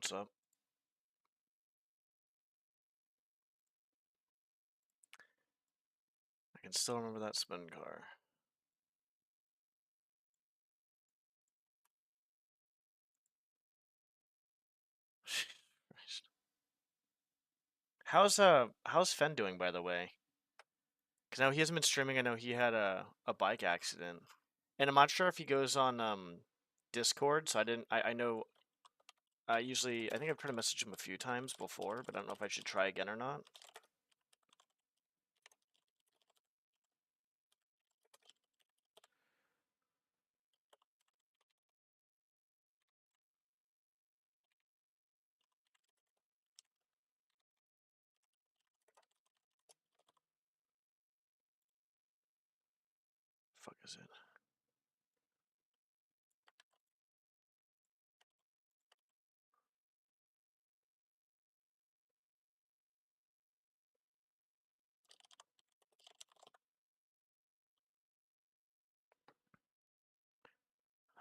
what's up. I can still remember that spin car. Christ. How's Fen doing, by the way? Because now he hasn't been streaming. I know he had a bike accident, and I'm not sure if he goes on Discord. So I know I think I've tried to message him a few times before, but I don't know if I should try again or not. Fuck is it?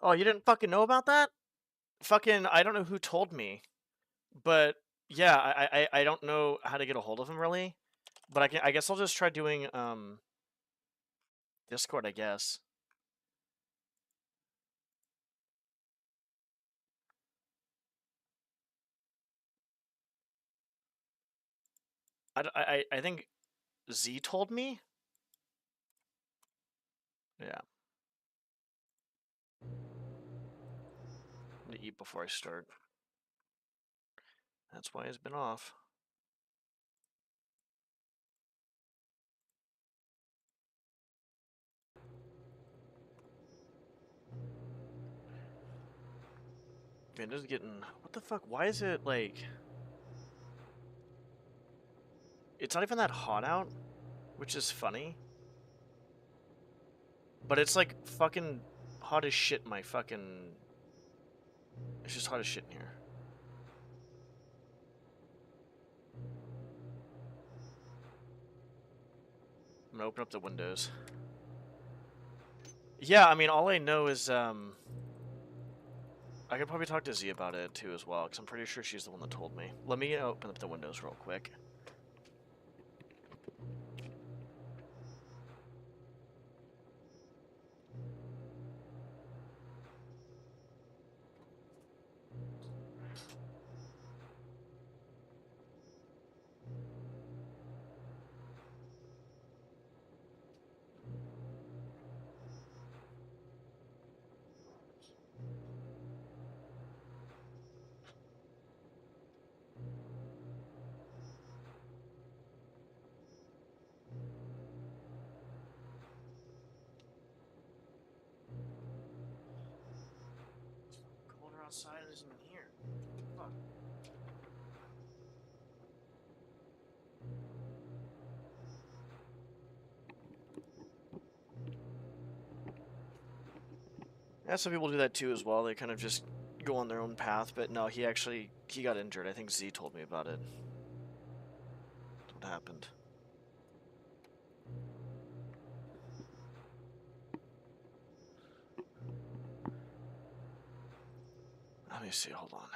Oh, you didn't fucking know about that? Fucking, I don't know who told me, but yeah, I don't know how to get a hold of him really, but I guess I'll just try doing Discord, I guess. I think Z told me. Yeah. I'm gonna eat before I start. That's why he's been off. Man, this is getting... What the fuck? Why is it, like... It's not even that hot out, which is funny. But it's, like, fucking hot as shit in my fucking... It's just hot as shit in here. I'm gonna open up the windows. Yeah, I mean, all I know is, I could probably talk to Z about it, too, as well, because I'm pretty sure she's the one that told me. Let me open up the windows real quick. It's colder outside and isn't in here. Fuck. Yeah, some people do that too as well. They kind of just go on their own path, but no, he got injured. I think Z told me about it. That's what happened. Let me see, hold on.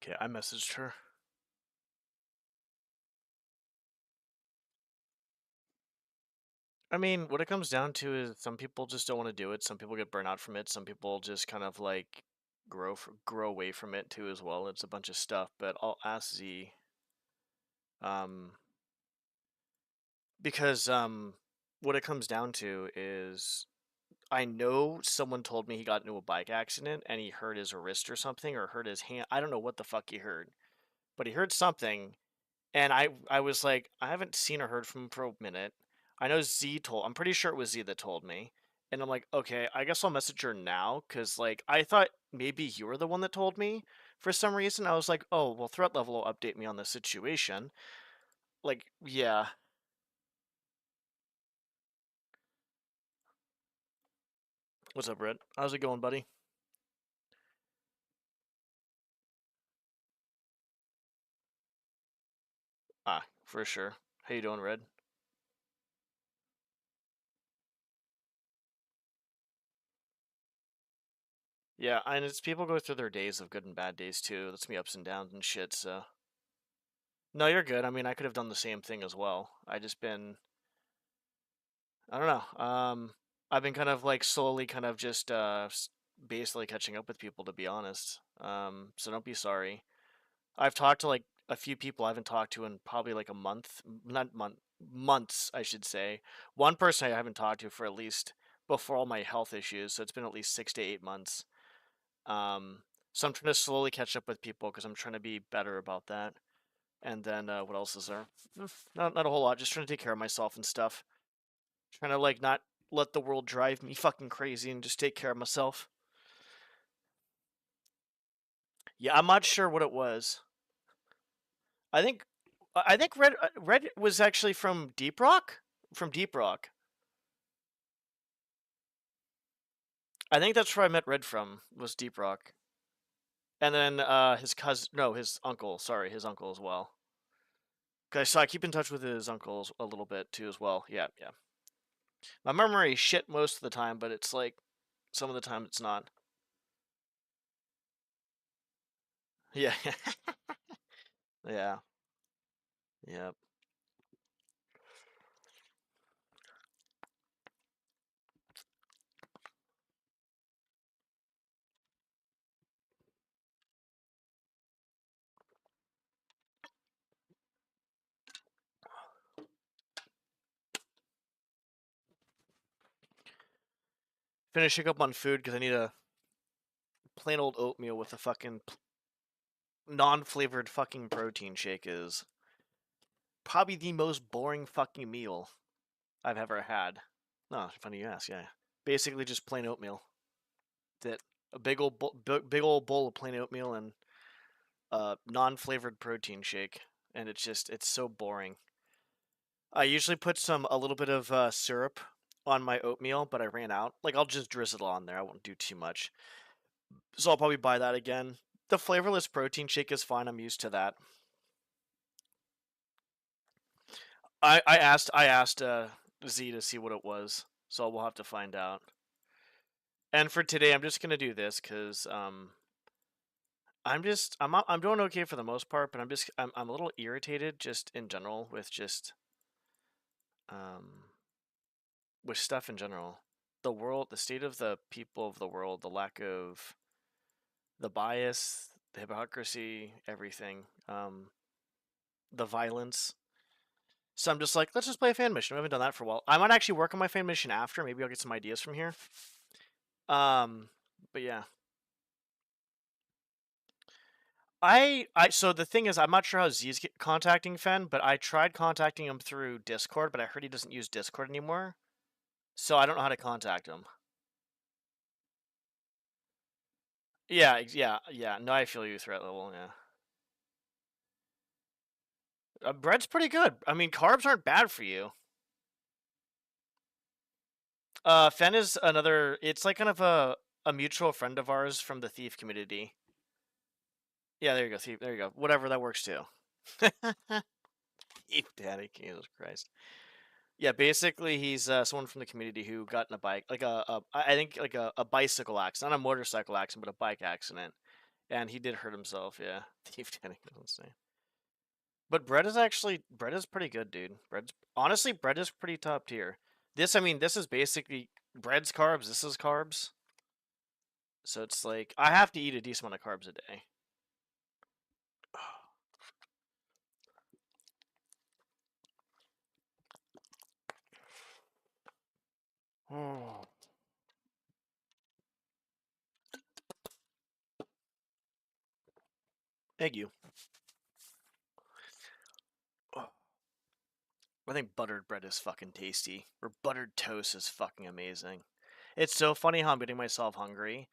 Okay, I messaged her. I mean, what it comes down to is some people just don't want to do it. Some people get burnt out from it. Some people just kind of like grow away from it too as well. It's a bunch of stuff, but I'll ask Z. Um, because what it comes down to is I know someone told me he got into a bike accident and he hurt his wrist or something, or hurt his hand. I don't know what the fuck he hurt, but he heard something. And I was like, I haven't seen or heard from him for a minute. I know Z told. I'm pretty sure it was Z that told me. And I'm like, okay, I guess I'll message her now, because like I thought maybe you were the one that told me for some reason. I was like, oh well, threat level will update me on the situation. Like, yeah. What's up, Red? How's it going, buddy? Ah, for sure. How you doing, Red? Yeah, and it's people go through their days of good and bad days too. That's me ups and downs and shit. So no, you're good. I mean, I could have done the same thing as well. I just been I don't know. I've been kind of like slowly kind of just basically catching up with people, to be honest. So don't be sorry. I've talked to like a few people I haven't talked to in probably like a month, not months, I should say. One person I haven't talked to for at least before all my health issues, so it's been at least 6 to 8 months. Um, so I'm trying to slowly catch up with people because I'm trying to be better about that. And then what else is there? Not a whole lot. Just trying to take care of myself and stuff. Trying to like not let the world drive me fucking crazy and just take care of myself. Yeah, I'm not sure what it was. I think Red was actually from Deep Rock. From Deep Rock. I think that's where I met Red from. Was Deep Rock. And then his cousin, no, his uncle. Sorry, his uncle as well. Okay, so I keep in touch with his uncles a little bit too as well. Yeah, yeah. My memory is shit most of the time, but it's like some of the time it's not. Yeah, yeah, yeah. Finishing up on food because I need a plain old oatmeal with a fucking non-flavored fucking protein shake is probably the most boring fucking meal I've ever had. No, funny you ask. Yeah, basically just plain oatmeal. That a big old bowl of plain oatmeal and a non-flavored protein shake, and it's so boring. I usually put a little bit of syrup on my oatmeal, but I ran out. Like I'll just drizzle it on there. I won't do too much, so I'll probably buy that again. The flavorless protein shake is fine. I'm used to that. I asked Z to see what it was, so we'll have to find out. And for today, I'm just gonna do this because I'm doing okay for the most part, but I'm a little irritated just in general um with stuff in general. The world, the state of the people of the world, the lack of the bias, the hypocrisy, everything, the violence. So I'm just like, let's just play a fan mission. We haven't done that for a while. I might actually work on my fan mission after. Maybe I'll get some ideas from here. Um, but yeah. So the thing is, I'm not sure how Z's contacting Fen, but I tried contacting him through Discord, but I heard he doesn't use Discord anymore, so I don't know how to contact him. Yeah, yeah. No, I feel you, threat level. Yeah, bread's pretty good. I mean, carbs aren't bad for you. Fen is another. It's like kind of a mutual friend of ours from the thief community. Yeah, there you go, thief. There you go. Whatever, that works too. Thief daddy, Jesus Christ. Yeah, basically he's someone from the community who got in a bike, like I think like a bicycle accident, not a motorcycle accident, but a bike accident, and he did hurt himself. Yeah, thief tanning is insane. But bread is pretty good, dude. Bread's honestly bread is pretty top tier. I mean, this is basically bread's carbs. This is carbs, so it's like I have to eat a decent amount of carbs a day. Oh. Thank you. Oh, I think buttered bread is fucking tasty. Or buttered toast is fucking amazing. It's so funny how I'm getting myself hungry,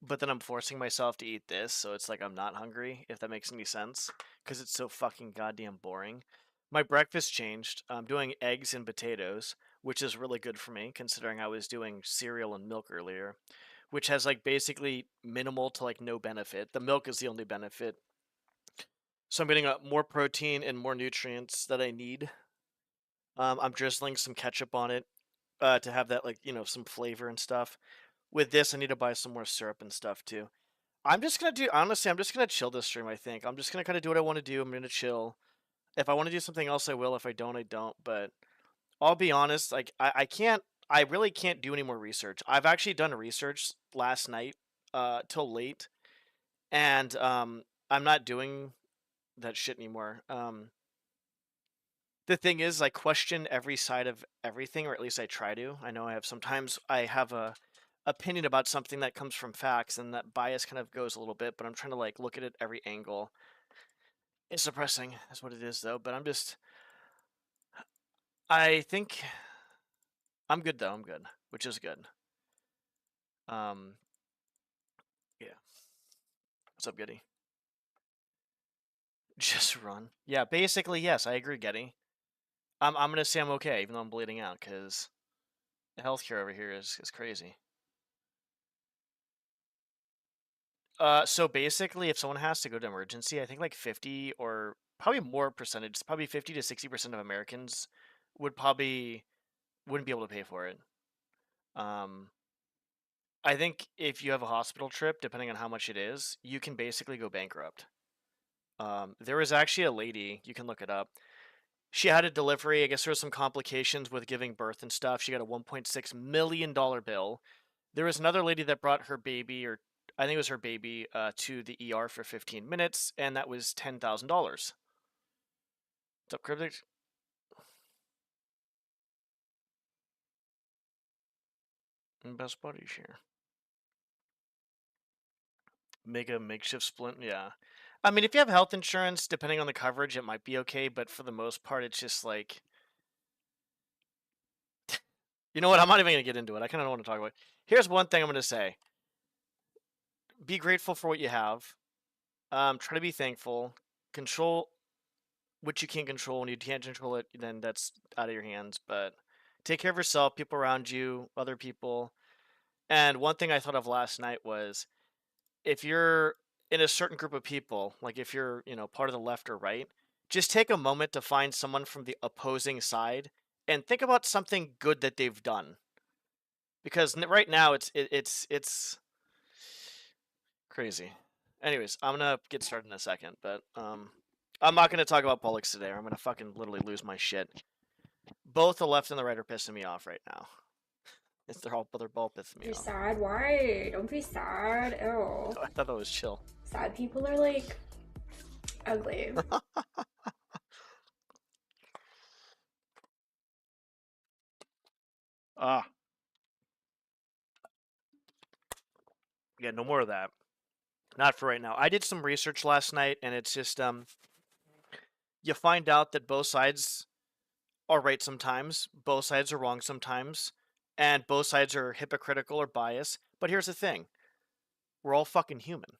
but then I'm forcing myself to eat this, so it's like I'm not hungry, if that makes any sense, because it's so fucking goddamn boring. My breakfast changed. I'm doing eggs and potatoes, which is really good for me, considering I was doing cereal and milk earlier, which has like basically minimal to like no benefit. The milk is the only benefit. So I'm getting more protein and more nutrients that I need. I'm drizzling some ketchup on it to have that like some flavor and stuff. With this, I need to buy some more syrup and stuff too. I'm just gonna do honestly. I'm just gonna chill this stream. I think I'm just gonna kind of do what I want to do. I'm gonna chill. If I want to do something else, I will. If I don't, I don't. But I'll be honest. Like I can't. I really can't do any more research. I've actually done research last night, till late, and I'm not doing that shit anymore. The thing is, I question every side of everything, or at least I try to. I know sometimes I have a opinion about something that comes from facts, and that bias kind of goes a little bit. But I'm trying to like look at it every angle. It's depressing, is what it is, though. But I think I'm good though. I'm good, which is good. Um, yeah. What's up, Getty? Just run. Yeah, basically, yes. I agree, Getty. I'm gonna say I'm okay, even though I'm bleeding out, because the healthcare over here is crazy. So basically, if someone has to go to emergency, I think like 50 or probably more percentage, probably 50 to 60% of Americans would probably wouldn't be able to pay for it. Um, I think if you have a hospital trip, depending on how much it is, you can basically go bankrupt. There was actually a lady, you can look it up. She had a delivery. I guess there was some complications with giving birth and stuff. She got a $1.6 million bill. There was another lady that brought her baby, or I think it was her baby, to the ER for 15 minutes, and that was $10,000. What's up, Cryptic? Best buddies here. Make a makeshift splint, yeah. I mean, if you have health insurance, depending on the coverage, it might be okay, but for the most part, it's just like, you know what? I'm not even gonna get into it. I kind of don't want to talk about it. Here's one thing I'm gonna say: be grateful for what you have. Try to be thankful. Control what you can control. When you can't control it, then that's out of your hands. But take care of yourself, people around you, other people. And one thing I thought of last night was if you're in a certain group of people, like if you're, part of the left or right, just take a moment to find someone from the opposing side and think about something good that they've done. Because right now it's crazy. Anyways, I'm gonna get started in a second, but I'm not gonna talk about politics today. Or I'm gonna fucking literally lose my shit. Both the left and the right are pissing me off right now. They're both pissing me You're off. sad? Why? Don't be sad. Ew. I thought that was chill. Sad people are like ugly. Ah, yeah, no more of that. Not for right now. I did some research last night, and it's just you find out that both sides are right sometimes, both sides are wrong sometimes, and both sides are hypocritical or biased. But here's the thing: we're all fucking human.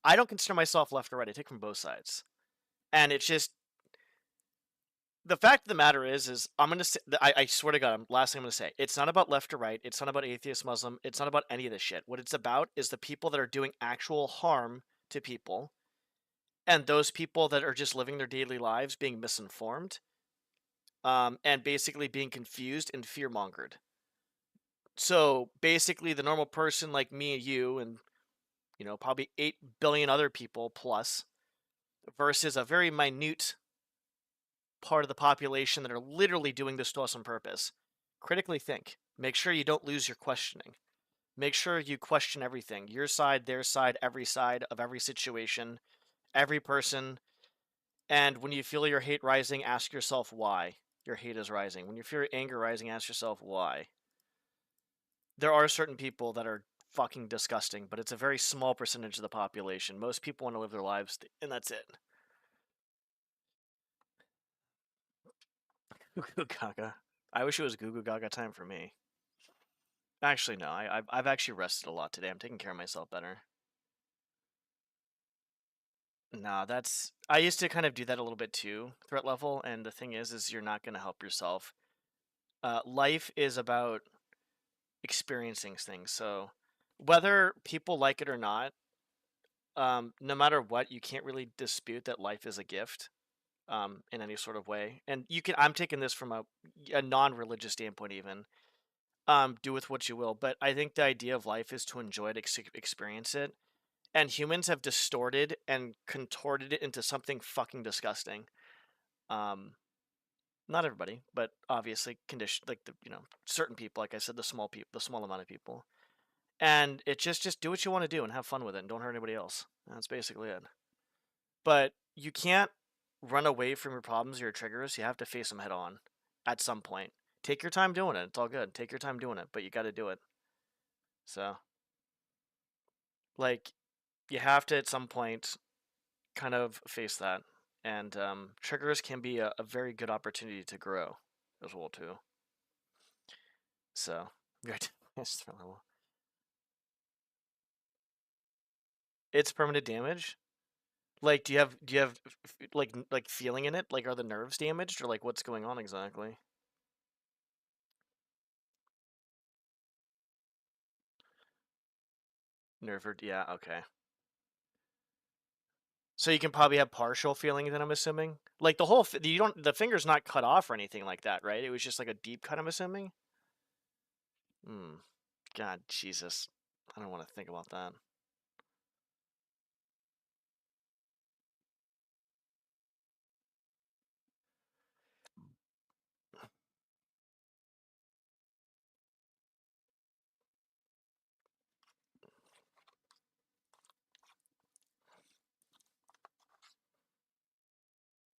I don't consider myself left or right. I take from both sides, and it's just the fact of the matter is I'm gonna say, I swear to God, last thing I'm gonna say, it's not about left or right. It's not about atheist, Muslim. It's not about any of this shit. What it's about is the people that are doing actual harm to people, and those people that are just living their daily lives being misinformed, and basically being confused and fear mongered. So basically, the normal person like me and you, and probably 8 billion other people plus, versus a very minute part of the population that are literally doing this to us on purpose. Critically think. Make sure you don't lose your questioning. Make sure you question everything: your side, their side, every side of every situation, every person. And when you feel your hate rising, ask yourself why your hate is rising. When you feel your anger rising, ask yourself why. There are certain people that are fucking disgusting, but it's a very small percentage of the population. Most people want to live their lives, and that's it. Goo goo gaga. I wish it was goo goo gaga time for me. Actually, no. I've actually rested a lot today. I'm taking care of myself better. Nah, that's I used to kind of do that a little bit too, threat level, and the thing is you're not gonna help yourself. Life is about experiencing things, so whether people like it or not, no matter what, you can't really dispute that life is a gift, in any sort of way. And you can I'm taking this from a non-religious standpoint even. Do with what you will, but I think the idea of life is to enjoy it, experience it. And humans have distorted and contorted it into something fucking disgusting. Um, Not everybody, but obviously condition like certain people, like I said, the small amount of people. And it just do what you want to do and have fun with it and don't hurt anybody else. That's basically it. But you can't run away from your problems or your triggers. You have to face them head on at some point. Take your time doing it. It's all good. Take your time doing it, but you got to do it. So, like, you have to at some point kind of face that. And triggers can be a very good opportunity to grow as well too. So, right. It's permanent damage. Like, do you have like feeling in it? Like, are the nerves damaged or like what's going on exactly? Nerve, yeah, okay. So you can probably have partial feeling then I'm assuming. Like you don't the finger's not cut off or anything like that, right? It was just like a deep cut I'm assuming. Hmm. God, Jesus. I don't want to think about that.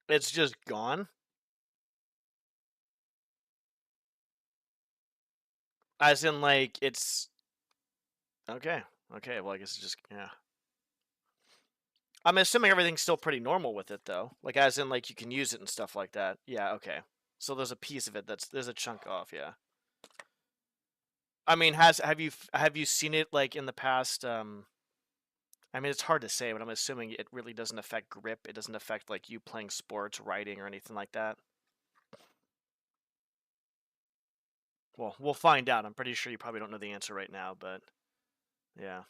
It's just gone. As in like it's okay. Okay, well I guess it's just yeah. I'm assuming everything's still pretty normal with it though. Like as in like you can use it and stuff like that. Yeah, okay. So there's a piece of it there's a chunk off, yeah. I mean, have you seen it like in the past I mean, it's hard to say, but I'm assuming it really doesn't affect grip. It doesn't affect like you playing sports, writing, or anything like that. Well, we'll find out. I'm pretty sure you probably don't know the answer right now, but yeah.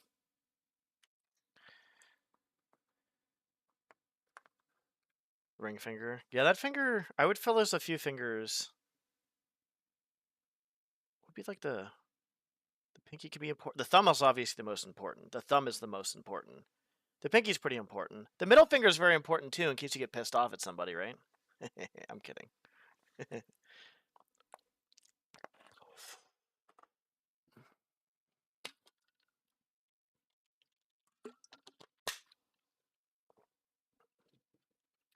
Ring finger. Yeah, that finger, I would feel there's a few fingers. Would be like the pinky could be important. The thumb is obviously the most important. The thumb is the most important. The pinky's pretty important. The middle finger is very important too, in case you get pissed off at somebody, right? I'm kidding.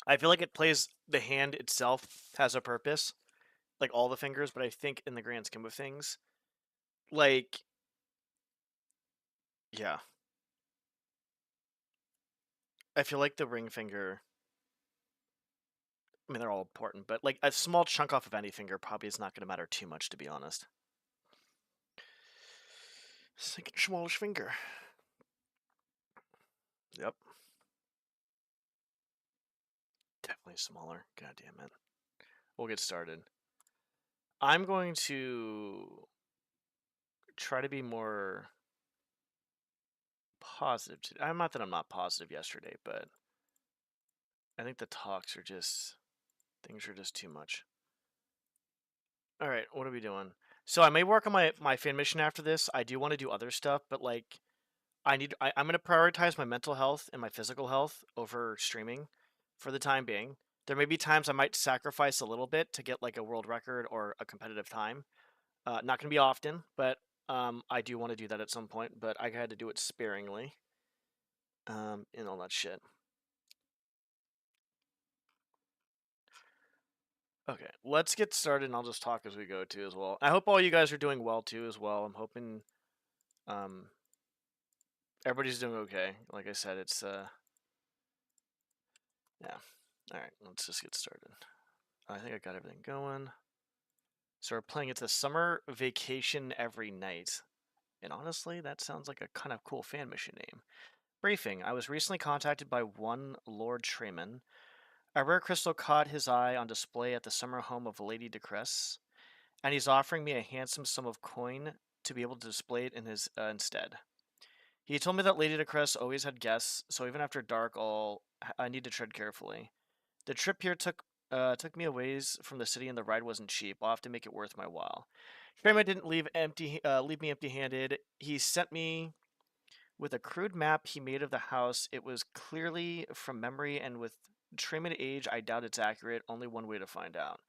I feel like it plays the hand itself has a purpose, like all the fingers, but I think in the grand scheme of things, like yeah, I feel like the ring finger. I mean, they're all important, but like a small chunk off of any finger probably is not going to matter too much, to be honest. Second smallest finger. Yep, definitely smaller. God damn it. We'll get started. I'm going to try to be more positive. I'm not that I'm not positive yesterday, but I think the talks are just things are just too much. All right, what are we doing? So I may work on my fan mission after this. I do want to do other stuff, but like I'm gonna prioritize my mental health and my physical health over streaming for the time being. There may be times I might sacrifice a little bit to get like a world record or a competitive time. Not gonna be often, but I do want to do that at some point. But I had to do it sparingly, and all that shit. Okay, let's get started, and I'll just talk as we go too as well. I hope all you guys are doing well too as well. I'm hoping. Um, Everybody's doing okay. Like I said, it's yeah. All right, let's just get started. I think I got everything going. So we're playing It's a Summer Vacation Every Night. And honestly, that sounds like a kind of cool fan mission name. Briefing. I was recently contacted by one Lord Trayman. A rare crystal caught his eye on display at the summer home of Lady Decress, and he's offering me a handsome sum of coin to be able to display it in his instead. He told me that Lady Decress always had guests, so even after dark, I need to tread carefully. The trip here took me a ways from the city, and the ride wasn't cheap. I'll have to make it worth my while. Sherman didn't leave me empty-handed. He sent me with a crude map he made of the house. It was clearly from memory, and with Trayman age, I doubt it's accurate. Only one way to find out.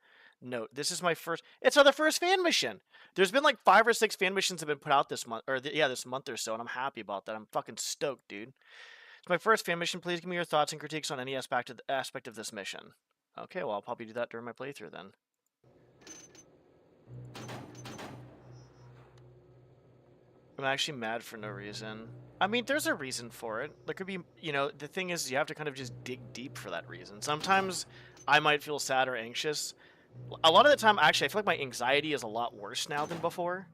Note: this is my first. It's our first fan mission. There's been like 5 or 6 fan missions have been put out this month, or this month or so, and I'm happy about that. I'm fucking stoked, dude. It's my first fan mission. Please give me your thoughts and critiques on any aspect of this mission. Okay, well, I'll probably do that during my playthrough then. I'm actually mad for no reason. I mean, there's a reason for it. There could be, the thing is, you have to kind of just dig deep for that reason. Sometimes I might feel sad or anxious. A lot of the time, actually, I feel like my anxiety is a lot worse now than before.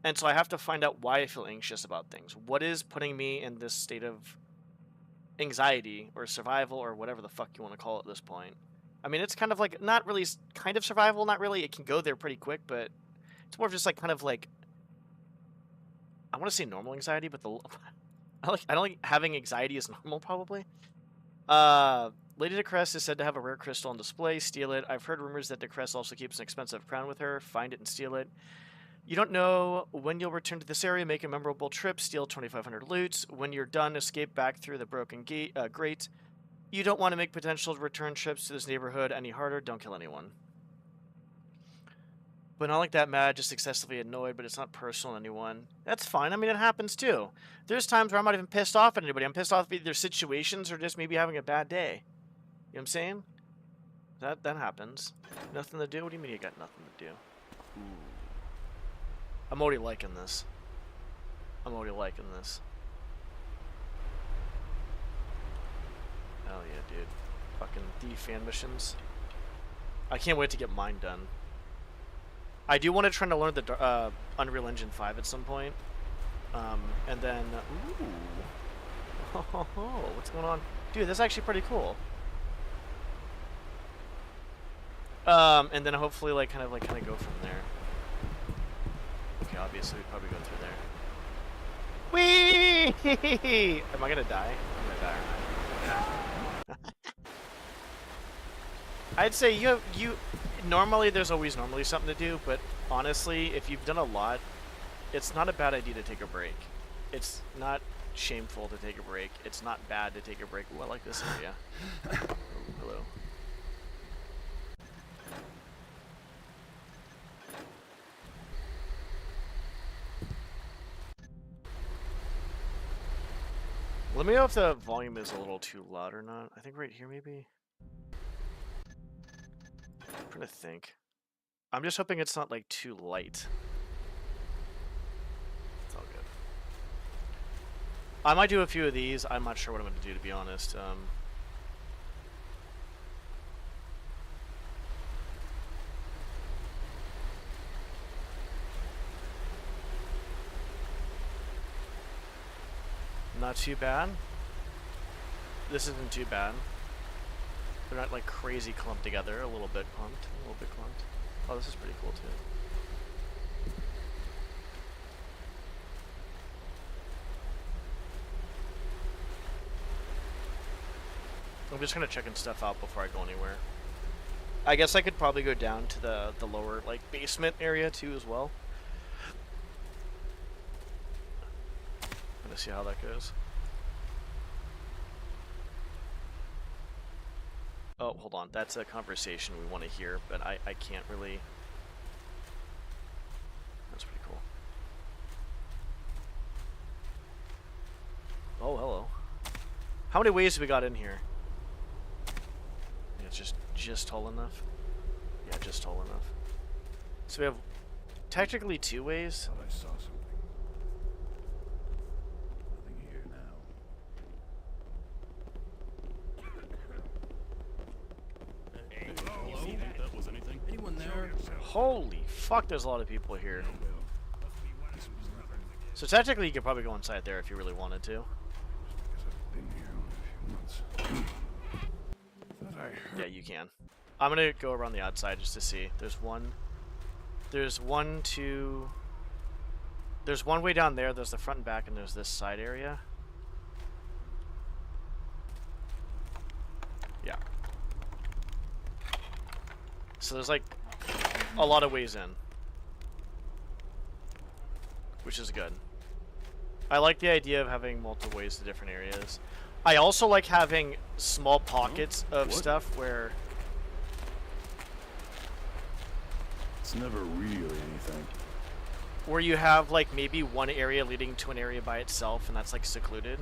And so I have to find out why I feel anxious about things. What is putting me in this state of anxiety or survival or whatever the fuck you want to call it at this point? I mean, it's kind of like, not really kind of survival, not really. It can go there pretty quick, but it's more of just like kind of like, I want to say normal anxiety, but I don't like having anxiety is normal, probably. Lady Decress is said to have a rare crystal on display. Steal it. I've heard rumors that Decress also keeps an expensive crown with her. Find it and steal it. You don't know when you'll return to this area. Make a memorable trip. Steal 2,500 loots. When you're done, escape back through the broken grate. You don't want to make potential return trips to this neighborhood any harder. Don't kill anyone. But not like that mad, just excessively annoyed, but it's not personal to anyone. That's fine. I mean, it happens too. There's times where I'm not even pissed off at anybody. I'm pissed off at either situations or just maybe having a bad day. You know what I'm saying? That happens. Nothing to do? What do you mean you got nothing to do? Ooh. I'm already liking this. I'm already liking this. Hell yeah, dude. Fucking D fan missions. I can't wait to get mine done. I do want to try to learn the Unreal Engine 5 at some point. And then... Ooh. Oh, what's going on? Dude, that's actually pretty cool. And then hopefully, kind of go from there. Okay, obviously, we'd probably go through there. Whee! Am I gonna die? I'm gonna die, aren't I? I'd say you normally there's always something to do, but honestly, if you've done a lot, it's not a bad idea to take a break. It's not shameful to take a break. It's not bad to take a break. Ooh, I like this area. Oh, hello. Let me know if the volume is a little too loud or not. I think right here, maybe. I'm trying to think. I'm just hoping it's not too light. It's all good. I might do a few of these. I'm not sure what I'm going to do, to be honest. Not too bad. This isn't too bad. They're not crazy clumped together. A little bit clumped. A little bit clumped. Oh, this is pretty cool too. I'm just kind of checking stuff out before I go anywhere. I guess I could probably go down to the lower basement area too as well. I'm gonna see how that goes. Oh, hold on. That's a conversation we want to hear, but I can't really... That's pretty cool. Oh, hello. How many ways have we got in here? I think it's just tall enough. Yeah, just tall enough. So we have technically 2 ways. Thought I saw something. Nothing here now. Holy fuck, there's a lot of people here. So technically you could probably go inside there if you really wanted to. Yeah, you can. I'm gonna go around the outside just to see. There's one, two... There's one way down there, there's the front and back, and there's this side area. Yeah. So there's like a lot of ways in. Which is good. I like the idea of having multiple ways to different areas. I also like having small pockets of stuff where... It's never really anything. Where you have like maybe one area leading to an area by itself and that's like secluded.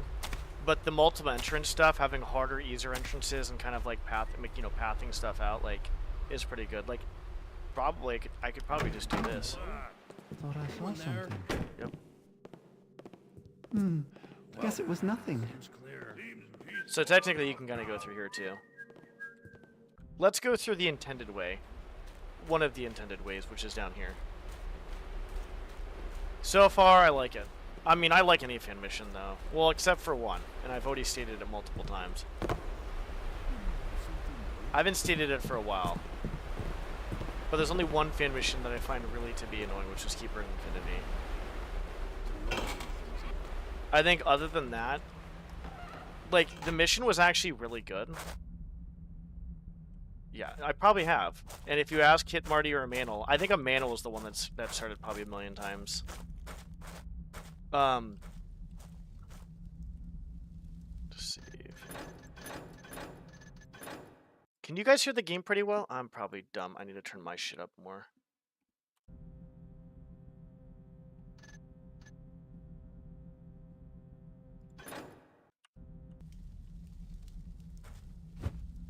But the multiple entrance stuff, having harder, easier entrances and kind of like pathing stuff out, like, is pretty good. Like, probably, I could probably just do this. Thought I saw something. Yep. Guess it was nothing. So technically you can kind of go through here too. Let's go through the intended way. One of the intended ways, which is down here. So far, I like it. I mean, I like any fan mission, though. Well, except for one, and I've already stated it multiple times. I haven't stated it for a while. But there's only one fan mission that I find really to be annoying, which is Keeper of Infinity. I think other than that, like, the mission was actually really good. Yeah, I probably have. And if you ask Kit, Marty, or Amanal, I think Amanal is the one that started probably a million times. Save. Can you guys hear the game pretty well? I'm probably dumb. I need to turn my shit up more.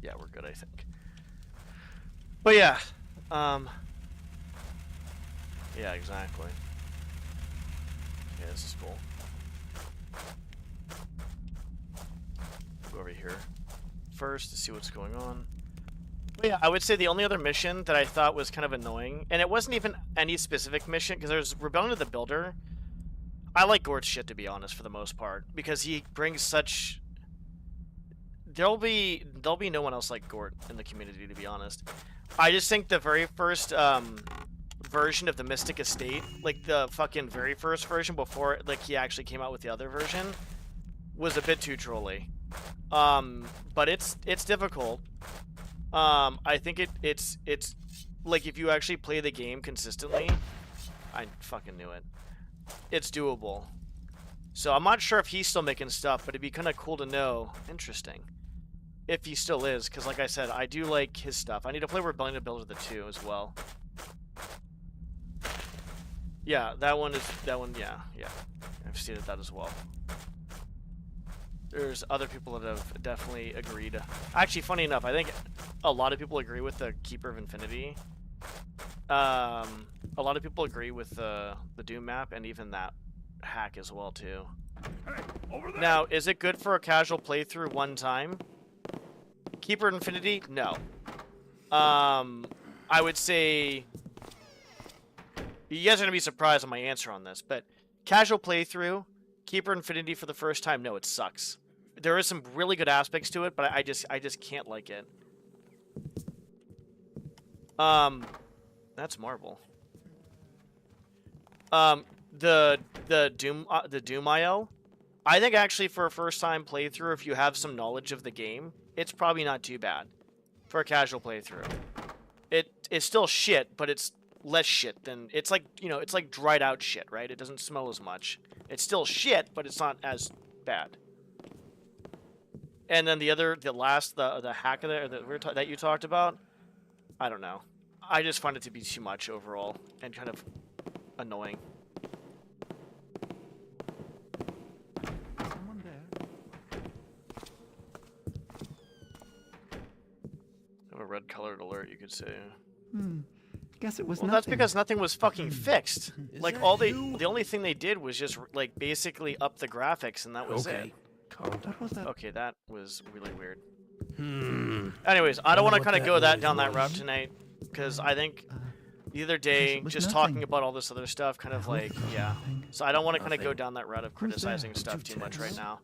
Yeah, we're good, I think. But yeah, yeah, exactly. Yeah, this is cool. Go over here first to see what's going on. But yeah, I would say the only other mission that I thought was kind of annoying, and it wasn't even any specific mission, because there's Rebellion of the Builder. I like Gort's shit, to be honest, for the most part, because he brings such... There'll be no one else like Gort in the community, to be honest. I just think the very first version of the Mystic Estate, like the fucking very first version before like he actually came out with the other version, was a bit too trolly. But it's difficult. I think it's like if you actually play the game consistently, I fucking knew it. It's doable. So I'm not sure if he's still making stuff, but it'd be kind of cool to know. Interesting. If he still is, because like I said, I do like his stuff. I need to play Rebellion of the Builder 2 as well. Yeah, that one, yeah. I've stated that as well. There's other people that have definitely agreed. Actually, funny enough, I think a lot of people agree with the Keeper of Infinity. A lot of people agree with the Doom map and even that hack as well, too. Hey, over there. Now, is it good for a casual playthrough one time? Keeper of Infinity? No. I would say... You guys are going to be surprised on my answer on this, but casual playthrough, Keeper of Infinity for the first time, no, it sucks. There is some really good aspects to it, but I just can't like it. That's marble. The Doom IL, I think actually for a first time playthrough, if you have some knowledge of the game, it's probably not too bad for a casual playthrough. It's still shit, but it's less shit than, it's like, you know, it's like dried out shit, right? It doesn't smell as much. It's still shit, but it's not as bad. And then the hack of that you talked about, I don't know. I just find it to be too much overall and kind of annoying. Someone there? Have a red colored alert, you could say. Guess it was Well, nothing. that's because nothing was fucking fixed. Like the only thing they did was just like basically up the graphics, and that was it. What was that? Okay, that was really weird. Anyways, I don't want to kind of go down that route tonight, because I think the other Guess day, it was just nothing. talking about all this other stuff, kind I of hope like, it was yeah. nothing. So I don't want to kind of go Nothing. down that route of Who's there? criticizing stuff too much right now.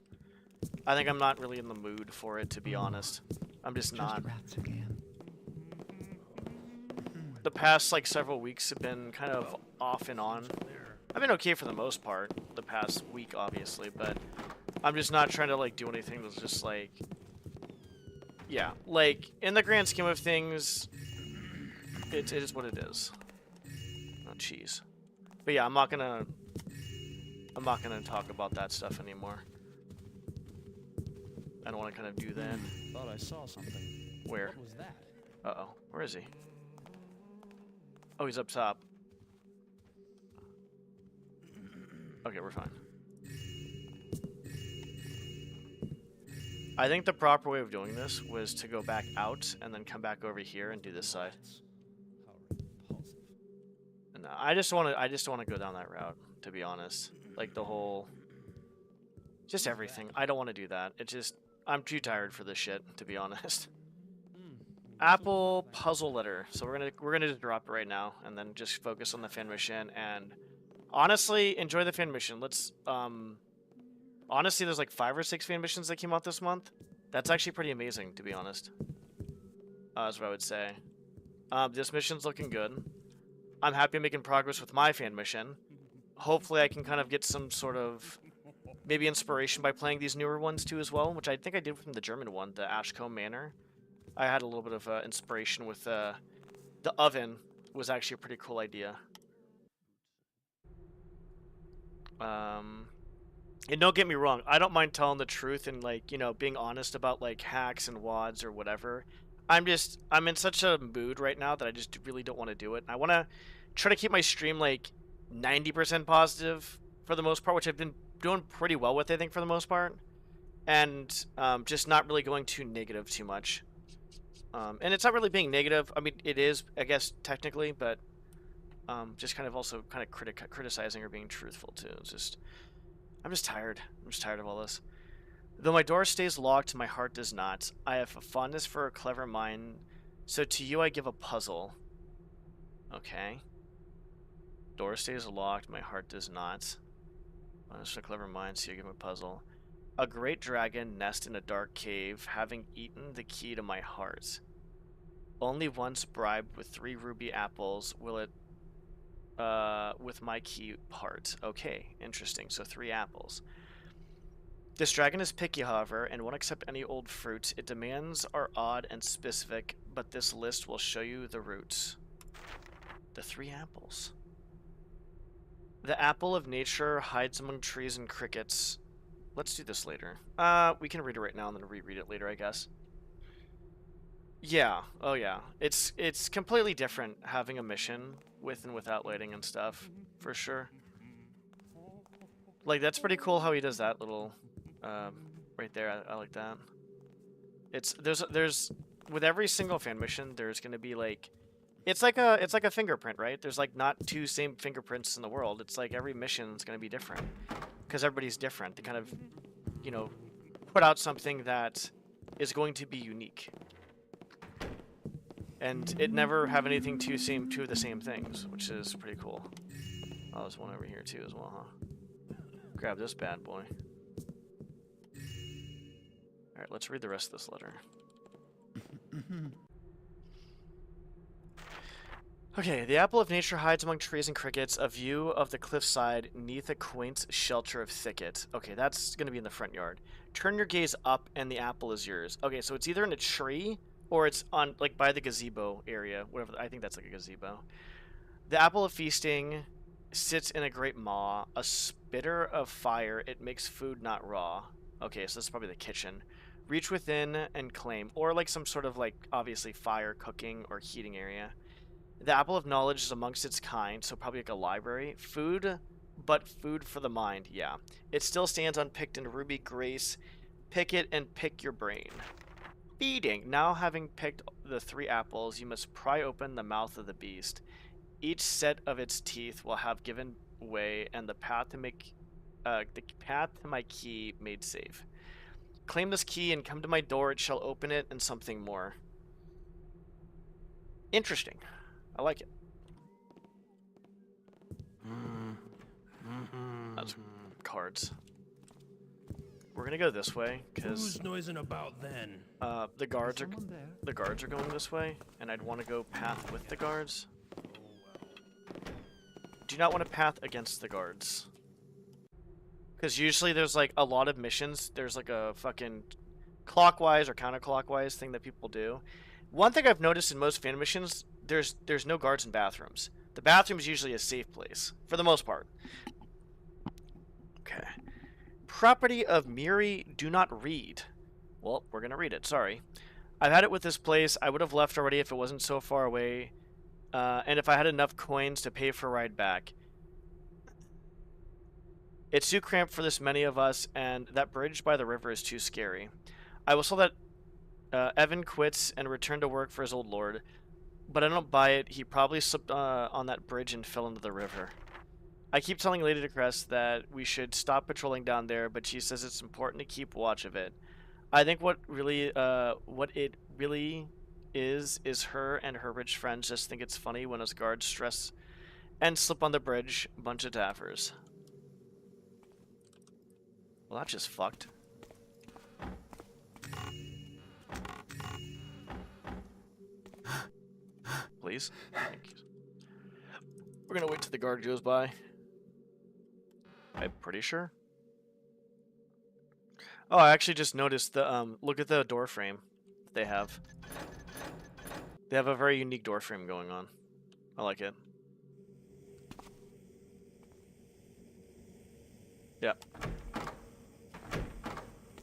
I think I'm not really in the mood for it, to be honest. I'm just not. Just rats again. The past like several weeks have been kind of off and on. I've been okay for the most part, the past week obviously, but I'm just not trying to like do anything that's just like, yeah, like in the grand scheme of things, it is what it is. Oh, jeez. But yeah, I'm not gonna talk about that stuff anymore. I don't want to kind of do that. Thought I saw something. Where? What was that? Uh-oh. Where is he? Oh, he's up top. Okay, we're fine. I think the proper way of doing this was to go back out and then come back over here and do this side. How repulsive. And I just want to go down that route, to be honest. Like the whole, just everything. I don't want to do that. It just, I'm too tired for this shit, to be honest. Apple puzzle letter. So we're gonna just drop it right now and then just focus on the fan mission and honestly enjoy the fan mission. Let's honestly there's like 5 or 6 fan missions that came out this month. That's actually pretty amazing, to be honest. Is what I would say. This mission's looking good. I'm happy I'm making progress with my fan mission. Hopefully I can kind of get some sort of maybe inspiration by playing these newer ones too as well, which I think I did from the German one, the Ashcombe Manor. I had a little bit of inspiration with the oven. Was actually a pretty cool idea. And don't get me wrong, I don't mind telling the truth and like, you know, being honest about like hacks and WODs or whatever. I'm in such a mood right now that I just really don't want to do it. I want to try to keep my stream like 90% positive for the most part, which I've been doing pretty well with, I think, for the most part. And just not really going too negative too much. And it's not really being negative. I mean, it is, I guess, technically, but just kind of also kind of criticizing or being truthful too. It's just, I'm just tired. I'm just tired of all this. Though my door stays locked, my heart does not. I have a fondness for a clever mind, so to you I give a puzzle. Okay. Door stays locked, my heart does not. Fondness for a clever mind, so you give a puzzle. A great dragon nests in a dark cave, having eaten the key to my heart. Only once bribed with 3 ruby apples will it, with my key part. Okay, interesting. So 3 apples. This dragon is picky, however, and won't accept any old fruit. Its demands are odd and specific, but this list will show you the roots. The 3 apples. The apple of nature hides among trees and crickets. Let's do this later. We can read it right now and then reread it later, I guess. Yeah. Oh, yeah. It's completely different having a mission with and without lighting and stuff, for sure. Like, that's pretty cool how he does that little, right there. I like that. There's with every single fan mission, there's gonna be like, it's like a fingerprint, right? There's like not 2 same fingerprints in the world. It's like every mission's gonna be different. Because everybody's different. They kind of, you know, put out something that is going to be unique. And it never have anything two of the same things, which is pretty cool. Oh, there's one over here too as well, huh? Grab this bad boy. Alright, let's read the rest of this letter. Okay, the apple of nature hides among trees and crickets, a view of the cliffside, neath a quaint shelter of thicket. Okay, that's going to be in the front yard. Turn your gaze up and the apple is yours. Okay, so it's either in a tree or it's on, like, by the gazebo area. Whatever, I think that's like a gazebo. The apple of feasting sits in a great maw, a spitter of fire. It makes food not raw. Okay, so this is probably the kitchen. Reach within and claim. Or like some sort of, like, obviously fire, cooking, or heating area. The apple of knowledge is amongst its kind, so probably like a library. Food, but food for the mind, yeah. It still stands unpicked in ruby grace. Pick it and pick your brain. Feeding. Now having picked the 3 apples, you must pry open the mouth of the beast. Each set of its teeth will have given way, and the path to my key made safe. Claim this key and come to my door, it shall open it, and something more. Interesting. I like it. cards. We're gonna go this way because Who's noising about then? the guards are Someone there? the guards are going this way, and I'd want to go path with the guards. Do not want to path against the guards. Because usually there's like a lot of missions. There's like a fucking clockwise or counterclockwise thing that people do. One thing I've noticed in most fan missions, there's no guards in bathrooms. The bathroom is usually a safe place for the most part. Okay. Property of Miri, do not read. Well, we're gonna read it. Sorry. I've had it with this place. I would have left already if it wasn't so far away. And if I had enough coins to pay for a ride back. It's too cramped for this many of us, and that bridge by the river is too scary. I was told that Evan quits and returned to work for his old lord, but I don't buy it. He probably slipped on that bridge and fell into the river. I keep telling Lady Decrest that we should stop patrolling down there, but she says it's important to keep watch of it. I think what it really is her and her rich friends just think it's funny when us guards stress and slip on the bridge. Bunch of taffers. Well, that's just fucked. Please. Thank you. We're gonna wait till the guard goes by. I'm pretty sure. Oh, I actually just noticed the look at the door frame they have. They have a very unique door frame going on. I like it. Yeah.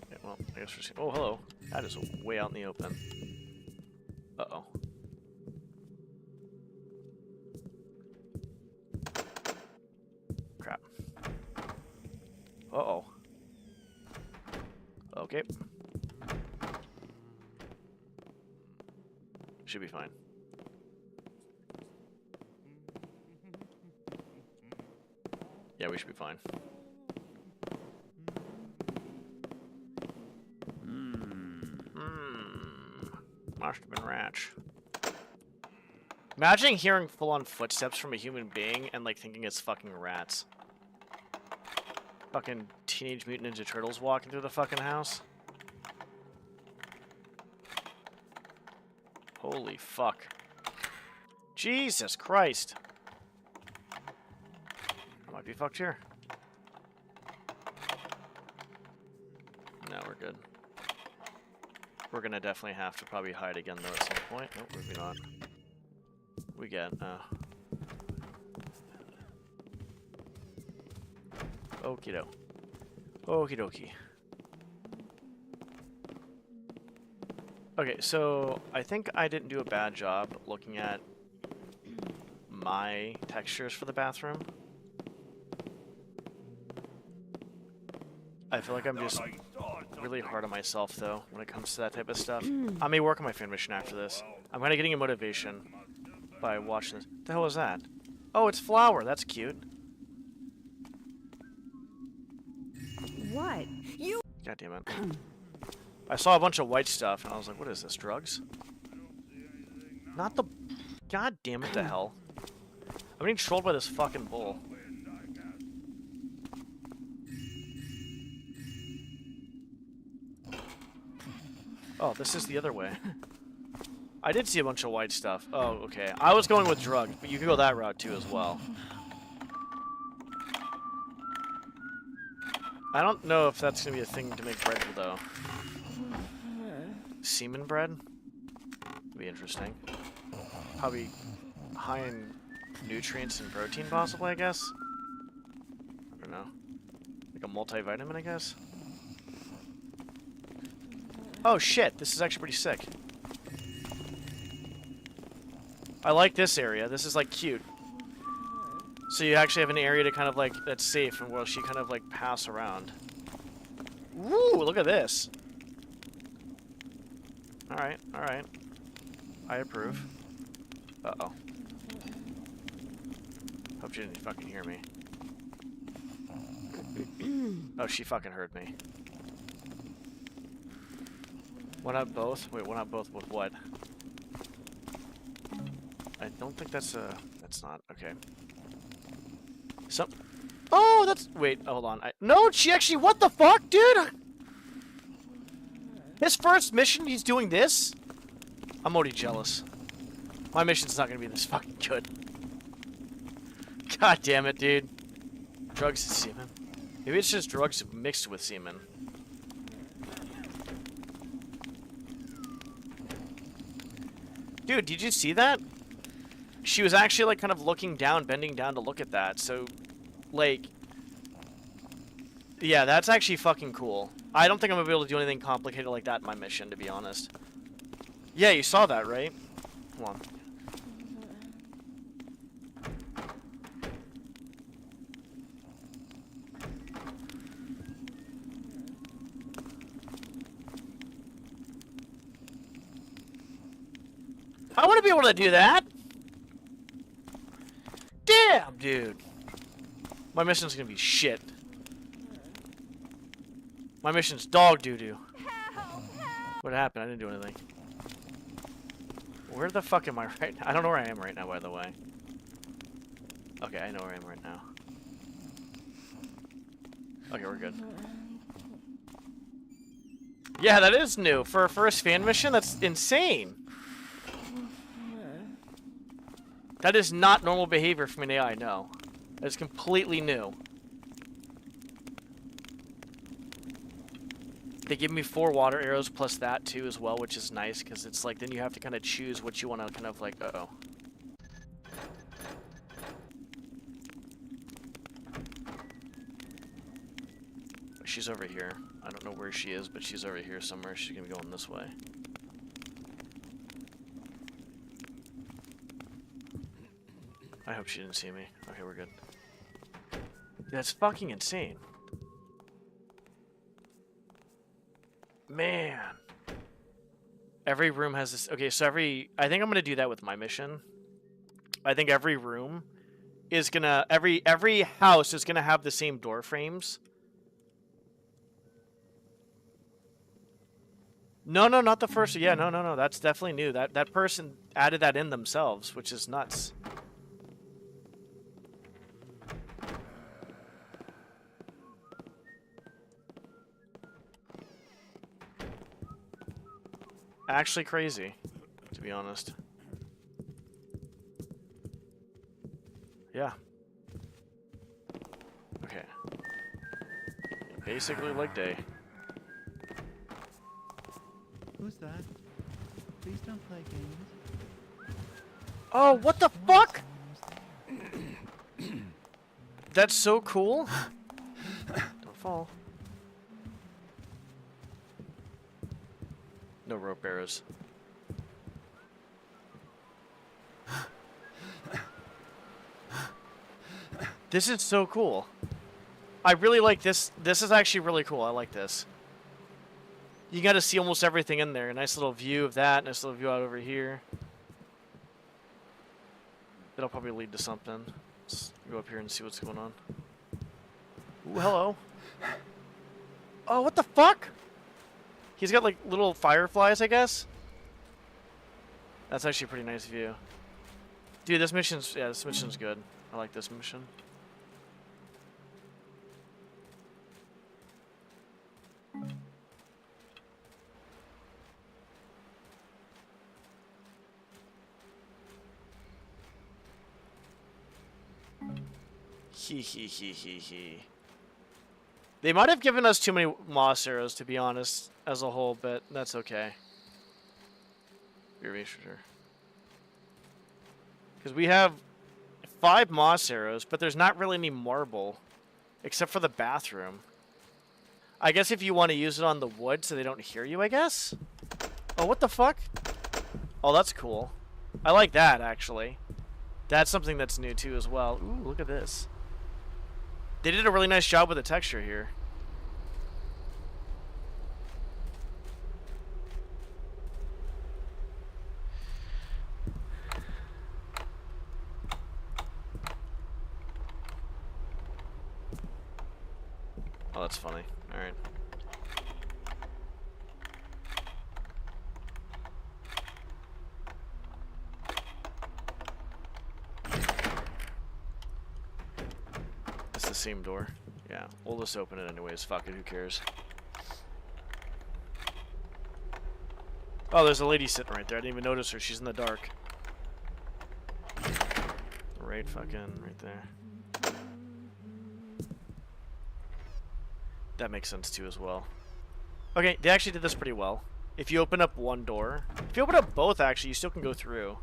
Yeah, well, I guess we're seeing. Oh, hello. That is way out in the open. Uh-oh. Crap. Uh-oh. Okay. Should be fine. Yeah, we should be fine. Must have been rats. Imagine hearing full-on footsteps from a human being and like thinking it's fucking rats. Fucking Teenage Mutant Ninja Turtles walking through the fucking house. Holy fuck. Jesus Christ. I might be fucked here. No, we're good. We're gonna definitely have to probably hide again though at some point. Nope, maybe not. We get, okie doke. Okie dokie. Okay, so I think I didn't do a bad job looking at my textures for the bathroom. I feel like I'm just really hard on myself though when it comes to that type of stuff. I may work on my fan mission after this. I'm kind of getting a motivation by watching this. What the hell is that? Oh, it's Flower. That's cute. What? You? God damn it. I saw a bunch of white stuff and I was like, what is this, drugs? Not the... God damn it to hell. I'm being trolled by this fucking bull. Oh, this is the other way. I did see a bunch of white stuff. Oh, okay. I was going with drugs, but you can go that route too as well. I don't know if that's going to be a thing to make bread with, though. Semen bread? Would be interesting. Probably high in nutrients and protein, possibly, I guess? I don't know. Like a multivitamin, I guess? Oh, shit. This is actually pretty sick. I like this area. This is, like, cute. So you actually have an area to kind of, like, that's safe and where she kind of, like, pass around. Woo! Look at this. Alright, alright. I approve. Uh-oh. Hope she didn't fucking hear me. Oh, she fucking heard me. Why not both? Wait, why not both with what? I don't think that's a... That's not... Okay. Oh, that's... Wait, hold on. No, she actually... What the fuck, dude? His first mission, he's doing this? I'm already jealous. My mission's not gonna be this fucking good. God damn it, dude. Drugs and semen. Maybe it's just drugs mixed with semen. Dude, did you see that? She was actually, like, kind of looking down, bending down to look at that, so, like... Yeah, that's actually fucking cool. I don't think I'm gonna be able to do anything complicated like that in my mission, to be honest. Yeah, you saw that, right? Come on. I want to be able to do that! Damn, dude! My mission's gonna be shit. My mission's dog doo-doo. What happened? I didn't do anything. Where the fuck am I right now? I don't know where I am right now, by the way. Okay, I know where I am right now. Okay, we're good. Yeah, that is new. For a first fan mission, that's insane. That is not normal behavior from an AI, no. That is completely new. They give me 4 water arrows plus that too as well, which is nice because it's like then you have to kind of choose what you want to kind of like. Uh-oh. She's over here. I don't know where she is, but she's over here somewhere. She's gonna be going this way. I hope she didn't see me. Okay, we're good. That's fucking insane. Man. Every room has this... Okay, so I think I'm gonna do that with my mission. I think every room is gonna... Every house is gonna have the same door frames. No, not the first... Yeah, no. That's definitely new. That person added that in themselves, which is nuts. Actually crazy, to be honest. Yeah. Okay. Basically leg day. Who's that? Please don't play games. Oh, what the fuck? That's so cool. Don't fall. No rope arrows. This is so cool. I really like this. This is actually really cool. I like this. You got to see almost everything in there. A nice little view of that. Nice little view out over here. It'll probably lead to something. Let's go up here and see what's going on. Ooh, hello. Oh, what the fuck? He's got like little fireflies, I guess. That's actually a pretty nice view. Dude, this mission's good. I like this mission. He. They might have given us too many moss arrows, to be honest, as a whole, but that's okay. Sure. Because we have 5 moss arrows, but there's not really any marble, except for the bathroom. I guess if you want to use it on the wood so they don't hear you, I guess? Oh, what the fuck? Oh, that's cool. I like that, actually. That's something that's new, too, as well. Ooh, look at this. They did a really nice job with the texture here. Oh, that's funny. Alright. same door. Yeah, we'll just open it anyways. Fuck it, who cares? Oh, there's a lady sitting right there. I didn't even notice her. She's in the dark. Right fucking right there. That makes sense too as well. Okay, they actually did this pretty well. If you open up one door, if you open up both actually, you still can go through,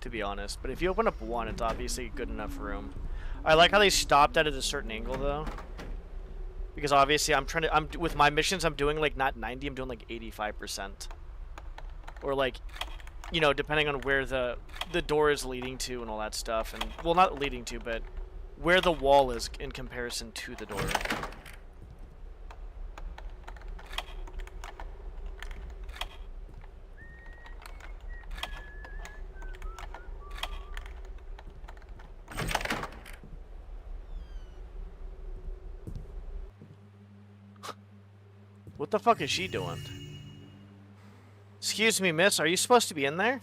to be honest. But if you open up one, it's obviously good enough room. I like how they stopped at a certain angle though. Because obviously with my missions I'm doing like not 90, I'm doing like 85%. Or like, you know, depending on where the door is leading to and all that stuff, and well, not leading to, but where the wall is in comparison to the door. What the fuck is she doing? Excuse me, miss, are you supposed to be in there?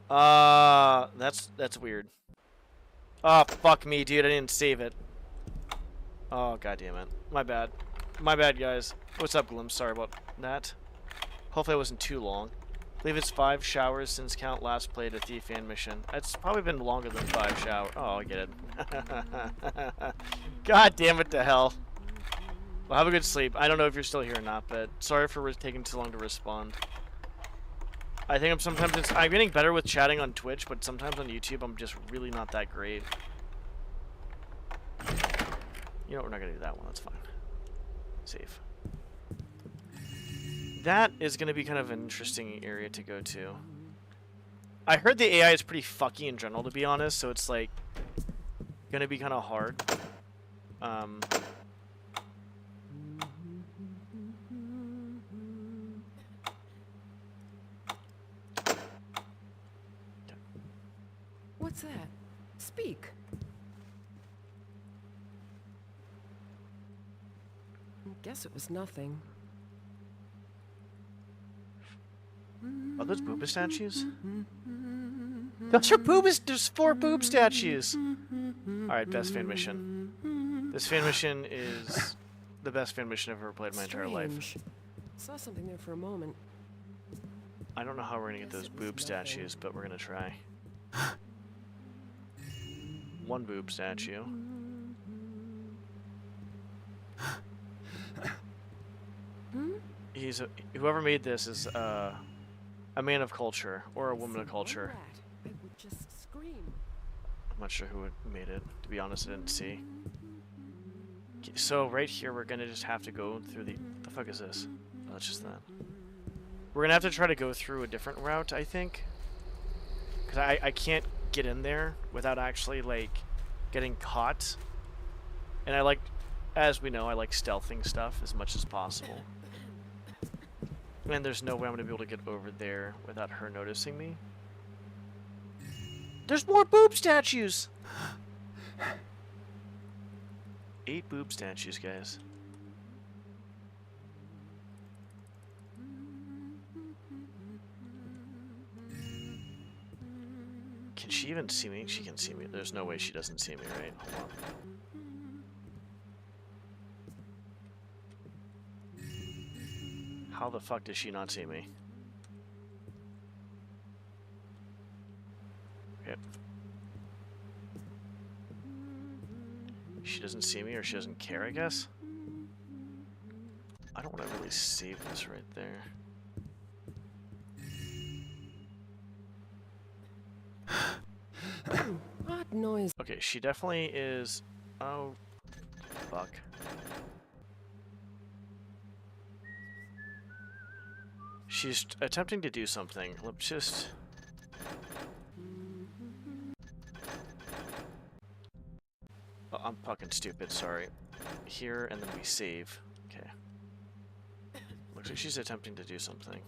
That's weird. Oh, fuck me, dude, I didn't save it. Oh, god damn it. My bad. My bad, guys. What's up, Glim? Sorry about that. Hopefully it wasn't too long. I believe it's 5 showers since Count last played a Thief fan mission. It's probably been longer than 5 showers. Oh, I get it. God damn it to hell. Well, have a good sleep. I don't know if you're still here or not, but sorry for taking too long to respond. I think I'm getting better with chatting on Twitch, but sometimes on YouTube I'm just really not that great. You know what, we're not gonna do that one, that's fine. Save. That is gonna be kind of an interesting area to go to. I heard the AI is pretty fucky in general, to be honest, so it's like gonna be kind of hard. What's that? Speak. Guess it was nothing. Are those booba statues? Those are boobas. There's 4 boob statues. Alright, best fan mission. This fan mission is the best fan mission I've ever played in my entire life. Strange. Saw something there for a moment. I don't know how we're gonna get those boob statues, but we're gonna try. 1 boob statue. Whoever made this is a man of culture or a woman of culture. I would just scream. I'm not sure who made it. To be honest, I didn't see. Okay, so right here, we're gonna just have to go through the fuck is this? Oh, that's just that. We're gonna have to try to go through a different route, I think, because I can't get in there without actually like getting caught. And I like, as we know, I like stealthing stuff as much as possible. And there's no way I'm gonna be able to get over there without her noticing me. There's more boob statues! 8 boob statues, guys. Can she even see me? She can see me. There's no way she doesn't see me, right? Hold on. How the fuck does she not see me? Okay. She doesn't see me, or she doesn't care, I guess? I don't want to really save this right there. Odd noise. Okay, she definitely is... Oh, fuck. She's attempting to do something. Let's just... Oh, I'm fucking stupid, sorry. Here, and then we save. Okay. Looks like she's attempting to do something.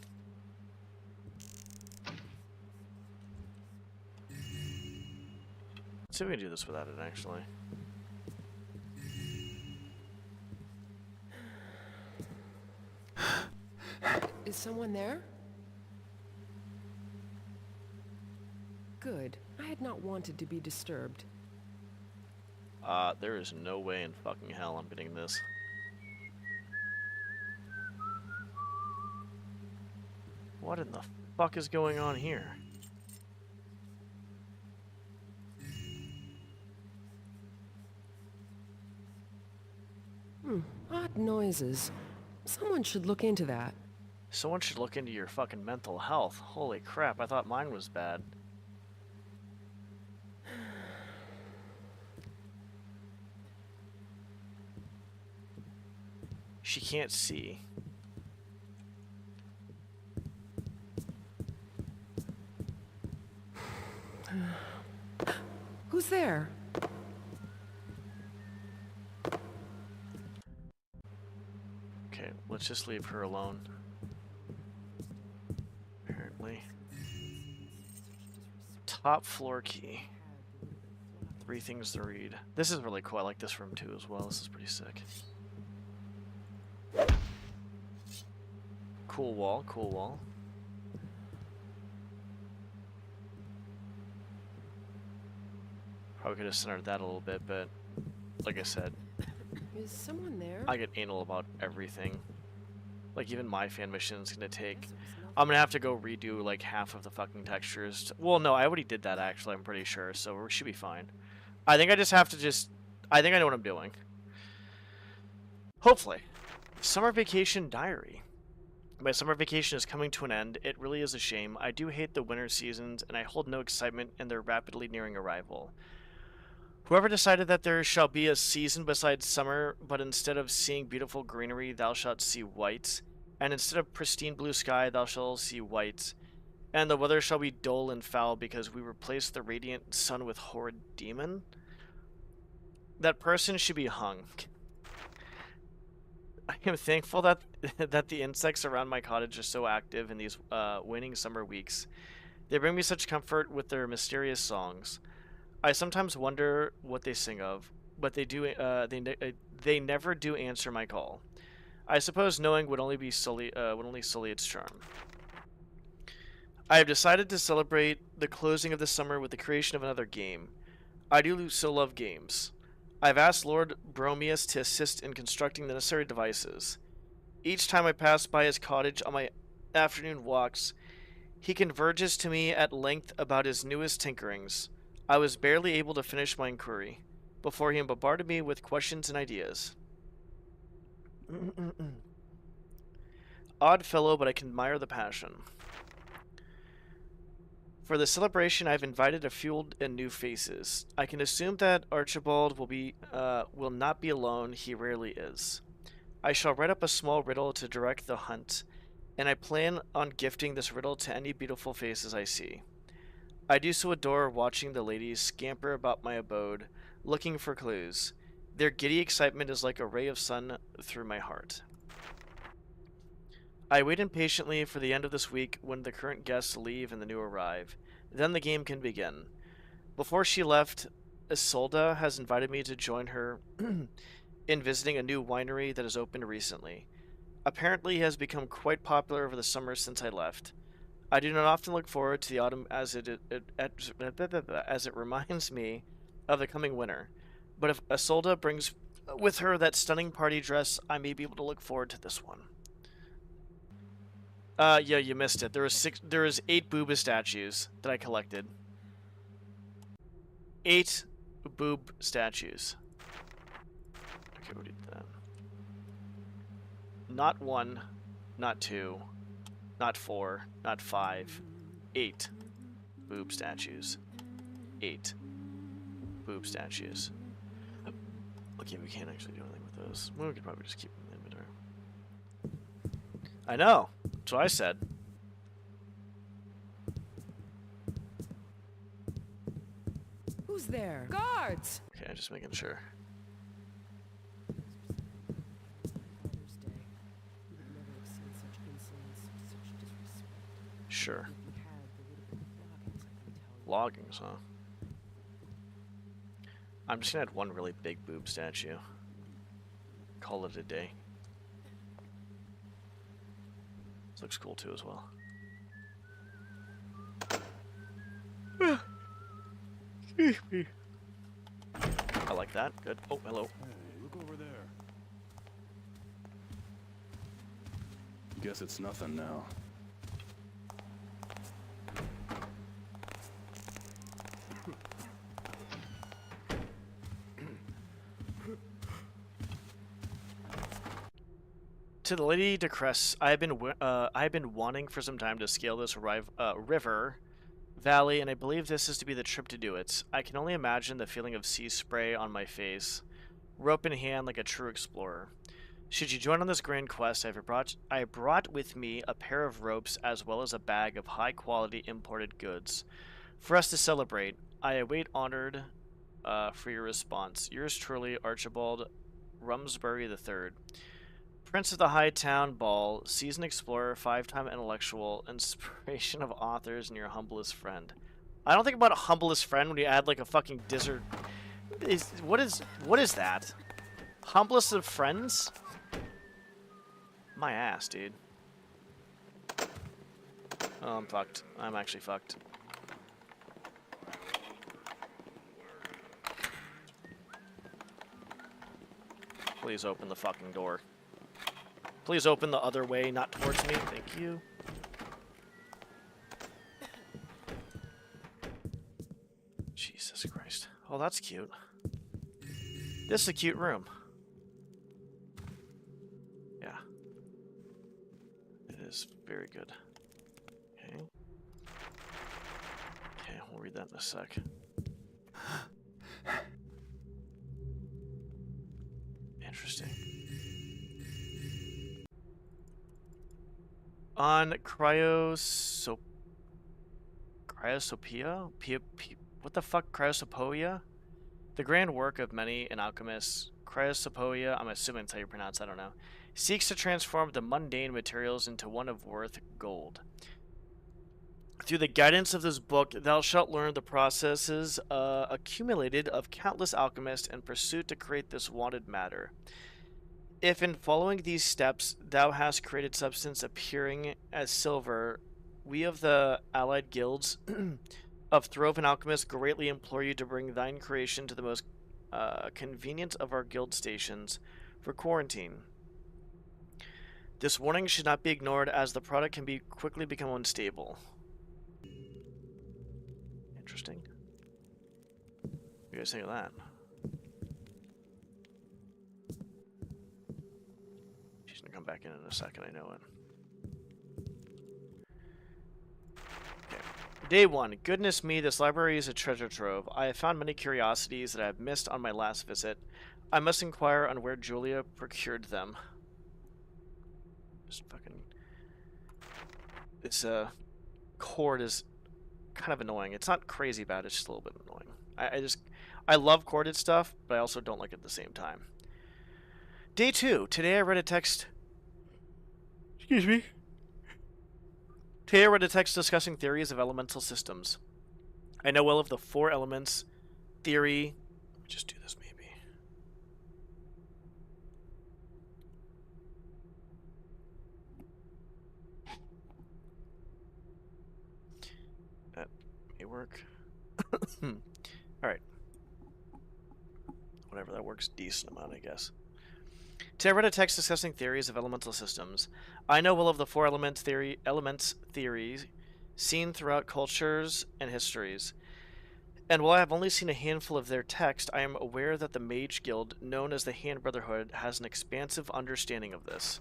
Let's see if we can do this without it, actually. Is someone there? Good. I had not not wanted to be disturbed. There is no way in fucking hell I'm getting this. What in the fuck is going on here? Odd noises. Someone should look into that. Someone should look into your fucking mental health. Holy crap, I thought mine was bad. She can't see. Who's there? Okay, let's just leave her alone. Apparently. Top floor key. 3 things to read. This is really cool. I like this room too as well. This is pretty sick. Cool wall, cool wall. Probably could have centered that a little bit, but like I said, Is someone there? I get anal about everything. Like even my fan mission is gonna take. I'm gonna have to go redo like half of the fucking textures. Well, no, I already did that actually. I'm pretty sure, so we should be fine. I think I just have to I think I know what I'm doing. Hopefully. Summer vacation diary. My summer vacation is coming to an end. It really is a shame. I do hate the winter seasons, and I hold no excitement in their rapidly nearing arrival. Whoever decided that there shall be a season besides summer, but instead of seeing beautiful greenery, thou shalt see white, and instead of pristine blue sky, thou shalt see white, and the weather shall be dull and foul because we replace the radiant sun with horrid demon, that person should be hung. I am thankful that that the insects around my cottage are so active in these waning summer weeks. They bring me such comfort with their mysterious songs. I sometimes wonder what they sing of, but they do. They never do answer my call. I suppose knowing would only sully its charm. I have decided to celebrate the closing of the summer with the creation of another game. I do so love games. I've asked Lord Bromius to assist in constructing the necessary devices. Each time I pass by his cottage on my afternoon walks, he converges to me at length about his newest tinkerings. I was barely able to finish my inquiry before he bombarded me with questions and ideas. Odd fellow, but I can admire the passion. For the celebration, I've invited a few old and new faces. I can assume that Archibald will not be alone. He rarely is. I shall write up a small riddle to direct the hunt, and I plan on gifting this riddle to any beautiful faces I see. I do so adore watching the ladies scamper about my abode, looking for clues. Their giddy excitement is like a ray of sun through my heart. I wait impatiently for the end of this week when the current guests leave and the new arrive. Then the game can begin. Before she left, Isolda has invited me to join her in visiting a new winery that has opened recently. Apparently it has become quite popular over the summer since I left. I do not often look forward to the autumn as it reminds me of the coming winter. But if Isolda brings with her that stunning party dress, I may be able to look forward to this one. Yeah, you missed it. There was 8 booba statues that I collected. 8 boob statues. Okay, we did that. Not 1, not 2, not 4, not 5. 8 boob statues. 8 boob statues. Okay, we can't actually do anything with those. Well, we could probably just keep them in the inventory. I know. That's what I said. Who's there? Guards! Okay, I'm just making sure. Father's Day. You would never have seen such insolence, such disrespect. Sure. If you had, there would have been floggings, I can tell you. Loggings, huh? I'm just gonna add one really big boob statue. Call it a day. This looks cool too as well. I like that. Good. Oh, hello. Hey, look over there. Guess it's nothing now. To the Lady Decress, I have been wanting for some time to scale this river valley, and I believe this is to be the trip to do it. I can only imagine the feeling of sea spray on my face, rope in hand like a true explorer. Should you join on this grand quest, I brought with me a pair of ropes as well as a bag of high-quality imported goods. For us to celebrate, I await honored for your response. Yours truly, Archibald Rumsbury III. Prince of the High Town Ball, seasoned explorer, 5-time intellectual, inspiration of authors, and your humblest friend. I don't think about a humblest friend when you add like a fucking dizzard. What is that? Humblest of friends? My ass, dude. Oh, I'm fucked. I'm actually fucked. Please open the fucking door. Please open the other way, not towards me. Thank you. Jesus Christ. Oh, that's cute. This is a cute room. Yeah. It is very good. Okay. Okay, we'll read that in a sec. Interesting. On Cryosopia? What the fuck? Cryosopoia? The grand work of many an alchemist, Cryosopoia, I'm assuming that's how you pronounce it, I don't know, seeks to transform the mundane materials into one of worth gold. Through the guidance of this book, thou shalt learn the processes accumulated of countless alchemists in pursuit to create this wanted matter. If in following these steps thou hast created substance appearing as silver, we of the allied guilds of Throven Alchemists greatly implore you to bring thine creation to the most convenient of our guild stations for quarantine. This warning should not be ignored as the product can quickly become unstable. Interesting. What do you guys think of that? She's gonna come back in a second, I know it. Okay. Day 1. Goodness me, this library is a treasure trove. I have found many curiosities that I have missed on my last visit. I must inquire on where Julia procured them. Just fucking... This, cord is kind of annoying. It's not crazy bad, it's just a little bit annoying. I love corded stuff, but I also don't like it at the same time. Day 2. Today I read a text... Excuse me. Today I read a text discussing theories of elemental systems. I know well of the 4 elements theory... Let me just do this maybe. That may work. Alright. Whatever, that works decent amount, I guess. Today I read a text discussing theories of elemental systems. I know well of the 4 elements theories seen throughout cultures and histories. And while I have only seen a handful of their text, I am aware that the Mage Guild, known as the Hand Brotherhood, has an expansive understanding of this.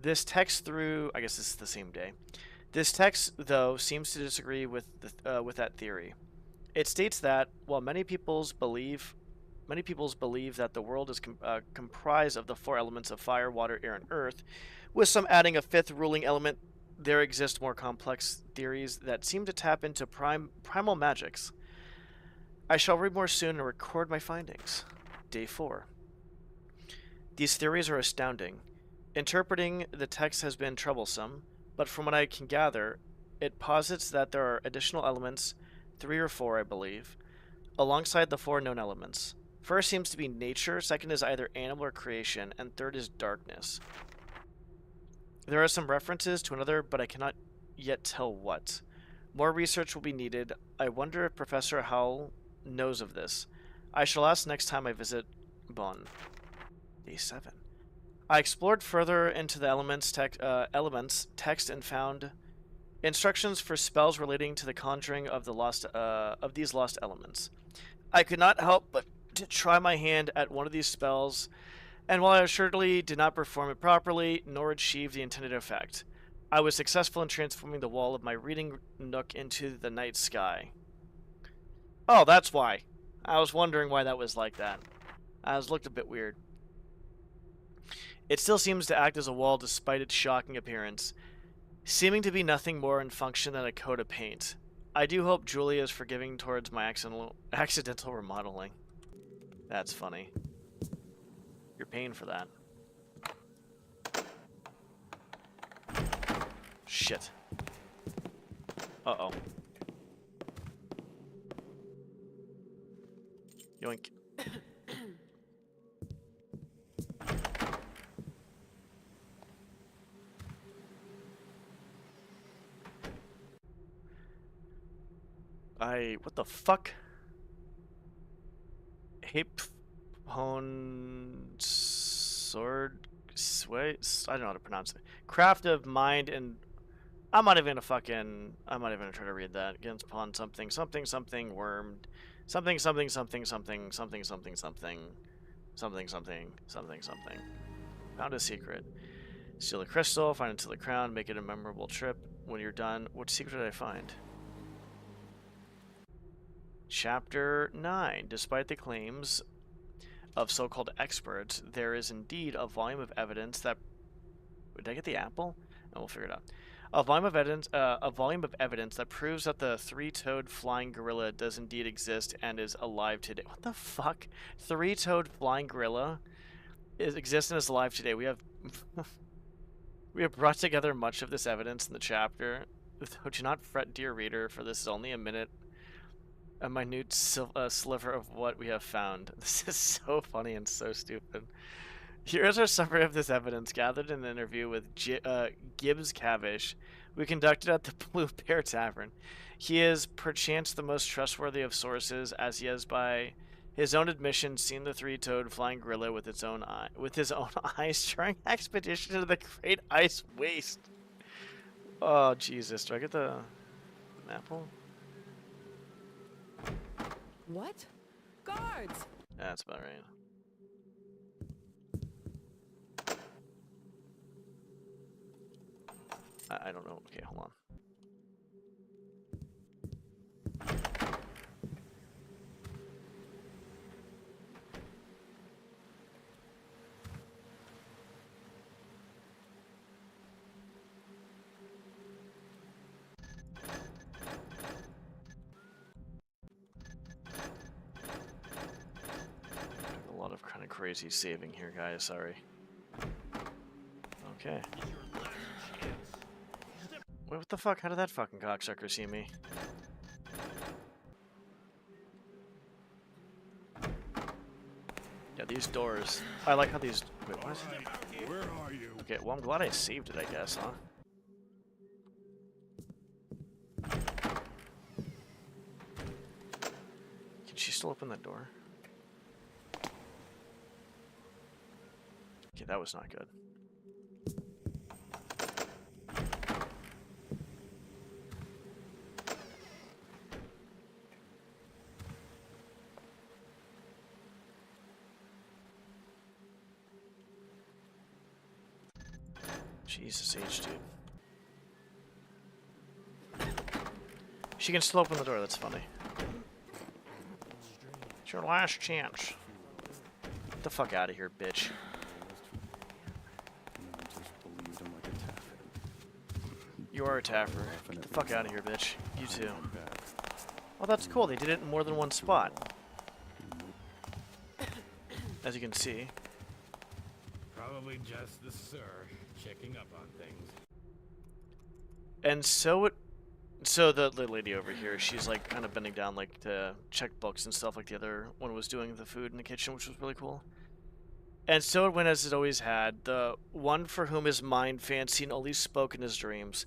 This text I guess this is the same day. This text, though, seems to disagree with that theory. It states that while many peoples believe that the world is comprised of the 4 elements of fire, water, air, and earth, with some adding a 5th ruling element, there exist more complex theories that seem to tap into primal magics. I shall read more soon and record my findings. Day 4. These theories are astounding. Interpreting the text has been troublesome, but from what I can gather, it posits that there are additional elements, 3 or 4 I believe, alongside the 4 known elements. First seems to be nature, second is either animal or creation, and third is darkness. There are some references to another, but I cannot yet tell what. More research will be needed. I wonder if Professor Howell knows of this. I shall ask next time I visit Bonn. Day 7. I explored further into the elements text and found instructions for spells relating to the conjuring of these lost elements. I could not help but to try my hand at one of these spells, and while I assuredly did not perform it properly, nor achieve the intended effect, I was successful in transforming the wall of my reading nook into the night sky. Oh, that's why. I was wondering why that was like that. It looked a bit weird. It still seems to act as a wall despite its shocking appearance, seeming to be nothing more in function than a coat of paint. I do hope Julia is forgiving towards my accidental remodeling. That's funny. You're paying for that. Shit. Uh-oh. Yoink. What the fuck? Sword, sway, I don't know how to pronounce it. Craft of mind and I'm not even gonna try to read that. Against pawn something, something, something, wormed, something, something, something, something, something, something, something, something, something, something, something. Found a secret. Steal a crystal, find it to the crown, make it a memorable trip. When you're done, what secret did I find? Chapter 9. Despite the claims of so-called experts, there is indeed a volume of evidence that... Did I get the apple? No, we'll figure it out. A volume of evidence that proves that the three-toed flying gorilla does indeed exist and is alive today. What the fuck? Three-toed flying gorilla exists and is alive today. We have we have brought together much of this evidence in the chapter. Though do not fret, dear reader, for this is only a minute sliver of what we have found. This is so funny and so stupid. Here is our summary of this evidence gathered in an interview with Gibbs Cavish, we conducted at the Blue Bear Tavern. He is perchance the most trustworthy of sources, as he has, by his own admission, seen the three-toed flying gorilla with his own eyes during expedition to the Great Ice Waste. Oh Jesus! Do I get the apple? What? Guards! That's about right. I don't know. Okay, hold on. A lot of kind of crazy saving here, guys. Sorry. Okay. Wait, what the fuck? How did that fucking cocksucker see me? Yeah, these doors. I like how these... Wait, what? Where are you? Okay, well, I'm glad I saved it, I guess, huh? Can she still open that door? Okay, that was not good. Jesus H, dude. She can still open the door, that's funny. It's your last chance. Get the fuck out of here, bitch. You are a taffer. Get the fuck out of here, bitch. You too. Oh, that's cool. They did it in more than one spot. As you can see. Probably just the sir checking up on things. And so the lady over here, she's like kind of bending down like to check books and stuff like the other one was doing the food in the kitchen, which was really cool. And so it went as it always had. The one for whom his mind fancied only spoke in his dreams.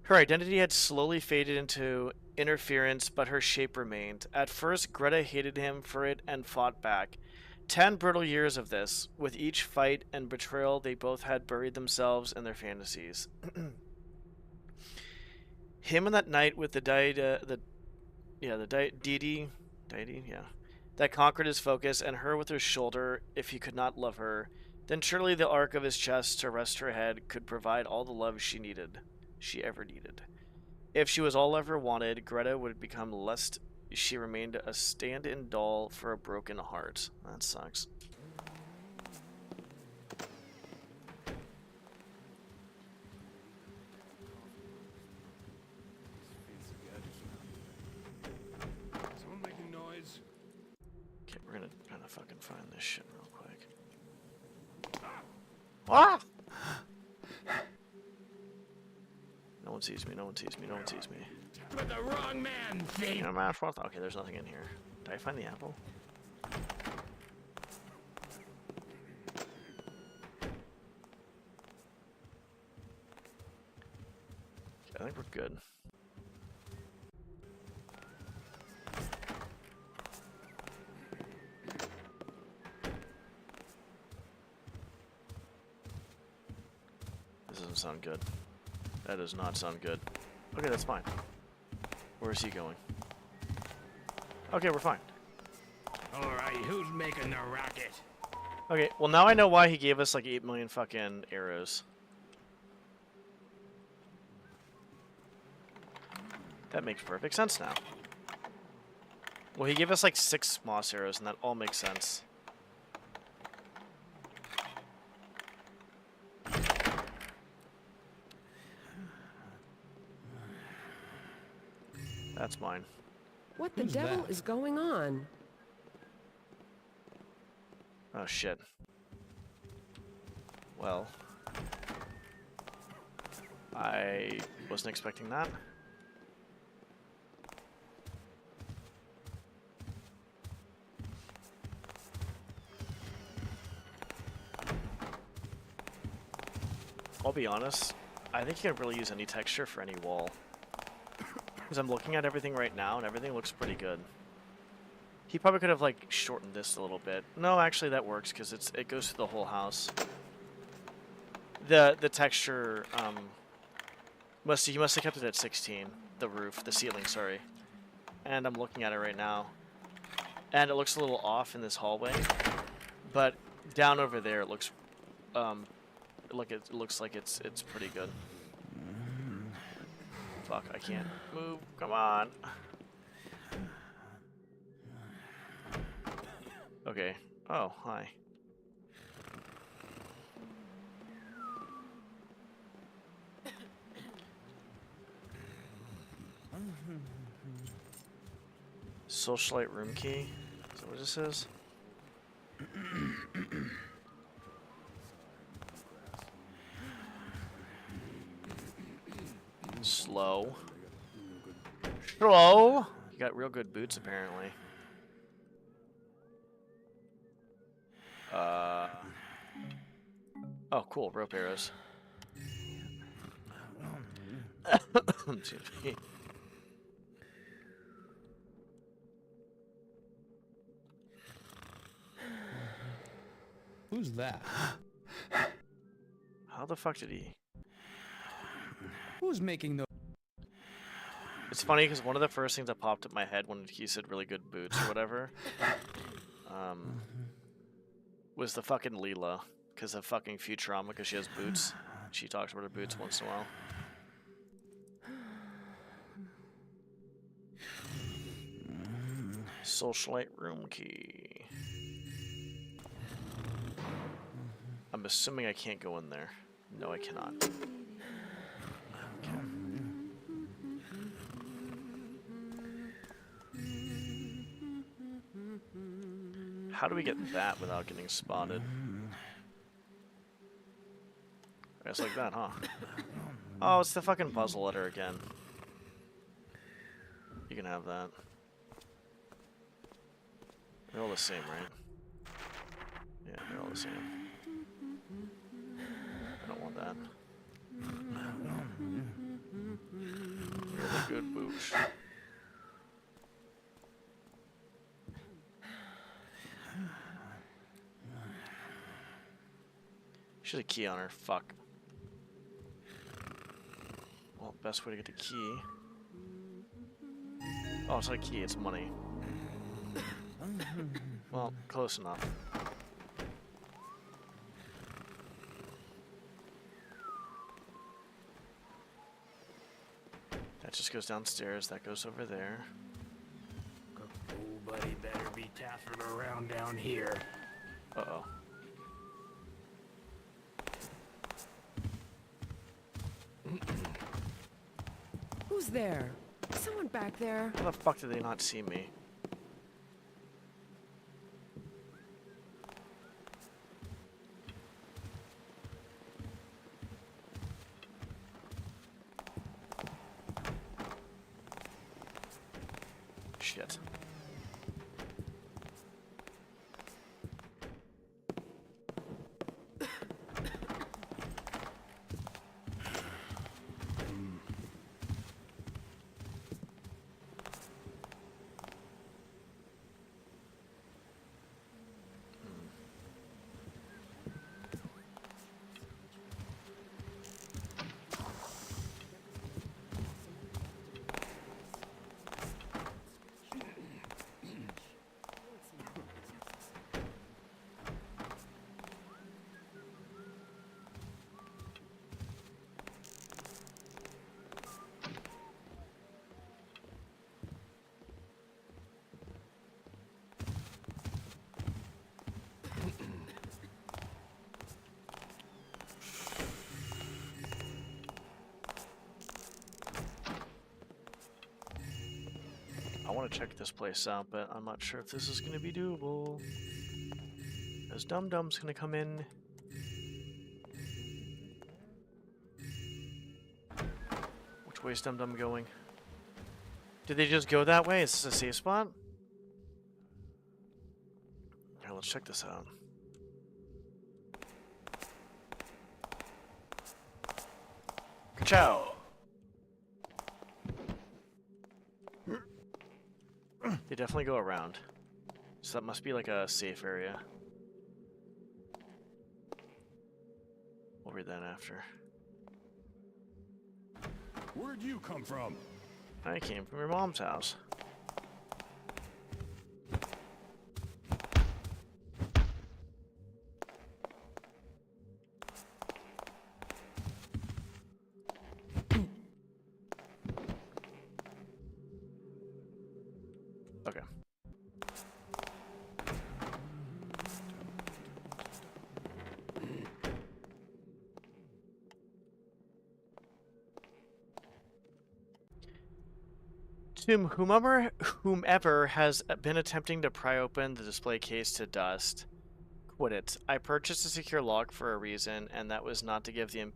Her identity had slowly faded into interference, but her shape remained. At first, Greta hated him for it and fought back. 10 brutal years of this. With each fight and betrayal, they both had buried themselves in their fantasies. Him and that night with the deity, yeah, that conquered his focus, and her with her shoulder. If he could not love her, then surely the arc of his chest to rest her head could provide all the love she ever needed. If she was all ever wanted, Greta would become lest she remained a stand-in doll for a broken heart. That sucks. Someone making noise? Okay, we're gonna kind of fucking find this shit real quick. Ah! No one sees me, no one sees me, no one sees me. With the wrong man, thief! Okay, there's nothing in here. Did I find the apple? Okay, I think we're good. This doesn't sound good. That does not sound good. Okay, that's fine. Where is he going? Okay, we're fine. Alright, who's making the racket? Okay, well now I know why he gave us like 8 million fucking arrows. That makes perfect sense now. Well, he gave us like 6 moss arrows, and that all makes sense. That's mine. What the Who's devil that? is going on? Oh shit. Well, I wasn't expecting that. I'll be honest, I think you can really use any texture for any wall. Because I'm looking at everything right now, and everything looks pretty good. He probably could have, like, shortened this a little bit. No, actually, that works, because it goes through the whole house. The texture, he must have kept it at 16. The roof, the ceiling, sorry. And I'm looking at it right now. And it looks a little off in this hallway. But down over there, it looks, it looks like it's pretty good. Fuck, I can't move. Come on. Okay. Oh, hi. Socialite room key? Is that what this is? Slow. Slow? You got real good boots, apparently. Oh, cool. Rope arrows. Excuse me. Who's that? How the fuck did he... Who's making the... It's funny because one of the first things that popped up in my head when he said really good boots or whatever was the fucking Leela. Because of fucking Futurama, because she has boots. She talks about her boots once in a while. Socialite room key. I'm assuming I can't go in there. No, I cannot. Okay. How do we get that without getting spotted? I guess like that, huh? Oh, it's the fucking puzzle letter again. You can have that. They're all the same, right? Yeah, they're all the same. I don't want that. Really good booch. She has a key on her. Fuck. Well, best way to get the key. Oh, it's not a key, it's money. Well, close enough. That just goes downstairs, that goes over there. Nobody better be taffing around down here. Uh-oh. Who's there? Someone back there? How the fuck did they not see me? Shit. I want to check this place out, but I'm not sure if this is going to be doable. Is Dum Dum's going to come in? Which way is Dum Dum going? Did they just go that way? Is this a safe spot? Here, let's check this out. Ka-chow! They definitely go around. So that must be like a safe area. We'll read that after. Where'd you come from? I came from your mom's house. Okay. To whomever has been attempting to pry open the display case to dust, quit it. I purchased a secure lock for a reason, and that was not to give the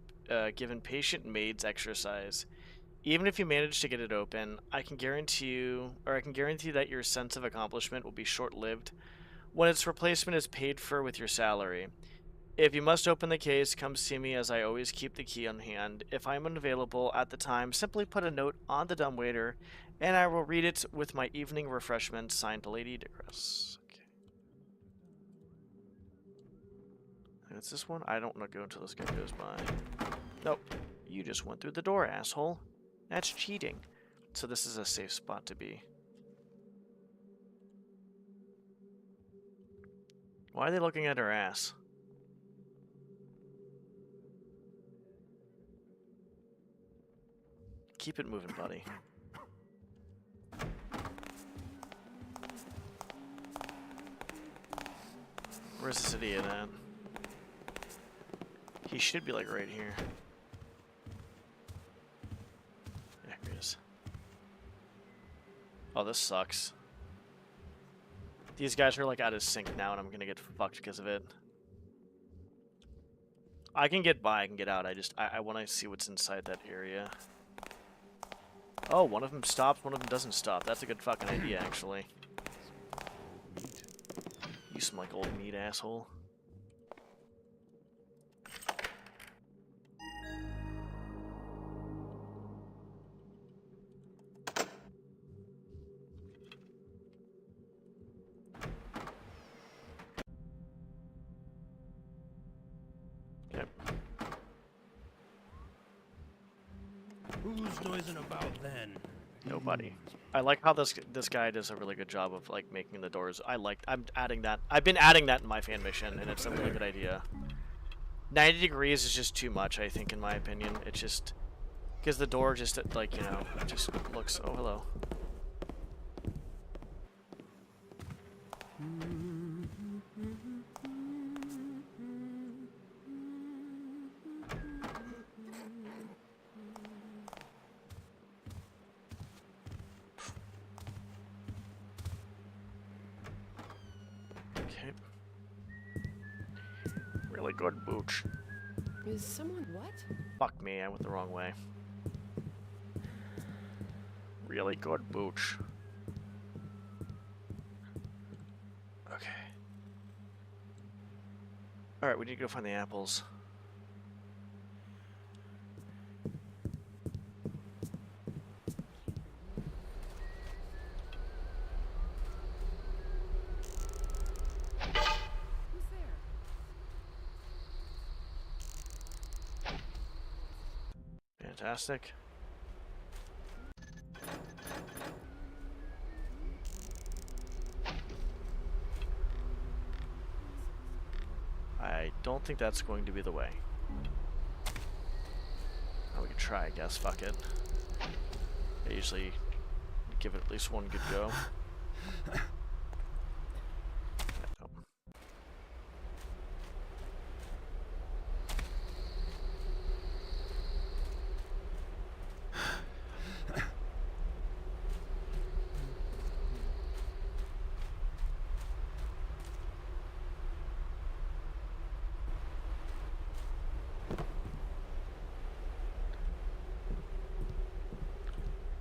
give impatient maids exercise. Even if you manage to get it open, I can guarantee that your sense of accomplishment will be short-lived when its replacement is paid for with your salary. If you must open the case, come see me as I always keep the key on hand. If I am unavailable at the time, simply put a note on the dumbwaiter, and I will read it with my evening refreshment, signed Lady Digress. Okay. And it's this one? I don't want to go until this guy goes by. Nope. You just went through the door, asshole. That's cheating. So this is a safe spot to be. Why are they looking at her ass? Keep it moving, buddy. Where's this idiot at? He should be like right here. There he is. Oh, this sucks. These guys are like out of sync now and I'm gonna get fucked because of it. I can get by, I can get out, I want to see what's inside that area. Oh, one of them stops, one of them doesn't stop. That's a good fucking idea, actually. You smell like old meat, asshole. Who's noising about then? Nobody. I like how this guy does a really good job of like making the doors. I'm adding that. I've been adding that in my fan mission, and it's a really good idea. 90 degrees is just too much, I think, in my opinion. It's just because the door just like, you know, just looks. Oh, hello. Okay. Really good booch. Is someone what? Fuck me, I went the wrong way. Really good booch. Okay. Alright, we need to go find the apples. Who's there? Fantastic. I don't think that's going to be the way. Oh, we can try, I guess. Fuck it. I usually give it at least one good go. Oh.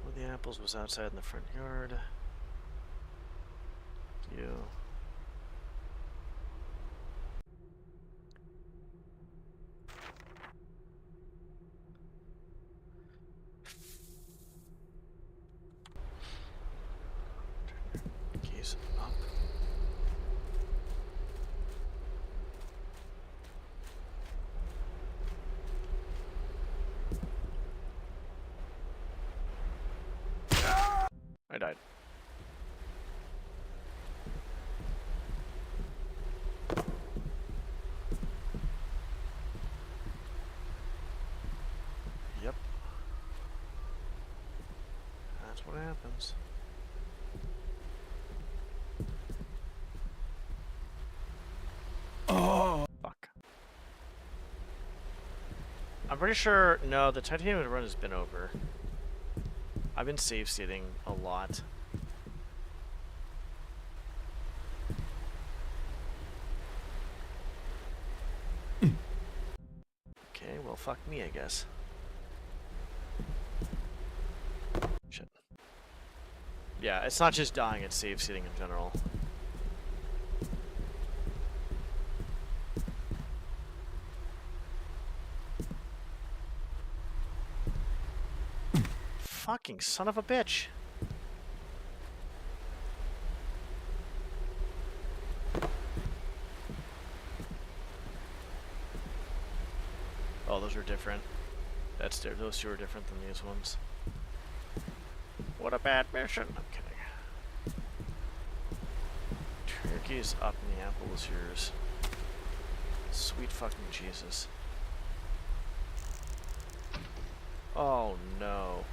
Well, the apples was outside in the front yard. You. Keys up. I died. Yep. That's what happens. Oh! Fuck. I'm pretty sure, no, the titanium run has been over. I've been save stating a lot. Okay, well, fuck me, I guess. Shit. Yeah, it's not just dying, it's save stating in general. Fucking son of a bitch. Oh, those are different. Those two are different than these ones. What a bad mission. I'm kidding. Turkey's up and the apple is yours. Sweet fucking Jesus. Oh no.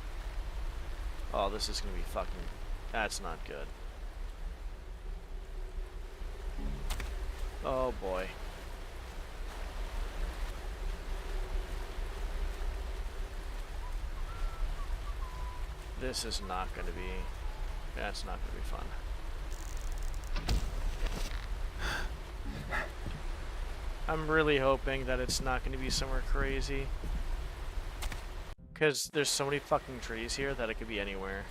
Oh, this is gonna be fucking... That's not good. Oh boy. This is not gonna be... That's not gonna be fun. I'm really hoping that it's not gonna be somewhere crazy. Because there's so many fucking trees here that it could be anywhere.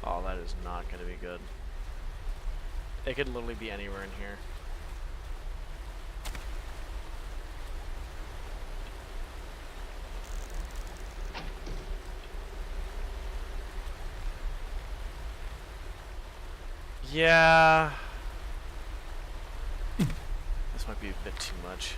Oh, that is not going to be good. It could literally be anywhere in here. Yeah. This might be a bit too much.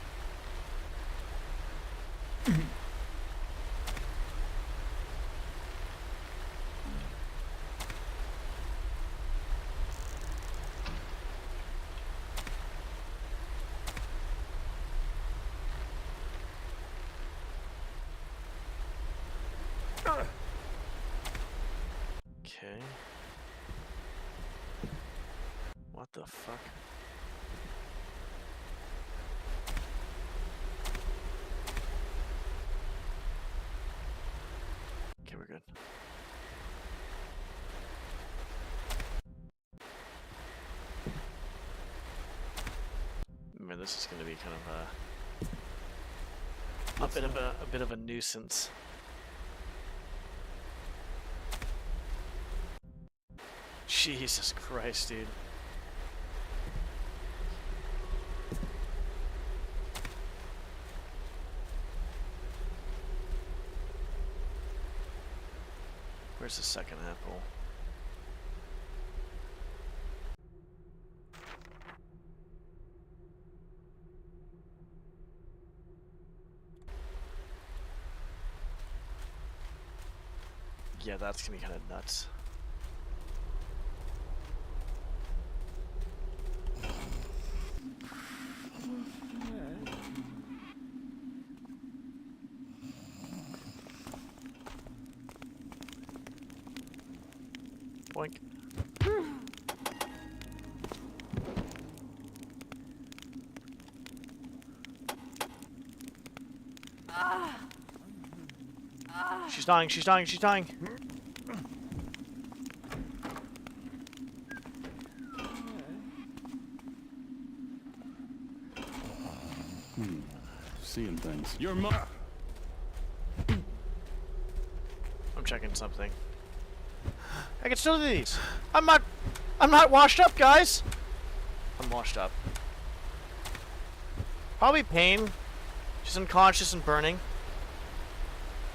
Okay. What the fuck? Okay, we're good. Man, this is gonna be kind of a bit of a nuisance. Jesus Christ, dude. Where's the second apple? Yeah, that's gonna be kind of nuts. Boink. She's dying, she's dying, she's dying. Seeing things. Your mom. I'm checking something. I can still do these. I'm not washed up, guys. I'm washed up. Probably pain. She's unconscious and burning.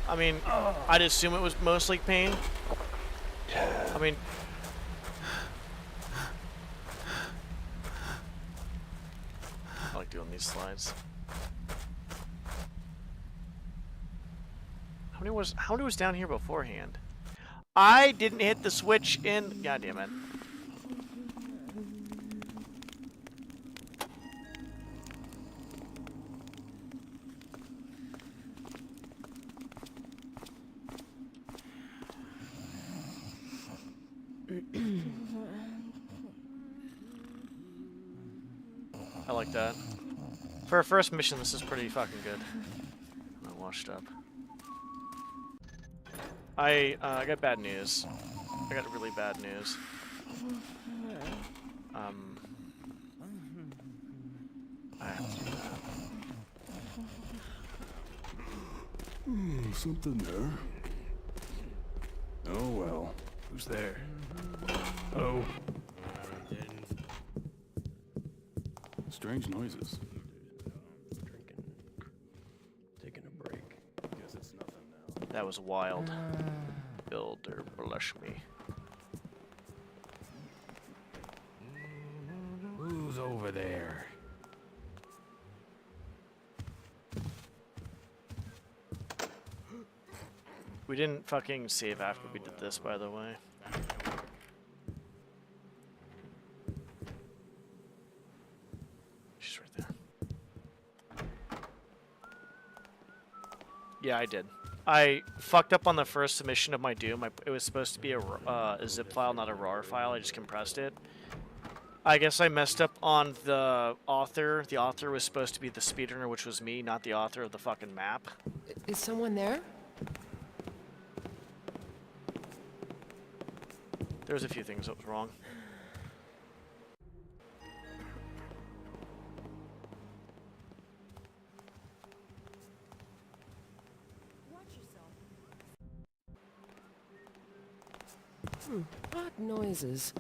I mean, I'd assume it was mostly pain. I mean, I like doing these slides. How many was down here beforehand? I didn't hit the switch in. God damn it. I like that. For a first mission, this is pretty fucking good. I'm washed up. I got bad news. I got really bad news. I have to do that. Something there. Oh well. Who's there? Oh. Strange noises. Taking a break. Guess it's nothing now. That was wild. Builder, blush me. Who's over there? We didn't fucking save after we did this, by the way. She's right there. Yeah, I did. I fucked up on the first submission of my Doom. It was supposed to be a zip file, not a RAR file. I just compressed it. I guess I messed up on the author. The author was supposed to be the speedrunner, which was me, not the author of the fucking map. Is someone there? There was a few things that was wrong. Odd noises.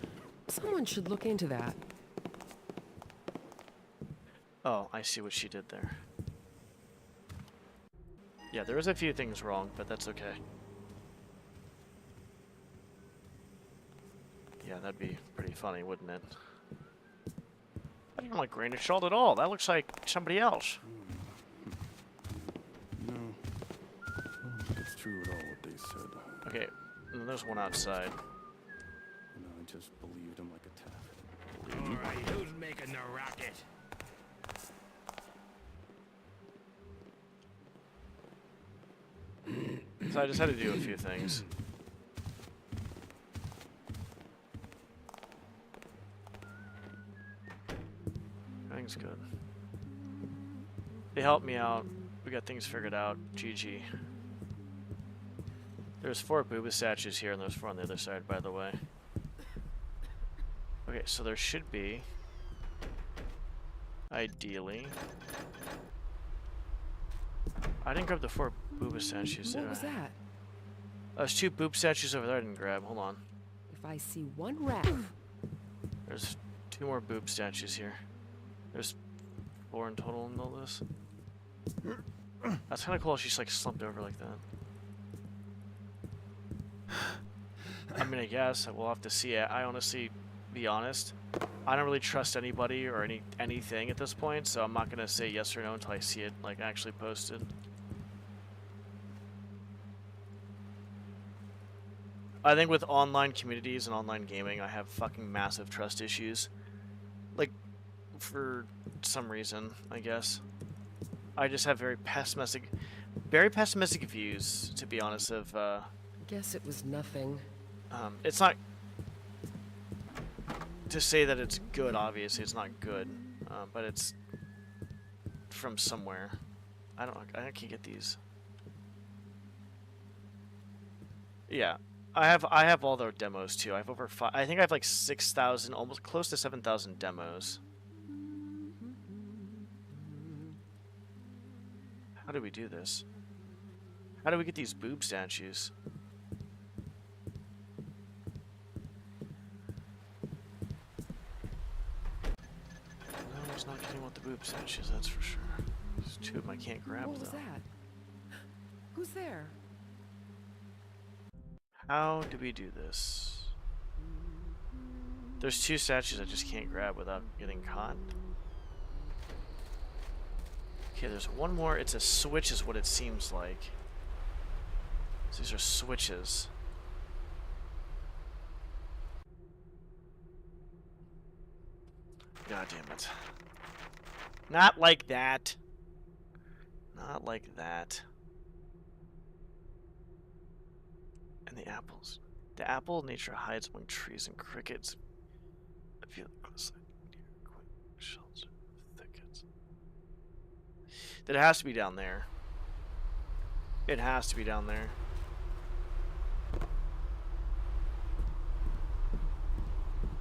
Someone should look into that. Oh, I see what she did there. Yeah, there was a few things wrong, but that's okay. Yeah, Yeah, that'd be pretty funny, wouldn't it? I don't like Granite Shard at all. That looks like somebody else. No. I don't think it's true at all what they said. Okay, and then there's one outside. And I just believed him like a taffy. Alright, who's making the rocket? So I just had to do a few things. Everything's good. They helped me out. We got things figured out. GG. There's 4 booba statues here, and there's 4 on the other side, by the way. Okay, so there should be... Ideally... I didn't grab the 4 booba statues, did What was I? that? There's 2 boob statues over there I didn't grab. Hold on. If I see one rat, There's 2 more boob statues here. There's 4 in total in all this. That's kind of cool. She's like slumped over like that. I mean, I guess we'll have to see it. I honestly, be honest, I don't really trust anybody or anything at this point, so I'm not gonna say yes or no until I see it like actually posted. I think with online communities and online gaming, I have fucking massive trust issues. Like, for some reason, I guess. I just have very pessimistic views, to be honest, of, guess it was nothing. it's not... To say that it's good, obviously, it's not good, but it's from somewhere. I can't get these. Yeah. I have all their demos too. I have over I think I have like 6,000, almost close to 7,000 demos. How do we do this? How do we get these boob statues? No, it's not getting with the boob statues, that's for sure. There's 2 of them I can't grab What was though. that? Who's there? How do we do this? There's 2 statues I just can't grab without getting caught. Okay, there's one more. It's a switch is what it seems like. So these are switches. God damn it. Not like that. Not like that. And the apples. The apple nature hides among trees and crickets. I feel close near quick shelter of thickets. That has to be down there. It has to be down there.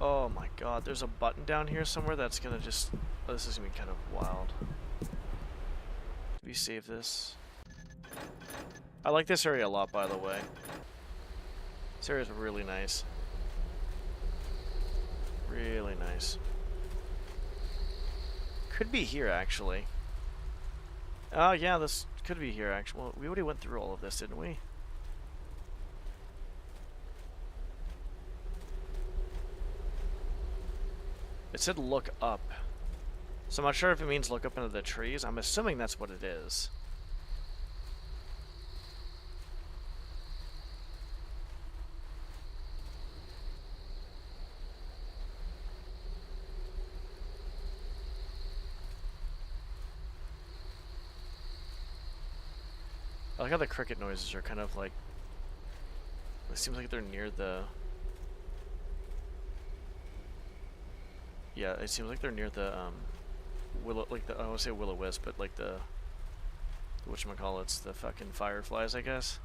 Oh my god, there's a button down here somewhere that's gonna just... Oh, this is gonna be kind of wild. Do we save this? I like this area a lot, by the way. This area is really nice. Really nice. Could be here, actually. Oh, yeah, this could be here, actually. Well, we already went through all of this, didn't we? It said look up. So I'm not sure if it means look up into the trees. I'm assuming that's what it is. I like how the cricket noises are kind of like... It seems like they're near the... Yeah, it seems like they're near the, willow, like the, I don't want to say will-o-wisp, but like the, whatchamacallits, the fucking fireflies, I guess.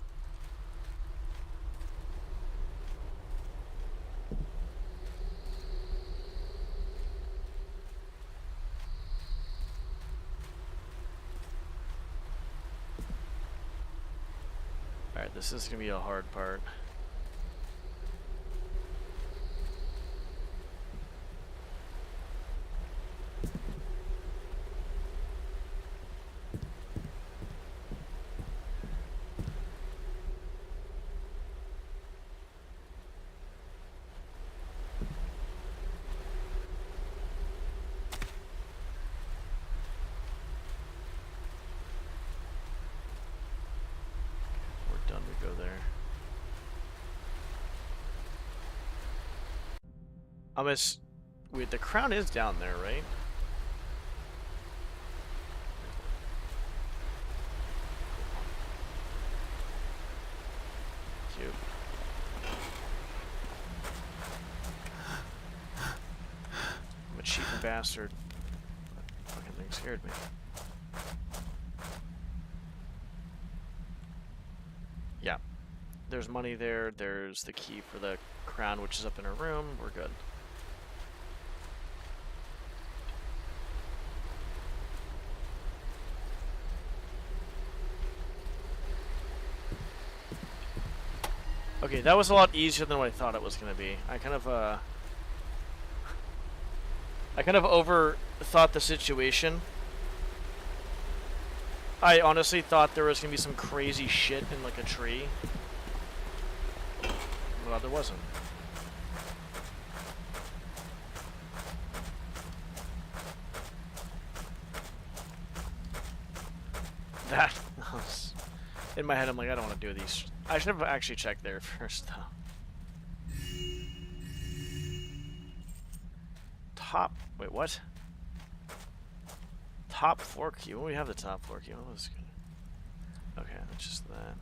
Alright, this is gonna be a hard part. Wait, the crown is down there, right? Cute. I'm a cheating bastard. That fucking thing scared me. Yeah. There's money there. There's the key for the crown, which is up in her room. We're good. Okay, that was a lot easier than what I thought it was gonna be. I kind of overthought the situation. I honestly thought there was gonna be some crazy shit in like a tree. Well, there wasn't. That was... In my head, I'm like, I don't want to do these. I should have actually checked there first, though. Top... Wait, what? Top 4 key. Well, we have the top 4 key. What was good? Okay, that's just that.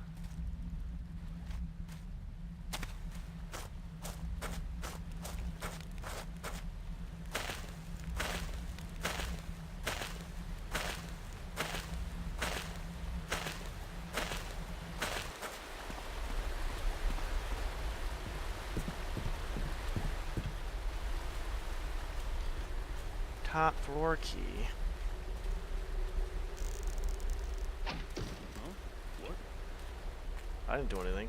Top floor key. Huh? What? I didn't do anything.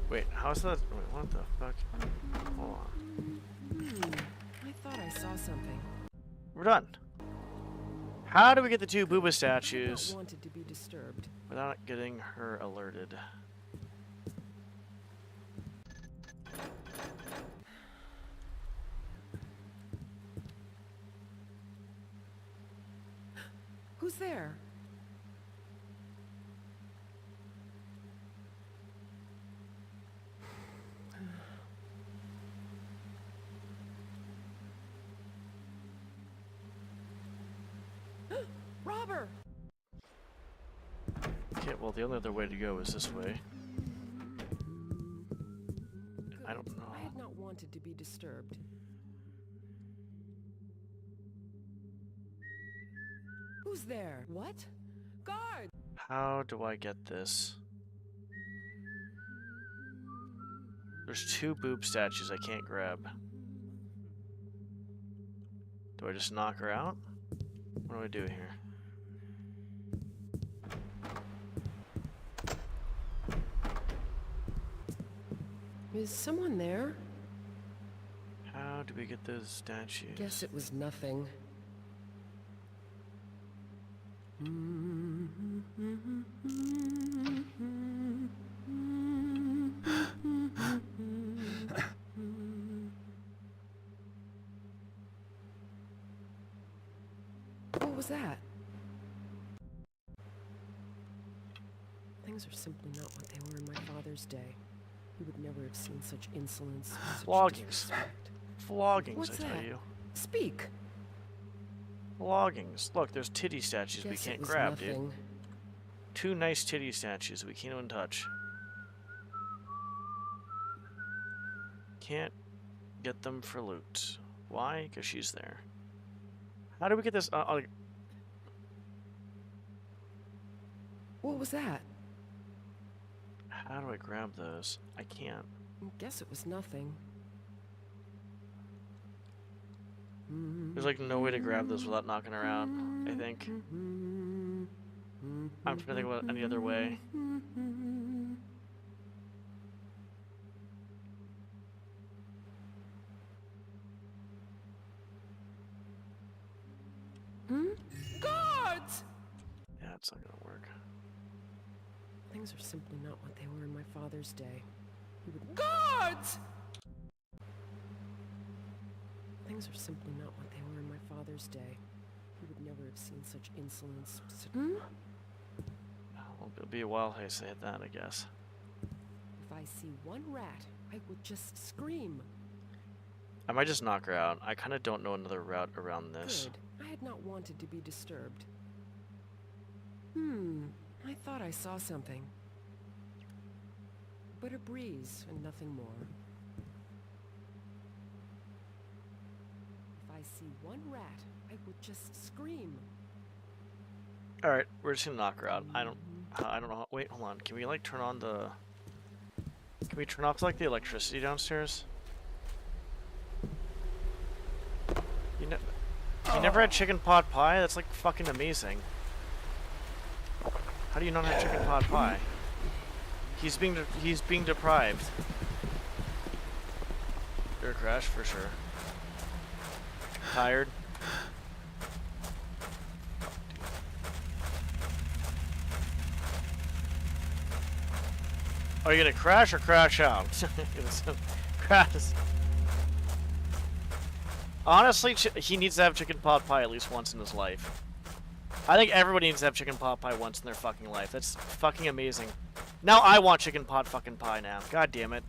Wait, how's that? Wait, what the fuck? Hold on. I thought I saw something. We're done. How do we get the 2 Booba I statues not wanted to be disturbed. without getting her alerted? Who's there? Robber! Okay, well, the only other way to go is this way. I don't know. I had not wanted to be disturbed. Who's there? What? Guard! How do I get this? There's 2 boob statues I can't grab. Do I just knock her out? What do I do here? Is someone there? How do we get those statues? Guess it was nothing. What was that? Things are simply not what they were in my father's day. He would never have seen such insolence, such Floggings. disrespect. Floggings, What's I tell that? you. Speak! Floggings. Look, there's titty statues we Guess it can't was grab, dude. nothing. 2 nice titty statues we can't even touch. Can't get them for loot. Why? Because she's there. How do we get this? What was that? How do I grab those? I can't. Guess it was nothing. There's like no way to grab those without knocking her out, I think. I'm trying to think about any other way. Guards! Yeah, it's not gonna work. Things are simply not what they were in my father's day. He would... Guards! Things are simply not what they were in my father's day. He would never have seen such insolence. Well, it'll be a while I say that, I guess. If I see one rat, I would just scream. I might just knock her out. I kind of don't know another route around this. Good. I had not wanted to be disturbed. I thought I saw something. But a breeze and nothing more. If I see one rat, I would just scream. All right, we're just gonna knock her out. I don't know. Wait, hold on. Can we like turn on the? Can we turn off like the electricity downstairs? You never had chicken pot pie? That's like fucking amazing. How do you not have chicken pot pie? He's being deprived. Air crash for sure. Tired. Are you gonna crash or crash out? Crash. Honestly, he needs to have chicken pot pie at least once in his life. I think everybody needs to have chicken pot pie once in their fucking life. That's fucking amazing. Now I want chicken pot fucking pie now. God damn it.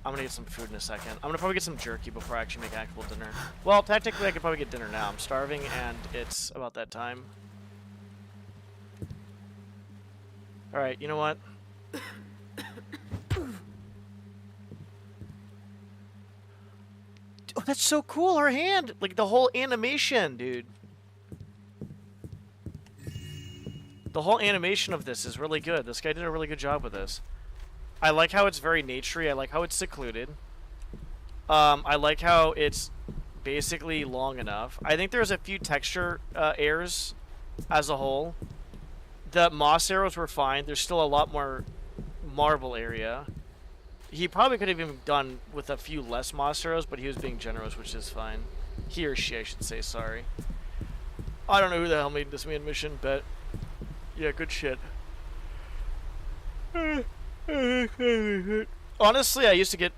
I'm gonna get some food in a second. I'm gonna probably get some jerky before I actually make actual dinner. Well, technically I could probably get dinner now. I'm starving and it's about that time. Alright, you know what? Oh, that's so cool, her hand! Like, the whole animation, dude. The whole animation of this is really good. This guy did a really good job with this. I like how it's very naturey. I like how it's secluded. I like how it's basically long enough. I think there's a few texture errors as a whole. The moss arrows were fine. There's still a lot more marble area. He probably could have even done with a few less moss arrows, but he was being generous, which is fine. He or she, I should say, sorry. I don't know who the hell made this man mission, but yeah, good shit. Honestly, I used to get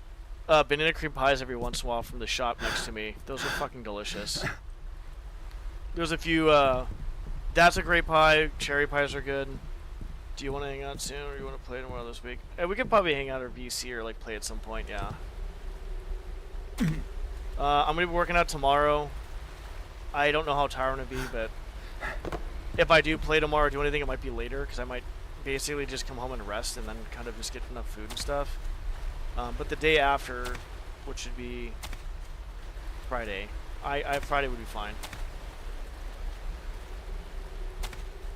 banana cream pies every once in a while from the shop next to me. Those are fucking delicious. There's a few, that's a great pie. Cherry pies are good. Do you want to hang out soon, or do you want to play tomorrow this week? We could probably hang out or VC or like play at some point, yeah. I'm gonna be working out tomorrow. I don't know how tired I'm gonna be, but if I do play tomorrow or do anything, it might be later, because I might basically just come home and rest and then kind of just get enough food and stuff. But the day after, which should be Friday, Friday would be fine.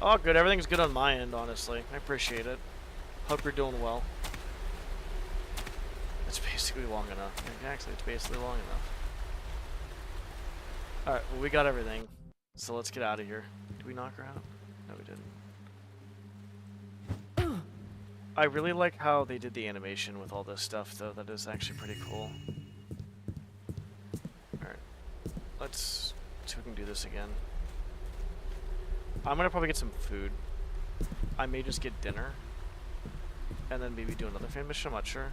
Oh, good. Everything's good on my end, honestly. I appreciate it. Hope you're doing well. It's basically long enough. Actually, it's basically long enough. Alright, well, we got everything. So let's get out of here. Did we knock her out? No, we didn't. I really like how they did the animation with all this stuff, though. That is actually pretty cool. Alright. Let's see if we can do this again. I'm gonna probably get some food. I may just get dinner. And then maybe do another fan mission, I'm not sure.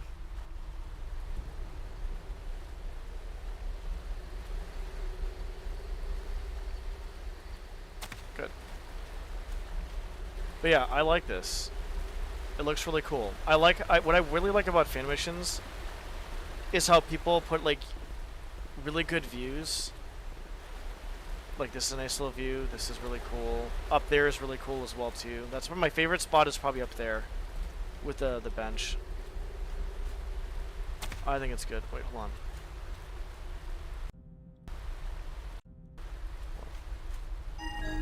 Good. But yeah, I like this. It looks really cool. What I really like about fan missions is how people put like really good views. Like, this is a nice little view. This is really cool. Up there is really cool as well too. That's where my favorite spot is, probably up there with the bench. I think it's good. Wait, hold on.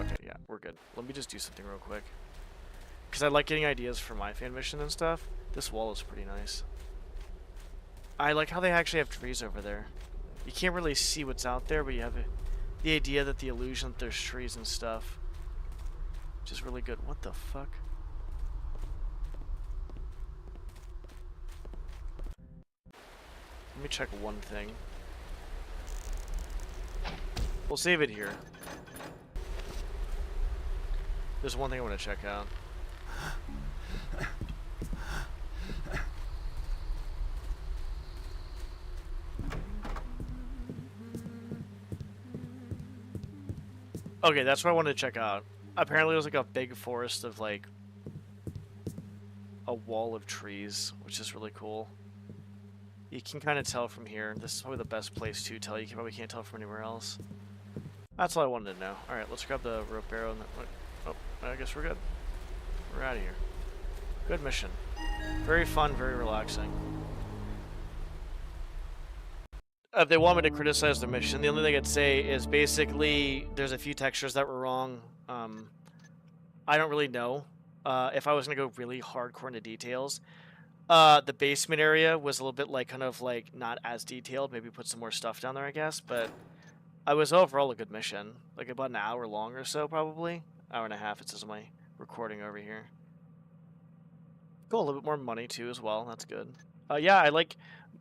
Okay, yeah, we're good. Let me just do something real quick, because I like getting ideas for my fan mission and stuff. This wall is pretty nice. I like how they actually have trees over there. You can't really see what's out there, but you have the idea that the illusion that there's trees and stuff, which is really good. What the fuck? Let me check one thing. We'll save it here. There's one thing I want to check out. Okay, that's what I wanted to check out. Apparently, there's like a big forest of like a wall of trees, which is really cool. You can kind of tell from here. This is probably the best place to tell. You probably can't tell from anywhere else. That's all I wanted to know. All right, let's grab the rope arrow. And oh, I guess we're good. We're out of here. Good mission. Very fun, very relaxing. If they want me to criticize the mission, the only thing I'd say is basically there's a few textures that were wrong. I don't really know. If I was gonna go really hardcore into details, the basement area was a little bit like kind of like not as detailed. Maybe put some more stuff down there, I guess. But I was overall a good mission. Like about an hour long or so, probably. Hour and a half. It says on my recording over here. Cool, a little bit more money too as well. That's good. Yeah, I like.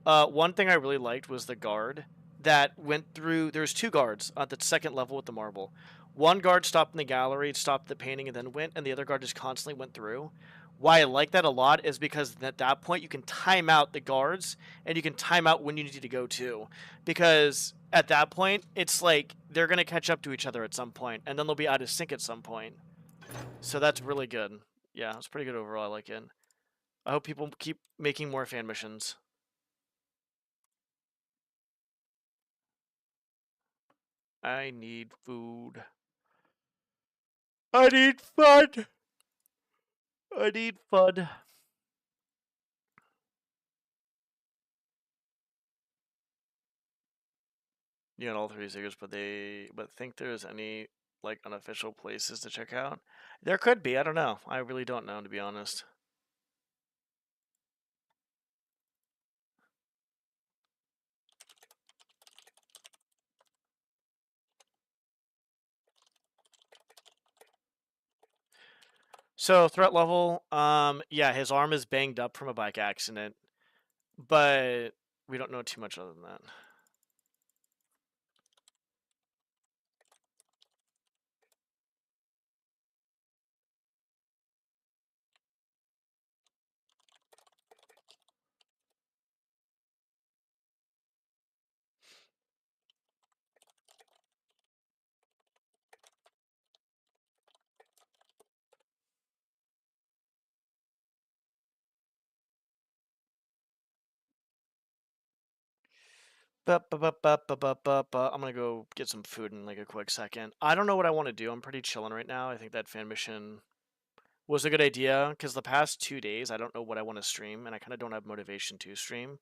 One thing I really liked was the guard that went through. There's two guards at the second level with the marble. One guard stopped in the gallery, stopped the painting, and then went, and the other guard just constantly went through. Why I like that a lot is because at that point you can time out the guards and you can time out when you need to go to. Because at that point, it's like they're going to catch up to each other at some point, and then they'll be out of sync at some point. So that's really good. Yeah, it's pretty good overall. I like it. I hope people keep making more fan missions. I need food. I need fun. I need fun. You got all three stickers, but think there's any like unofficial places to check out? There could be. I don't know. I really don't know, to be honest. So threat level, yeah, his arm is banged up from a bike accident, but we don't know too much other than that. I'm gonna go get some food in like a quick second. I don't know what I want to do. I'm pretty chilling right now. I think that fan mission was a good idea because the past 2 days I don't know what I want to stream and I kind of don't have motivation to stream.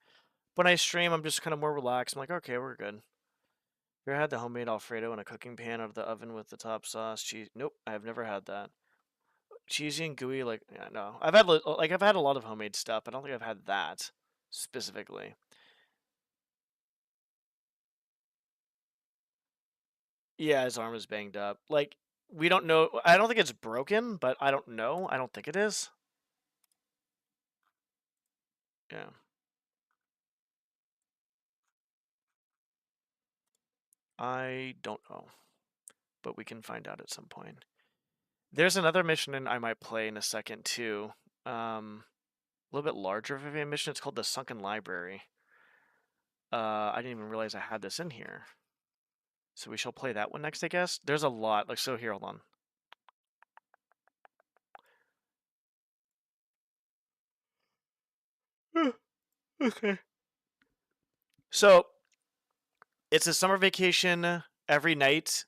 When I stream, I'm just kind of more relaxed. I'm like, okay, we're good. You ever had the homemade Alfredo in a cooking pan out of the oven with the top sauce, cheese? Nope, I have never had that. Cheesy and gooey, like yeah, no. I've had a lot of homemade stuff. I don't think I've had that specifically. Yeah, his arm is banged up. Like we don't know. I don't think it's broken, but I don't know. I don't think it is. Yeah. I don't know, but we can find out at some point. There's another mission I might play in a second too. A little bit larger of a mission. It's called the Sunken Library. I didn't even realize I had this in here. So we shall play that one next, I guess. There's a lot. Like so here, hold on. Okay. So it's a summer vacation every night.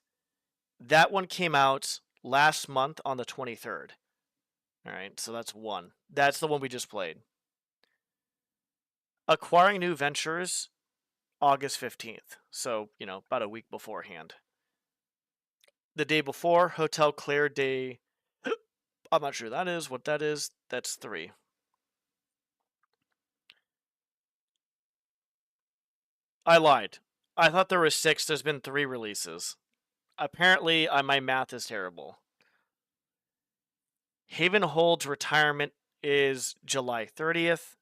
That one came out last month on the 23rd. All right, so that's one. That's the one we just played. Acquiring New Ventures, August 15th. So, about a week beforehand. The day before, Hotel Claire Day. I'm not sure that is what that is. That's 3. I lied. I thought there were 6. There's been 3 releases. Apparently, my math is terrible. Haven Hold's retirement is July 30th.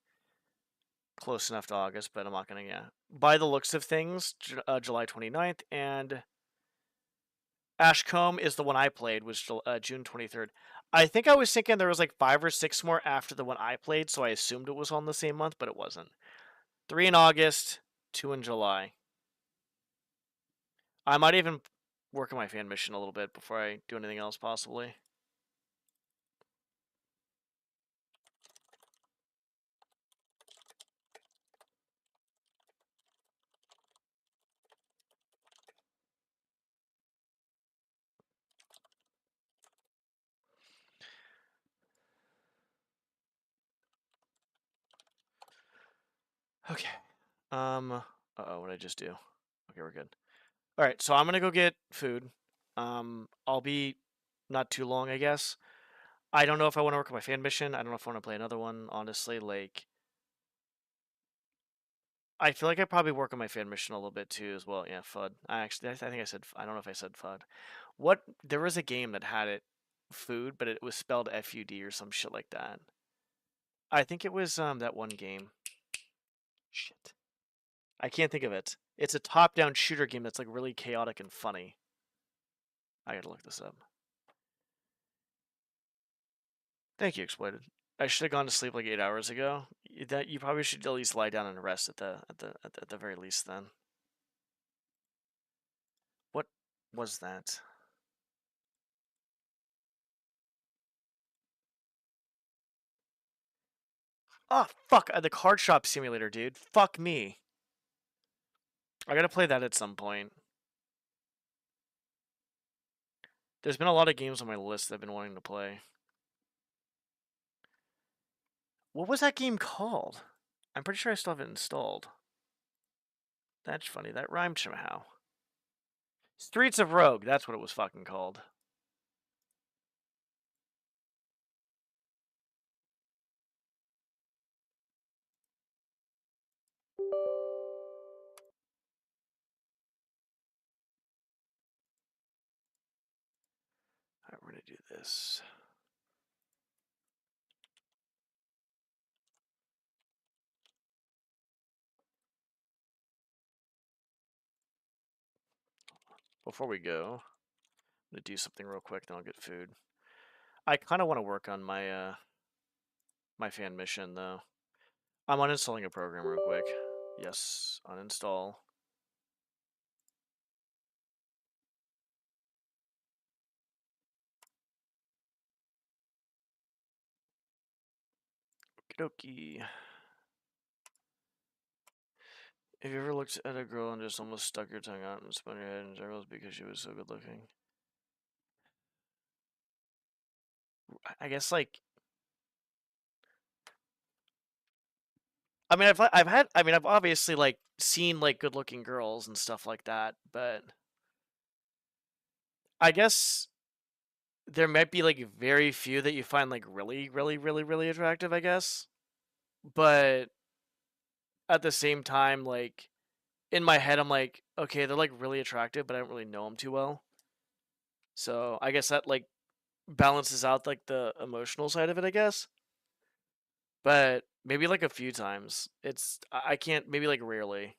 Close enough to August, but I'm not going to, yeah. By the looks of things, July 29th. And Ashcombe is the one I played, was June 23rd. I think I was thinking there was like 5 or 6 more after the one I played, so I assumed it was on the same month, but it wasn't. 3 in August, 2 in July. I might even work on my fan mission a little bit before I do anything else, possibly. Okay. Uh-oh, what did I just do? Okay, we're good. All right, so I'm gonna go get food. I'll be not too long, I guess. I don't know if I want to work on my fan mission. I don't know if I want to play another one, honestly. Like, I feel like I probably work on my fan mission a little bit too, as well. Yeah, FUD. I think I said, I don't know if I said FUD. There was a game that had it, food, but it was spelled FUD or some shit like that. I think it was that one game. Shit. I can't think of it. It's a top-down shooter game that's like really chaotic and funny. I gotta look this up. Thank you, Exploited. I should have gone to sleep like 8 hours ago. That you probably should at least lie down and rest at the very least. Then what was that? Oh fuck! The card shop simulator, dude. Fuck me. I gotta play that at some point. There's been a lot of games on my list that I've been wanting to play. What was that game called? I'm pretty sure I still have it installed. That's funny. That rhymed somehow. Streets of Rogue. That's what it was fucking called. Alright, we're gonna do this. Before we go, I'm gonna do something real quick, then I'll get food. I kind of want to work on my my fan mission though. I'm uninstalling a program real quick. Yes, uninstall. Okie dokie. Have you ever looked at a girl and just almost stuck your tongue out and spun your head in circles because she was so good looking? I guess like I mean I've obviously like seen like good looking girls and stuff like that, but I guess there might be like very few that you find like really attractive, I guess. But at the same time, like in my head, I'm like, okay, they're like really attractive, but I don't really know them too well. So I guess that like balances out like the emotional side of it, I guess. But maybe like a few times. I can't, maybe like rarely.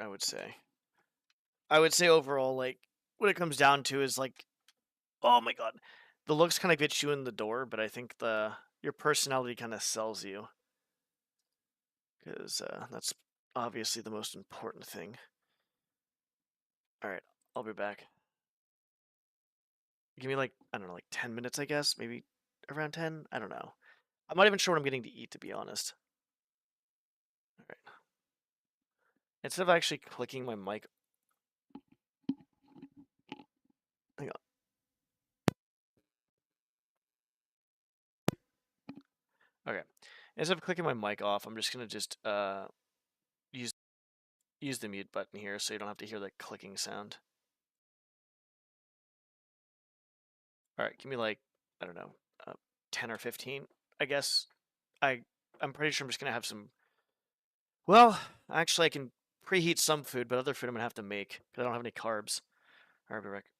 I would say. I would say overall, like what it comes down to is like, oh my god, the looks kind of get you in the door, but I think your personality kind of sells you because that's obviously the most important thing. All right, I'll be back. Give me like, I don't know, like 10 minutes, I guess, maybe around 10. I don't know. I'm not even sure what I'm getting to eat, to be honest. All right. Instead of actually clicking my mic, hang on. Okay. Instead of clicking my mic off, I'm just gonna just use the mute button here, so you don't have to hear the clicking sound. All right, give me like, I don't know, 10 or 15, I guess. I'm pretty sure I'm just gonna have some. Well, actually, I can preheat some food, but other food I'm gonna have to make because I don't have any carbs. All right, be right back.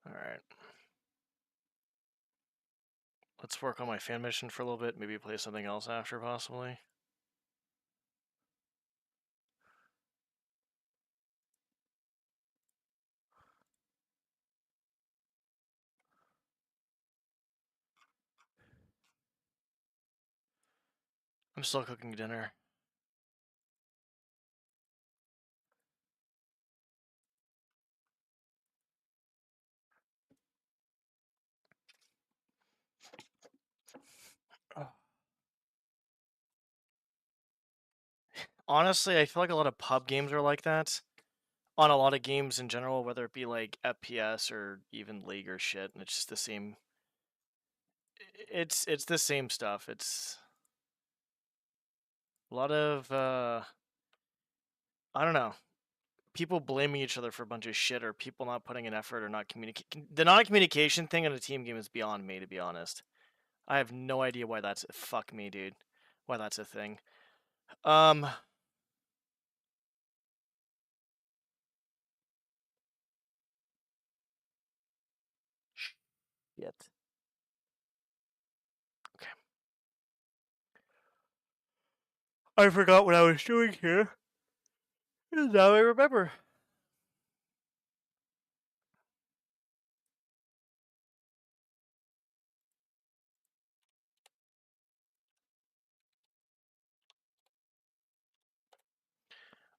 Alright. Let's work on my fan mission for a little bit, maybe play something else after, possibly. I'm still cooking dinner. Honestly, I feel like a lot of pub games are like that. On a lot of games in general, whether it be like FPS or even League or shit, and it's just the same. It's the same stuff. It's a lot of I don't know. People blaming each other for a bunch of shit, or people not putting an effort or not communicating. The non-communication thing in a team game is beyond me, to be honest. I have no idea why that's fuck me, dude. Why that's a thing. Shit. Okay. I forgot what I was doing here. Now I remember.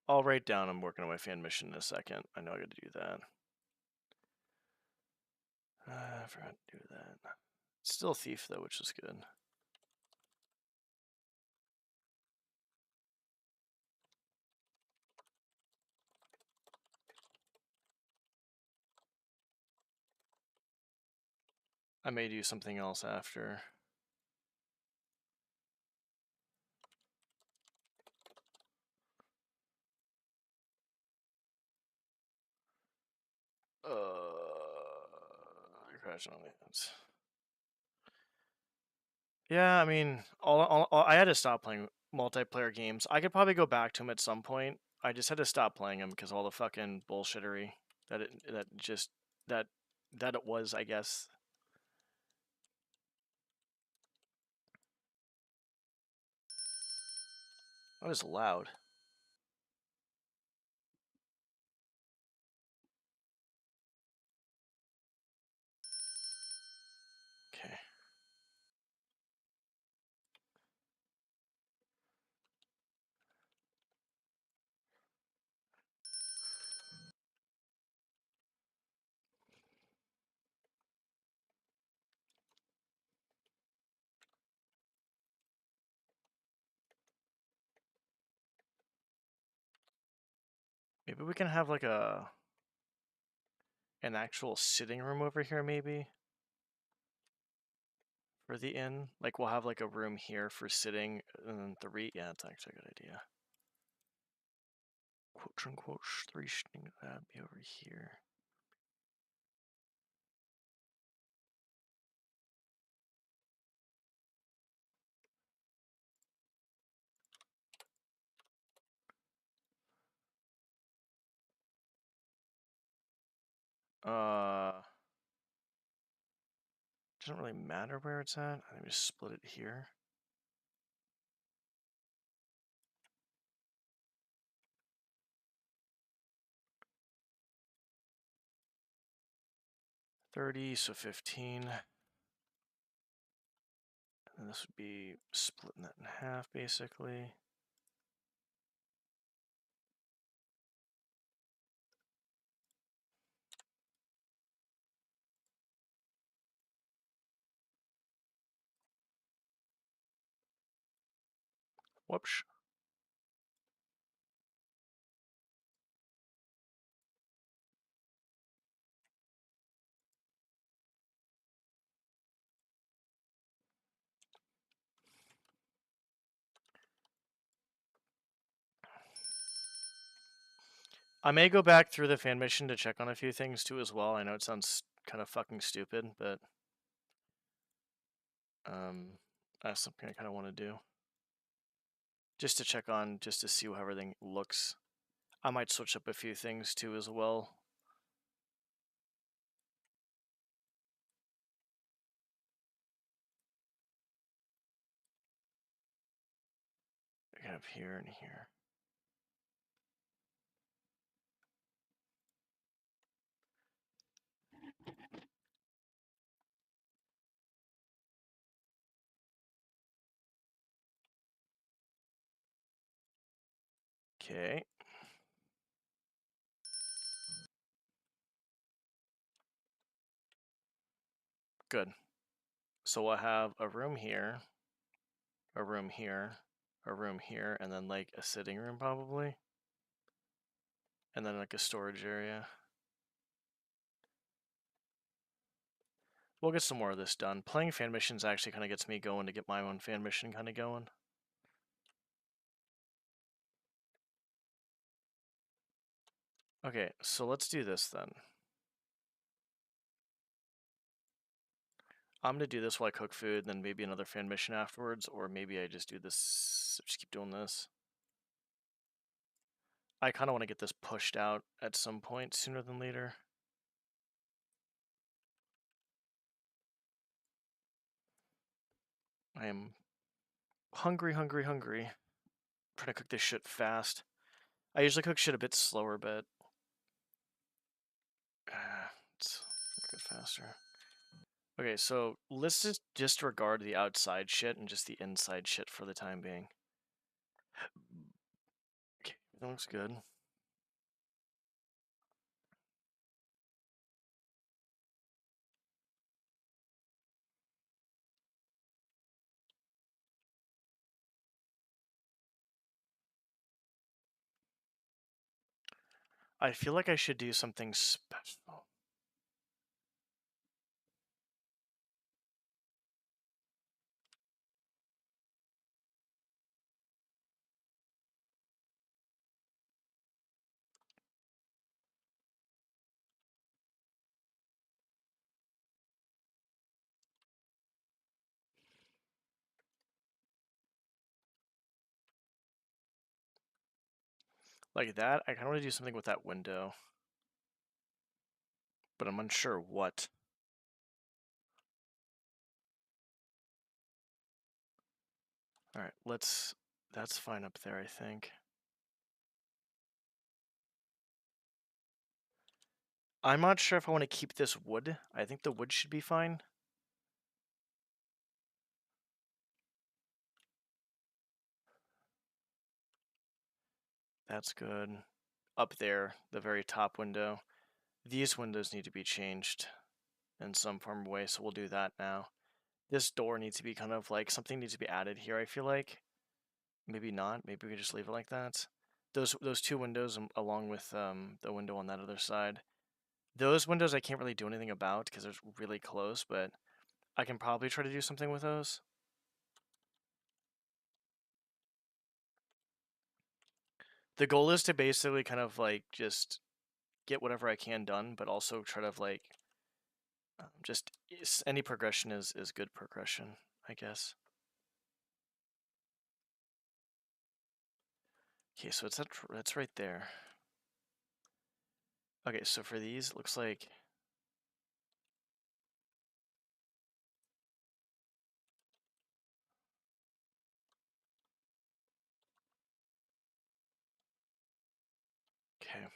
I'll write down I'm working on my fan mission in a second. I know I gotta do that. I forgot to do that. Still thief though, which is good. I may do something else after. Crashing on the ends. Yeah, I mean, I had to stop playing multiplayer games. I could probably go back to them at some point. I just had to stop playing them because all the fucking bullshittery that it was, I guess. That was loud. Okay. Maybe we can have like an actual sitting room over here, maybe, for the inn. Like we'll have like a room here for sitting, and then three. Yeah, that's actually a good idea. Quote unquote, three that'd be over here. Doesn't really matter where it's at. I think we just split it here. $30, so 15. And this would be splitting that in half, basically. Whoops. I may go back through the fan mission to check on a few things too as well. I know it sounds kind of fucking stupid, but that's something I kind of want to do. Just to check on, just to see how everything looks. I might switch up a few things too as well. have here and here. Okay. Good. So we'll have a room here, a room here, a room here, and then like a sitting room probably. And then like a storage area. We'll get some more of this done. Playing fan missions actually kind of gets me going to get my own fan mission kind of going. Okay, so let's do this then. I'm gonna do this while I cook food, then maybe another fan mission afterwards, or maybe I just do this, just keep doing this. I kind of want to get this pushed out at some point sooner than later. I am hungry, hungry, hungry. I'm trying to cook this shit fast. I usually cook shit a bit slower, but let's cook it faster. Okay, so let's just disregard the outside shit and just the inside shit for the time being. Okay, that looks good. I feel like I should do something special. Like that, I kind of want to do something with that window. But I'm unsure what. Alright, that's fine up there, I think. I'm not sure if I want to keep this wood. I think the wood should be fine. That's good. Up there, the very top window. These windows need to be changed in some form of way, so we'll do that now. This door needs to be kind of like, something needs to be added here, I feel like. Maybe not. Maybe we just leave it like that. Those two windows along with the window on that other side. Those windows I can't really do anything about because they're really close, but I can probably try to do something with those. The goal is to basically kind of like just get whatever I can done, but also try to like just any progression is good progression, I guess. Okay, so that's right there. Okay, so for these, it looks like okay.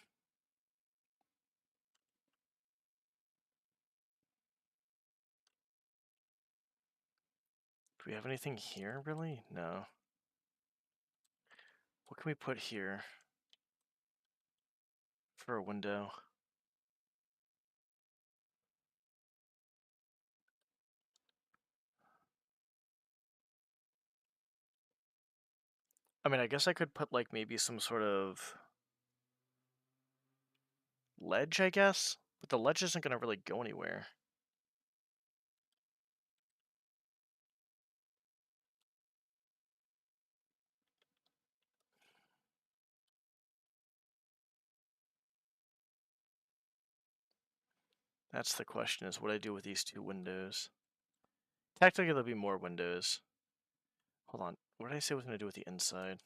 Do we have anything here, really? No. What can we put here for a window? I mean, I guess I could put like maybe some sort of ledge, I guess, but the ledge isn't gonna really go anywhere. That's the question, is what I do with these two windows. Technically, there'll be more windows. Hold on, what did I say I was gonna do with the inside?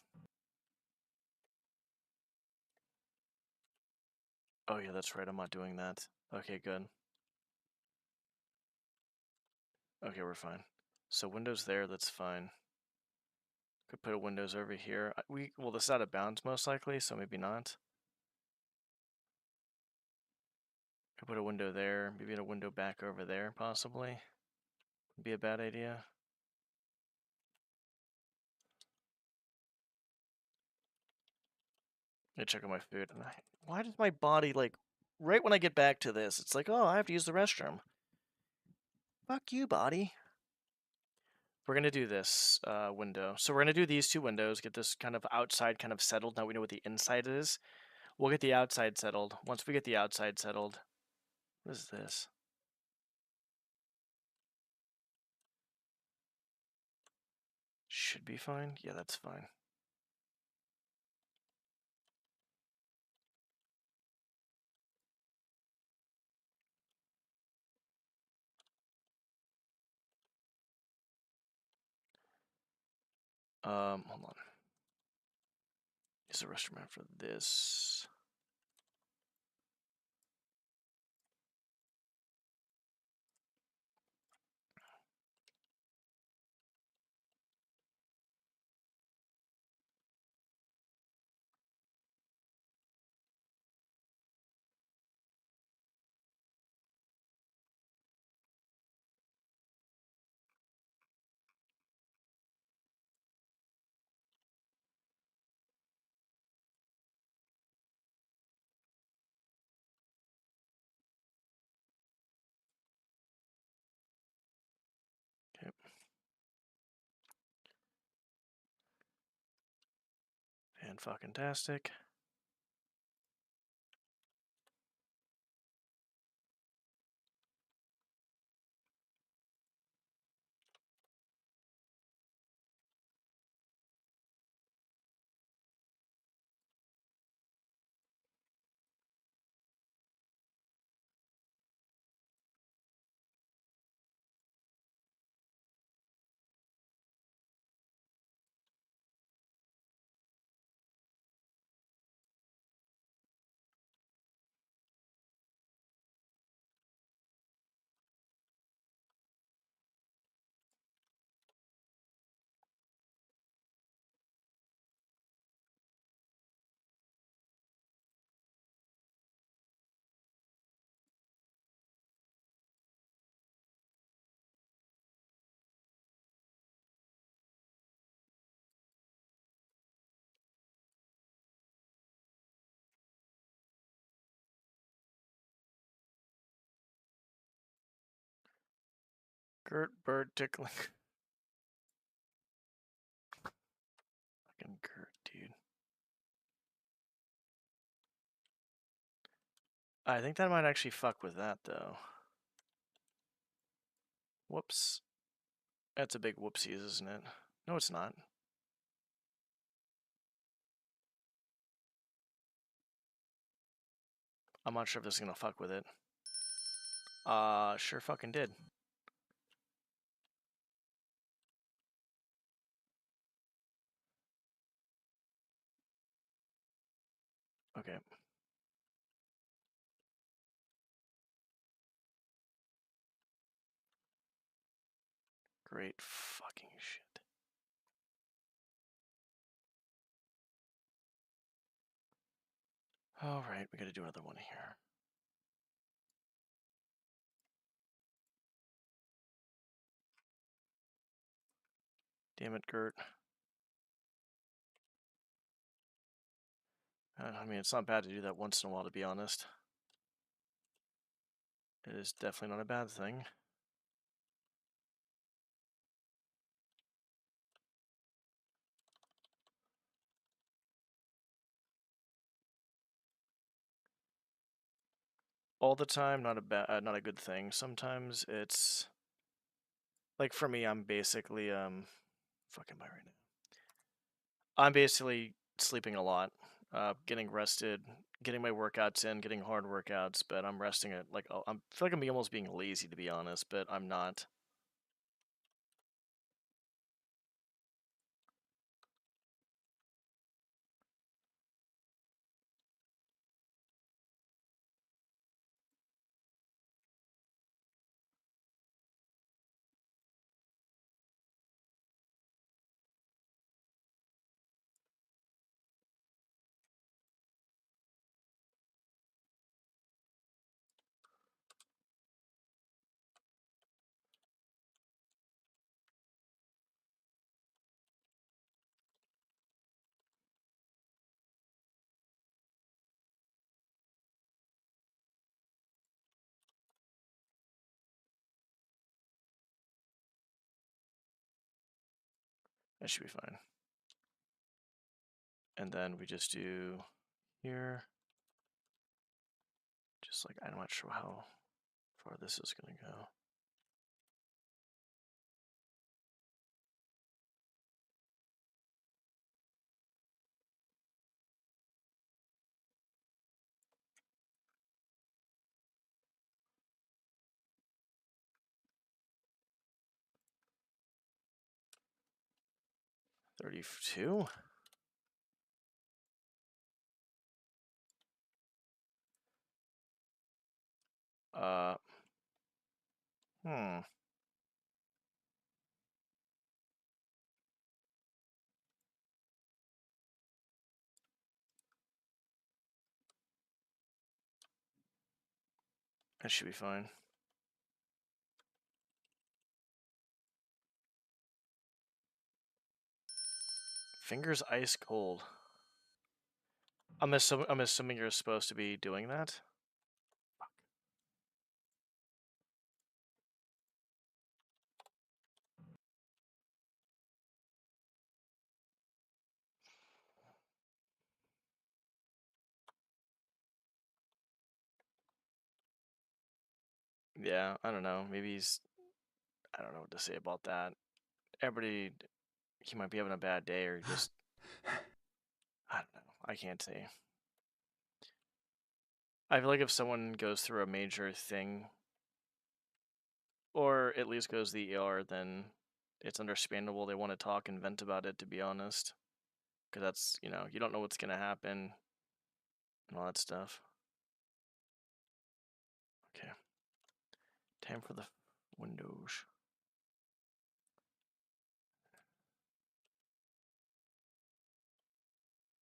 Oh yeah, that's right, I'm not doing that. Okay, good. Okay, we're fine. So windows there, that's fine. Could put a windows over here. Well, this is out of bounds most likely, so maybe not. Could put a window there, maybe a window back over there, possibly. Be a bad idea. Let me check on my food. And why does my body, like, right when I get back to this, it's like, oh, I have to use the restroom. Fuck you, body. We're going to do this window. So we're going to do these two windows, get this kind of outside kind of settled. Now we know what the inside is. We'll get the outside settled. Once we get the outside settled, what is this? Should be fine. Yeah, that's fine. Hold on. Use the restroom after this. Okay. Fan-fucking-tastic. Gert, bird, tickling. Fucking Gert, dude. I think that might actually fuck with that, though. Whoops. That's a big whoopsies, isn't it? No, it's not. I'm not sure if this is gonna fuck with it. Sure fucking did. Okay. Great fucking shit. Alright, we gotta do another one here. Damn it, Gert. I mean, it's not bad to do that once in a while, to be honest. It is definitely not a bad thing. All the time, not a good thing. Sometimes it's like for me, I'm basically fucking by right now. I'm basically sleeping a lot, getting rested, getting my workouts in, getting hard workouts, but I'm resting it like I feel like I'm almost being lazy to be honest, but I'm not. That should be fine. And then we just do here. Just like, I'm not sure how far this is going to go. $32. Uh, hmm. That should be fine. Fingers ice cold. I'm assuming you're supposed to be doing that. Fuck. Yeah, I don't know. Maybe he's. I don't know what to say about that. Everybody, he might be having a bad day or just. I don't know. I can't say. I feel like if someone goes through a major thing, or at least goes to the ER, then it's understandable they want to talk and vent about it, to be honest. Because that's, you don't know what's going to happen and all that stuff. Okay. Time for the windows.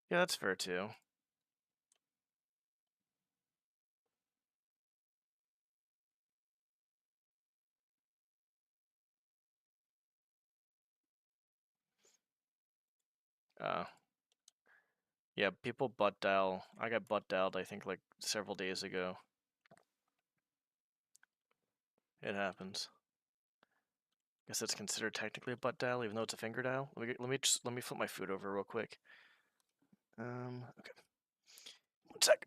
Yeah, that's fair too. Yeah, people butt dial. I got butt dialed, I think, like several days ago. It happens. Guess it's considered technically a butt dial, even though it's a finger dial. Let me flip my food over real quick. Okay. 1 sec.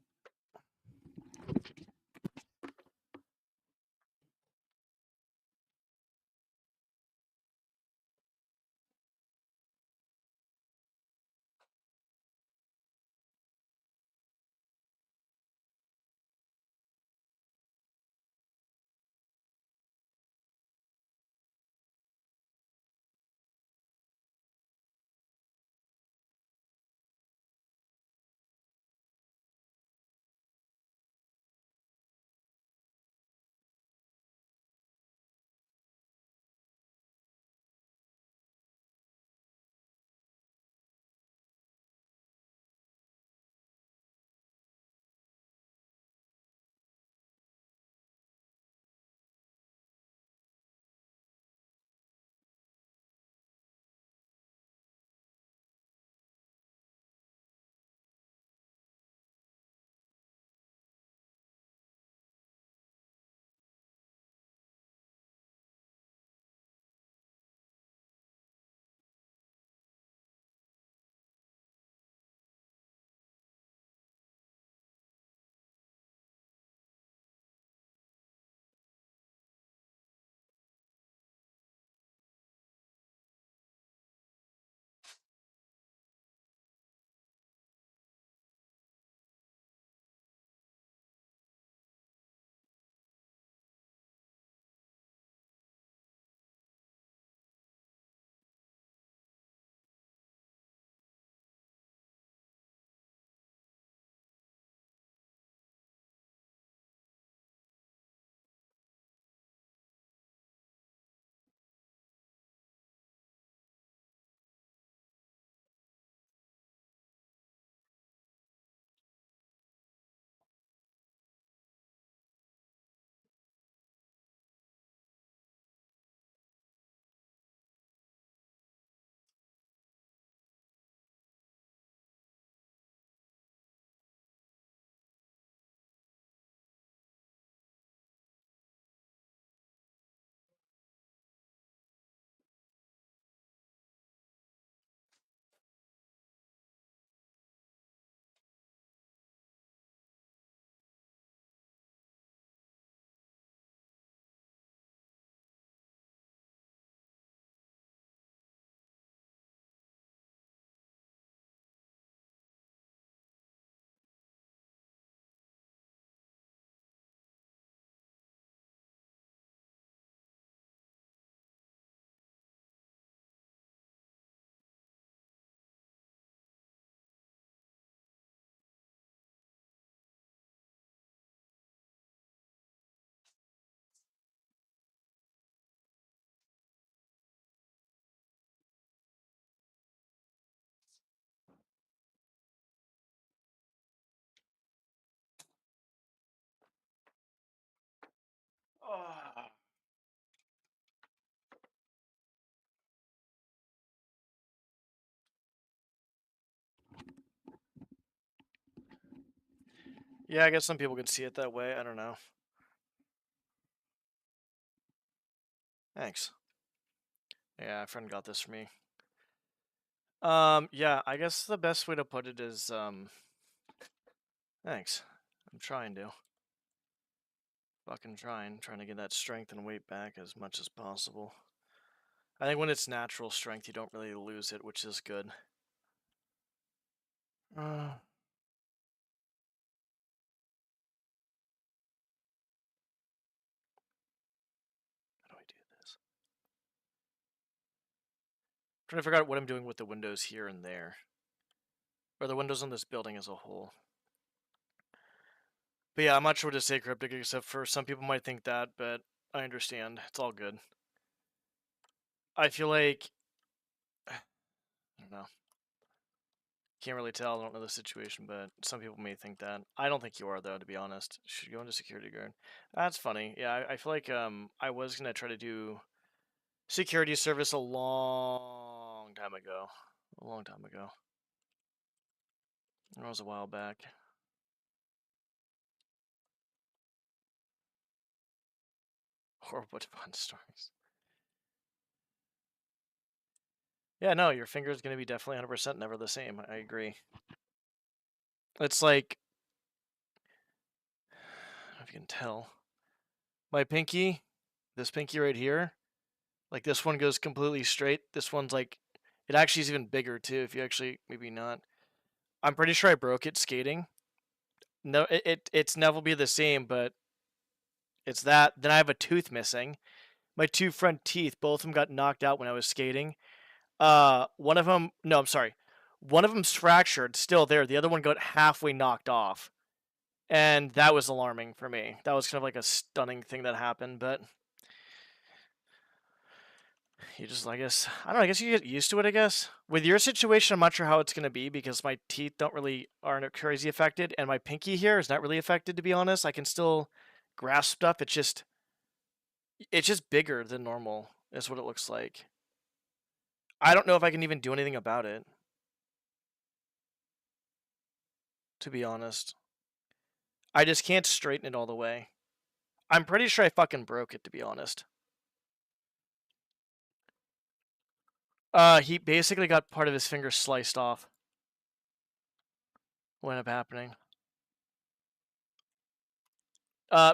Yeah, I guess some people can see it that way. I don't know. Thanks. Yeah, a friend got this for me. Yeah, I guess the best way to put it is, thanks. I'm trying to. Fucking trying to get that strength and weight back as much as possible. I think when it's natural strength, you don't really lose it, which is good. How do I do this? I'm trying to figure out what I'm doing with the windows here and there. Or the windows on this building as a whole. But yeah, I'm not sure what to say cryptic, except for some people might think that, but I understand. It's all good. I feel like... I don't know. Can't really tell. I don't know the situation, but some people may think that. I don't think you are, though, to be honest. Should go into security guard. That's funny. Yeah, I feel like I was going to try to do security service a long time ago. A long time ago. That was a while back. Horrible fun stories. Yeah, no, your finger is going to be definitely 100% never the same. I agree. It's like... I don't know if you can tell. My pinky, this pinky right here, like this one goes completely straight. This one's like... It actually is even bigger, too, if you actually... Maybe not. I'm pretty sure I broke it skating. No, it's never be the same, but it's that. Then I have a tooth missing. My two front teeth, both of them got knocked out when I was skating. One of them, no, I'm sorry. One of them's fractured, still there. The other one got halfway knocked off. And that was alarming for me. That was kind of like a stunning thing that happened, but you just, I guess, I don't know, I guess you get used to it, I guess. With your situation, I'm not sure how it's going to be because my teeth aren't crazy affected, and my pinky here is not really affected, to be honest. I can still grasp stuff. It's just bigger than normal, is what it looks like. I don't know if I can even do anything about it, to be honest. I just can't straighten it all the way. I'm pretty sure I fucking broke it, to be honest. He basically got part of his finger sliced off. What ended up happening?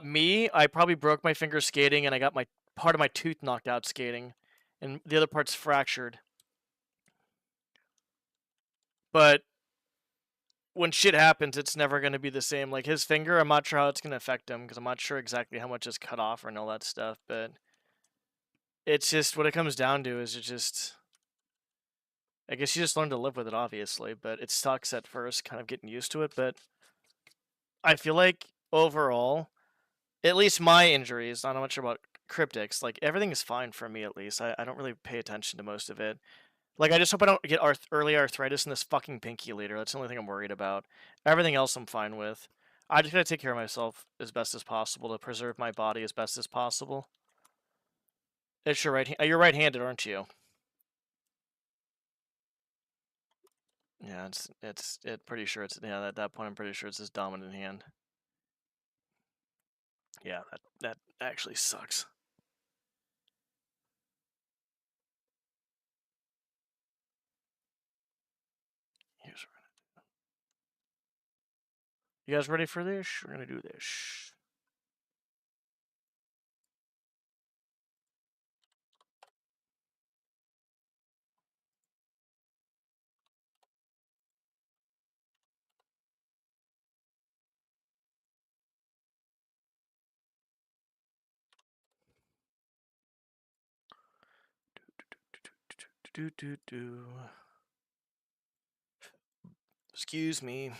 Me, I probably broke my finger skating, and I got my part of my tooth knocked out skating, and the other part's fractured. But when shit happens, it's never going to be the same. Like his finger, I'm not sure how it's going to affect him because I'm not sure exactly how much is cut off and all that stuff. But it's just what it comes down to is it just. I guess you just learn to live with it, obviously, but it sucks at first, kind of getting used to it. But I feel like overall, at least my injuries, I'm not sure about cryptics, like everything is fine for me at least. I don't really pay attention to most of it. Like I just hope I don't get early arthritis in this fucking pinky later. That's the only thing I'm worried about. Everything else I'm fine with. I just gotta take care of myself as best as possible to preserve my body as best as possible. It's your you're right-handed, aren't you? Yeah, pretty sure it's, yeah, at that point I'm pretty sure it's his dominant hand. Yeah, that actually sucks. Here's what we're gonna do. You guys ready for this? We're gonna do this. Do. Excuse me.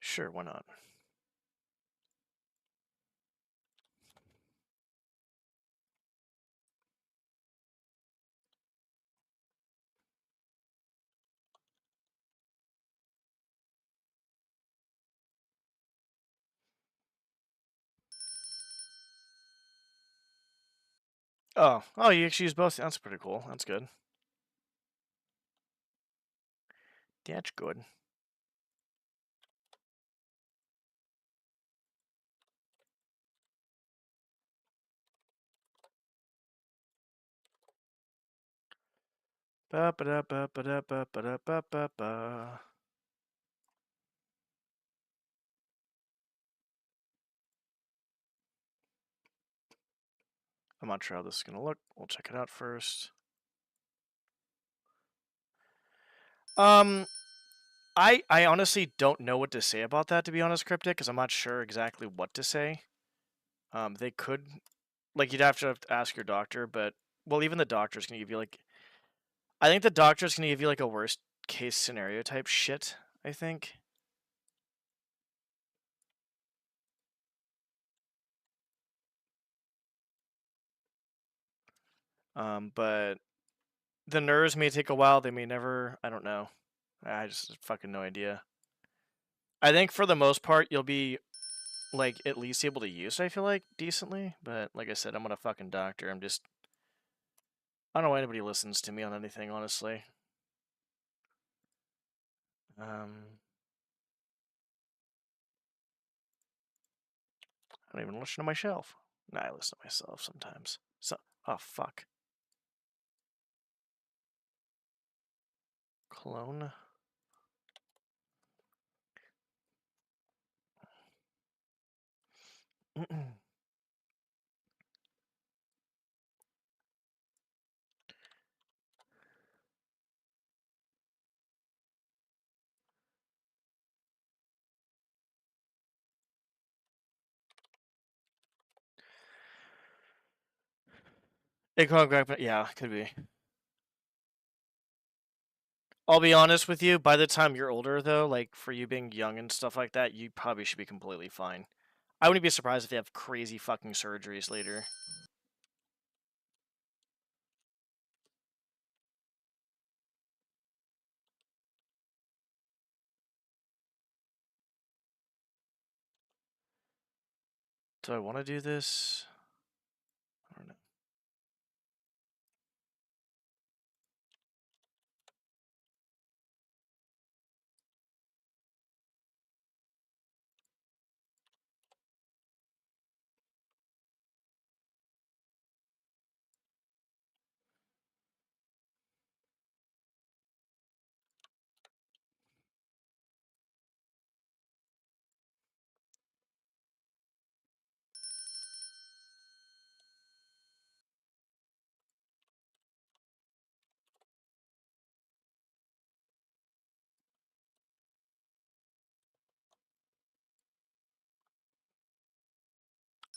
Sure, why not? Oh, you actually use both. That's pretty cool. That's good. That's good. Ba ba da ba ba da ba ba da ba ba ba. I'm not sure how this is gonna look. We'll check it out first. I honestly don't know what to say about that, to be honest, Cryptic, because I'm not sure exactly what to say. They could, like, you'd have to ask your doctor, but, well, even the doctor's gonna give you, like, I think the doctor's gonna give you, like, a worst case scenario type shit, I think. But the nerves may take a while, they may never, I don't know. I just fucking no idea. I think for the most part, you'll be, like, at least able to use it, I feel like, decently. But, like I said, I'm not a fucking doctor. I don't know why anybody listens to me on anything, honestly. I don't even listen to myself. Nah, I listen to myself sometimes. So, oh, fuck. Clone. Yeah, could be. I'll be honest with you, by the time you're older, though, like, for you being young and stuff like that, you probably should be completely fine. I wouldn't be surprised if they have crazy fucking surgeries later. Do I want to do this? I don't know.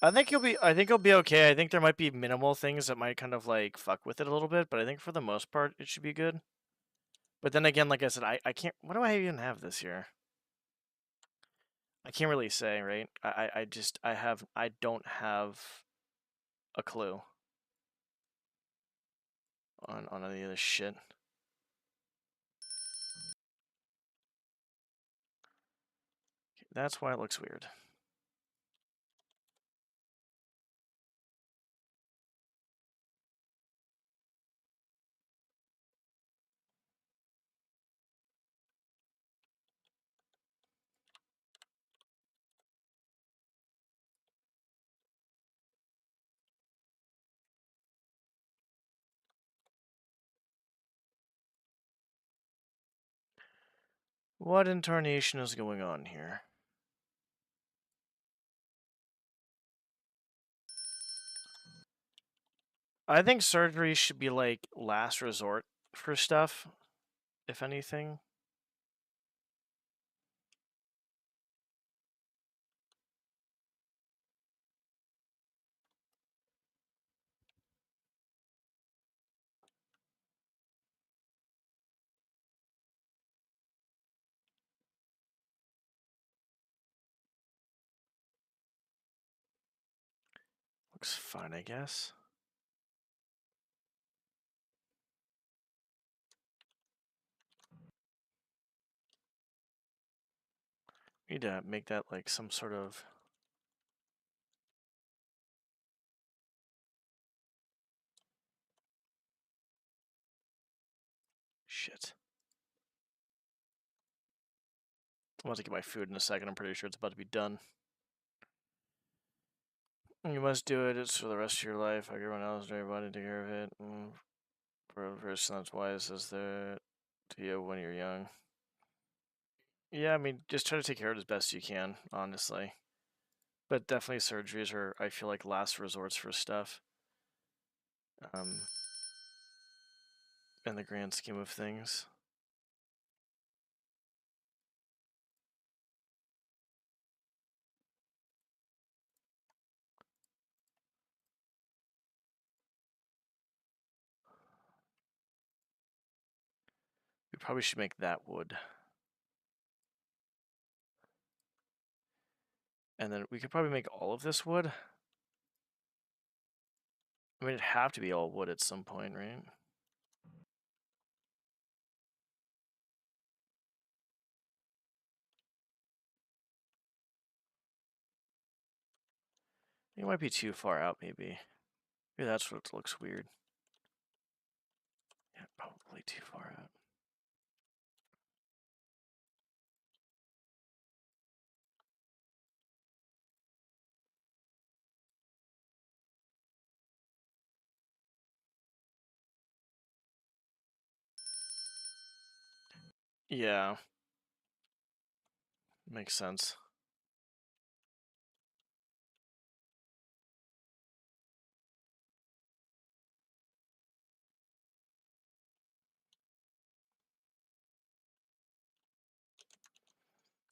I think you'll be okay. I think there might be minimal things that might kind of like fuck with it a little bit, but I think for the most part it should be good. But then again, like I said, I can't. What do I even have this year? I can't really say, right? I don't have a clue on any of this shit. That's why it looks weird. What incarnation is going on here? I think surgery should be like last resort for stuff, if anything. Looks fine, I guess. Need to make that like some sort of... I'm about to get my food in a second. I'm pretty sure it's about to be done. You must do it. It's for the rest of your life. Like everyone else, everybody take care of it. For a person that's wise as there to you when you're young. Yeah, I mean, just try to take care of it as best you can, honestly. But definitely surgeries are, I feel like, last resorts for stuff. In the grand scheme of things. We probably should make that wood. And then we could probably make all of this wood. I mean, it'd have to be all wood at some point, right? It might be too far out, maybe. Maybe that's what looks weird. Yeah, probably too far out. Yeah. Makes sense.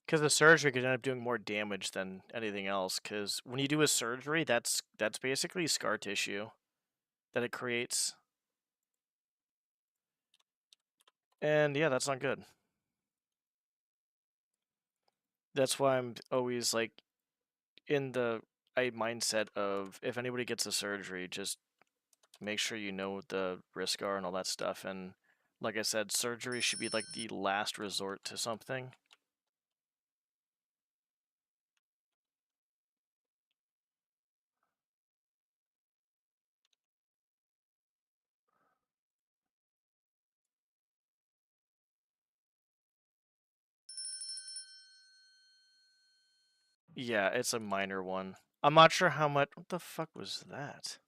Because the surgery could end up doing more damage than anything else. Because when you do a surgery, that's basically scar tissue that it creates. And yeah, that's not good. That's why I'm always like in the mindset of if anybody gets a surgery, just make sure you know what the risks are and all that stuff. And like I said, surgery should be like the last resort to something. Yeah, it's a minor one. I'm not sure how much. What the fuck was that?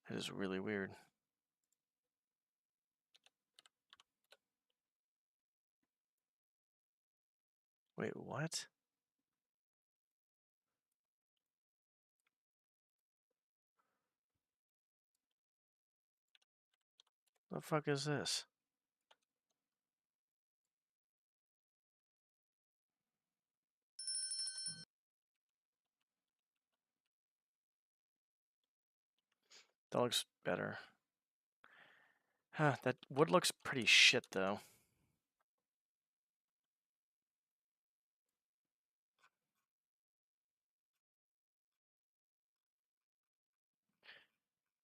It is really weird. Wait, what? The fuck is this? That looks better. Huh, that wood looks pretty shit though.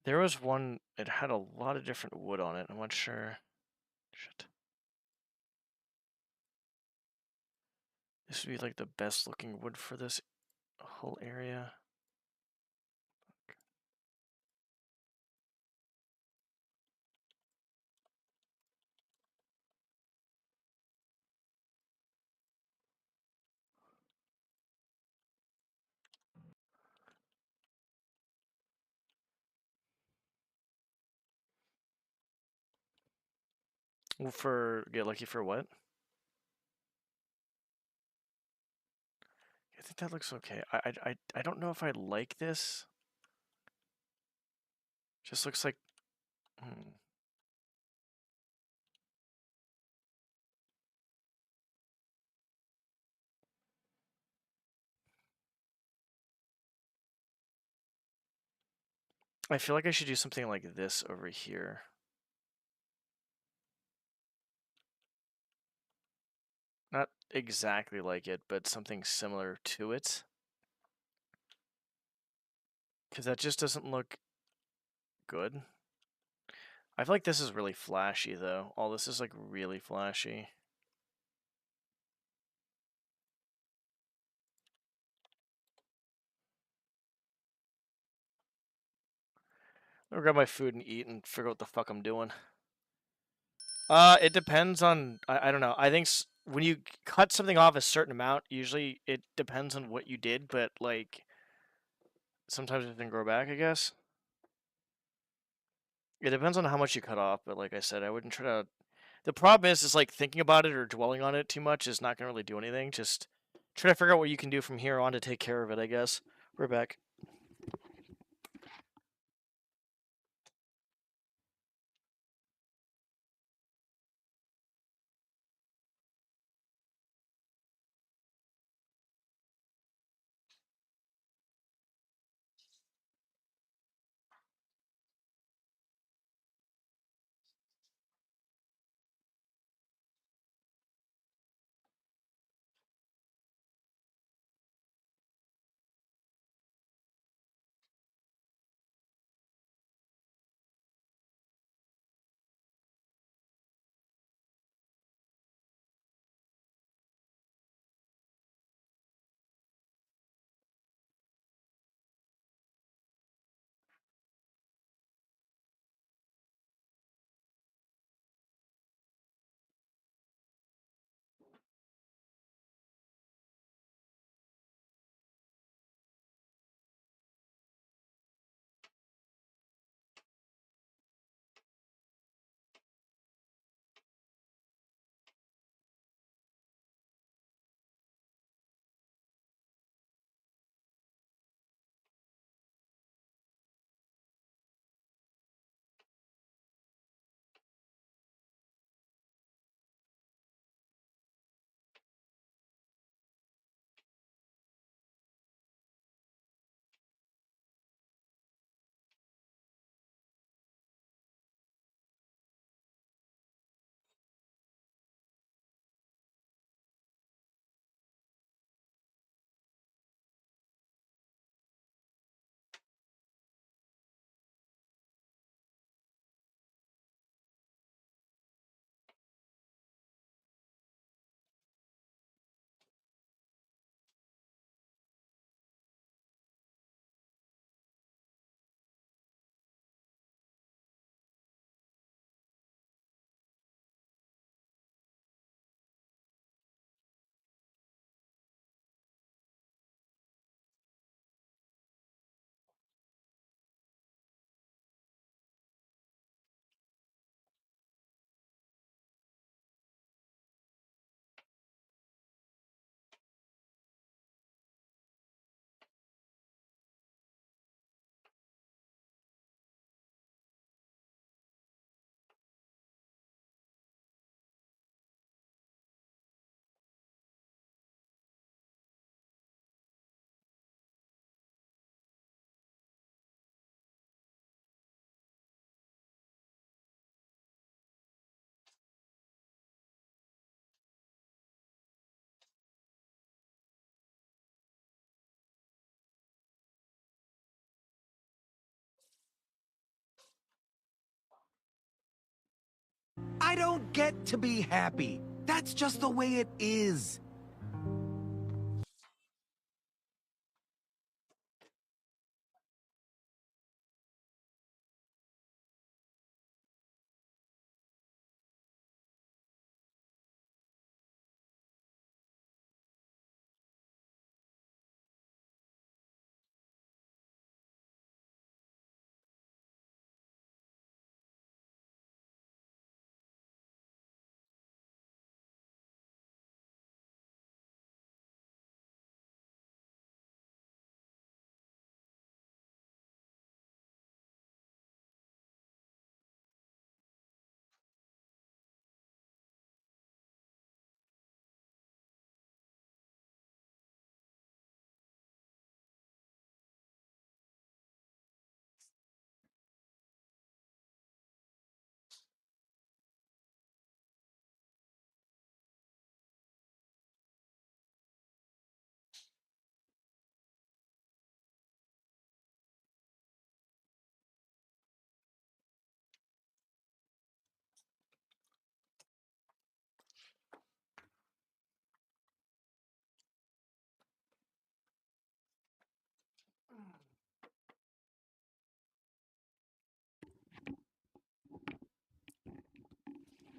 There was one, it had a lot of different wood on it. I'm not sure. Shit. This would be like the best looking wood for this whole area. For get lucky for what? I think that looks okay. I don't know if I like this. Just looks like. I feel like I should do something like this over here. Not exactly like it, but something similar to it. Because that just doesn't look good. I feel like this is really flashy, though. All this is, like, really flashy. I'll grab my food and eat and figure out what the fuck I'm doing. It depends on. I don't know. I think when you cut something off a certain amount, usually it depends on what you did, but like sometimes it can grow back. I guess it depends on how much you cut off. But like I said, I wouldn't try to. The problem is like thinking about it or dwelling on it too much is not gonna really do anything. Just try to figure out what you can do from here on to take care of it. I guess we're back. I don't get to be happy. That's just the way it is.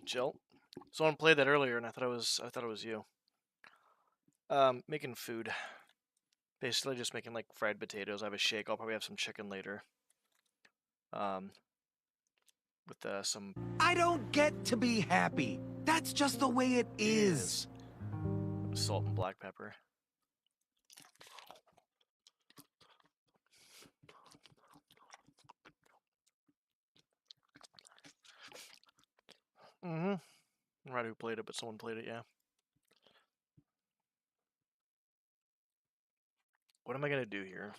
Jill. Someone played that earlier, and I thought it was you. Making food. Basically, just making like fried potatoes. I have a shake. I'll probably have some chicken later. With some. I don't get to be happy. That's just the way it is. Salt and black pepper. Mm-hmm. Right, who played it, but someone played it, yeah. What am I gonna do here?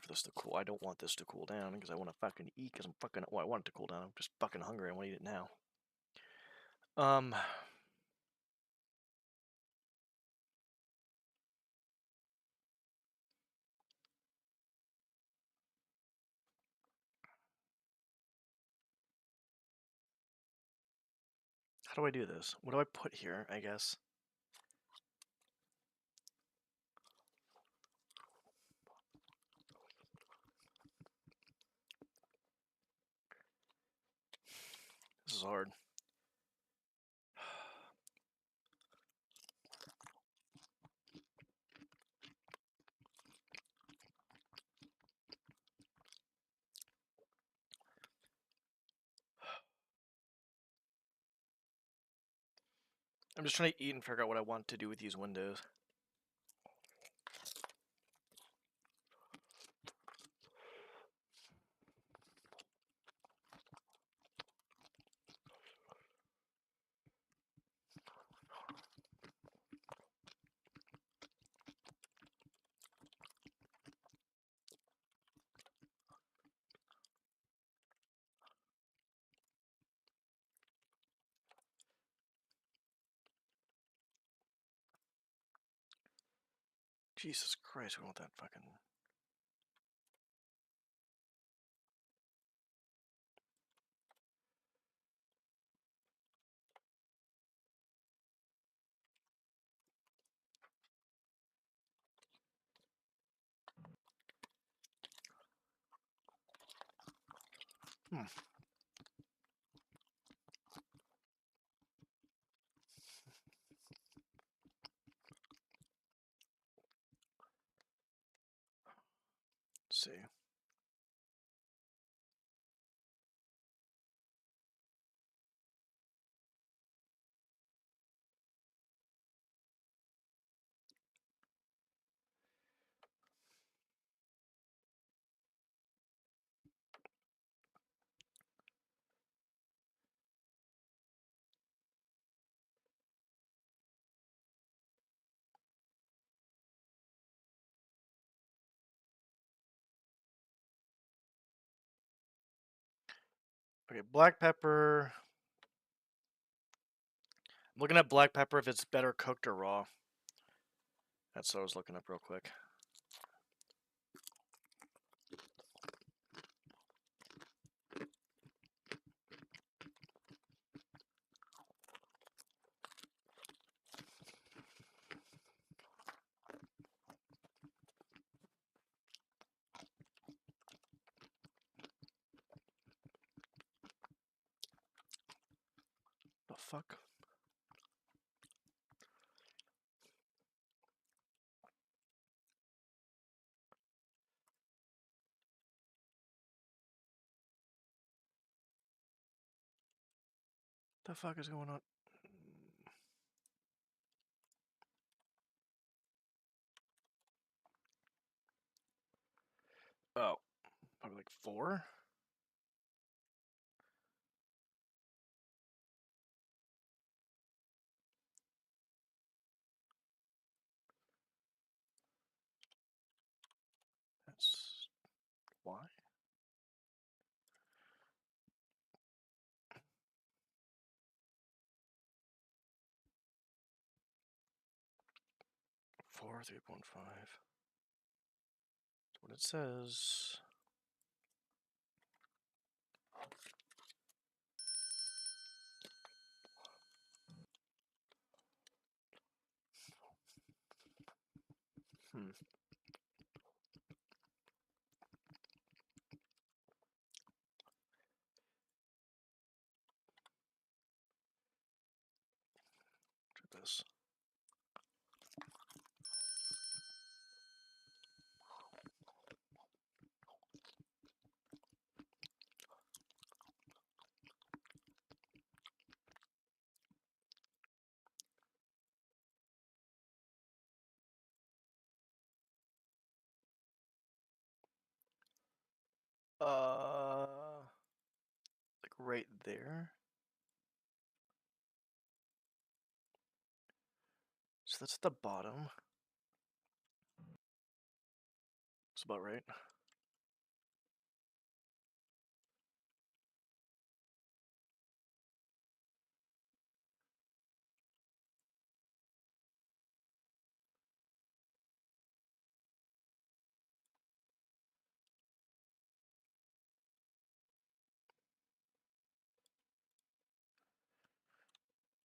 For this to cool. I don't want this to cool down because I want to fucking eat. Because I'm fucking. Well, I want it to cool down. I'm just fucking hungry. I want to eat it now. How do I do this? What do I put here? I guess. This is hard. I'm just trying to eat and figure out what I want to do with these windows. Jesus Christ, we want that fucking. Let's see. Okay, black pepper. I'm looking at black pepper if it's better cooked or raw. That's what I was looking up real quick. The fuck? The fuck is going on? Oh, probably like 4? That's why. 4, 3.5. That's what it says. Hmm. this. Like right there. So that's at the bottom. It's about right.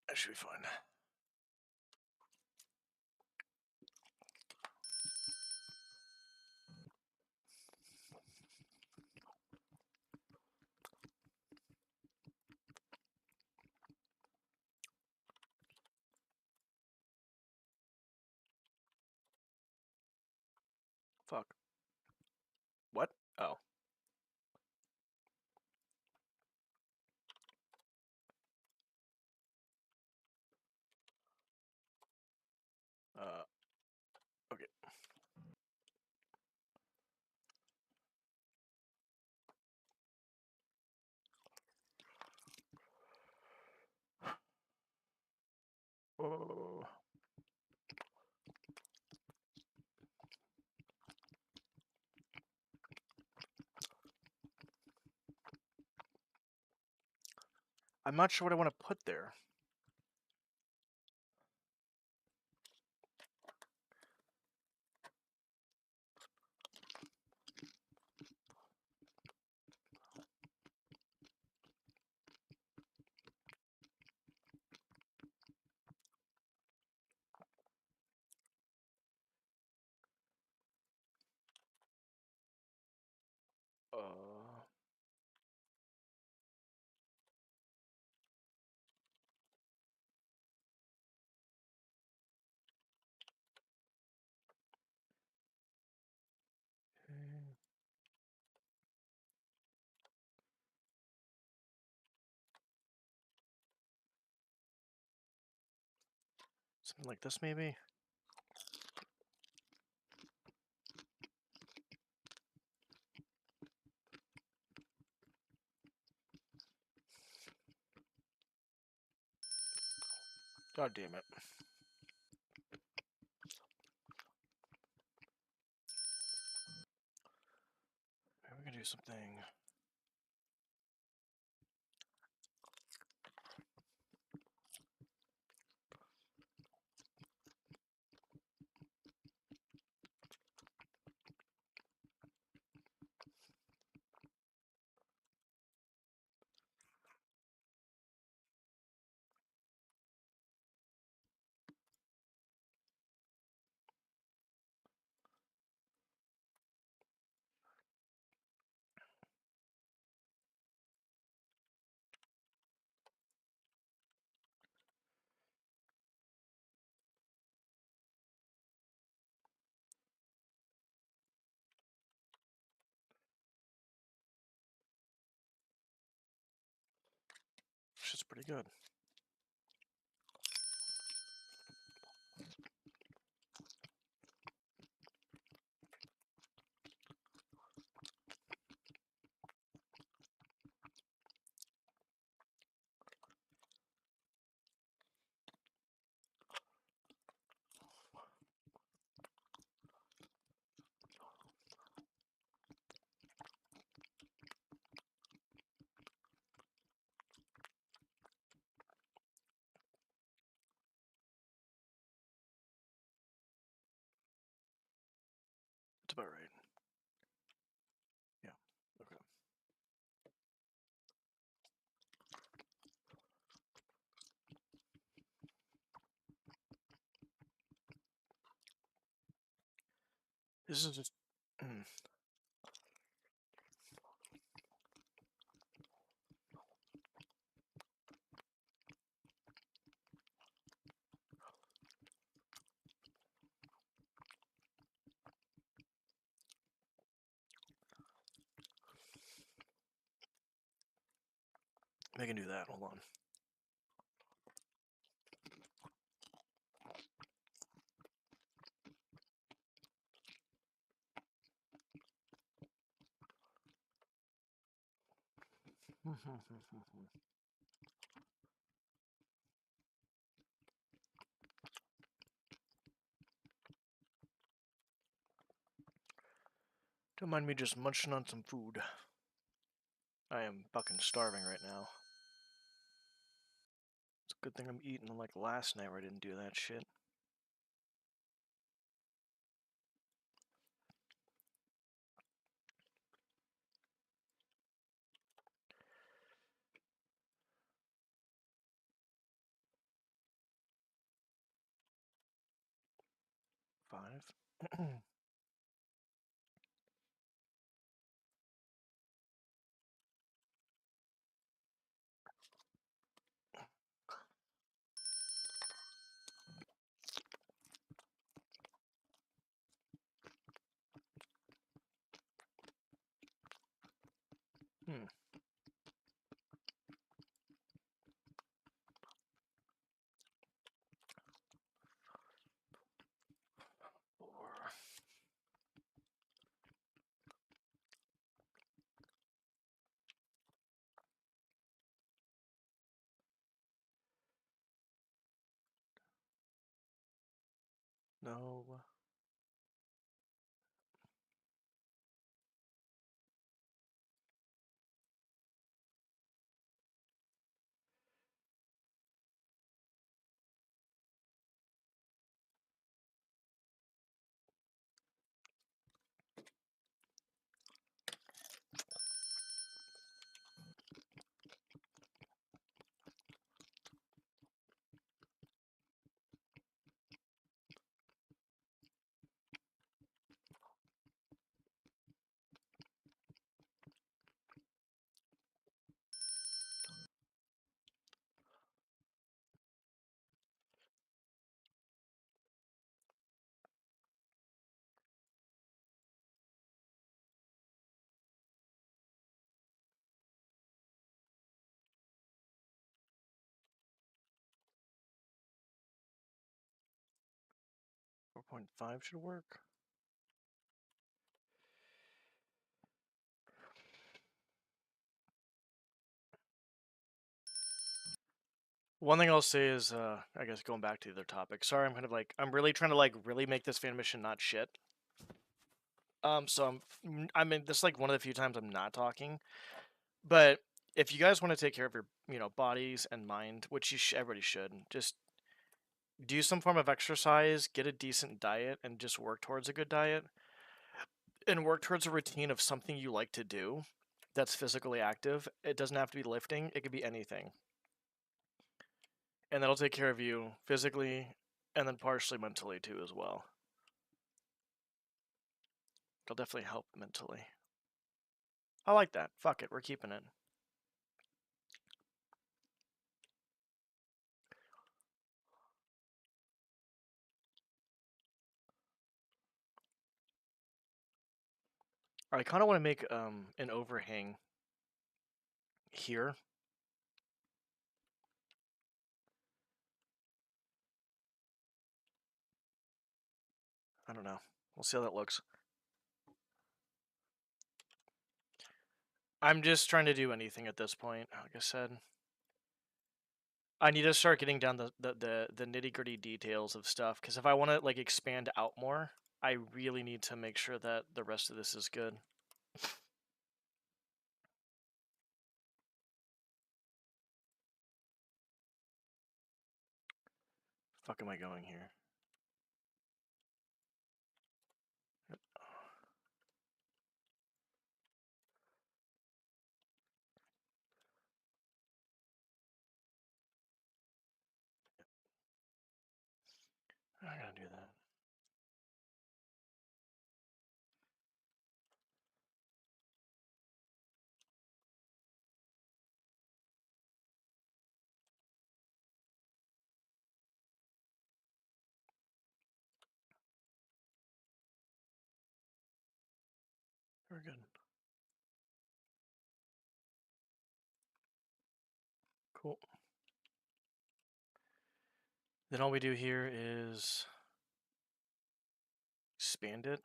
That should be fine. Fuck. What? Oh. Okay. Whoa. I'm not sure what I want to put there. Uh, okay. Something like this, maybe? God damn it. Maybe we can do something. Shit's pretty good. That's about right. Yeah. Okay. This is just. I can do that. Hold on. Don't mind me just munching on some food. I am fucking starving right now. It's a good thing I'm eating like last night where I didn't do that shit. Five. Hmm. Four. No. 4.5 should work. One thing I'll say is, I guess going back to the other topic. Sorry, I'm kind of like, I'm really trying to like really make this fan mission not shit. So I mean, this is like one of the few times I'm not talking. But if you guys want to take care of your, bodies and mind, which everybody should, just do some form of exercise, get a decent diet, and just work towards a good diet, and work towards a routine of something you like to do that's physically active. It doesn't have to be lifting; it could be anything, and that'll take care of you physically, and then partially mentally too as well. It'll definitely help mentally. I like that. Fuck it, we're keeping it. I kind of want to make an overhang here. I don't know. We'll see how that looks. I'm just trying to do anything at this point. Like I said, I need to start getting down the nitty gritty details of stuff. Because if I want to like expand out more, I really need to make sure that the rest of this is good. Fuck am I going here? I gotta do that. We're good. Then all we do here is expand it.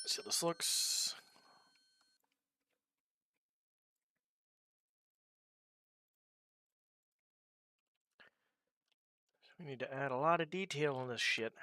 See how this looks. We need to add a lot of detail on this shit.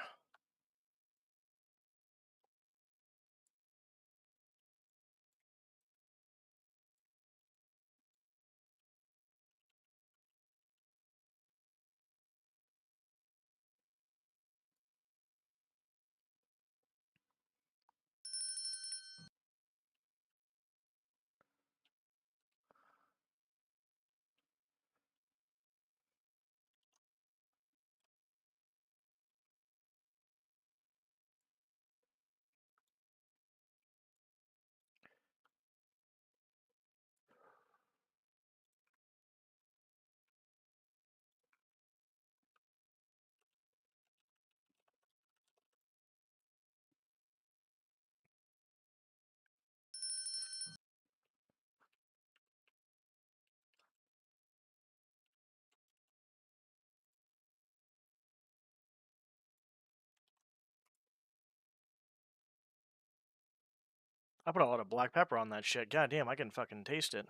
I put a lot of black pepper on that shit. God damn, I can fucking taste it.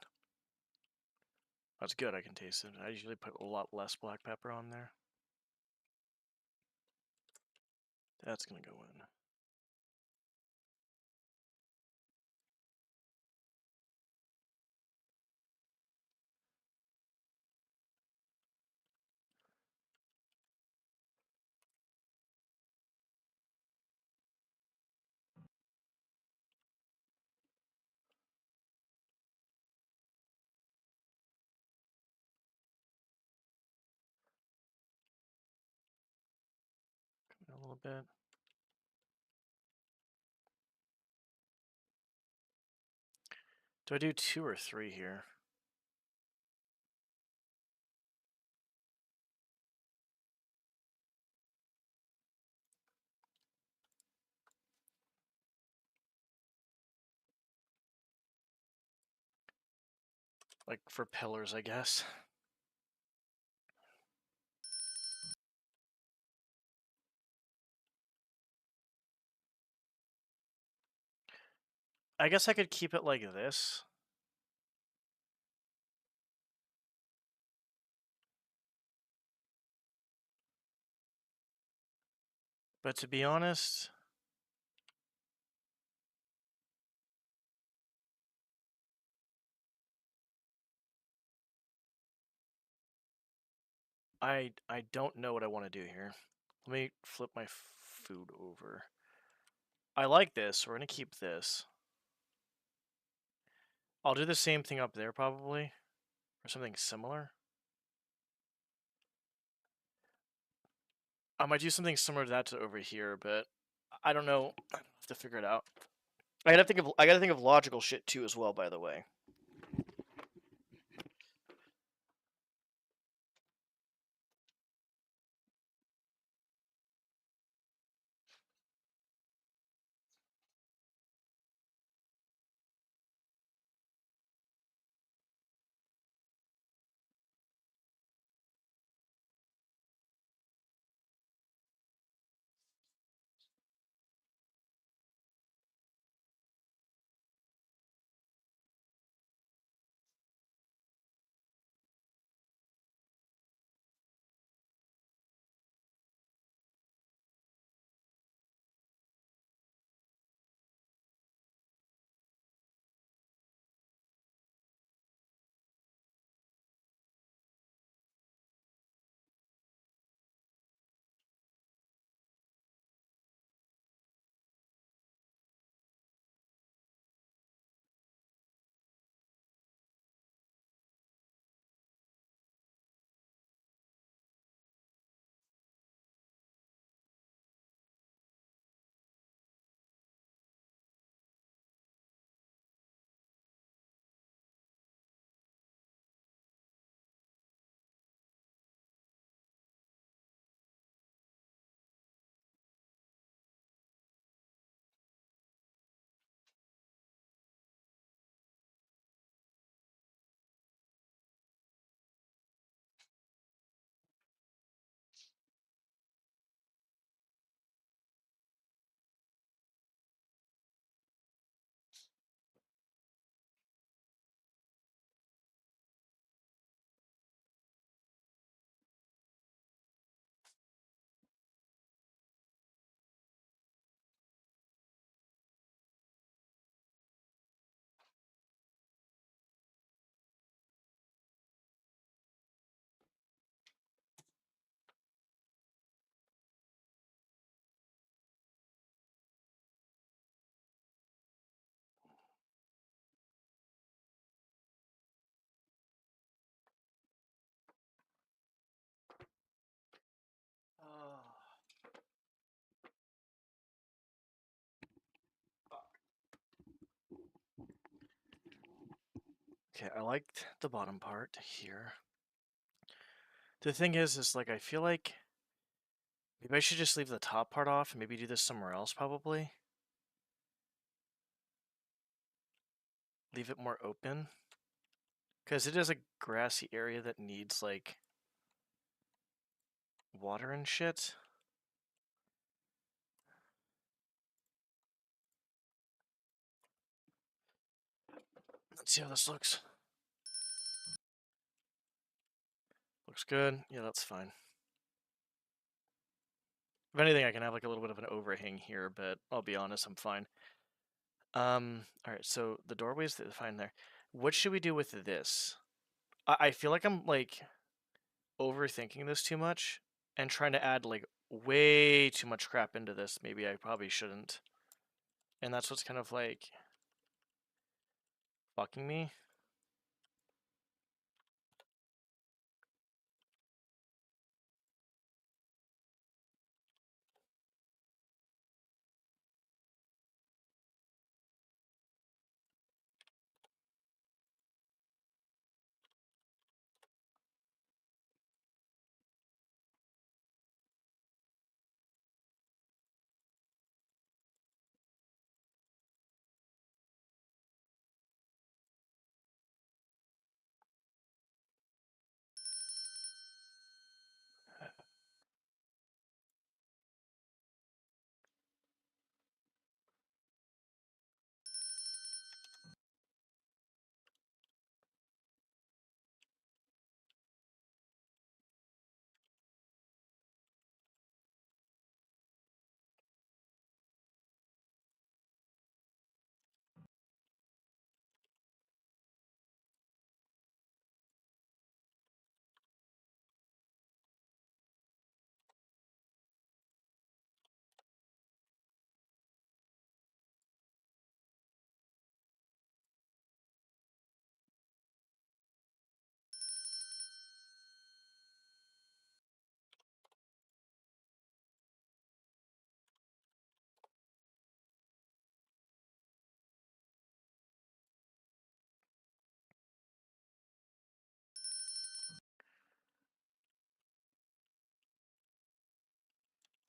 That's good, I can taste it. I usually put a lot less black pepper on there. That's gonna go in. A little bit. Do I do 2 or 3 here? Like for pillars, I guess. I guess I could keep it like this. But to be honest, I don't know what I want to do here. Let me flip my food over. I like this. We're going to keep this. I'll do the same thing up there probably, or something similar. I might do something similar to that to over here, but I don't know. I have to figure it out. I gotta think of logical shit too as well, by the way. Okay, I liked the bottom part here. The thing is like I feel like maybe I should just leave the top part off and maybe do this somewhere else probably. Leave it more open. Because it is a grassy area that needs, like, water and shit. Let's see how this looks. Looks good. Yeah, that's fine. If anything, I can have, like, a little bit of an overhang here, but I'll be honest, I'm fine. Alright, so the doorway's fine there. What should we do with this? I feel like I'm, like, overthinking this too much and trying to add, like, way too much crap into this. Maybe I probably shouldn't. And that's what's kind of, like, fucking me.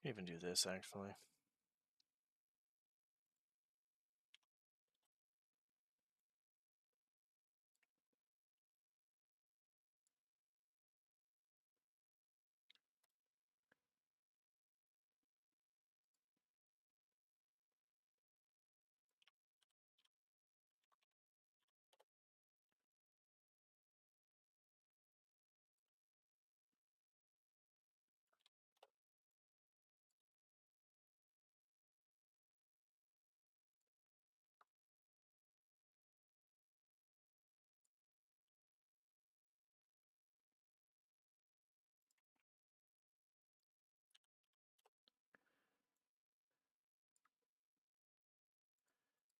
Even do this, actually.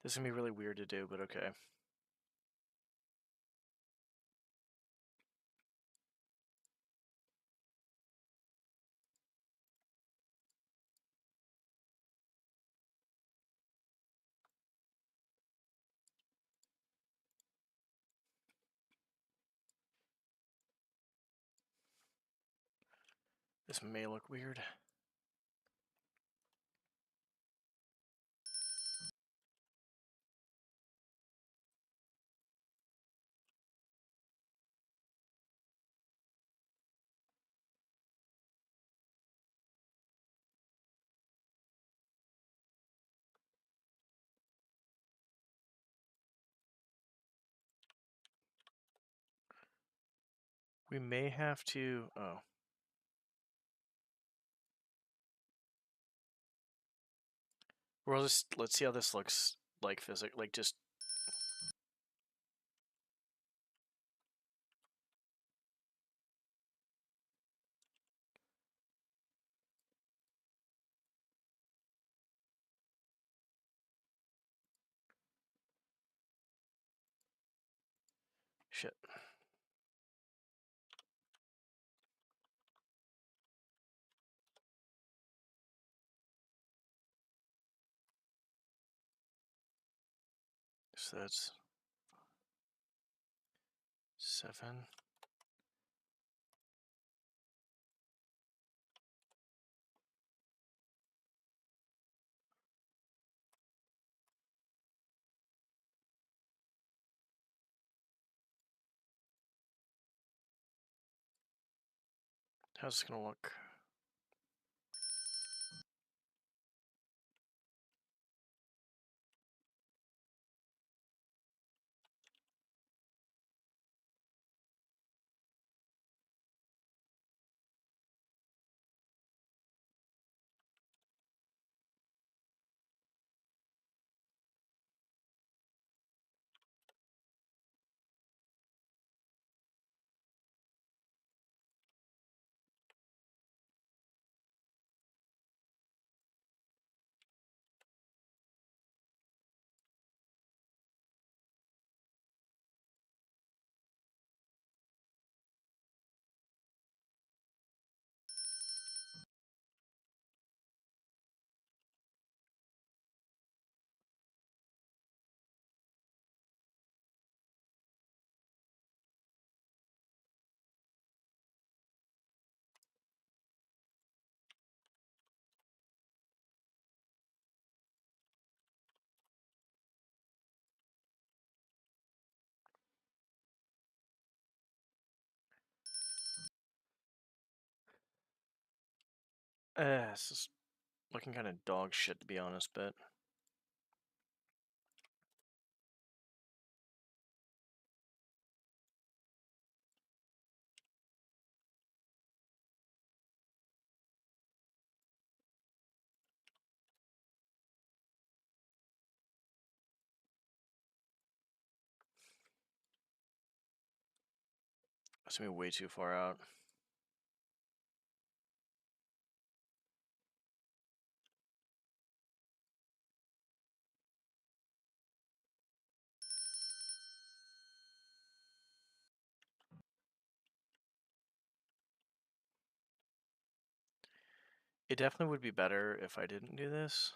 This is gonna be really weird to do, but okay. This may look weird. We may have to... Oh. Well, just... Let's see how this looks like like, just... Shit. So that's... 7. How's this gonna look? This is looking kind of dog shit, to be honest, but it's gonna be way too far out. It definitely would be better if I didn't do this.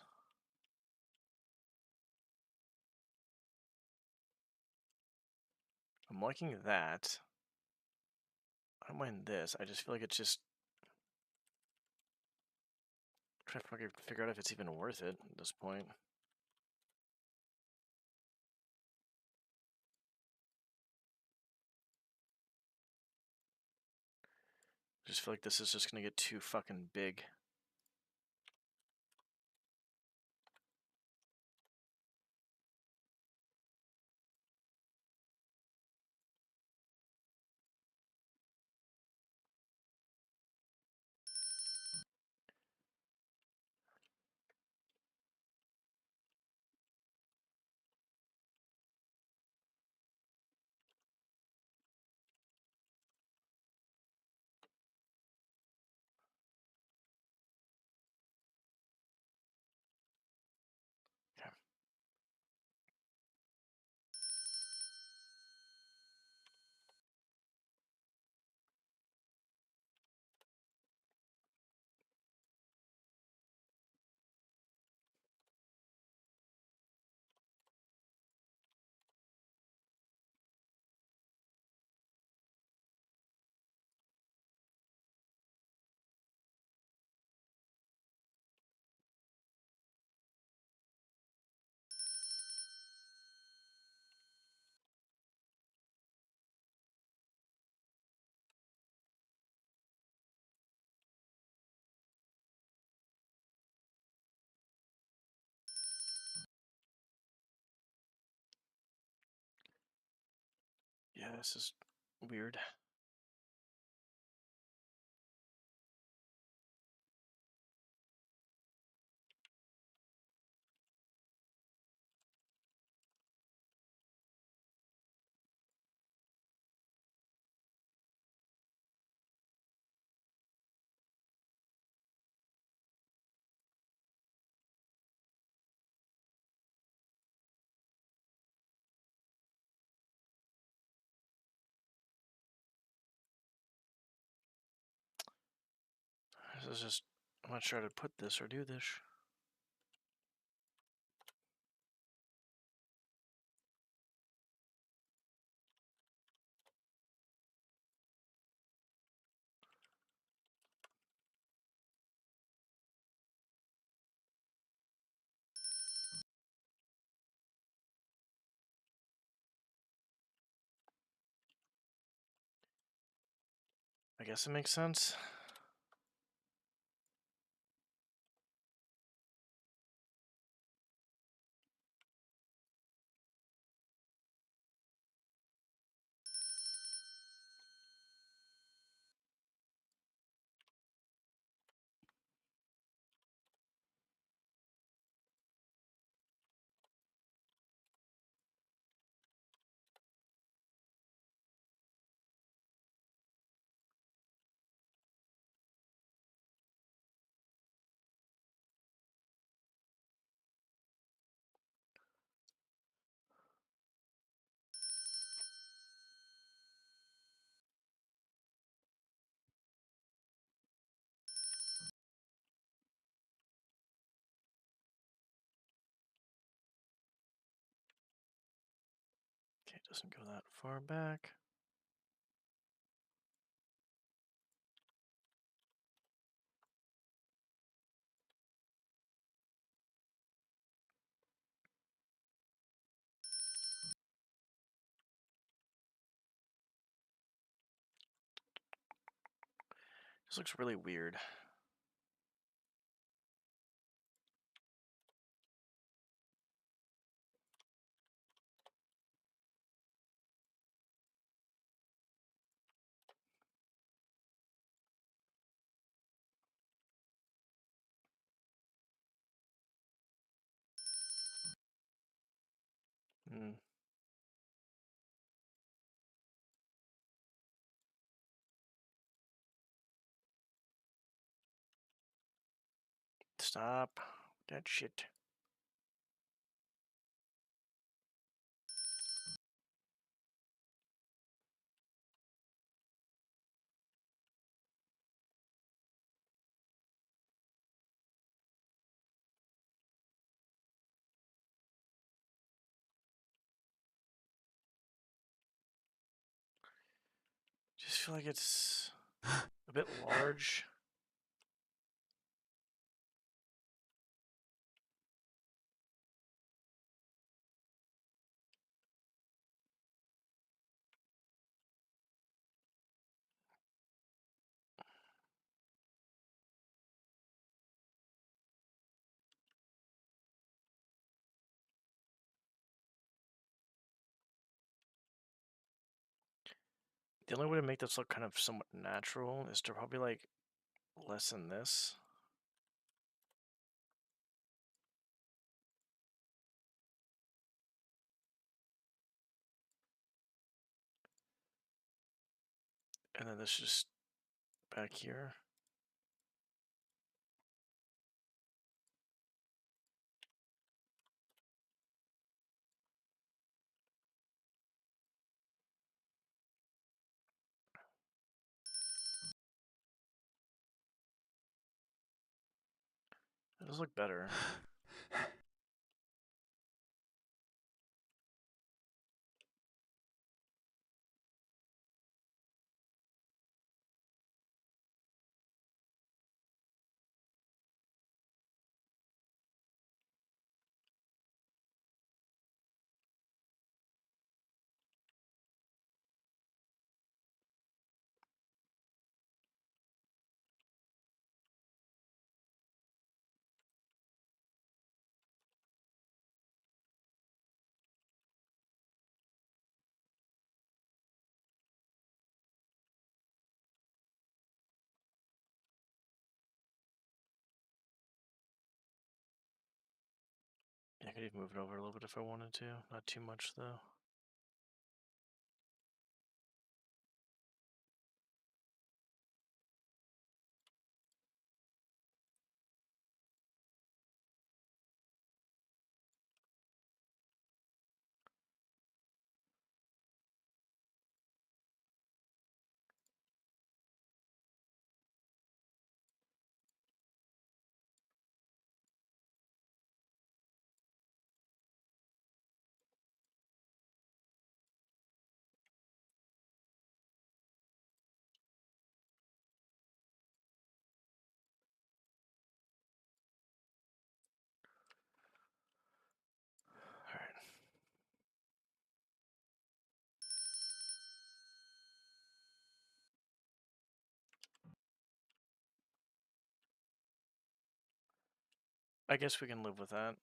I'm liking that. I don't mind this. I just feel like it's just trying to fucking figure out if it's even worth it at this point. I just feel like this is just gonna get too fucking big. Okay. Yeah, this is weird. This is just, I'm not sure how to put this or do this. I guess it makes sense. Okay, it doesn't go that far back. This looks really weird. Hmm. Stop that shit. Just feel like it's a bit large. The only way to make this look kind of somewhat natural is to probably like lessen this. And then this just back here. It does look better. I could even move it over a little bit if I wanted to. Not too much though. I guess we can live with that.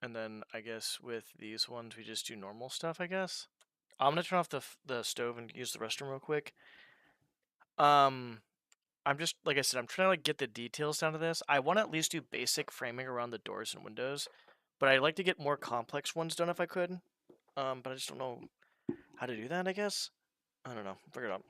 And then I guess with these ones we just do normal stuff, I guess. I'm gonna turn off the stove and use the restroom real quick. I'm just like I said, I'm trying to like get the details down to this. I want to at least do basic framing around the doors and windows, but I'd like to get more complex ones done if I could. But I just don't know how to do that, I guess. I don't know. Figure it out.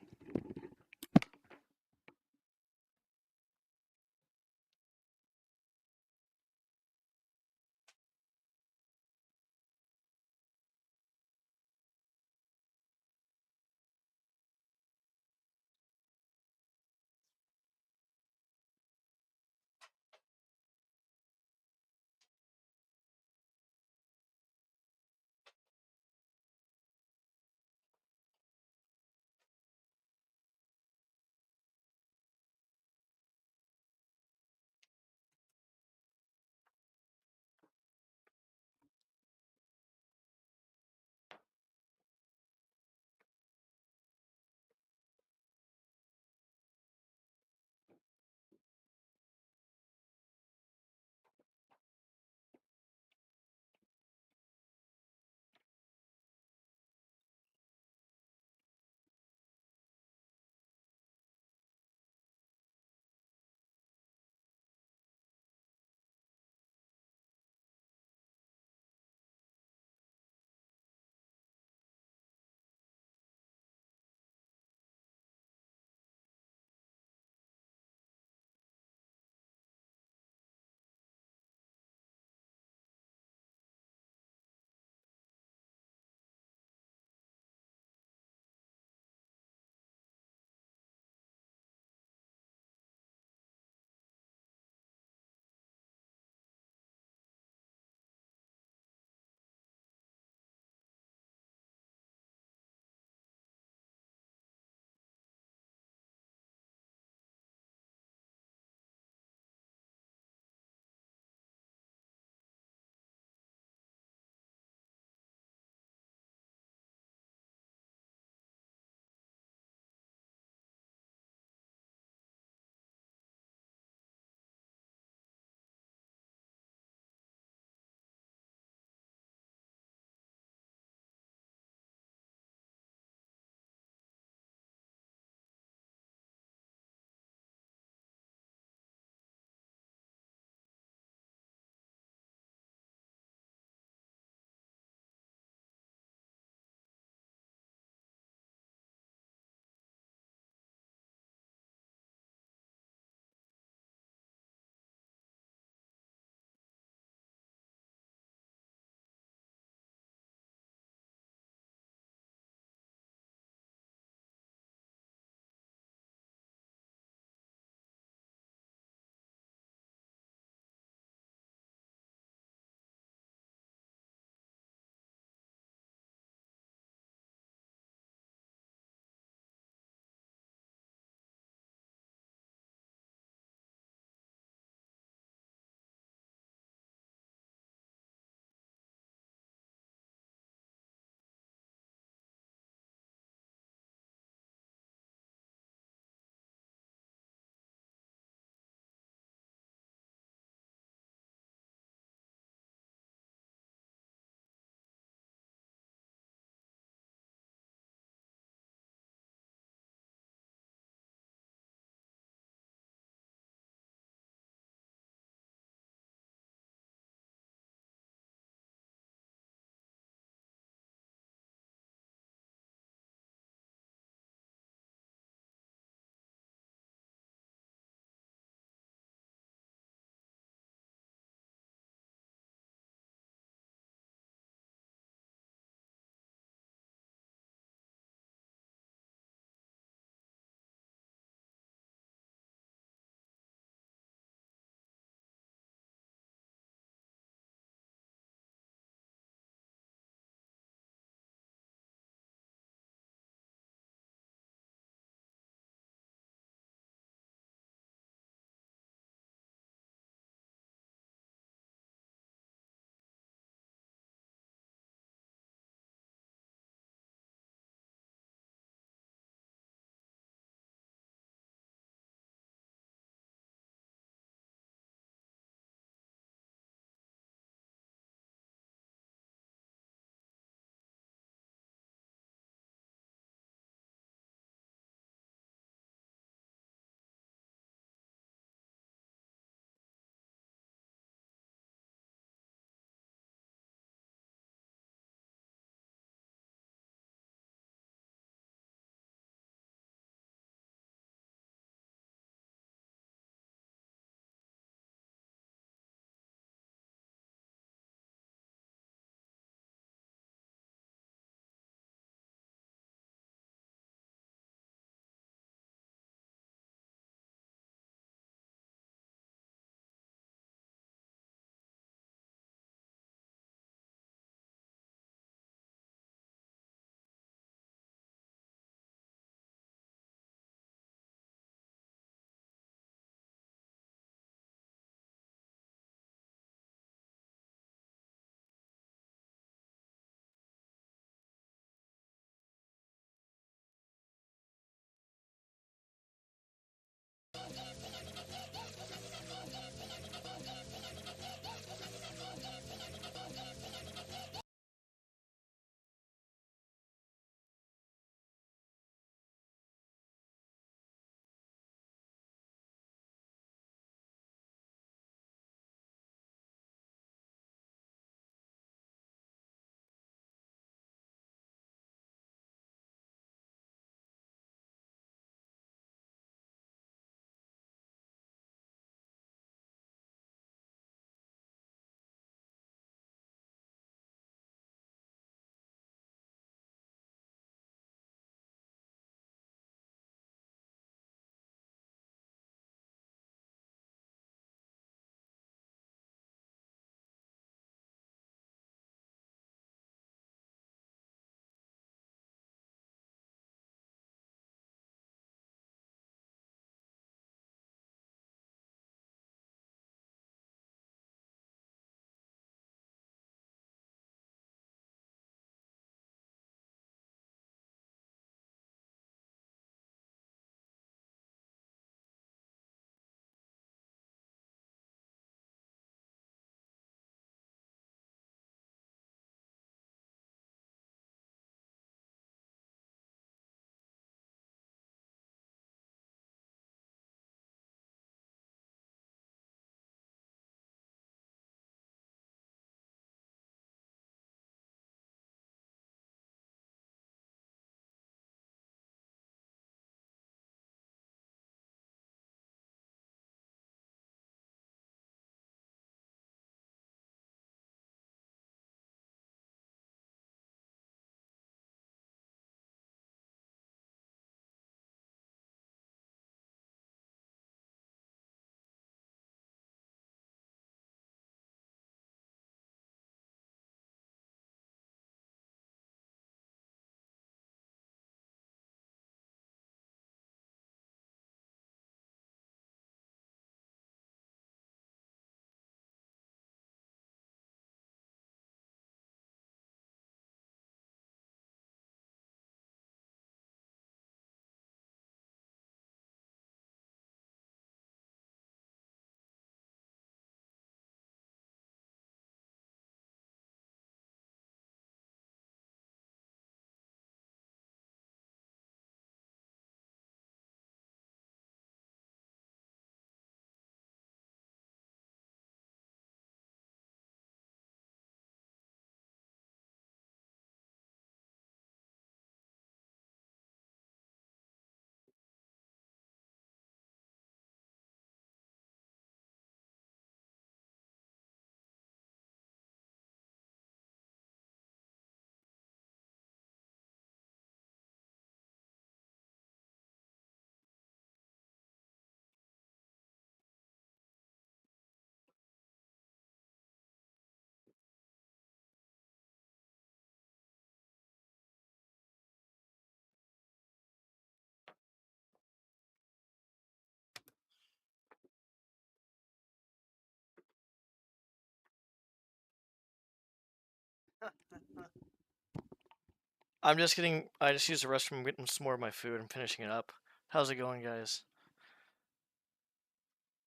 I'm just getting. I just used the restroom, getting some more of my food. I'm finishing it up. How's it going, guys?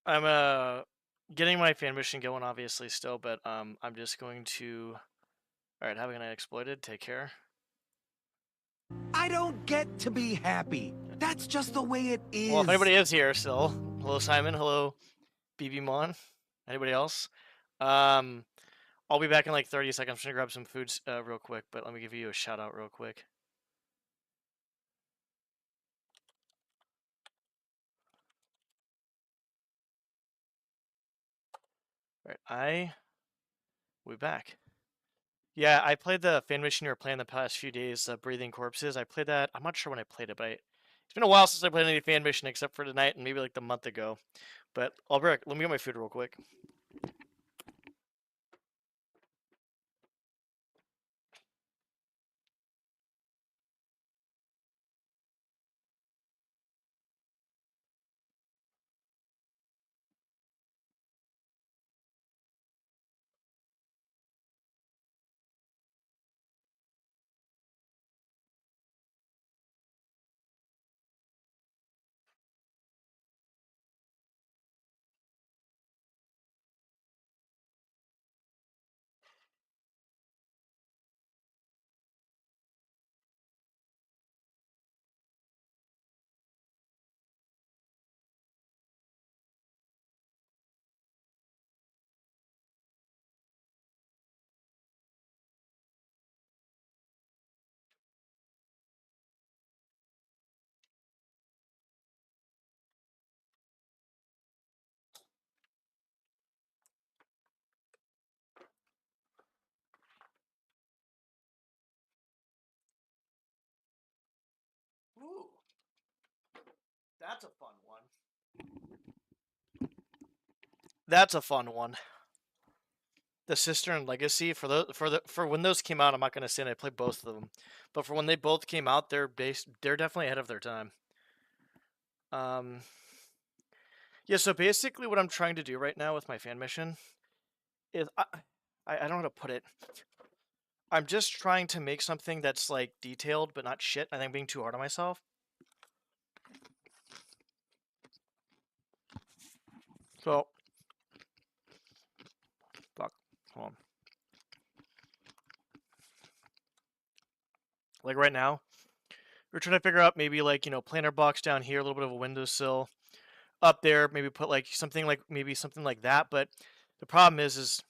I'm getting my fan mission going, obviously still, but I'm just going to. All right, having an exploited. Take care. I don't get to be happy. That's just the way it is. Well, if anybody is here still, hello Simon, hello BB Mon, anybody else? I'll be back in like 30 seconds. I'm just gonna grab some food real quick, but let me give you a shout out real quick. All right, we'll be back. Yeah, I played the fan mission you were playing the past few days, Breathing Corpses. I played that. I'm not sure when I played it, but it's been a while since I played any fan mission except for tonight and maybe like the month ago. But I'll be back. Let me get my food real quick. Ooh, that's a fun one. That's a fun one. The Sister and Legacy for when those came out, I'm not gonna say I played both of them, but for when they both came out, they're definitely ahead of their time. Yeah. So basically, what I'm trying to do right now with my fan mission is I don't know how to put it. I'm just trying to make something that's like detailed but not shit. I think I'm being too hard on myself. So, fuck. Hold on. Like right now, we're trying to figure out maybe like, planter box down here, a little bit of a windowsill up there, maybe put like something like that. But the problem is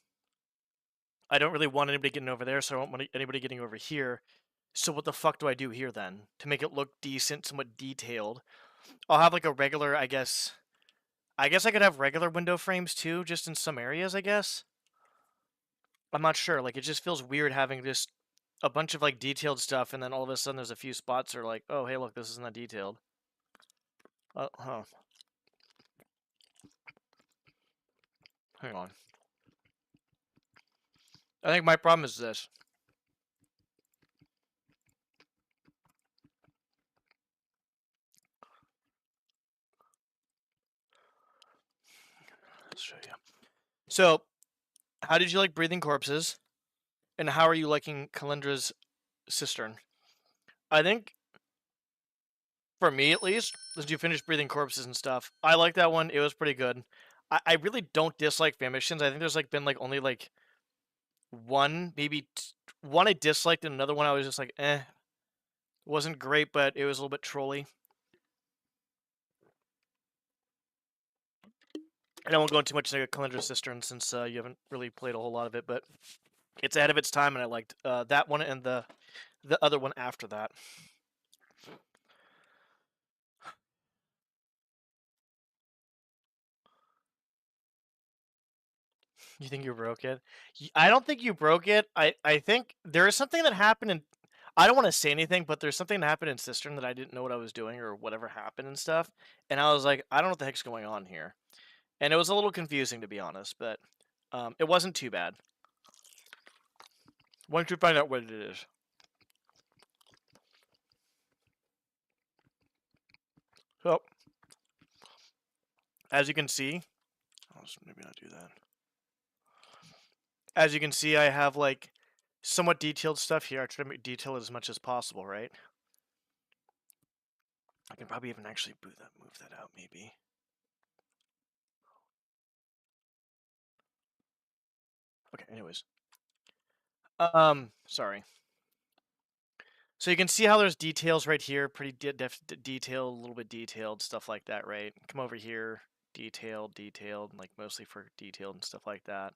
I don't really want anybody getting over there, so I don't want anybody getting over here. So what the fuck do I do here then to make it look decent, somewhat detailed? I'll have like a regular, I guess I could have regular window frames too, just in some areas, I guess. I'm not sure. Like it just feels weird having just a bunch of like detailed stuff, and then all of a sudden there's a few spots that are like, oh hey, look, this isn't that detailed. Huh. Hang on. I think my problem is this. Let's show you. So, how did you like Breathing Corpses? And how are you liking Kalindra's Cistern? I think, for me at least, as you finish Breathing Corpses and stuff, I like that one. It was pretty good. I really don't dislike fan missions. I think there's like been like only like one, maybe one I disliked, and another one I was just like, eh. Wasn't great, but it was a little bit trolly. And I won't go into too much into Kalindra's Cistern since you haven't really played a whole lot of it, but it's ahead of its time, and I liked that one and the other one after that. You think you broke it? I don't think you broke it. I think there is something that happened in. I don't want to say anything, but there's something that happened in Cistern that I didn't know what I was doing or whatever happened and stuff. And I was like, I don't know what the heck's going on here. And it was a little confusing, to be honest, but it wasn't too bad. Once you find out what it is. So, as you can see, I'll maybe not do that. As you can see, I have like somewhat detailed stuff here. I try to make detail as much as possible, right? I can probably even actually move that out, maybe. Okay, anyways. Sorry. So you can see how there's details right here, pretty detailed, a little bit detailed, stuff like that, right? Come over here, detailed, like mostly for detailed and stuff like that.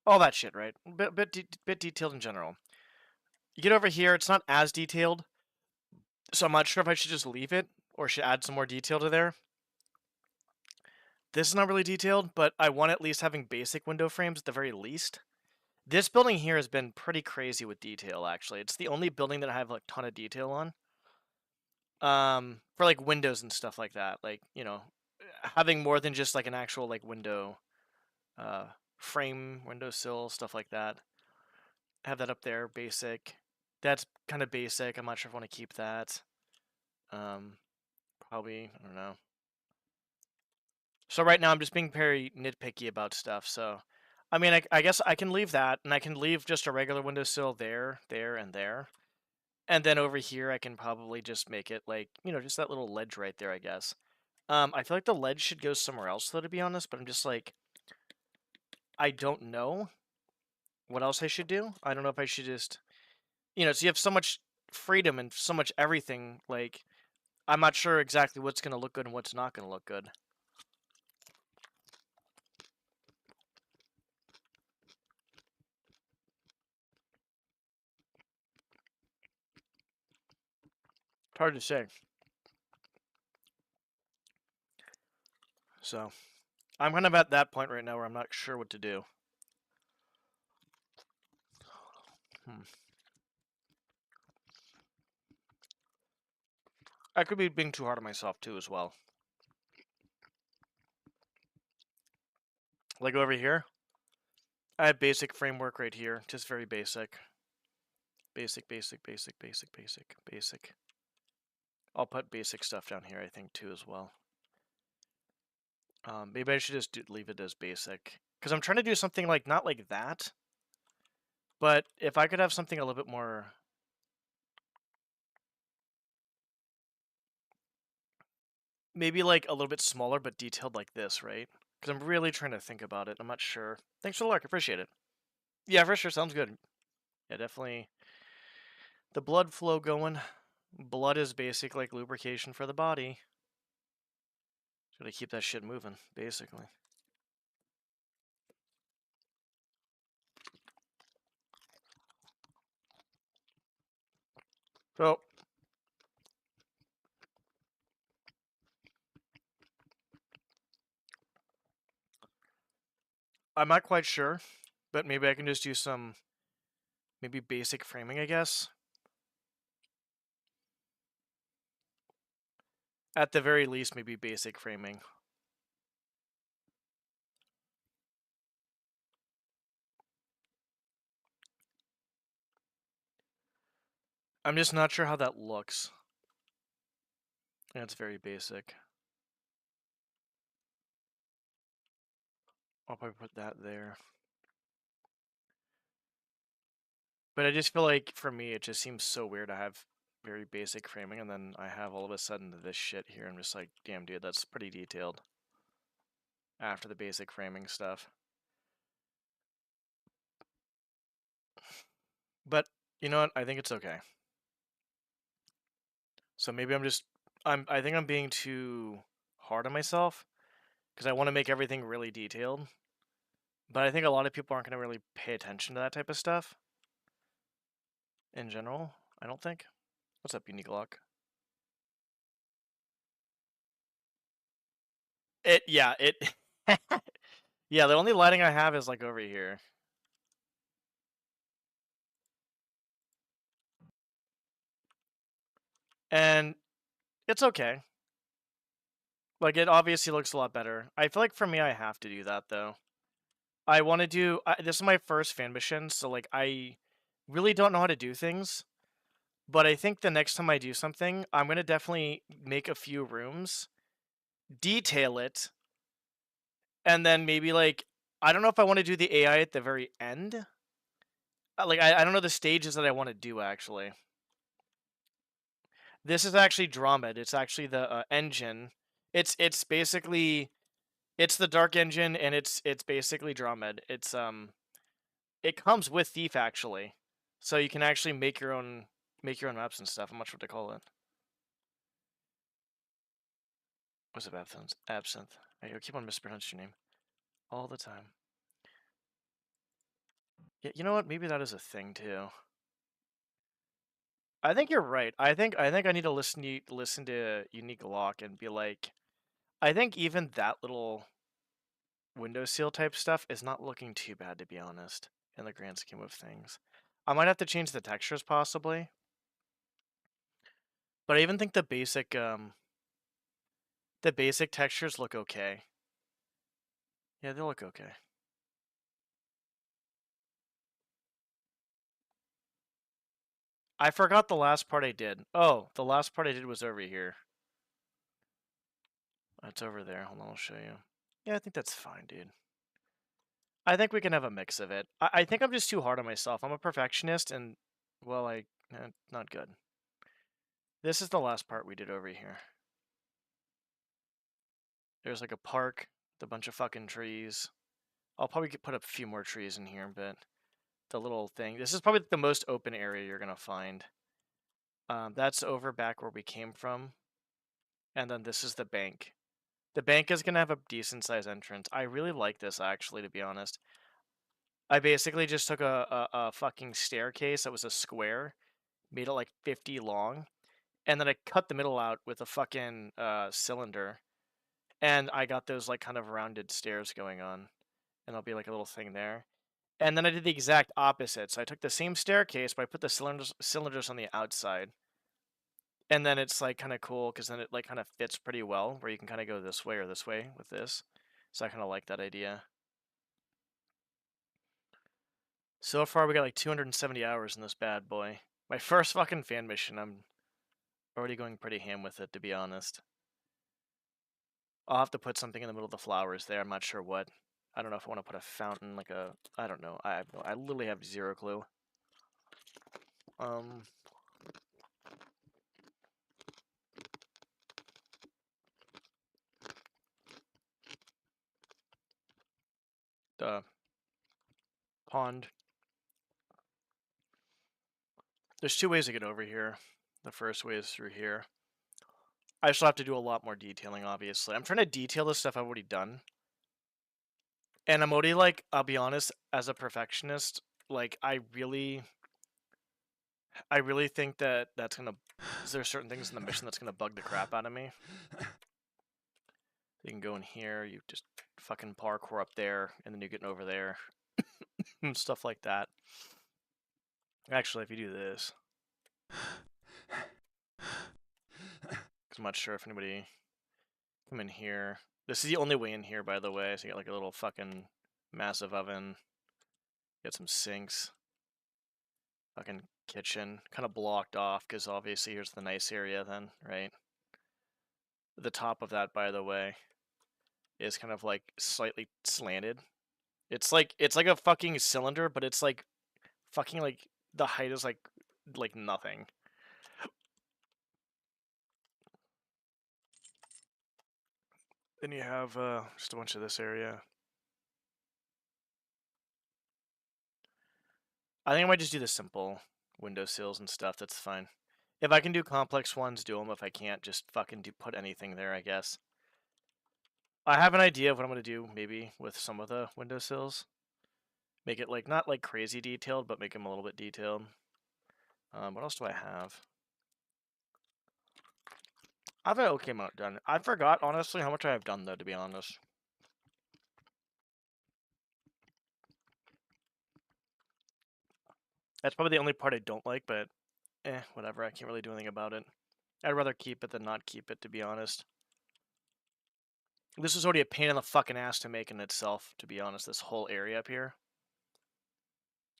All that shit, right? Bit detailed in general. You get over here, it's not as detailed, so I'm not sure if I should just leave it or should add some more detail to there. This is not really detailed, but I want at least having basic window frames at the very least. This building here has been pretty crazy with detail, actually. It's the only building that I have like a ton of detail on. For like windows and stuff like that. Like, you know, having more than just like an actual like window frame, windowsill, stuff like that. Have that up there, basic. That's kind of basic. I'm not sure if I want to keep that. Probably, I don't know. So right now I'm just being very nitpicky about stuff. So, I mean, I guess I can leave that, and I can leave just a regular windowsill there, and there. And then over here, I can probably just make it like, you know, just that little ledge right there, I guess. I feel like the ledge should go somewhere else, though, to be honest, but I'm just like, I don't know what else I should do. I don't know if I should just, you know, so you have so much freedom and so much everything, like, I'm not sure exactly what's going to look good and what's not going to look good. It's hard to say. So, I'm kind of at that point right now where I'm not sure what to do. I could be being too hard on myself, too, as well. Like over here, I have basic framework right here, just very basic. Basic. I'll put basic stuff down here, I think, too, as well. Maybe I should just leave it as basic. Because I'm trying to do something like, not like that. But if I could have something a little bit more... Maybe like a little bit smaller, but detailed like this, right? Because I'm really trying to think about it. I'm not sure. Thanks for the luck. Appreciate it. Yeah, for sure. Sounds good. Yeah, definitely. The blood flow going. Blood is basic like lubrication for the body. Gotta keep that shit moving, basically. So, I'm not quite sure, but maybe I can just do some, maybe basic framing, I guess. At the very least, maybe basic framing. I'm just not sure how that looks. That's very basic. I'll probably put that there. But I just feel like, for me, it just seems so weird to have very basic framing, and then I have all of a sudden this shit here. I'm just like, damn, dude, that's pretty detailed. After the basic framing stuff. But, you know what? I think it's okay. So maybe I think I'm being too hard on myself, because I want to make everything really detailed. But I think a lot of people aren't going to really pay attention to that type of stuff. In general, I don't think. What's up, Unique Lock? Yeah, yeah, the only lighting I have is like over here. And it's okay. Like, it obviously looks a lot better. I feel like for me, I have to do that, though. I want to do... this is my first fan mission, so, like, I really don't know how to do things. But I think the next time I do something, I'm going to definitely make a few rooms, detail it, and then maybe, like... I don't know if I want to do the AI at the very end, Like, I don't know the stages that I want to do, actually. This is actually Dromed. It's actually the engine. It's basically... It's the Dark Engine, and it's basically Dromed. It's it comes with Thief, actually, so you can actually make your own maps and stuff. I'm not sure what to call it. What's it? Absinthe. I keep on mispronouncing your name all the time. Yeah, you know what? Maybe that is a thing too. I think you're right. I think I need to listen to Unique Lock and be like, I think even that little windowsill type stuff is not looking too bad, to be honest, in the grand scheme of things. I might have to change the textures possibly, but I even think the basic textures look okay. Yeah, they look okay. I forgot the last part I did. Oh, the last part I did was over here. It's over there. Hold on, I'll show you. Yeah, I think that's fine, dude. I think we can have a mix of it. I think I'm just too hard on myself. I'm a perfectionist, and, well, not good. This is the last part we did over here. There's like a park with a bunch of fucking trees. I'll probably put a few more trees in here, but the little thing... This is probably the most open area you're gonna find. That's over back where we came from. And then this is the bank. The bank is gonna have a decent sized entrance. I really like this, actually, to be honest. I basically just took a fucking staircase that was a square, made it like 50 long, and then I cut the middle out with a fucking cylinder, and I got those like kind of rounded stairs going on, and there'll be like a little thing there. And then I did the exact opposite. So I took the same staircase, but I put the cylinders on the outside. And then it's like kind of cool because then it like kind of fits pretty well, where you can kind of go this way or this way with this. So I kind of like that idea. So far, we got like 270 hours in this bad boy. My first fucking fan mission. I'm already going pretty ham with it, to be honest. I'll have to put something in the middle of the flowers there. I'm not sure what. I don't know if I want to put a fountain, like a... I don't know. I literally have zero clue. The pond. There's two ways to get over here. The first way is through here. I still have to do a lot more detailing, obviously. I'm trying to detail the stuff I've already done. And I'm already, like, I'll be honest, as a perfectionist, like, I really think that that's gonna... There's certain things in the mission that's gonna bug the crap out of me. You can go in here, you just fucking parkour up there, and then you get over there. And stuff like that. Actually, if you do this... I'm not sure if anybody... Come in here. This is the only way in here, by the way. So you got like a little fucking massive oven. Got some sinks. Fucking kitchen. Kind of blocked off, because obviously here's the nice area then, right? The top of that, by the way, is kind of like slightly slanted. It's like a fucking cylinder, but it's like fucking like the height is like nothing. Then you have just a bunch of this area. I think I might just do the simple windowsills and stuff. That's fine. If I can do complex ones, do them. If I can't, just fucking put anything there, I guess. I have an idea of what I'm going to do, maybe, with some of the windowsills. Make it, like, not, like, crazy detailed, but make them a little bit detailed. What else do I have? I have an okay amount done. I forgot, honestly, how much I have done, though, to be honest. That's probably the only part I don't like, but whatever. I can't really do anything about it. I'd rather keep it than not keep it, to be honest. This is already a pain in the fucking ass to make in itself, to be honest, this whole area up here.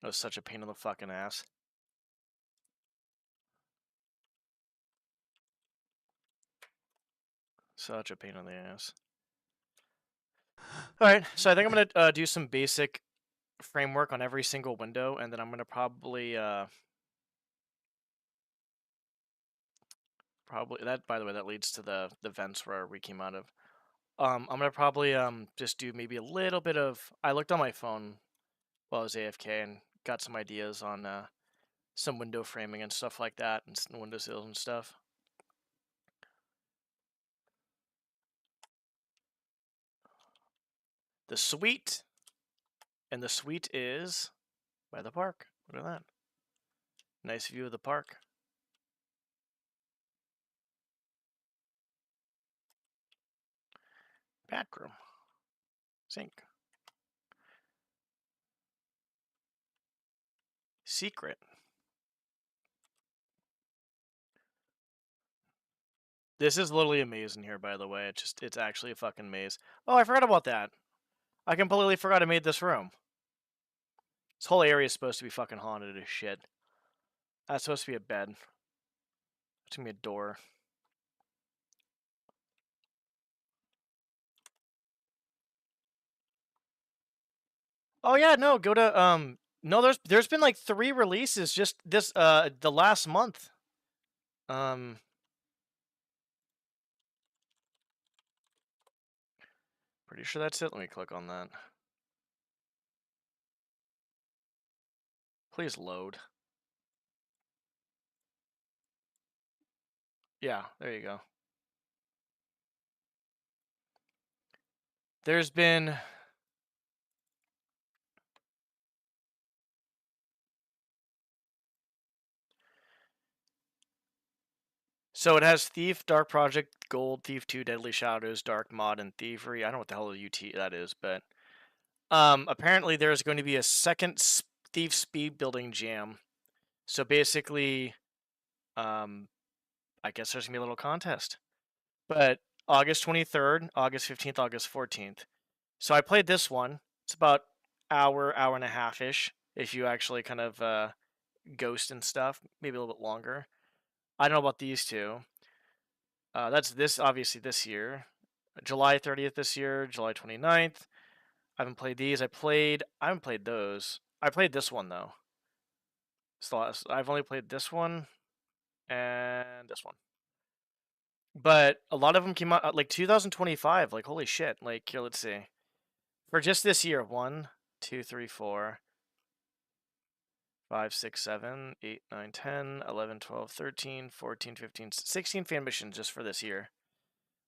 It was such a pain in the fucking ass. Such a pain in the ass. Alright, so I think I'm going to do some basic framework on every single window, and then I'm gonna probably that. By the way, that leads to the vents where we came out of. I'm gonna probably just do maybe a little bit of. I looked on my phone while I was AFK and got some ideas on some window framing and stuff like that, and some window sills and stuff. The suite, and the suite is by the park. Look at that. Nice view of the park. Back room. Sink. Secret. This is literally a maze in here, by the way. It's actually a fucking maze. Oh, I forgot about that. I completely forgot I made this room. This whole area is supposed to be fucking haunted as shit. That's supposed to be a bed. It's gonna be a door. Oh yeah, no, go to no, there's been like 3 releases just this the last month. Pretty sure that's it. Let me click on that. Please load. Yeah, there you go. There's been so it has Thief, Dark Project, Gold, Thief 2, Deadly Shadows, Dark Mod, and Thievery. I don't know what the hell the UT that is, but apparently there's going to be a second Thief speed building jam. So basically, I guess there's gonna be a little contest. But August 23rd, August 15th, August 14th. So I played this one. It's about hour and a half ish. If you actually kind of ghost and stuff, maybe a little bit longer. I don't know about these two. That's this obviously this year. July 30th this year, July 29th. I haven't played these. I haven't played those. I played this one though. So I've only played this one and this one. But a lot of them came out like 2025. Like holy shit! Like here, let's see. For just this year, 1, 2, 3, 4, 5, 6, 7, 8, 9, 10, 11, 12, 13, 14, 15, 16 fan missions just for this year,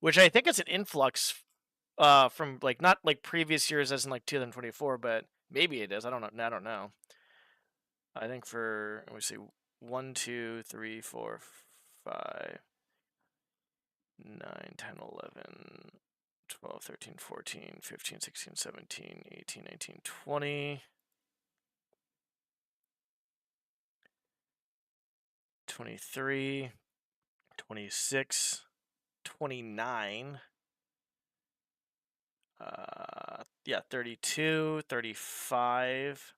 which I think is an influx from like not like previous years as in like 2024, but maybe it is. I don't know. I don't know. I think for let me see, 1, 2, 3, 4, 5, 9, 10, 11, 12, 13, 14, 15, 16, 17, 18, 19, 20. 23, 26, 29, yeah, 32, 35,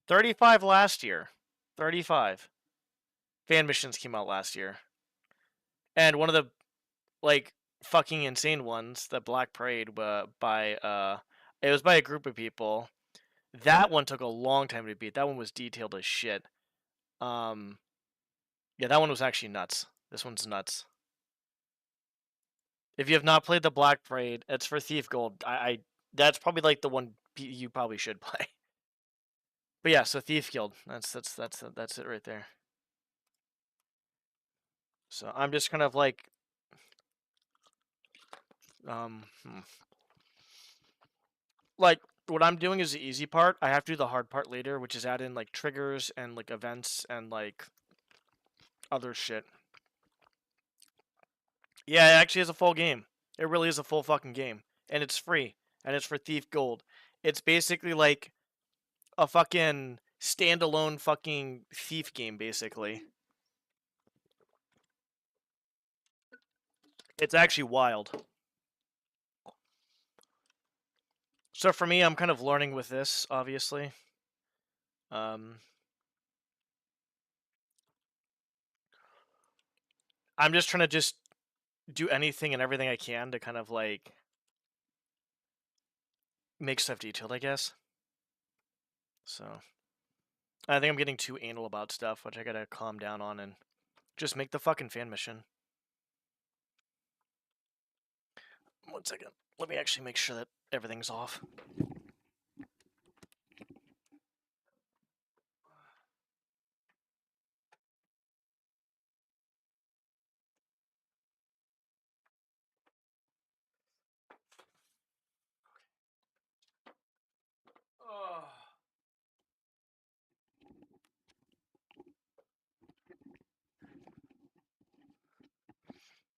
35 last year. 35 fan missions came out last year. And one of the like fucking insane ones, the Black Parade by it was by a group of people. That one took a long time to beat. That one was detailed as shit. Yeah, that one was actually nuts. This one's nuts. If you have not played the Black Parade, it's for Thief Gold. I that's probably like the one you probably should play. But yeah, so Thief Guild. That's it right there. So I'm just kind of like like what I'm doing is the easy part. I have to do the hard part later, which is add in like triggers and like events and like other shit. Yeah, it actually is a full game. It really is a full fucking game. And it's free. And it's for Thief Gold. It's basically like a fucking standalone fucking Thief game, basically. It's actually wild. So for me, I'm kind of learning with this, obviously. I'm just trying to just do anything and everything I can to kind of like make stuff detailed, I guess. So I think I'm getting too anal about stuff, which I gotta calm down on and just make the fucking fan mission. 1 second. Let me actually make sure that everything's off.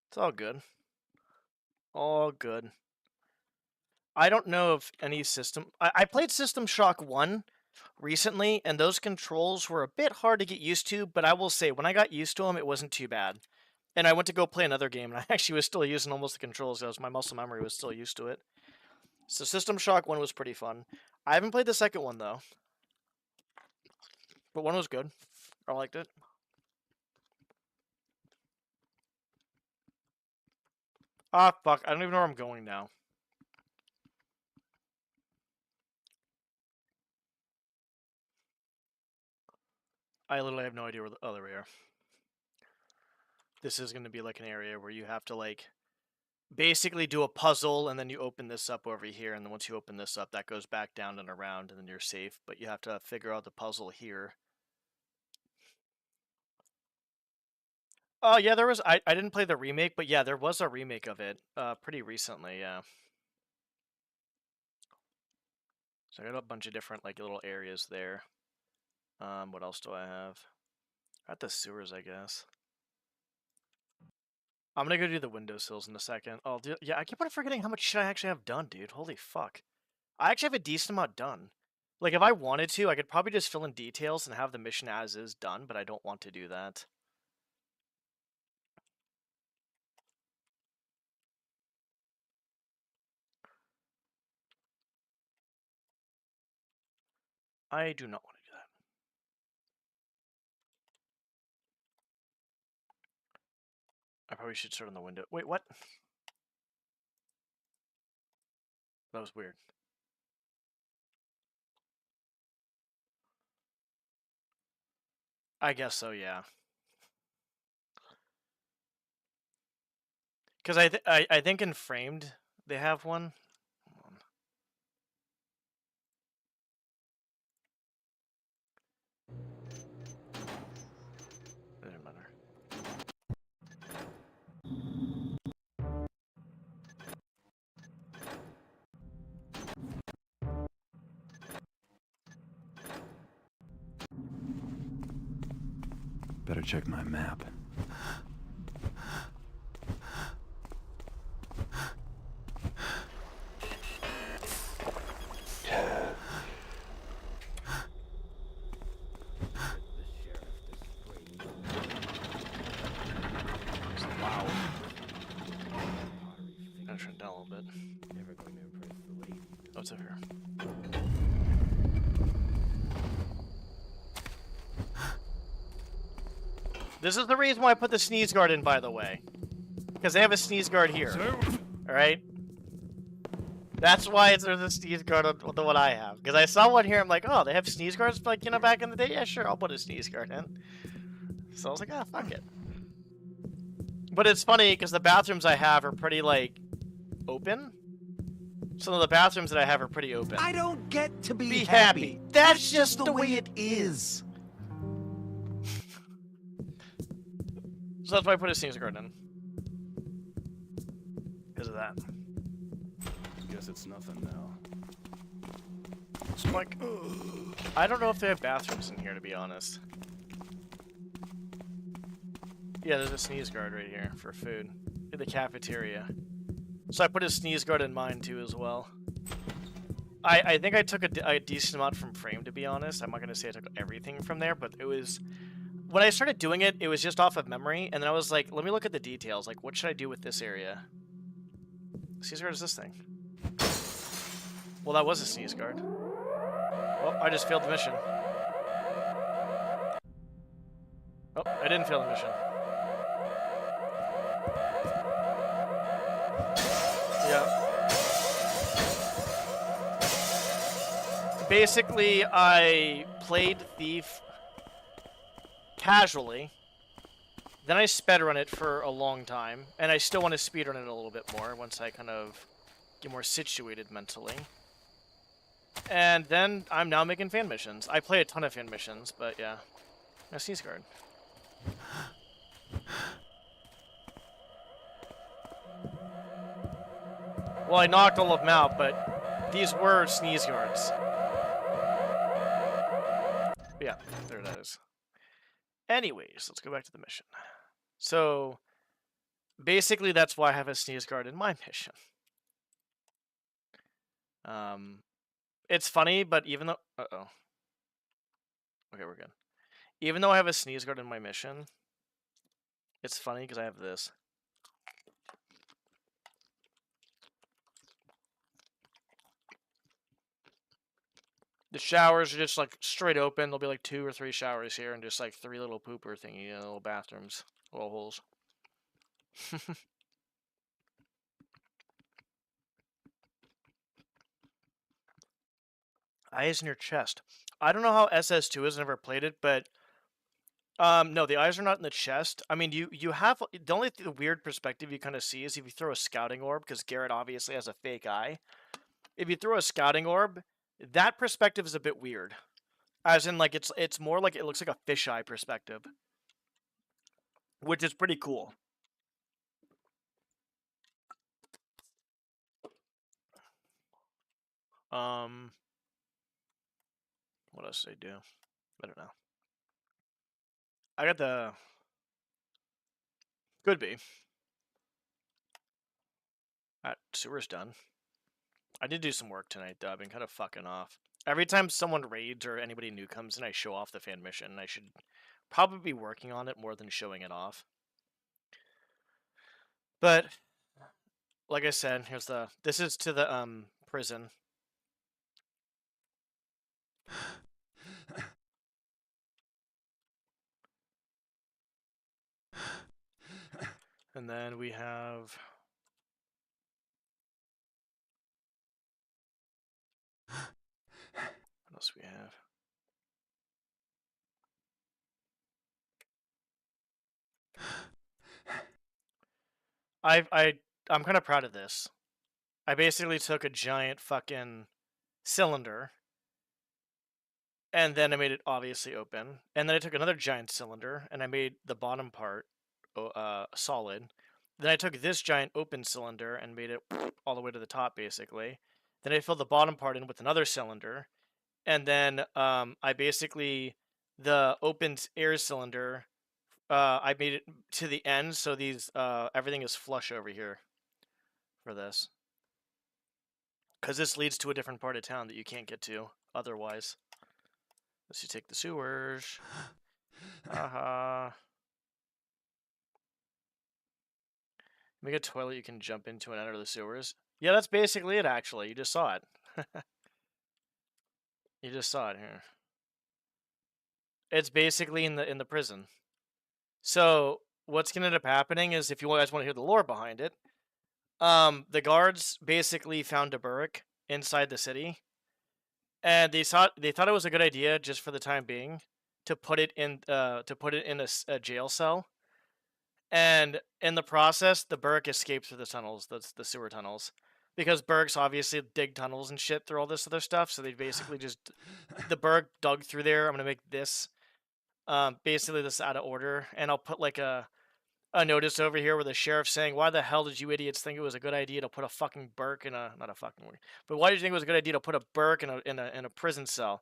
It's all good. All good. I don't know if any system... I played System Shock 1 recently, and those controls were a bit hard to get used to, but I will say, when I got used to them, it wasn't too bad. And I went to go play another game, and I actually was still using almost the controls, because my muscle memory was still used to it. So System Shock 1 was pretty fun. I haven't played the second one, though. But 1 was good. I liked it. Ah, fuck. I don't even know where I'm going now. I literally have no idea where the other area. This is going to be like an area where you have to like basically do a puzzle, and then you open this up over here, and then once you open this up, that goes back down and around, and then you're safe. But you have to figure out the puzzle here. Oh yeah, there was. I didn't play the remake, but yeah, there was a remake of it pretty recently. Yeah. So I got a bunch of different like little areas there. What else do I have? Got the sewers, I guess. I'm gonna go do the windowsills in a second. Oh, yeah, I keep on forgetting how much shit I actually have done, dude. Holy fuck. I actually have a decent amount done. Like, if I wanted to, I could probably just fill in details and have the mission as is done, but I don't want to do that. I do not want to do that. I probably should start on the window. Wait, what? That was weird. I guess so, yeah. Because I think in Framed, they have one. Hold on. Doesn't matter. Better check my map. Wow. Gotta turn it down a little bit. Never going to impress the ladies. What's up here? This is the reason why I put the sneeze guard in, by the way. Because they have a sneeze guard here. Alright? That's why there's a sneeze guard on the one I have. Because I saw one here, I'm like, oh, they have sneeze guards, like, you know, back in the day? Yeah, sure, I'll put a sneeze guard in. So I was like, ah, fuck it. But it's funny, because the bathrooms I have are pretty, like, open. Some of the bathrooms that I have are pretty open. I don't get to be happy. That's just the way it is. So that's why I put a sneeze guard in. Because of that. Guess it's nothing now. So I'm like, I don't know if they have bathrooms in here, to be honest. Yeah, there's a sneeze guard right here for food. In the cafeteria. So I put a sneeze guard in mine too as well. I think I took a decent amount from Frame, to be honest. I'm not going to say I took everything from there, but it was... When I started doing it, it was just off of memory, and then I was like, let me look at the details. Like, what should I do with this area? Sneeze guard is this thing. Well, that was a sneeze guard. Oh, I just failed the mission. Oh, I didn't fail the mission. Yeah. basically, I played Thief casually. Then I speedrun it for a long time, and I still want to speedrun it a little bit more once I kind of get more situated mentally. And then I'm now making fan missions. I play a ton of fan missions, but yeah. A sneeze guard. Well, I knocked all of them out, but these were sneeze guards. Yeah, there it is. Anyways, let's go back to the mission. So, basically, that's why I have a sneeze guard in my mission. It's funny, but even though... Uh-oh. Okay, we're good. Even though I have a sneeze guard in my mission, it's funny because I have this. The showers are just like straight open. There'll be like 2 or 3 showers here and just like 3 little pooper thingy, little bathrooms, little holes. Eyes in your chest. I don't know how SS2 is. I've never played it, but no, the eyes are not in the chest. I mean, you have the only weird perspective you kind of see is if you throw a scouting orb, because Garrett obviously has a fake eye. If you throw a scouting orb, that perspective is a bit weird. As in, like, it's more like it looks like a fisheye perspective, which is pretty cool. What else did I do? I don't know. I got the... Could be. That sewer's done. I did do some work tonight, though. I've been kind of fucking off. Every time someone raids or anybody new comes in, I show off the fan mission. I should probably be working on it more than showing it off. But, like I said, here's the... This is to the, prison. And then we have... What else we have? I'm kind of proud of this. I basically took a giant fucking cylinder, and then I made it obviously open, and then I took another giant cylinder, and I made the bottom part solid. Then I took this giant open cylinder and made it all the way to the top, basically. Then I filled the bottom part in with another cylinder, and then I basically, the open air cylinder, I made it to the end, so these everything is flush over here for this. Because this leads to a different part of town that you can't get to otherwise. Unless you take the sewers. Haha. Make a toilet you can jump into and enter the sewers. Yeah, that's basically it, actually. You just saw it. You just saw it here. It's basically in the prison. So, what's going to end up happening is, if you guys want to hear the lore behind it, the guards basically found a Burrick inside the city, and they thought it was a good idea, just for the time being, to put it in a jail cell. And in the process, the Burrick escaped through the tunnels, the sewer tunnels, because Burricks obviously dig tunnels and shit through all this other stuff. So they basically just the Burrick dug through there. I'm gonna make this basically this out of order, and I'll put like a notice over here where the sheriff's saying, "Why the hell did you idiots think it was a good idea to put a fucking Burrick in a not a fucking word, but why did you think it was a good idea to put a Burrick in a prison cell?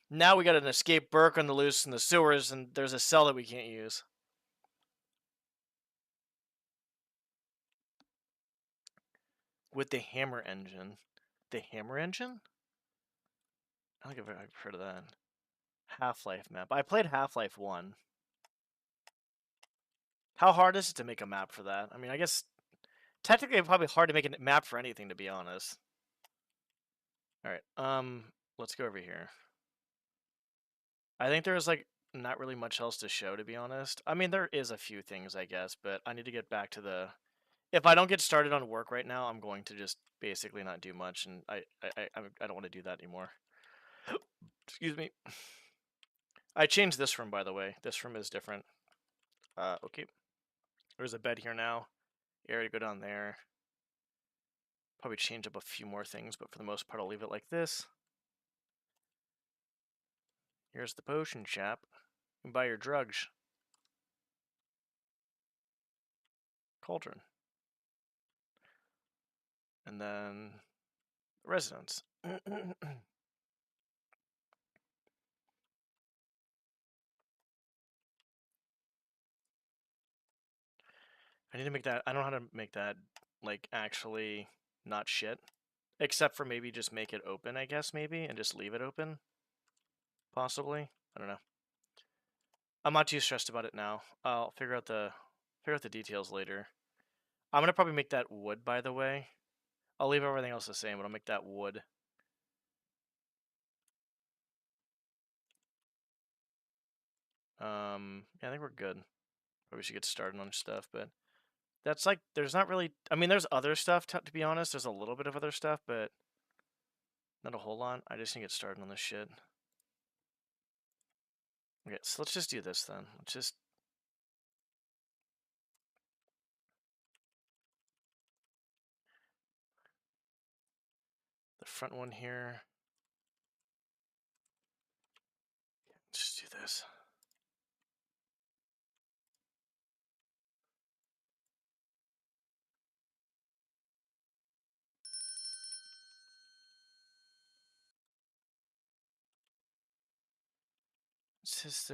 Now we got an escaped Burrick on the loose in the sewers, and there's a cell that we can't use." With the hammer engine. The hammer engine? I don't think I've heard of that. Half-Life map. I played Half-Life 1. How hard is it to make a map for that? I mean, I guess technically it's probably hard to make a map for anything, to be honest. Alright, let's go over here. I think there's like not really much else to show, to be honest. I mean, there is a few things, I guess, but I need to get back to the... If I don't get started on work right now, I'm going to just basically not do much, and I don't want to do that anymore. Excuse me. I changed this room, by the way. This room is different. Okay. There's a bed here now. Area to go down there. Probably change up a few more things, but for the most part, I'll leave it like this. Here's the potion shop. You can buy your drugs. Cauldron. And then residence. I need to make that. I don't know how to make that, like, actually not shit. Except for maybe just make it open, I guess, maybe, and just leave it open. Possibly. I don't know. I'm not too stressed about it now. I'll figure out the details later. I'm gonna probably make that wood, by the way. I'll leave everything else the same, but I'll make that wood. Yeah, I think we're good. Probably should get started on stuff, but that's like, there's not really, I mean, there's other stuff, to be honest. There's a little bit of other stuff, but not a whole lot. I just need to get started on this shit. Okay, so let's just do this then. Let's just... the front one here. Just do this. It's just,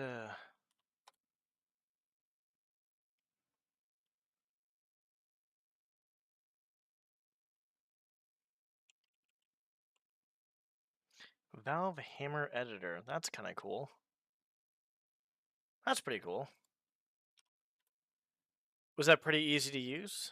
Valve Hammer Editor. That's kind of cool. That's pretty cool. Was that pretty easy to use?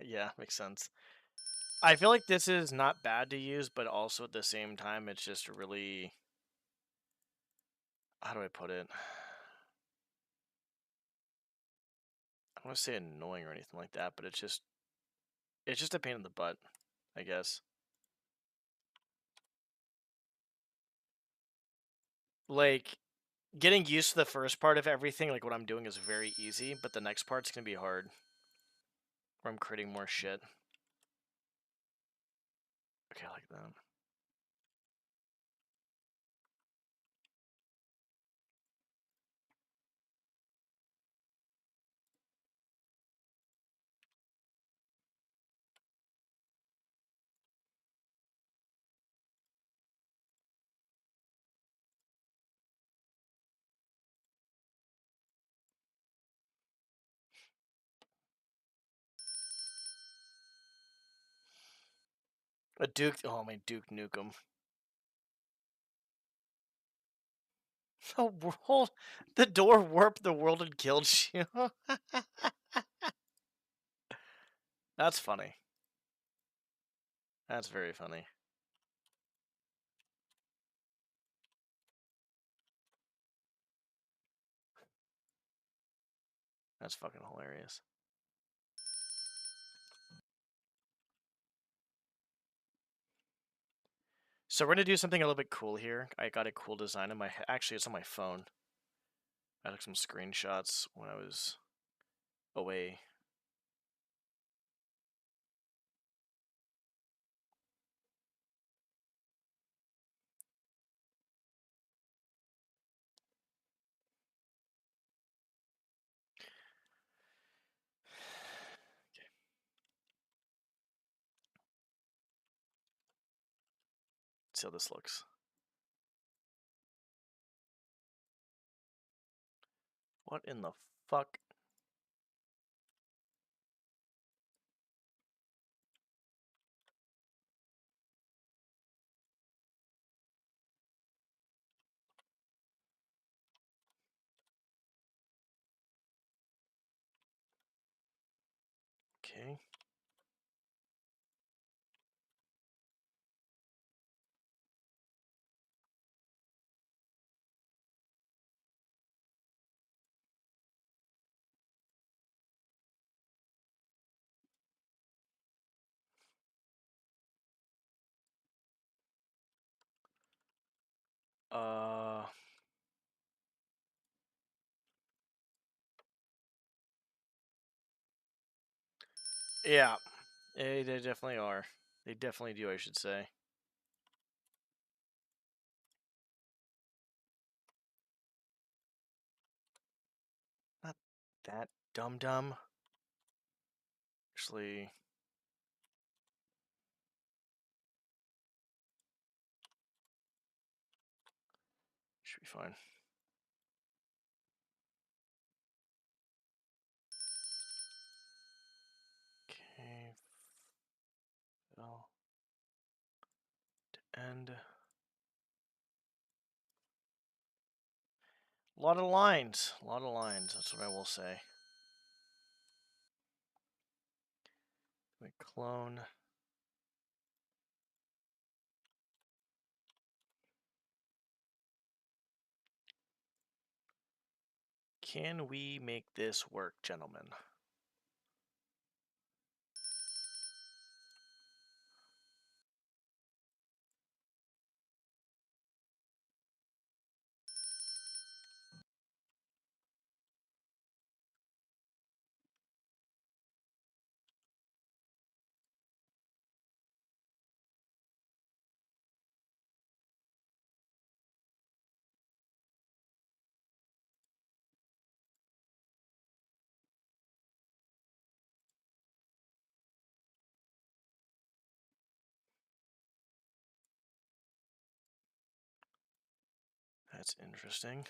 Yeah, makes sense. I feel like this is not bad to use, but also at the same time, it's just really... how do I put it? I don't want to say annoying or anything like that, but it's just a pain in the butt, I guess. Like, getting used to the first part of everything, like what I'm doing, is very easy, but the next part's gonna be hard. Where I'm creating more shit. Okay, like that. A Duke... oh, my Duke Nukem. The world... the door warped the world and killed you. That's funny. That's very funny. That's fucking hilarious. So we're gonna do something a little bit cool here. I got a cool design in my head. Actually, it's on my phone. I took some screenshots when I was away. Okay. Let's see how this looks. What in the fuck? Okay. Uh, yeah, they definitely are. They definitely do, I should say. Not that dumb. Actually, should be fine. Okay. Well, to end. A lot of lines. A lot of lines. That's what I will say. We clone. Can we make this work, gentlemen? That's interesting.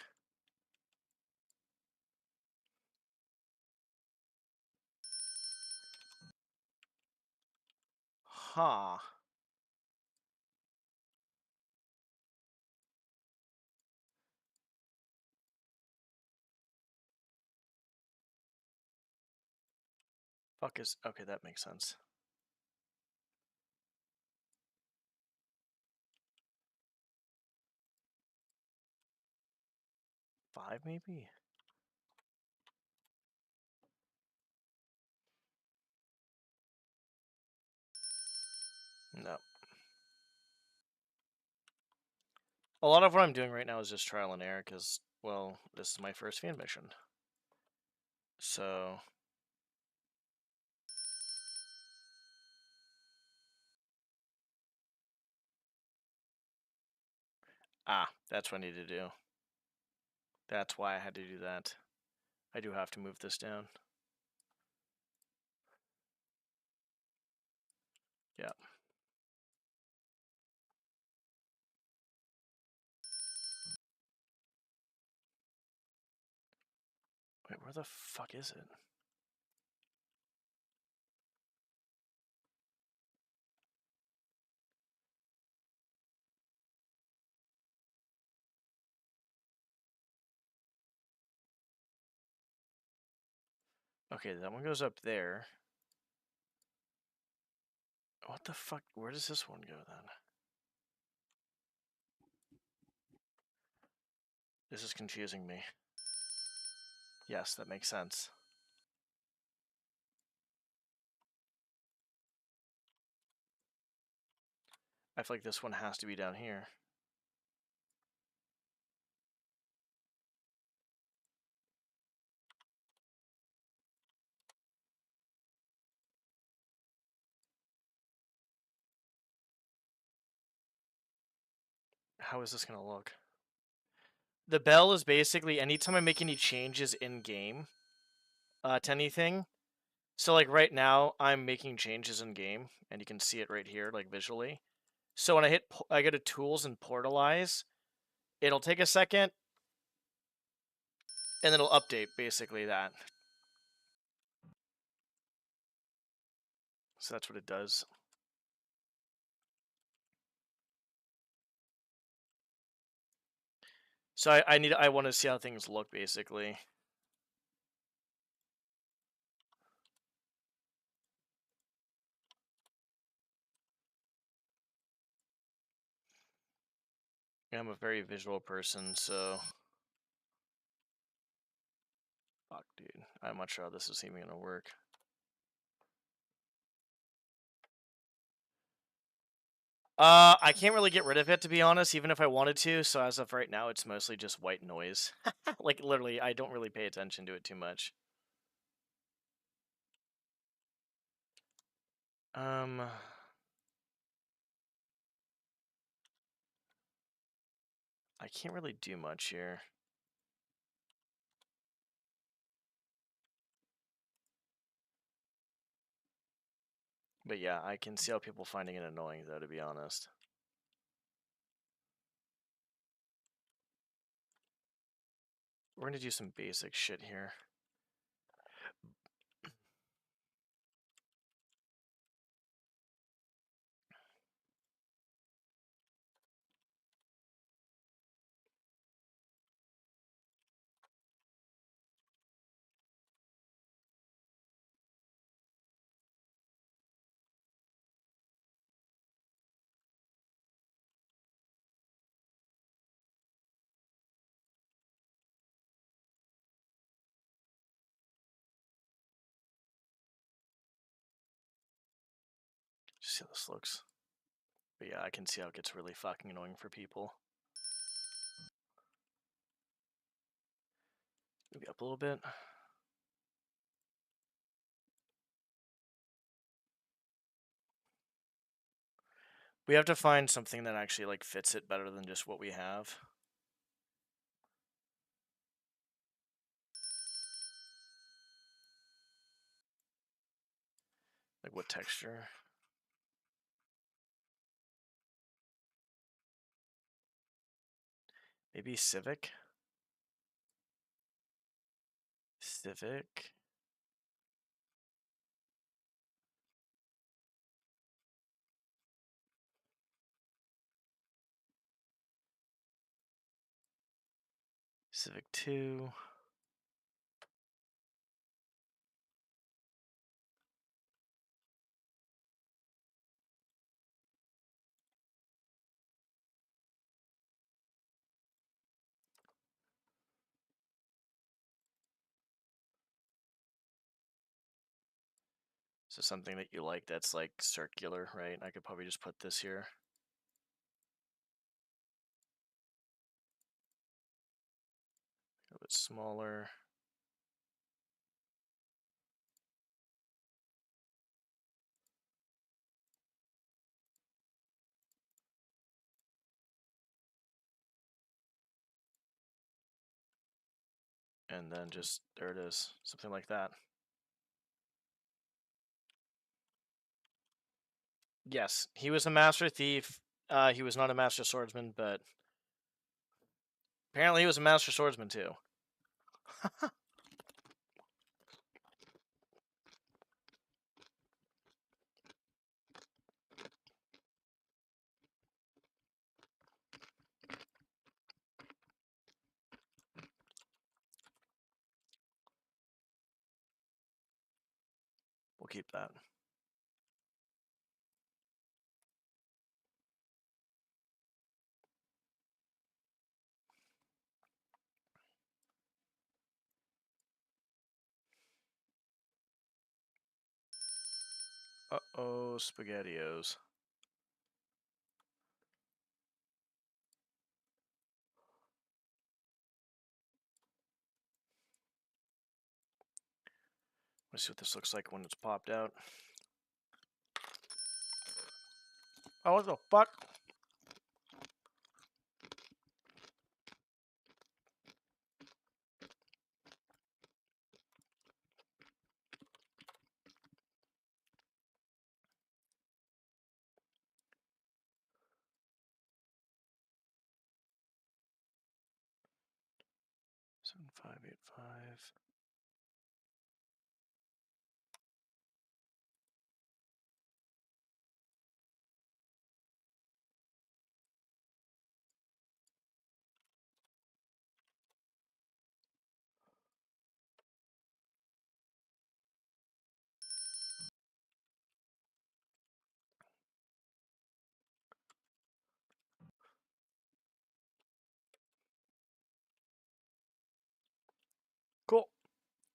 Huh. Fuck is... Okay, that makes sense. Five, maybe? No. A lot of what I'm doing right now is just trial and error because, well, this is my first fan mission. So... Ah, that's what I need to do. That's why I had to do that. I do have to move this down. Yeah. Wait, where the fuck is it? Okay, that one goes up there. What the fuck? Where does this one go then? This is confusing me. Yes, that makes sense. I feel like this one has to be down here. How is this gonna look? The bell is basically anytime I make any changes in game to anything. So like right now I'm making changes in game and you can see it right here like visually. So when I go to tools and portalize, it'll take a second and it'll update basically that. So that's what it does. So I want to see how things look basically. I'm a very visual person, so fuck, dude. I'm not sure how this is even gonna work. I can't really get rid of it, to be honest, even if I wanted to, so as of right now, it's mostly just white noise. Like, literally, I don't really pay attention to it too much. I can't really do much here. But yeah, I can see how people finding it annoying, though, to be honest. We're gonna do some basic shit here. Just see how this looks. But yeah, I can see how it gets really fucking annoying for people. Maybe up a little bit. We have to find something that actually like fits it better than just what we have. Like what texture? Maybe Civic? Civic? Civic 2. So something that you like that's like circular, right? I could probably just put this here. A bit smaller. And then just, there it is. Something like that. Yes, he was a master thief. He was not a master swordsman, but apparently he was a master swordsman too. We'll keep that. Uh-oh, SpaghettiOs. Let's see what this looks like when it's popped out. Oh, what the fuck? Seven, 5, 8, 5.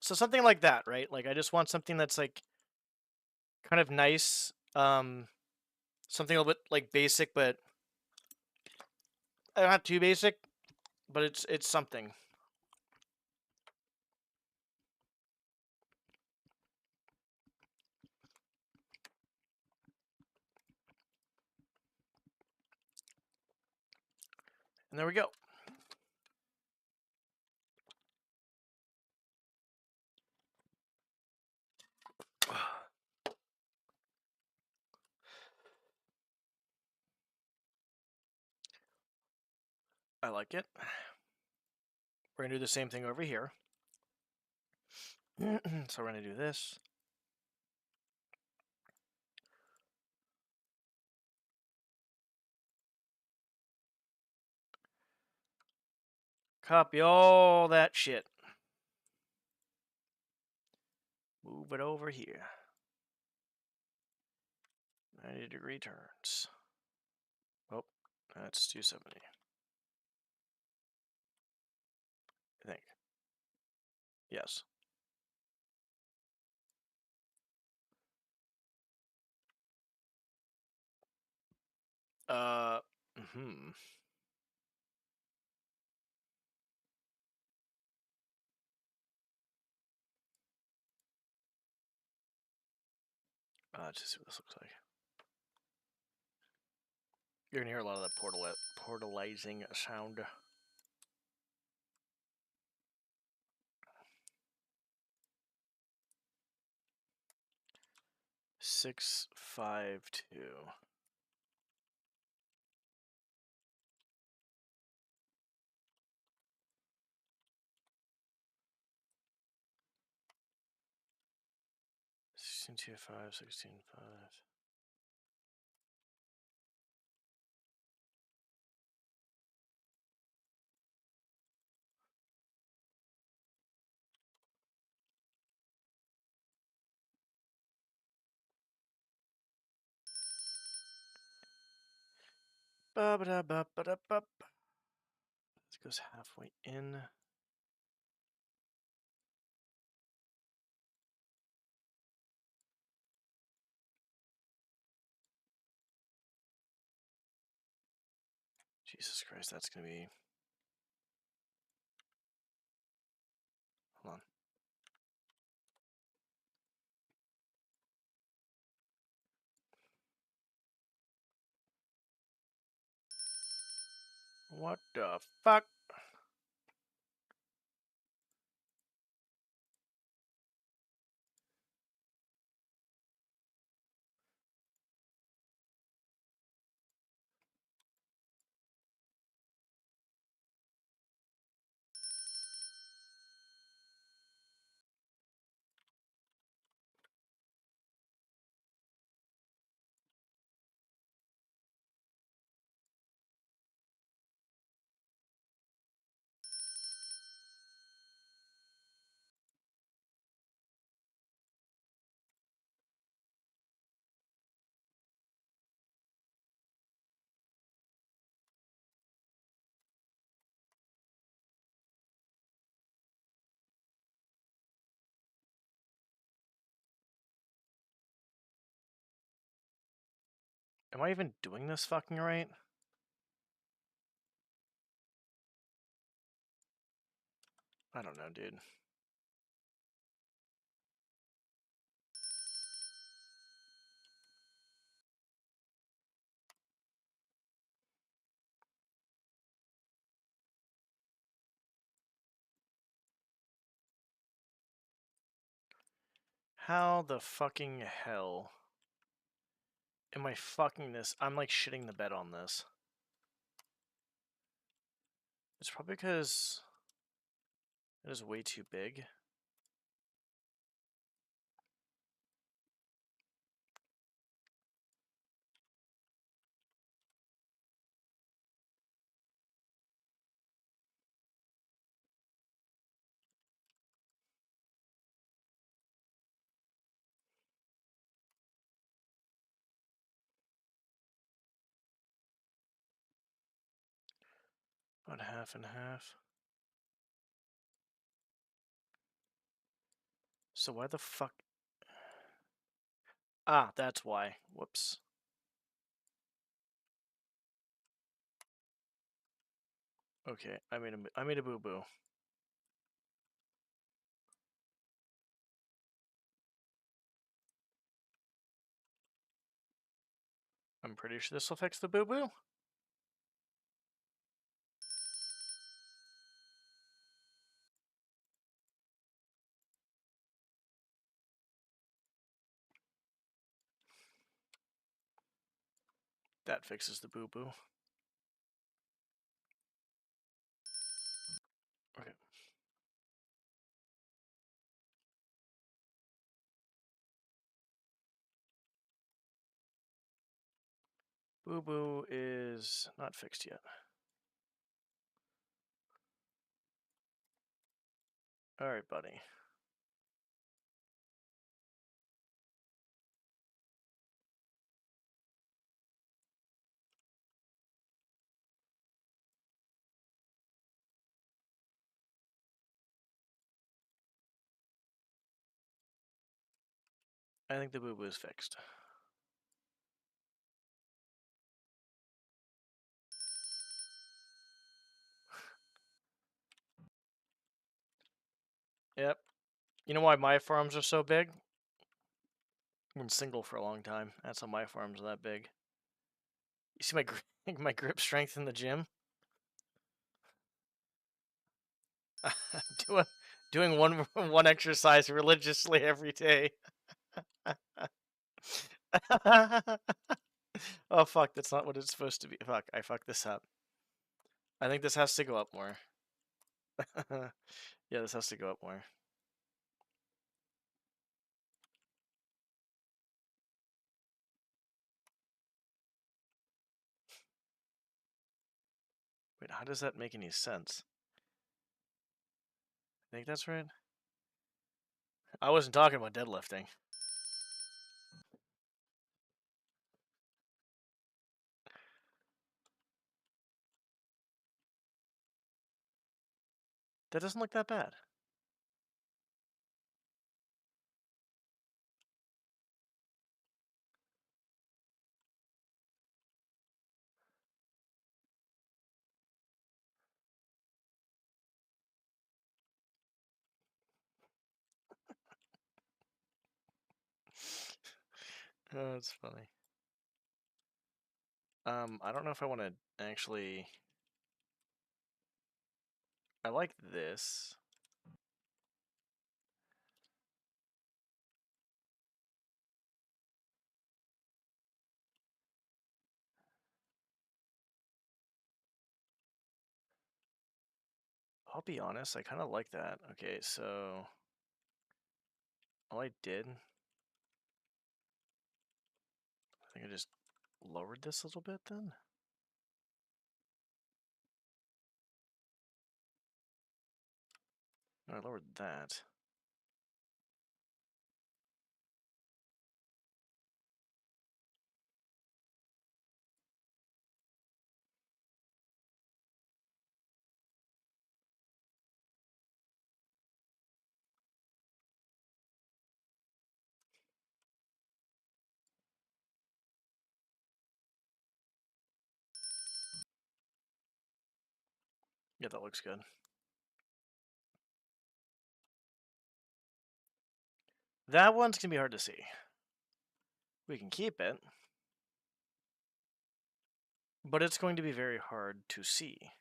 So something like that, right? Like I just want something that's like kind of nice, something a little bit like basic, but not too basic, but it's something. And there we go. I like it. We're gonna do the same thing over here. So we're gonna do this. Copy all that shit. Move it over here. 90-degree turns. Oh, that's 270. I think. Yes. Uh, hmm. Let's just see what this looks like. You're gonna hear a lot of that portalizing sound. Six, 5, 2. Sixteen, 2, 5, 16, 5. Ba-ba-da-ba-ba-da-ba. This goes halfway in. Jesus Christ, that's gonna be. Hold on. What the fuck? Am I even doing this fucking right? I don't know, dude. How the fucking hell am I fucking this? I'm like shitting the bed on this. It's probably because it is way too big. About half and half. So why the fuck? Ah, that's why. Whoops. Okay, I made a boo boo. I'm pretty sure this will fix the boo boo. That fixes the boo boo. Okay. Boo boo is not fixed yet. Alright, buddy. I think the boo boo is fixed. Yep. You know why my farms are so big? I've been single for a long time. That's how my farms are that big. You see my my grip strength in the gym? I'm doing one exercise religiously every day. Oh fuck, that's not what it's supposed to be. Fuck, I fucked this up. I think this has to go up more. Yeah, this has to go up more. Wait, how does that make any sense? I think that's right. I wasn't talking about deadlifting. That doesn't look that bad. Oh, that's funny. I don't know if I want to actually. I like this. I'll be honest, I kind of like that. Okay, so all I did, I think I just lowered this a little bit then. No, I lowered that. Yeah, that looks good. That one's gonna be hard to see. We can keep it, but it's going to be very hard to see.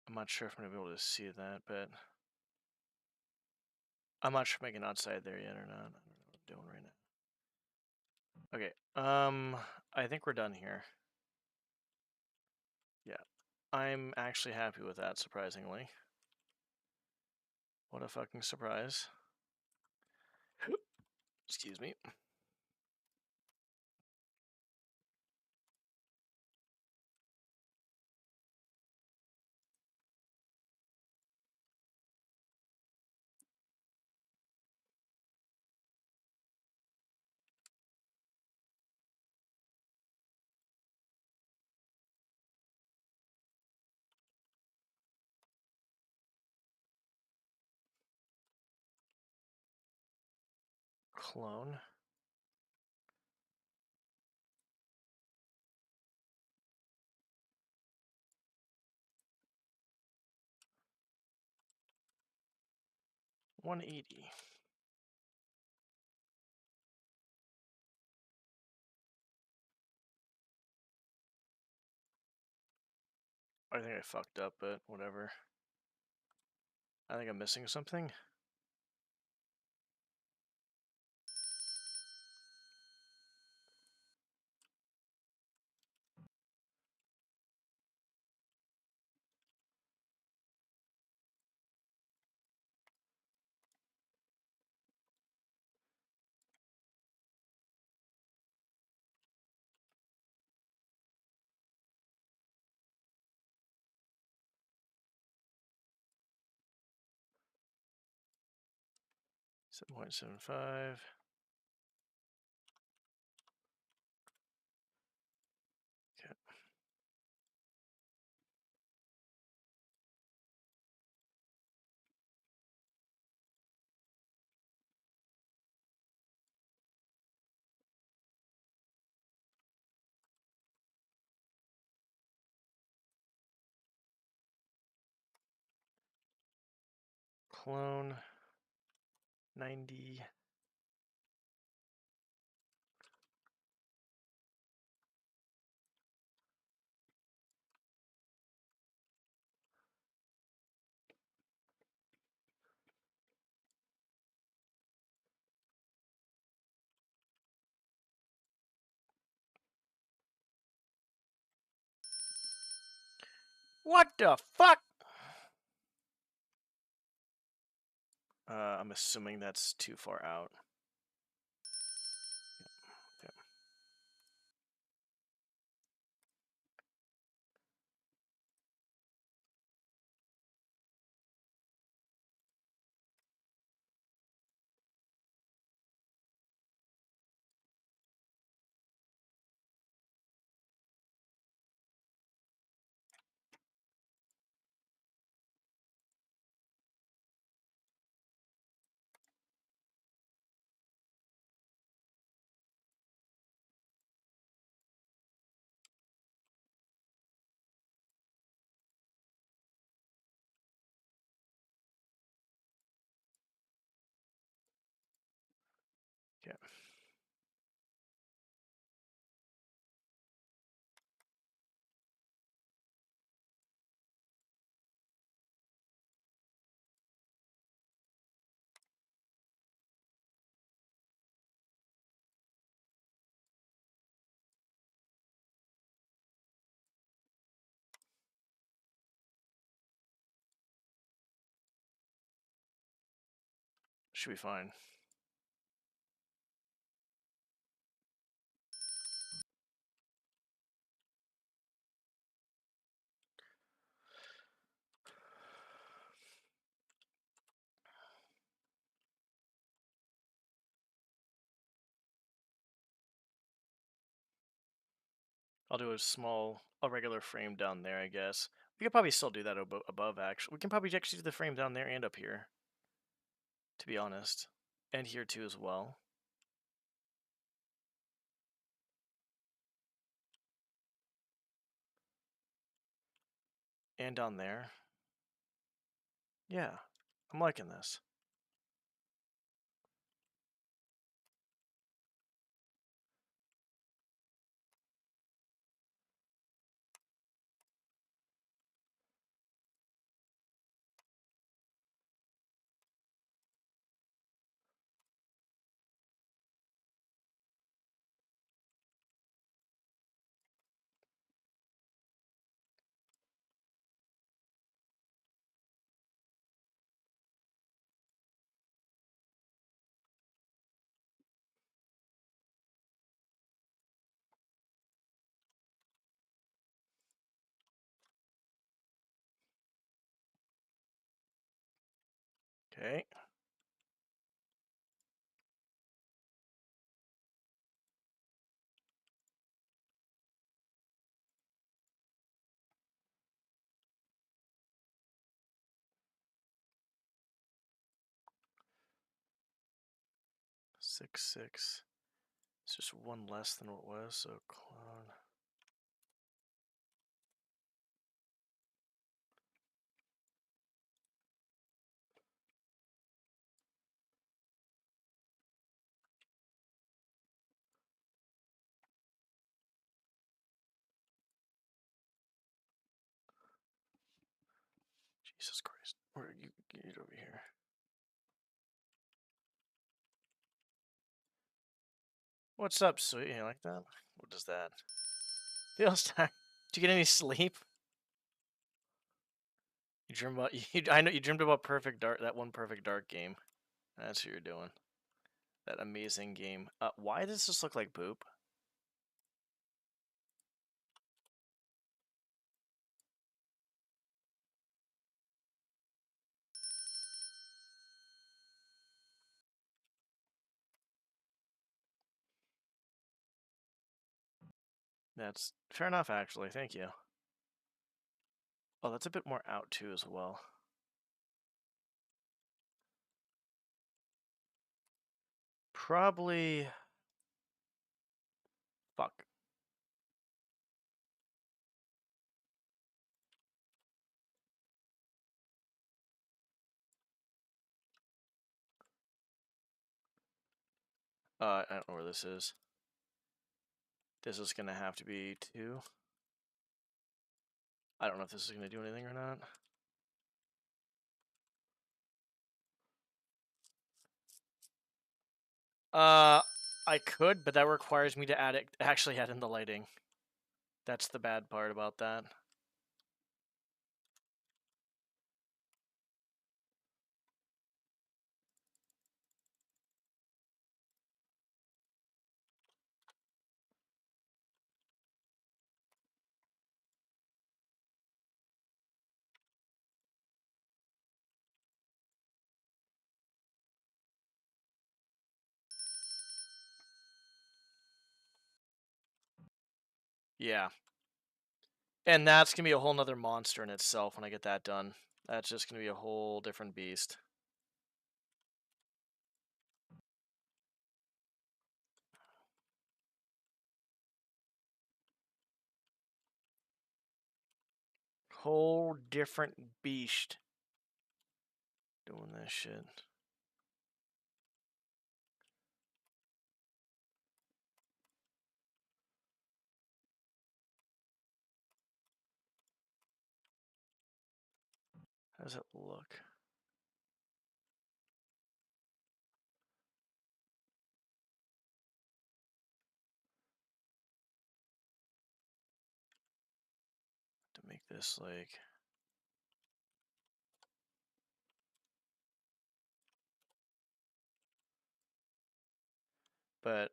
I'm not sure if I'm gonna be able to see that, but I'm not sure if I can outside there yet or not. I don't know what I'm doing right now. Okay, I think we're done here. Yeah, I'm actually happy with that, surprisingly. What a fucking surprise. Excuse me. clone. $180. I think I fucked up, but whatever. I think I'm missing something. $7.75. Okay. Clone 90. What the fuck? I'm assuming that's too far out. Yep. Okay. Should be fine. I'll do a regular frame down there, I guess. We could probably still do that above, actually. We can probably actually do the frame down there and up here, to be honest. And here too as well. And down there. Yeah, I'm liking this. Okay. 6, 6. It's just one less than what it was, so clone. Jesus Christ. Where are you? Get over here. What's up, sweet? You like that? What is that? Feels tired. Did you get any sleep? You dreamed about. I know you dreamed about Perfect Dark. That one Perfect Dark game. That's what you're doing. That amazing game. Why does this look like poop? That's fair enough, actually. Thank you. Oh, that's a bit more out too, as well. Probably. Fuck. I don't know where this is. This is gonna have to be 2. I don't know if this is gonna do anything or not. I could, but that requires me to actually add in the lighting. That's the bad part about that. Yeah. And that's gonna be a whole nother monster in itself when I get that done. That's just gonna be a whole different beast. Whole different beast. Doing this shit. How does it look? To make this like. But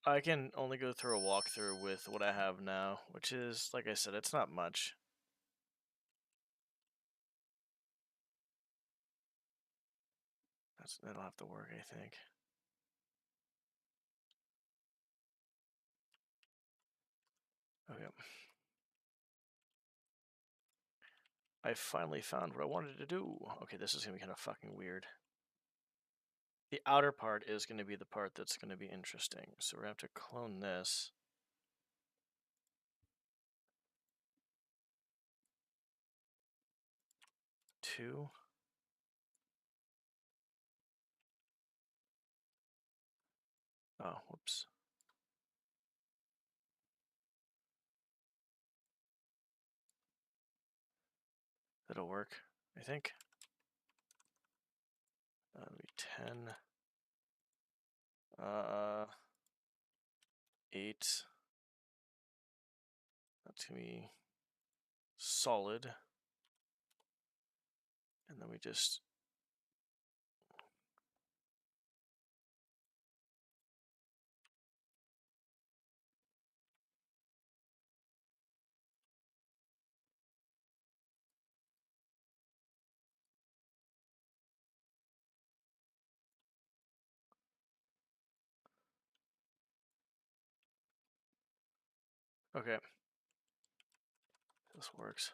I can only go through a walkthrough with what I have now, which is, like I said, it's not much. That'll have to work, I think. Okay. I finally found what I wanted to do. Okay, this is gonna be kind of fucking weird. The outer part is gonna be the part that's gonna be interesting. So we're gonna have to clone this. Two. Oh, whoops. That'll work, I think. That'll be 10. 8. That's gonna be solid. And then we just. Okay. This works.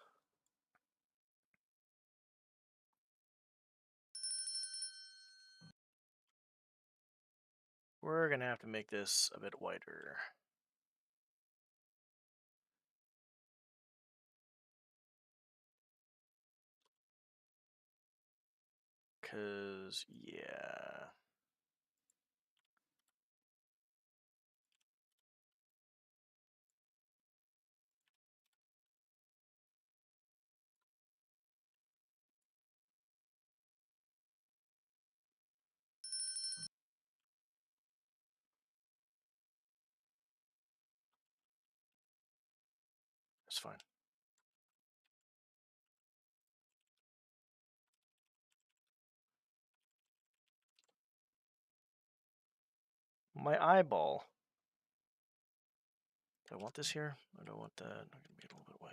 We're gonna have to make this a bit wider. Cause yeah. It's fine. My eyeball. Do I want this here? I don't want that. I'm gonna be a little bit away.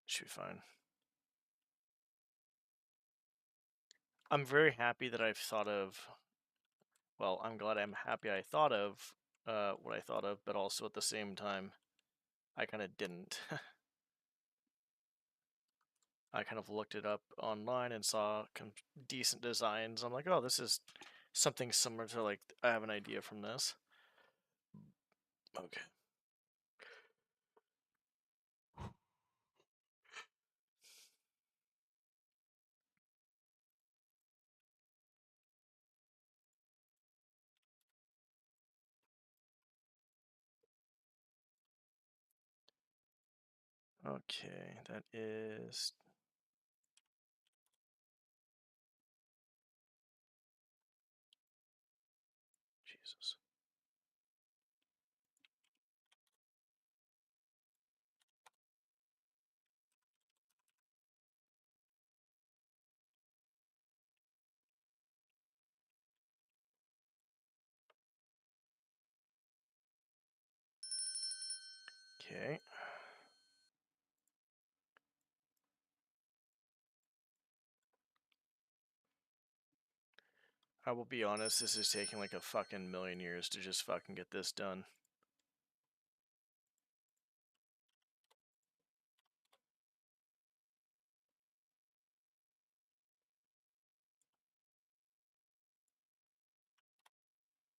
Should be fine. I'm very happy that I've thought of. Well, I'm glad I'm happy I thought of what I thought of, but also at the same time, I kind of didn't. I kind of looked it up online and saw decent designs. I'm like, oh, this is something similar to like I have an idea from this. Okay. Okay, that is Jesus. Okay. I will be honest, this is taking like a fucking million years to just fucking get this done.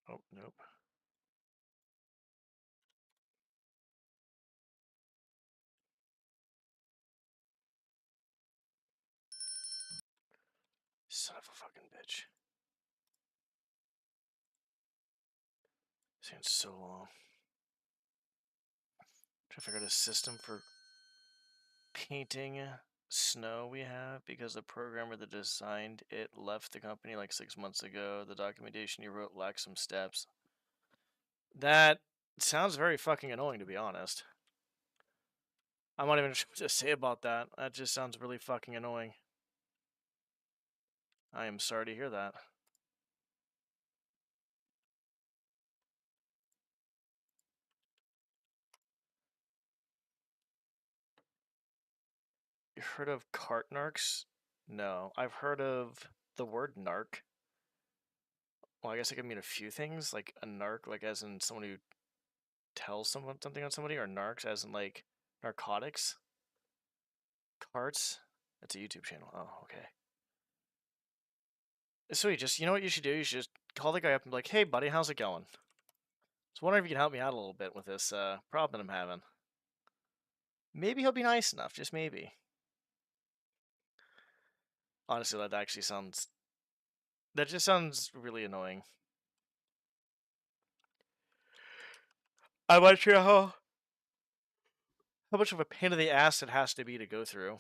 Oh, nope. Son of a fucking bitch. It's taking so long. Trying to figure out a system for painting snow we have because the programmer that designed it left the company like 6 months ago. The documentation he wrote lacks some steps. That sounds very fucking annoying, to be honest. I'm not even sure what to say about that. That just sounds really fucking annoying. I am sorry to hear that. You heard of cart narcs? No. I've heard of the word narc. Well, I guess it could mean a few things, like a narc, like as in someone who tells someone something on somebody, or narcs as in like narcotics. Carts? That's a YouTube channel. Oh, okay. Sweet. Just, you know what you should do? You should just call the guy up and be like, hey, buddy, how's it going? Just wondering if you can help me out a little bit with this problem I'm having. Maybe he'll be nice enough, just maybe. Honestly, that actually sounds... That just sounds really annoying. I'm not sure how much of a pain in the ass it has to be to go through.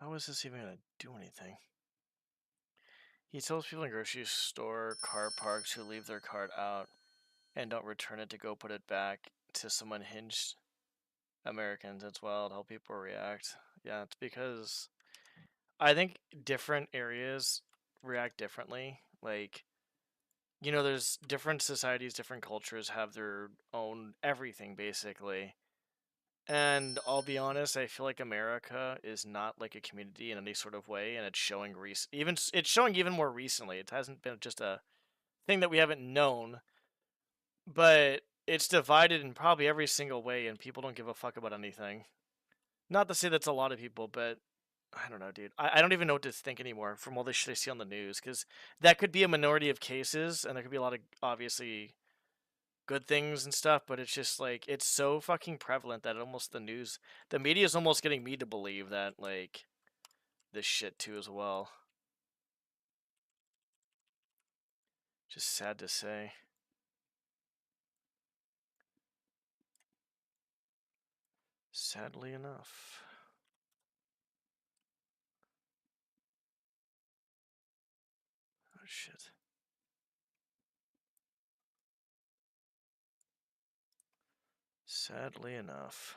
How is this even gonna do anything? He tells people in grocery store car parks who leave their cart out and don't return it to go put it back to some unhinged Americans. It's wild how people react. Yeah, it's because I think different areas react differently. Like, you know, there's different societies, different cultures have their own everything basically. And I'll be honest, I feel like America is not like a community in any sort of way, and it's showing it's showing even more recently. It hasn't been just a thing that we haven't known, but it's divided in probably every single way, and people don't give a fuck about anything. Not to say that's a lot of people, but I don't know, dude. I don't even know what to think anymore from all this shit I see on the news, because that could be a minority of cases, and there could be a lot of obviously good things and stuff, but it's just like it's so fucking prevalent that almost the media is almost getting me to believe that like this shit too as well. Just sad to say. Sadly enough. Oh shit. Sadly enough.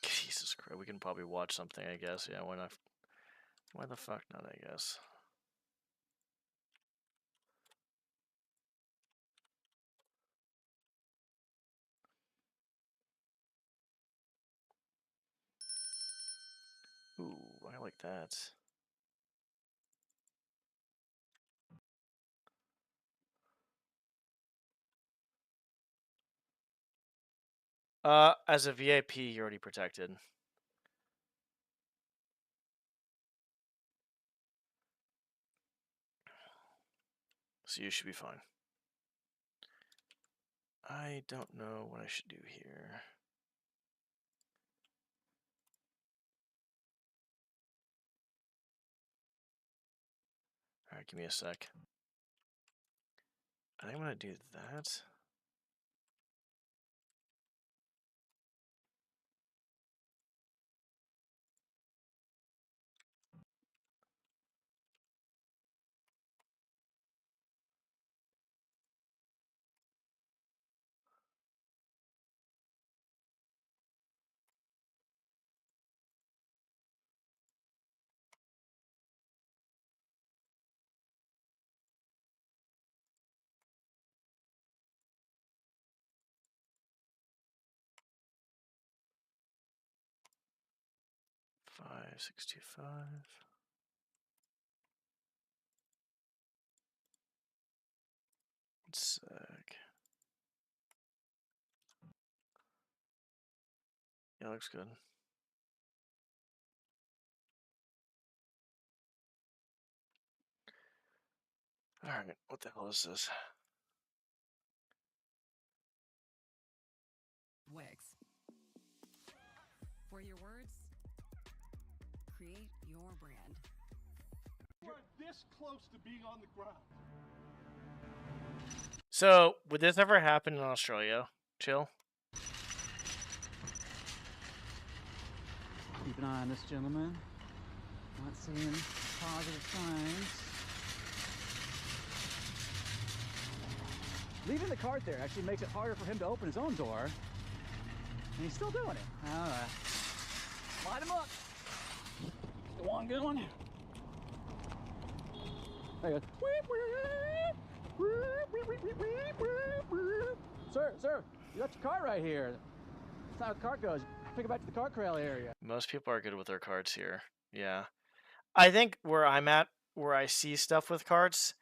Jesus Christ, we can probably watch something, I guess. Yeah, why not? Why the fuck not, I guess. Ooh, I like that. As a VIP, you're already protected. So you should be fine. I don't know what I should do here. Alright, give me a sec. I think I'm gonna do that. Five, 625. One sec. Yeah, looks good. Alright, what the hell is this? Wigs. For your words, create your brand. We're this close to being on the ground. So, would this ever happen in Australia? Chill? Keep an eye on this gentleman. Not seeing positive signs. Leaving the cart there actually makes it harder for him to open his own door. And he's still doing it. All right. Light him up. The one good one. There you go. Sir, you left your cart right here. That's not how the cart goes. Take it back to the cart corral area. Most people are good with their cards here. Yeah. I think where I'm at, where I see stuff with cards,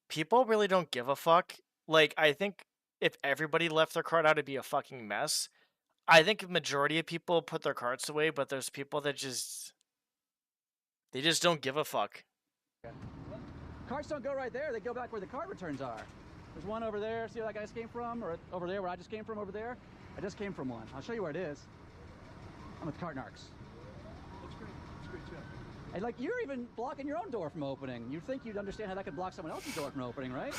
people really don't give a fuck. Like, I think if everybody left their card out, it'd be a fucking mess. I think a majority of people put their cards away, but there's people that they just don't give a fuck. Carts don't go right there. They go back where the cart returns are. There's one over there. See where that guy just came from? Or over there where I just came from over there? I just came from one. I'll show you where it is. I'm with Cart Narcs. That's great. That's great job. And like, you're even blocking your own door from opening. You'd think you'd understand how that could block someone else's door from opening, right?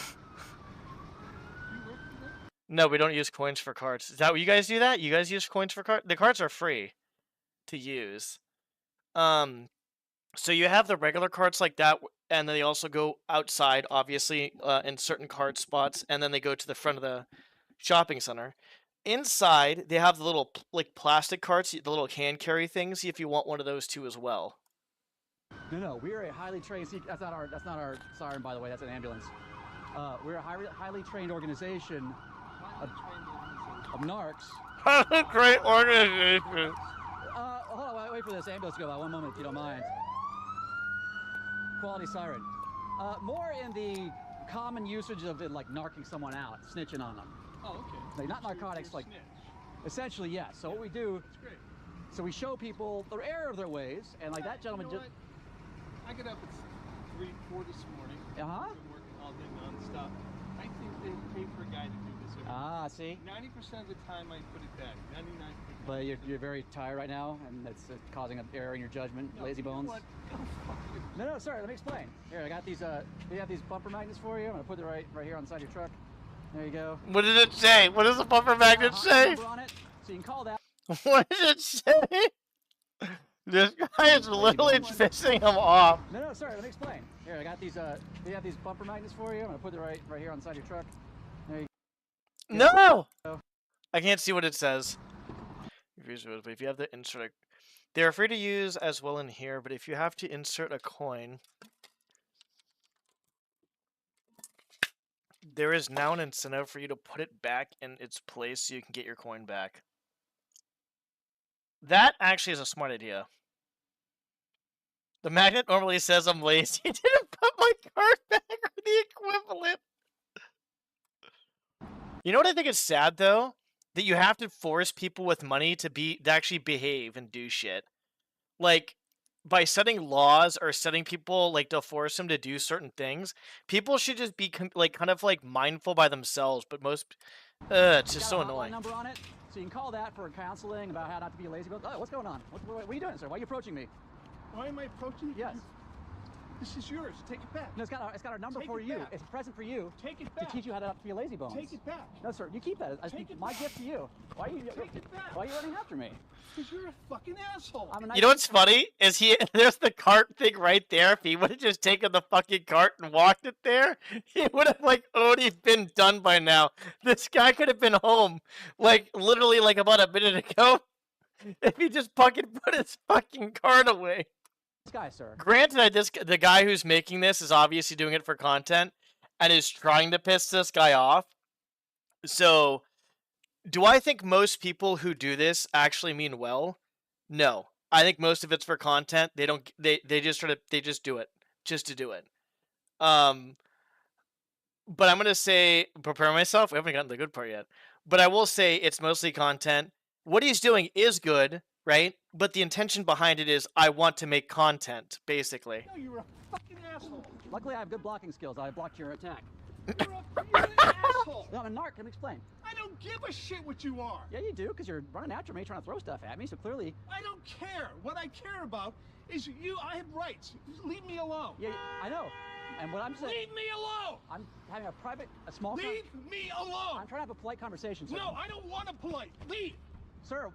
No, we don't use coins for carts. Is that what you guys do? That you guys use coins for carts? The carts are free to use. So you have the regular carts like that, and then they also go outside, obviously, in certain cart spots, and then they go to the front of the shopping center. Inside, they have the little like plastic carts, the little hand carry things. See if you want one of those too as well. No, we're a highly trained. See, that's not our siren, by the way. That's an ambulance. We're a highly trained organization of narcs. Great organization. Hold on, wait for this ambulance to go by. One moment, if you don't mind. Quality siren. More in the common usage of it, like narking someone out, snitching on them. Oh, okay. Like, not narcotics, like Snitch. essentially, yes. So what we do, That's great. so we show people the error of their ways, and like that gentleman You know just. what? I get up at 3, 4 this morning. Uh-huh. I've been working all day nonstop. I think they pay for a guy to do this every Ah, see. 90% of the time I put it back. 99%. But you're very tired right now, and it's causing an error in your judgment, No, lazy you know bones. what? Go fuck it. No, sorry. Let me explain. Here, I got these. We have these bumper magnets for you. I'm gonna put it right here on the side of your truck. There you go. What did it say? What does the bumper magnet Hot say? number on it, so you can call that. What does it say? This guy is literally pissing him off. No, sorry. Let me explain. Here, I got these. We have these bumper magnets for you. I'm gonna put it right here on the side of your truck. There you No! go. I can't see what it says. But if you have the insert, they are free to use as well in here. But if you have to insert a coin, there is now an incentive for you to put it back in its place so you can get your coin back. That actually is a smart idea. The magnet normally says I'm lazy. I didn't put my card back or the equivalent. You know what I think is sad though? That you have to force people with money to actually behave and do shit. Like, by setting laws or setting people like to force them to do certain things, people should just be like kind of like mindful by themselves. But most, it's just so Got a hotline annoying. number on it, so you can call that for counseling about how not to be a lazy. Oh, what's going on? What are you doing, sir? Why are you approaching me? Why am I approaching you? Yes. This is yours. Take it back. No, it's got a number Take for it you. back. It's a present for you Take it to back. teach you how to not be a lazy bones. Take it back. No, sir, you keep that. Take it My back. gift to you. Why are you? Take it back. Why are you running after me? Because you're a fucking asshole. I'm a nice You know what's funny is there's the cart thing right there. If he would have just taken the fucking cart and walked it there, he would have like already been done by now. This guy could have been home like literally like about a minute ago if he just fucking put his fucking cart away. guy, sir. Granted, the guy who's making this is obviously doing it for content and is trying to piss this guy off. So, do I think most people who do this actually mean well? No. I think most of it's for content. They don't. They just do it just to do it. But I'm gonna say prepare myself. We haven't gotten to the good part yet. But I will say it's mostly content. What he's doing is good, right? But the intention behind it is I want to make content, basically. No, you're a fucking asshole. Luckily, I have good blocking skills. I blocked your attack. You're an asshole. No, I'm a narc. Let me explain. I don't give a shit what you are. Yeah, you do, because you're running after me, trying to throw stuff at me. So clearly, I don't care. What I care about is you. I have rights. Leave me alone. yeah, I know. And what I'm saying, Leave me alone. I'm having a small. Leave me alone. I'm trying to have a polite conversation, sir. No, I don't want a polite. Leave. Sir.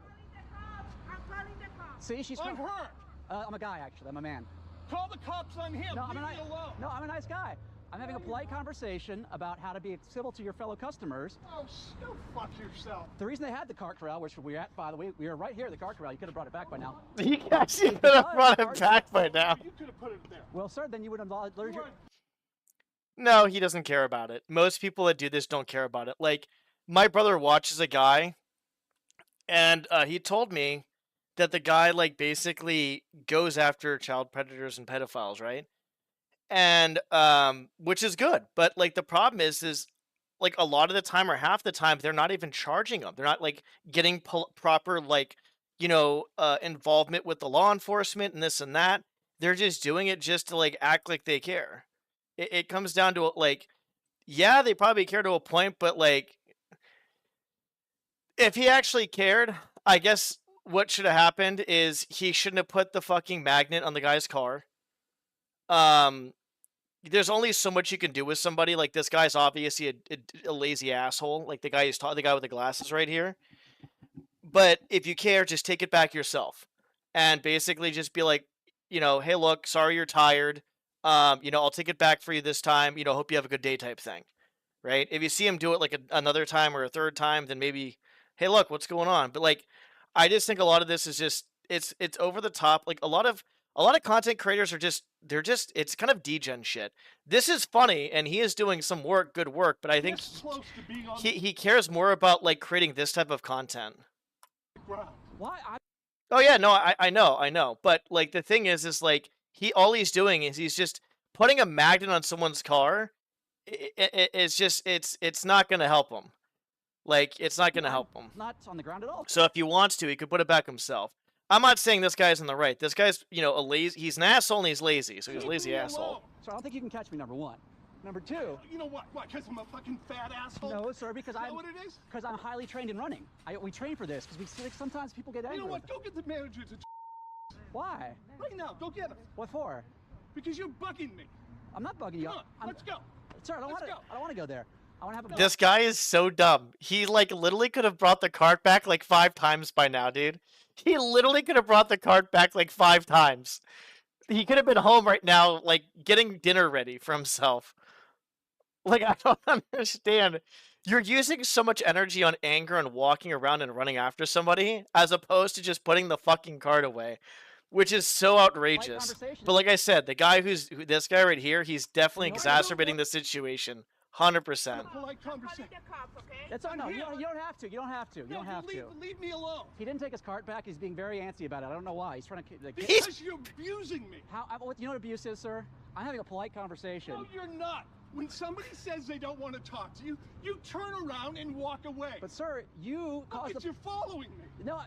See, she's. On her. I'm a guy, actually. I'm a man. Call the cops on him. No, Leave me alone. No, I'm a nice guy. I'm having a polite conversation about how to be civil to your fellow customers. Oh, go fuck yourself. The reason they had the cart corral, which we were at, by the way, we were right here at the cart corral. You could have brought it back by now. He actually could have brought him back by now. You could have put it there. Well, sir, then you would have learned your. No, he doesn't care about it. Most people that do this don't care about it. Like, my brother watches a guy, and he told me that the guy, like, basically goes after child predators and pedophiles, right? And, which is good. But, like, the problem is, like, a lot of the time or half the time, they're not even charging them. They're not, like, getting proper, like, you know, involvement with the law enforcement and this and that. They're just doing it just to, like, act like they care. It comes down to, like, yeah, they probably care to a point, but, like, if he actually cared, I guess what should have happened is he shouldn't have put the fucking magnet on the guy's car. there's only so much you can do with somebody. Like this guy's obviously a lazy asshole. Like the guy the guy with the glasses right here. But if you care, just take it back yourself, and basically just be like, hey, look, sorry you're tired. I'll take it back for you this time. Hope you have a good day type thing, right? If you see him do it like another time or a third time, then maybe, hey, look, what's going on? But like, I just think a lot of this is just it's over the top. Like a lot of content creators are it's kind of degen shit. This is funny, and he is doing some good work, but I think he cares more about like creating this type of content. Why? Oh yeah, no, I know. But like the thing is like all he's doing is he's just putting a magnet on someone's car. It's not gonna help him. Like it's not gonna help him. Not on the ground at all. So if he wants to, he could put it back himself. I'm not saying this guy's in the right. This guy's a lazy. He's an asshole and he's lazy, so he's a lazy asshole. So I don't think you can catch me. Number one. Number two. You know what? What? Because I'm a fucking fat asshole? No, sir. Because is that what it is? Because I'm highly trained in running. We train for this because sometimes people get angry. You know what? Go get the manager to. Why? Right now. Go get him. What for? Because you're bugging me. I'm not bugging you. Come on, let's go. Sir, I don't want to go there. I want to have a. This guy is so dumb. He like literally could have brought the cart back like 5 times by now, dude. He literally could have brought the cart back like 5 times. He could have been home right now, like getting dinner ready for himself. Like, I don't understand. You're using so much energy on anger and walking around and running after somebody, as opposed to just putting the fucking cart away, which is so outrageous. But like I said, this guy right here, he's definitely exacerbating the situation. 100%. Polite conversation. That's all. No, you don't have to. You don't have to. You don't have to. Leave me alone. He didn't take his cart back. He's being very antsy about it. I don't know why. He's trying to. Like, because you're abusing me. You know what abuse is, sir? I'm having a polite conversation. No, you're not. When somebody says they don't want to talk to you, you turn around and walk away. But sir, you caused. Look, you're following me. No,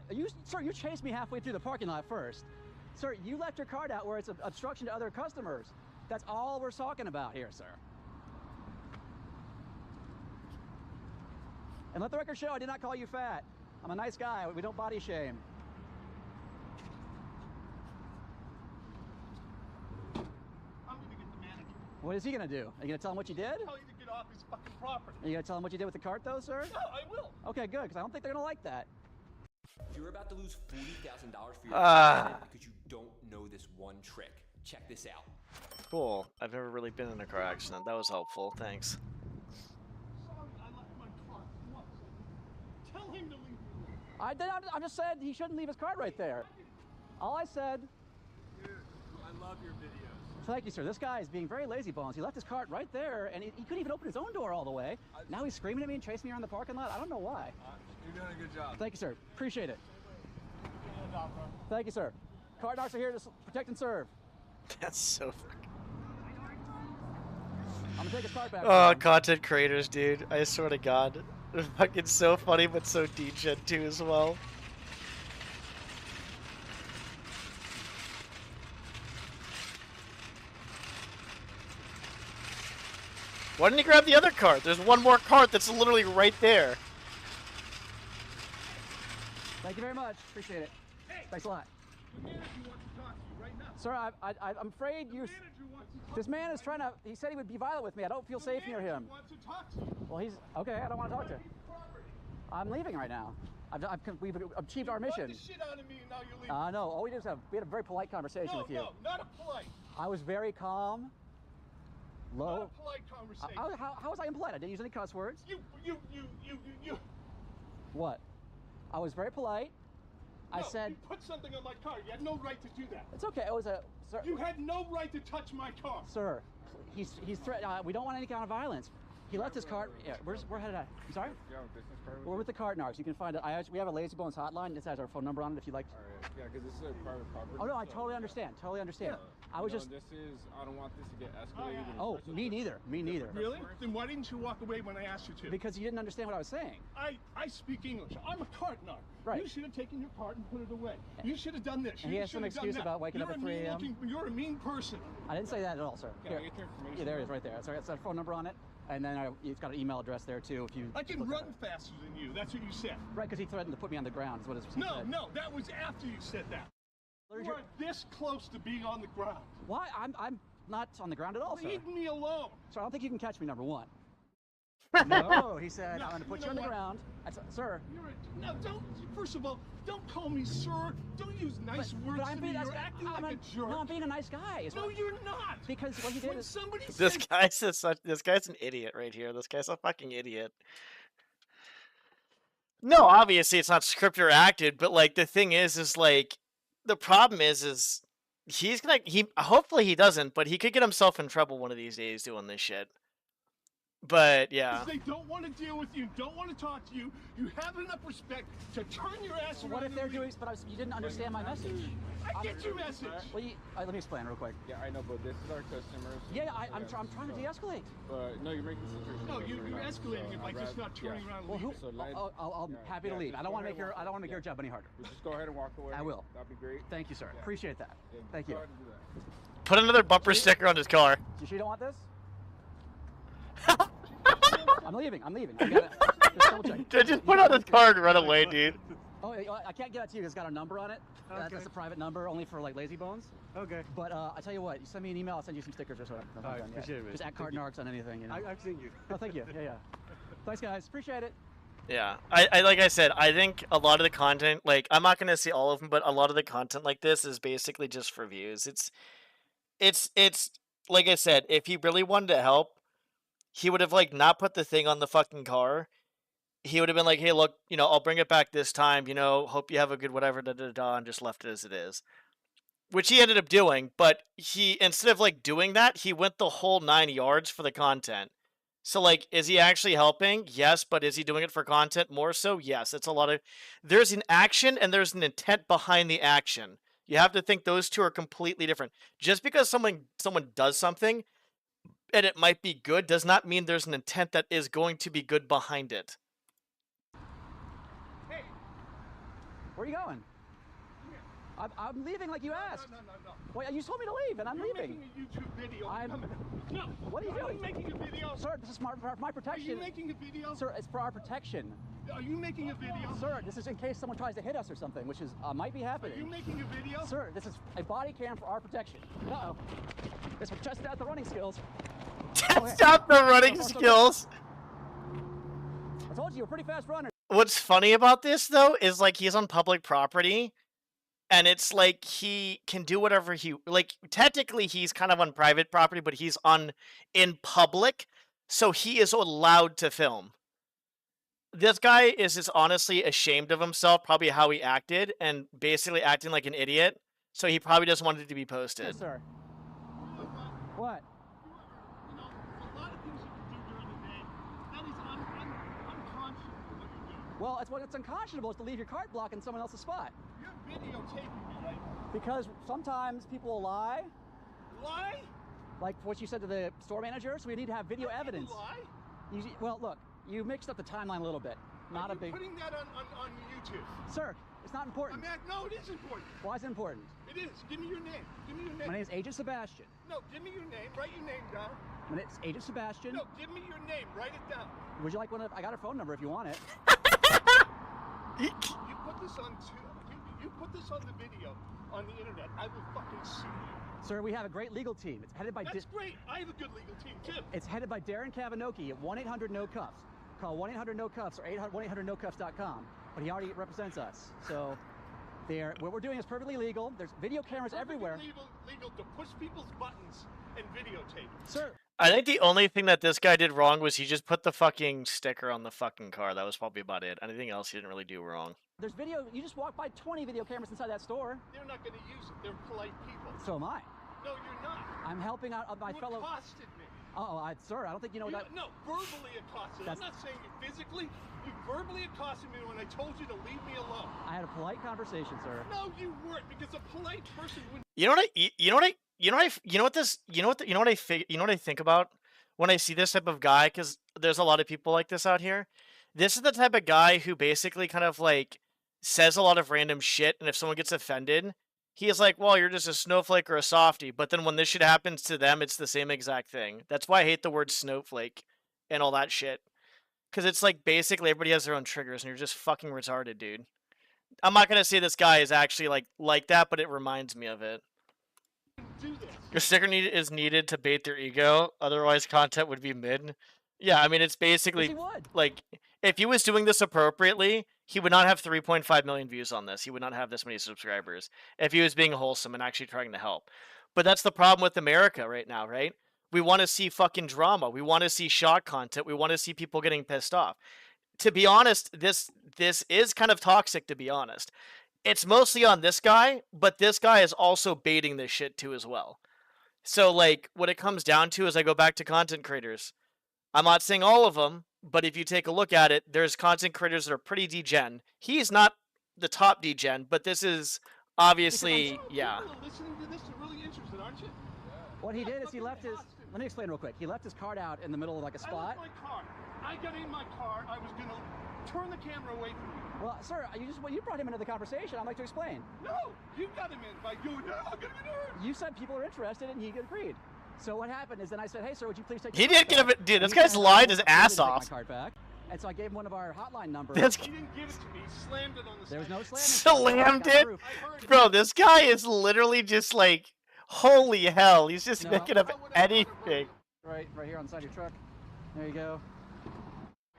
sir, you chased me halfway through the parking lot first. Sir, you left your cart out where it's an obstruction to other customers. That's all we're talking about here, sir. And let the record show, I did not call you fat. I'm a nice guy. We don't body shame. I'm gonna get the manager. What is he gonna do? Are you gonna tell him what you did? Tell you to get off his fucking property. Are you gonna tell him what you did with the cart, though, sir? No, I will. Okay, good, because I don't think they're gonna like that. You're about to lose $40,000 for your accident because you don't know this one trick. Check this out. Cool. I've never really been in a car accident. That was helpful. Thanks. Sorry, I left my car. What? Tell him to leave me I just said he shouldn't leave his cart right there. All I said. Dude, I love your videos. Thank you, sir. This guy is being very lazy bones. He left his cart right there, and he couldn't even open his own door all the way. Now he's screaming at me and chasing me around the parking lot. I don't know why. You're doing a good job. Thank you, sir. Appreciate it. Thank you, sir. Cart narcs are here to protect and serve. That's so fucking... I'm gonna take his cart back. Oh, content creators, dude. I swear to God. They're fucking so funny, but so degen too as well. Why didn't he grab the other cart? There's one more cart that's literally right there. Thank you very much. Appreciate it. Hey, thanks a lot. the manager wants to talk to you right now. Sir, I'm afraid you. This man is trying to. He said he would be violent with me. I don't feel safe near him. Wants to talk to you. Well, he's okay. I don't want to talk to him. I'm leaving right now. We've achieved our mission. You the shit out of me and now you're leaving. No, all we did was we had a very polite conversation with you. No, not a polite. I was very calm, low. Not a polite conversation. How was I impolite? I didn't use any cuss words. You. What? I was very polite. No, I said. You put something on my car. You had no right to do that. It's okay. It was a. Sir, you had no right to touch my car. Sir, he's threatening. We don't want any kind of violence. He left his cart. Yeah, we're headed out. I'm sorry? We're with the cart narcs. You can find it. We have a Lazy Bones hotline. This has our phone number on it if you'd like. All right. Yeah, because this is a private property. Oh, no, I totally understand. Totally understand. I was just. I don't want this to get escalated. Oh, me neither. Me neither. Really? Then why didn't you walk away when I asked you to? Because you didn't understand what I was saying. I speak English. I'm a cart narc. Right. You should have taken your cart and put it away. You should have done this. And he has some excuse about waking up at 3 a.m. You're a mean person. I didn't say that at all, sir. Can I get your information? Yeah, there it is right there. Sorry, it's got a phone number on it. And then it's got an email address there, too, if you... I can run faster than you. That's what you said. Right, because he threatened to put me on the ground, is what he said. No, that was after you said that. You are this close to being on the ground. Why? not on the ground at all, sir. Leave me alone. Sir, I don't think you can catch me, number one. No, he said, No, I'm going to put you you on know the what? ground. Sir. No, don't. First of all, don't call me sir. Don't use nice words I'm to me. being, You're acting like a jerk. No, I'm being a nice guy. No, you're not. Because what he did When is... somebody This says, guy's this guy's an idiot right here. This guy's a fucking idiot. No, obviously it's not scripted or acted, but like the thing is like the problem is he's gonna hopefully he doesn't, but he could get himself in trouble one of these days doing this shit. But yeah. they don't want to deal with you, don't want to talk to you, you have enough respect to turn your ass around. What if and they're leave. doing... But you didn't understand my message. I get your message. Well, let me explain real quick. Yeah, I know, but this is our customers. Yeah, I'm trying to de-escalate. But no, you're making the situation. No, worse you're right now, escalating it by I'd just rather- not turning around and Well, leaving. So let- I'm happy to leave. just I don't go want to ahead make your and walk- your job any harder. Just go ahead and walk away. I will. That'd be great. Thank you, sir. Yeah. Appreciate that. Yeah, Thank go you. ahead and do that. Put another bumper sticker on his car. You sure you don't want this? I'm leaving. I gotta just double check. Just put on his car and run away, dude. Oh, I can't get it to you. It's got a number on it. That's a private number, only for like lazy bones. Okay. But I tell you what, you send me an email. I'll send you some stickers or something. All right, appreciate it, man. Just at Card Narcs on anything. You know. I've seen you. Oh, thank you. Yeah. Thanks, guys. Appreciate it. Yeah, I like I said, I think a lot of the content, like I'm not gonna see all of them, but a lot of the content like this is basically just for views. It's like I said, if he really wanted to help, he would have like not put the thing on the fucking car. He would have been like, hey, look, I'll bring it back this time. Hope you have a good whatever, and just left it as it is. Which he ended up doing, but he instead of like doing that, he went the whole 9 yards for the content. So, like, is he actually helping? Yes, but is he doing it for content more so? Yes, it's a lot of... There's an action and there's an intent behind the action. You have to think those two are completely different. Just because someone does something and it might be good does not mean there's an intent that is going to be good behind it. Hey, Where are you going? I'm leaving like you asked. no. Well, you told me to leave, and I'm You're leaving. making a YouTube video. I'm- No. What are you doing? making a video? Sir, this is for my Are protection. you making a video? Sir, it's for our protection. Are you making a video? Sir, this is in case someone tries to hit us or something, which is might be Are happening. you making a video? Sir, this is a body cam for our protection. Uh-oh. This will test out the running skills. Stop the running skills. I told you, you're a pretty fast runner. What's funny about this, though, is, like, he's on public property, and it's like he can do whatever he... Like, technically, he's kind of on private property, but he's in public, so he is allowed to film. This guy is just honestly ashamed of himself, probably how he acted, and basically acting like an idiot, so he probably doesn't want it to be posted. Yes, sir. What? You know, there's a lot of things you can do during the day. That is unconscionable what you're doing. Well, what's unconscionable is to leave your cart block in someone else's spot. You're videotaping me, right? Because sometimes people will lie, Lie? like what you said to the store manager, so we need to have video evidence. Lie? Well, look, you mixed up the timeline a little bit. Not a You're big... putting that on YouTube. Sir, it's not important. No, it is important. Why is it important? It is. Give me your name. Give me your name. My name is Agent Sebastian. No, give me your name. Write your name down. My name is Agent Sebastian. No, give me your name. Write it down. Would you like one of... I got her phone number if you want it. You put this on you put this on the video on the internet. I will fucking sue you. Sir, we have a great legal team. It's headed by... That's great. I have a good legal team too. It's headed by Darren Kavanoki at 1-800-NO-CUFFS. Call 1-800-NO-CUFFS or 1-800-NO-CUFFS.com. But he already represents us. So what we're doing is perfectly legal. There's video cameras everywhere. Legal to push people's buttons and videotape. Sir. I think the only thing that this guy did wrong was he just put the fucking sticker on the fucking car. That was probably about it. Anything else he didn't really do wrong. There's video... You just walk by 20 video cameras inside that store. They're not going to use it. They're polite people. So am I. No, you're not. I'm helping out my You fellow... accosted me. Sir, I don't think you know that... No, verbally accosted. I'm not saying you physically. You verbally accosted me when I told you to leave me alone. I had a polite conversation, sir. No, you weren't, because a polite person wouldn't... You know what I think about when I see this type of guy, because there's a lot of people like this out here. This is the type of guy who basically kind of like says a lot of random shit, and if someone gets offended, he is like, well, you're just a snowflake or a softie. But then when this shit happens to them, it's the same exact thing. That's why I hate the word snowflake and all that shit. Because it's like basically everybody has their own triggers, and you're just fucking retarded, dude. I'm not going to say this guy is actually like that, but it reminds me of it. do this. Your sticker is needed to bait their ego, otherwise content would be mid. Yeah, I mean it's basically Yes, he would. like if he was doing this appropriately, he would not have 3.5 million views on this. He would not have this many subscribers if he was being wholesome and actually trying to help. But that's the problem with America right now, right? We want to see fucking drama. We want to see shock content. We want to see people getting pissed off. To be honest, this is kind of toxic, to be honest. It's mostly on this guy, but this guy is also baiting this shit too as well. So like what it comes down to is I go back to content creators. I'm not saying all of them, but if you take a look at it, there's content creators that are pretty degen. He's not the top degen, but this is obviously, yeah. People are listening to this are really interested, aren't you? What he did is he left his. Let me explain real quick. He left his card out in the middle of like a I spot. left my car. I got in my car. I was gonna turn the camera away from you. Well, sir, you brought him into the conversation. I'd like to explain. No, you got him in by going, no, I'm gonna get hurt. You said people are interested, and he agreed. So what happened is then I said, hey, sir, would you please take He your did card give back? it, dude. This And he guy's said, lied "No, his I ass didn't take off. my card back. And so I gave him one of our hotline numbers. That's He didn't give it to me. He slammed it on the There was side. no slamming. Slammed it, bro. This guy is literally just like, holy hell. He's just No. making up anything. Right here on the side of your truck. There you go.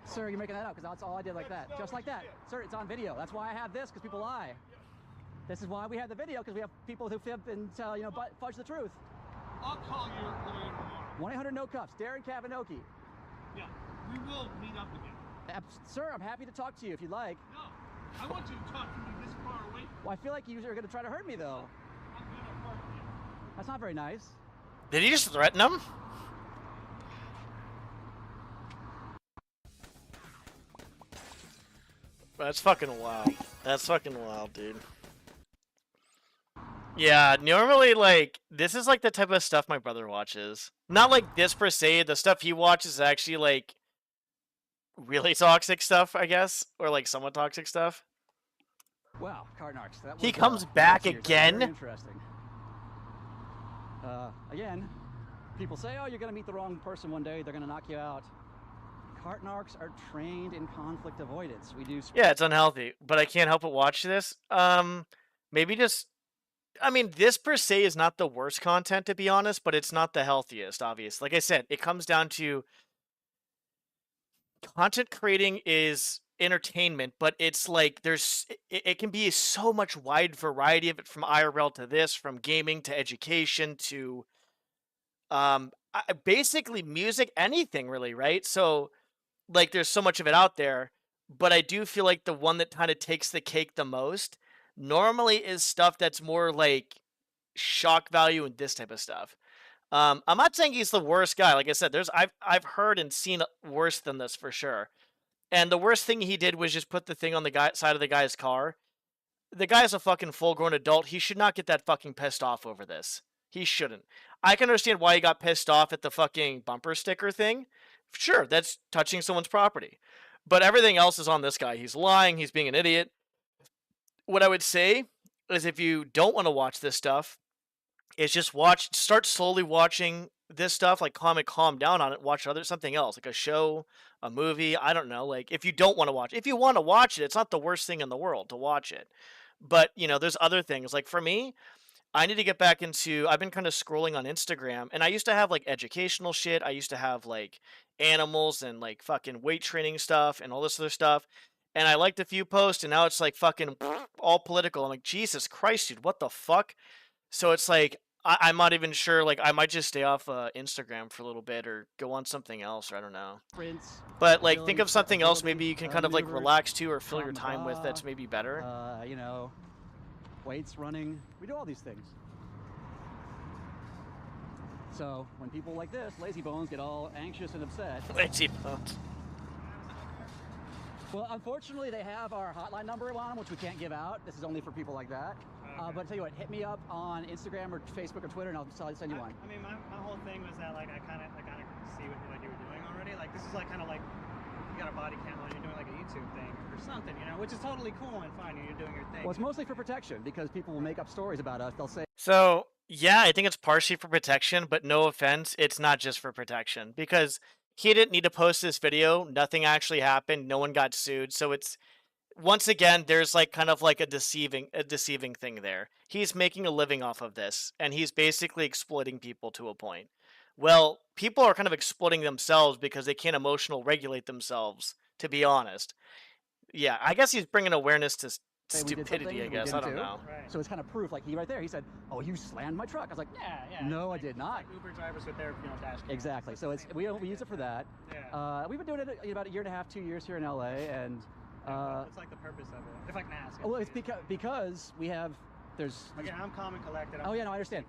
Sir, you're making that up because that's all I did like that. Just like that. Sir, it's on video. That's why I have this, because people lie. This is why we have the video, because we have people who fib and tell, fudge the truth. I'll call your lawyer tomorrow. 1-800-NO-CUFFS. Darren Kavanoki. Yeah, we will meet up again. Sir, I'm happy to talk to you if you'd like. No, I want you to talk to me this far away from Well, I feel like you are going to try to hurt me, though. I'm gonna hurt you. That's not very nice. Did he just threaten him? That's fucking wild. That's fucking wild, dude. Yeah, normally, like, this is like the type of stuff my brother watches. Not like this per se. The stuff he watches is actually, like, really toxic stuff, I guess. Or, like, somewhat toxic stuff. Wow, Cardnarks. That He was, comes back serious. again? Very interesting. Again, people say, oh, you're going to meet the wrong person one day. They're going to knock you out. Cartnarks are trained in conflict avoidance. We do. Yeah, it's unhealthy, but I can't help but watch this. Maybe just, I mean, this per se is not the worst content, to be honest, but it's not the healthiest, obviously. Like I said, it comes down to content creating is entertainment, but it's like it can be so much wide variety of it, from IRL to this, from gaming to education to basically music, anything really, right? So like there's so much of it out there, but I do feel like the one that kind of takes the cake the most normally is stuff that's more like shock value and this type of stuff. I'm not saying he's the worst guy. Like I said, I've heard and seen worse than this for sure. And the worst thing he did was just put the thing on the side of the guy's car. The guy's a fucking full-grown adult. He should not get that fucking pissed off over this. He shouldn't. I can understand why he got pissed off at the fucking bumper sticker thing. Sure, that's touching someone's property. But everything else is on this guy. He's lying. He's being an idiot. What I would say is if you don't want to watch this stuff, is just start slowly watching this stuff, like calm down on it, watch something else, like a show, a movie, I don't know. Like if you don't want to watch, if you want to watch it, it's not the worst thing in the world to watch it. But, there's other things. Like for me, I need to get back into, I've been kind of scrolling on Instagram, and I used to have like educational shit. I used to have like animals and like fucking weight training stuff and all this other stuff. And I liked a few posts, and now it's like fucking all political. I'm like, Jesus Christ, dude, what the fuck? So it's like, I'm not even sure, like, I might just stay off Instagram for a little bit or go on something else, or I don't know. But, like, think of something else maybe you can kind of, like, relax to or fill your time with that's maybe better. Weights, running. We do all these things. So, when people like this, lazy bones, get all anxious and upset. Lazy bones. Well, unfortunately, they have our hotline number on them, which we can't give out. This is only for people like that. But I'll tell you what, hit me up on Instagram or Facebook or Twitter, and I'll send you one. I mean, my whole thing was that, like, I kind of see what you were doing already. Like, this is like kind of like you got a body cam on, you're doing like a YouTube thing or something, which is totally cool and fine. You're doing your thing. Well, it's mostly for protection because people will make up stories about us. They'll say. So yeah, I think it's partially for protection, but no offense, it's not just for protection because he didn't need to post this video. Nothing actually happened. No one got sued. So it's once again, there's like kind of like a deceiving thing there. He's making a living off of this, and he's basically exploiting people to a point. Well, people are kind of exploiting themselves because they can't emotional regulate themselves. To be honest, yeah, I guess he's bringing awareness to Say we did stupidity. I something we guess I didn't don't do. know. Right. So it's kind of proof. Like he right there, he said, "Oh, you slammed my truck." I was like, Yeah. No, Like- I did not. Like Uber drivers with their dash cams. Exactly. So it's we use it for that. Yeah. We've been doing it about a year and a half, 2 years here in LA, and What's like the purpose of it? If I can ask. well, it's because we have there's Again, I'm calm and collected. oh yeah, no, I understand.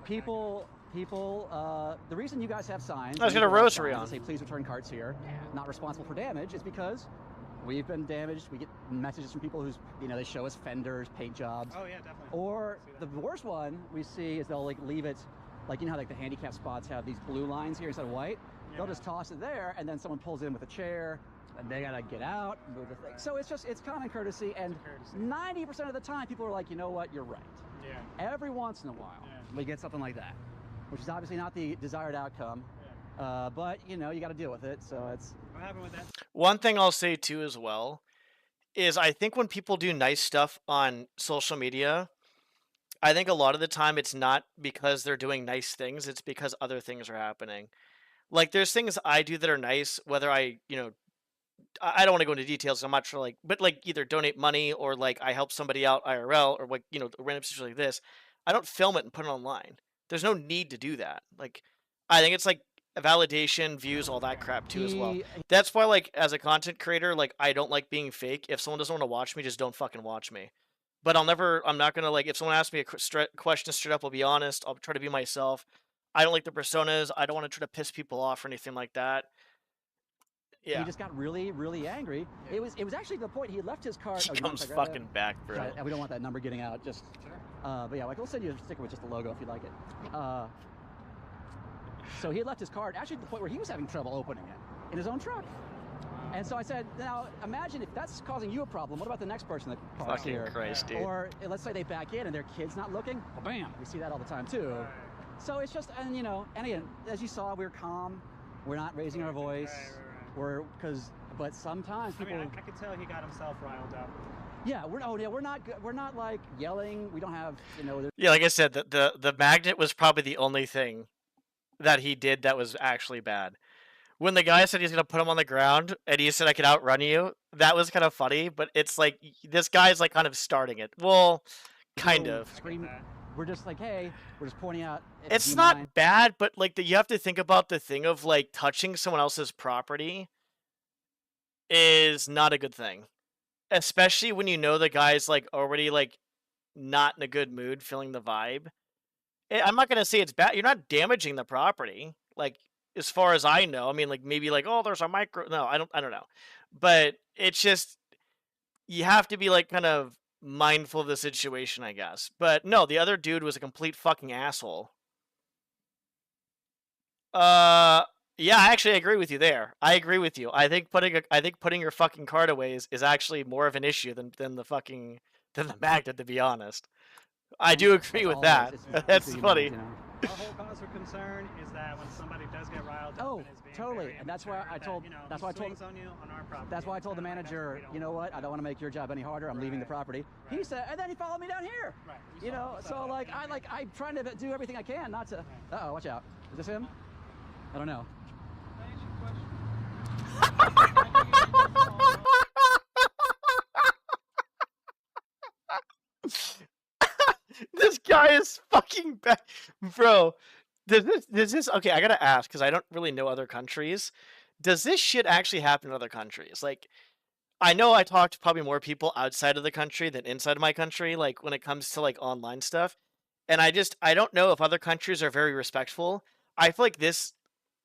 People, the reason you guys have signs. I was gonna people have rosary signs on. that say please return carts here, not responsible for damage, is because we've been damaged. We get messages from people who's they show us fenders, paint jobs. Oh yeah, definitely. Or the worst one we see is they'll like leave it, like how like the handicap spots have these blue lines here instead of white. They'll just toss it there, and then someone pulls in with a chair, and they gotta get out, move the thing. So it's common courtesy, and 90% of the time people are like, you know what, you're right. Yeah. Every once in a while, we get something like that, which is obviously not the desired outcome. But you got to deal with it. So it's. What happened with that? One thing I'll say too as well is I think when people do nice stuff on social media, I think a lot of the time it's not because they're doing nice things, it's because other things are happening. Like there's things I do that are nice, whether I don't want to go into details. I'm not sure, but like either donate money or like I help somebody out IRL or like a random situation like this. I don't film it and put it online. There's no need to do that. Like, I think it's like validation, views, all that crap too as well. That's why, like, as a content creator, like I don't like being fake. If someone doesn't want to watch me, just don't fucking watch me. But I'm not gonna like if someone asks me a question straight up, I'll be honest. I'll try to be myself. I don't like the personas. I don't want to try to piss people off or anything like that. Yeah. He just got really, really angry. It was actually to the point he had left his car. He comes fucking back, bro. We don't want that number getting out. Just, but yeah, like we'll send you a sticker with just the logo if you like it. So he had left his card actually to the point where he was having trouble opening it in his own truck. And so I said, now imagine if that's causing you a problem. What about the next person that parks Fucking here? Christ, dude. Or let's say they back in and their kid's not looking. Well, bam, we see that all the time too. So it's just, and again, as you saw, we're calm. We're not raising our voice. But sometimes people. I mean, I could tell he got himself riled up. Yeah, we're not good. We're not like yelling. We don't have, Yeah, like I said, the magnet was probably the only thing that he did that was actually bad. When the guy said he's gonna put him on the ground and he said I could outrun you, that was kind of funny. But it's like this guy's like kind of starting it. Well, kind of. Scream. We're just like, hey, we're just pointing out. It's not bad, but like you have to think about the thing of like touching someone else's property is not a good thing, especially when you know the guy's like already like not in a good mood, feeling the vibe. I'm not gonna say it's bad. You're not damaging the property, like as far as I know. I mean, like maybe like there's a micro. No, I don't know, but it's just you have to be like kind of mindful of the situation, I guess. But no, the other dude was a complete fucking asshole. Yeah, I actually agree with you there. I agree with you. I think putting your fucking card away is actually more of an issue than the magnet, to be honest. I do agree with that. That's funny. Our whole cause for concern is that when somebody does get riled up and is being totally, and that's why I told. That's why I told. on you on our property. That's why I told the manager, you know what? I don't want to make your job any harder. I'm leaving the property. He said, and then he followed me down here. Right. So I'm trying to do everything I can not to. Uh-oh, watch out. Is this him? I don't know. This guy is fucking bad, bro. Does this? Okay, I gotta ask because I don't really know other countries. Does this shit actually happen in other countries? Like, I know I talked to probably more people outside of the country than inside of my country. Like when it comes to like online stuff, and I don't know if other countries are very respectful. I feel like this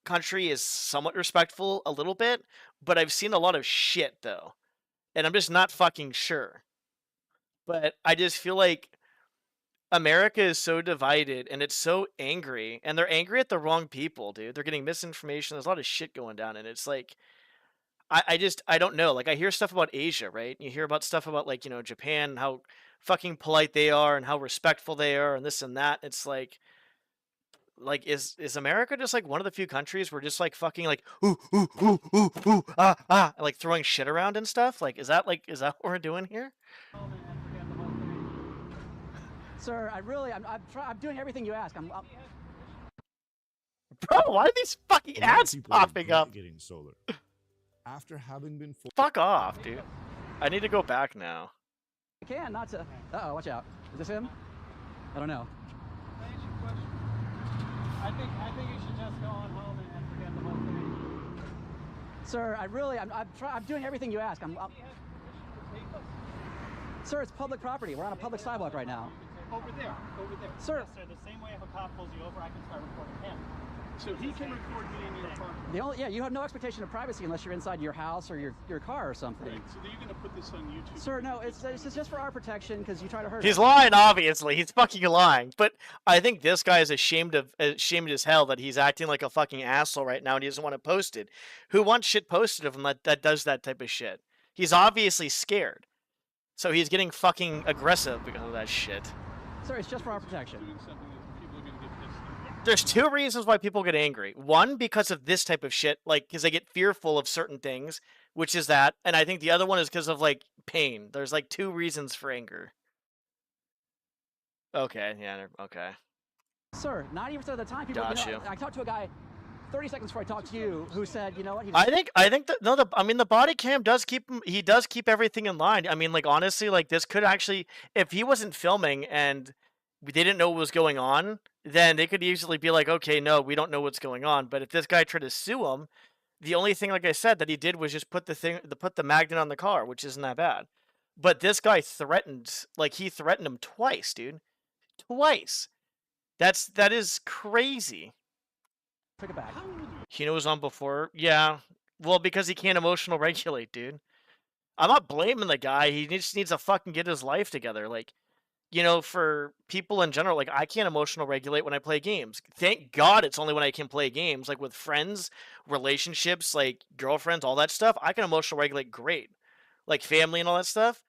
country is somewhat respectful a little bit, but I've seen a lot of shit though, and I'm just not fucking sure. But I just feel like America is so divided and it's so angry, and they're angry at the wrong people, dude. They're getting misinformation. There's a lot of shit going down, and it's like I don't know. Like I hear stuff about Asia, right? You hear about stuff about like, Japan, and how fucking polite they are and how respectful they are and this and that. It's like Like, is America just like one of the few countries where just like fucking like ooh ooh ooh ooh ooh and, like throwing shit around and stuff? Like, is that what we're doing here? Sir, I'm doing everything you ask. Bro, why are these fucking ads popping up? Getting solar. After having been Fuck off, dude. I need to go back now. I can not to. Uh-oh, watch out. Is this him? I don't know. I think you should just go on home and forget the whole thing. Sir, I'm doing everything you ask. Sir, it's public property. We're on a public sidewalk right now. Over there. Sir. Yes, sir, the same way if a cop pulls you over, I can start recording him. So he can record me in your car. You have no expectation of privacy unless you're inside your house or your car or something. Right, so you're going to put this on YouTube. Sir, no, it's just for our protection because you try to hurt us. He's lying, obviously. He's fucking lying. But I think this guy is ashamed as hell that he's acting like a fucking asshole right now and he doesn't want it posted. Who wants shit posted of him that does that type of shit? He's obviously scared. So he's getting fucking aggressive because of that shit. Sir, it's just for our protection. There's two reasons why people get angry. One, because of this type of shit, like, because they get fearful of certain things, which is that. And I think the other one is because of, like, pain. There's, like, two reasons for anger. Okay, yeah, okay. Sir, 90% of the time, people, I talked to a guy 30 seconds before I talked to you who said, you know what? I think that, no, the body cam does keep him, he does keep everything in line. I mean, like, honestly, like, this could actually, if he wasn't filming and they didn't know what was going on, then they could easily be like, okay, no, we don't know what's going on. But if this guy tried to sue him, the only thing, like I said, that he did was just put the magnet on the car, which isn't that bad. But this guy he threatened him twice, dude. Twice. That is crazy. Take it back. He knows on before. Yeah. Well, because he can't emotional regulate, dude. I'm not blaming the guy. He just needs to fucking get his life together. Like, you know, for people in general, like, I can't emotional regulate when I play games. Thank God it's only when I can play games. Like, with friends, relationships, like, girlfriends, all that stuff, I can emotional regulate great. Like, family and all that stuff.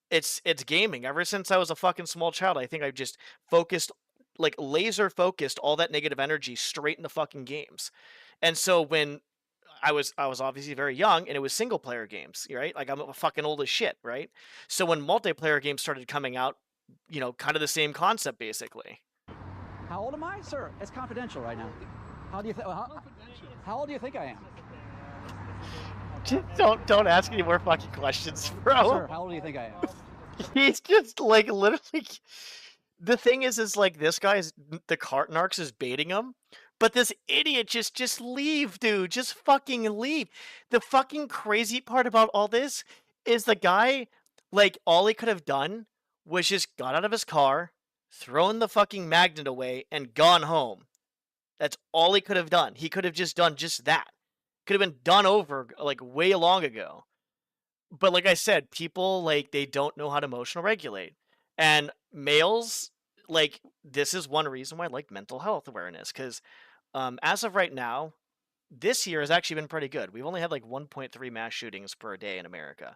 It's gaming. Ever since I was a fucking small child, I think I've just focused, like, laser focused all that negative energy straight into fucking games. And so when I was obviously very young, and it was single player games, right? Like, I'm fucking old as shit, right? So when multiplayer games started coming out, you know, kind of the same concept, basically. How old am I? Sir, it's confidential right now. How do you think? How old do you think I am? Just don't ask any more fucking questions, bro. Sir, how old do you think I am? He's just, like, literally... The thing is like, this guy's... The cart narcs is baiting him, but this idiot just leave, dude. Just fucking leave. The fucking crazy part about all this is the guy, like, all he could have done was just got out of his car, thrown the fucking magnet away, and gone home. That's all he could have done. He could have just done just that. Could have been done over, like, way long ago. But like I said, people, like, they don't know how to emotional regulate. And males, like, this is one reason why I like mental health awareness. Because as of right now, this year has actually been pretty good. We've only had, like, 1.3 mass shootings per day in America.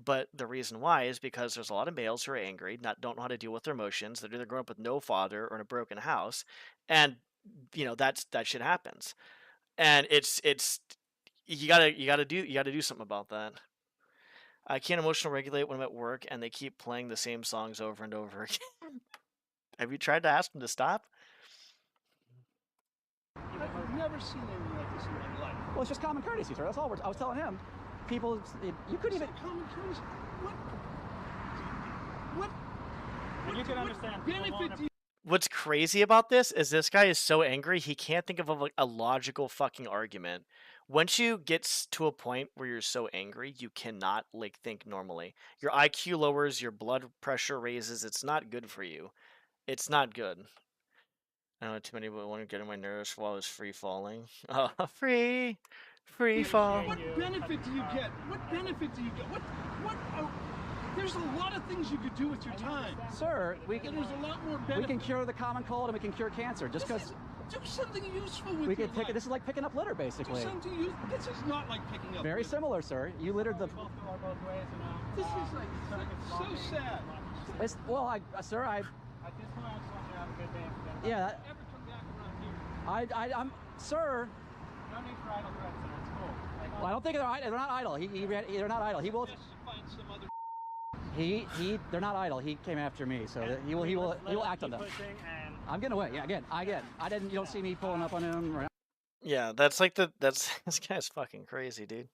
But the reason why is because there's a lot of males who are angry, don't know how to deal with their emotions. They're either growing up with no father or in a broken house, and you know that shit happens. And it's you gotta do something about that. I can't emotional regulate when I'm at work and they keep playing the same songs over and over again. Have you tried to ask them to stop? I've never seen anything like this in my life. Well, it's just common courtesy, sir. That's all I was telling him. People, you couldn't even. Common courtesy. What? And you can understand. What's crazy about this is this guy is so angry he can't think of a logical fucking argument. Once you get to a point where you're so angry, you cannot, like, think normally. Your IQ lowers, your blood pressure raises. It's not good for you. It's not good. I don't know too many people want to get on my nerves while I was free falling. Free fall. What benefit do you get? What benefit do you get? There's a lot of things you could do with your time. Sir, there's a lot more benefit. We can cure the common cold and we can cure cancer. Just because. Do something useful with we can your life. This is like picking up litter, basically. Do something useful. This is not like picking up Very litter. similar, sir. You littered the. This is like so sad. Well, sir, At this point, I just want you to have a good day. Yeah. Ever come back around here? I'm, sir. No need for idle threats, sir. It's cool. Like, Well, I don't think they're not idle. They're not idle. He will. Find some other. They're not idle. He came after me, so that he will act on them. I'm getting away. Yeah, again, you don't see me pulling up on him. Or... Yeah, that's like this guy's fucking crazy, dude.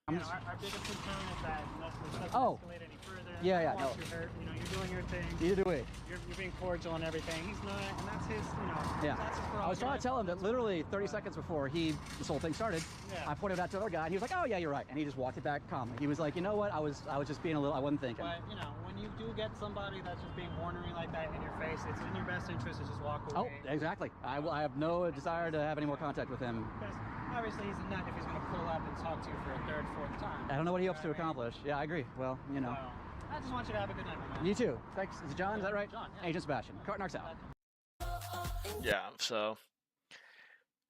You know, our biggest concern is that unless this doesn't escalate any further, yeah, no. You hurt, you know, you're doing your thing. Either way. You're being cordial and everything. He's not, and that's his, you know. Yeah. That's his I was trying to tell him that literally 30 seconds before this whole thing started, I pointed out to another guy, and he was like, "Oh yeah, you're right," and he just walked it back calmly. He was like, "You know what? I was just being I wasn't thinking." But you know, when you do get somebody that's just being ornery like that in your face, it's in your best interest to just walk away. Oh, exactly. I have no desire to have any more contact with him. Because obviously he's a nut if he's going to pull up and talk to you for a third, fourth time. I don't know what he hopes to accomplish. Yeah, I agree. Well, you know. So, I just want you to have a good night, my man. You too. Thanks. Is it John? Is that right? John, yeah. Agent Sebastian. Cartnark's out. Yeah, so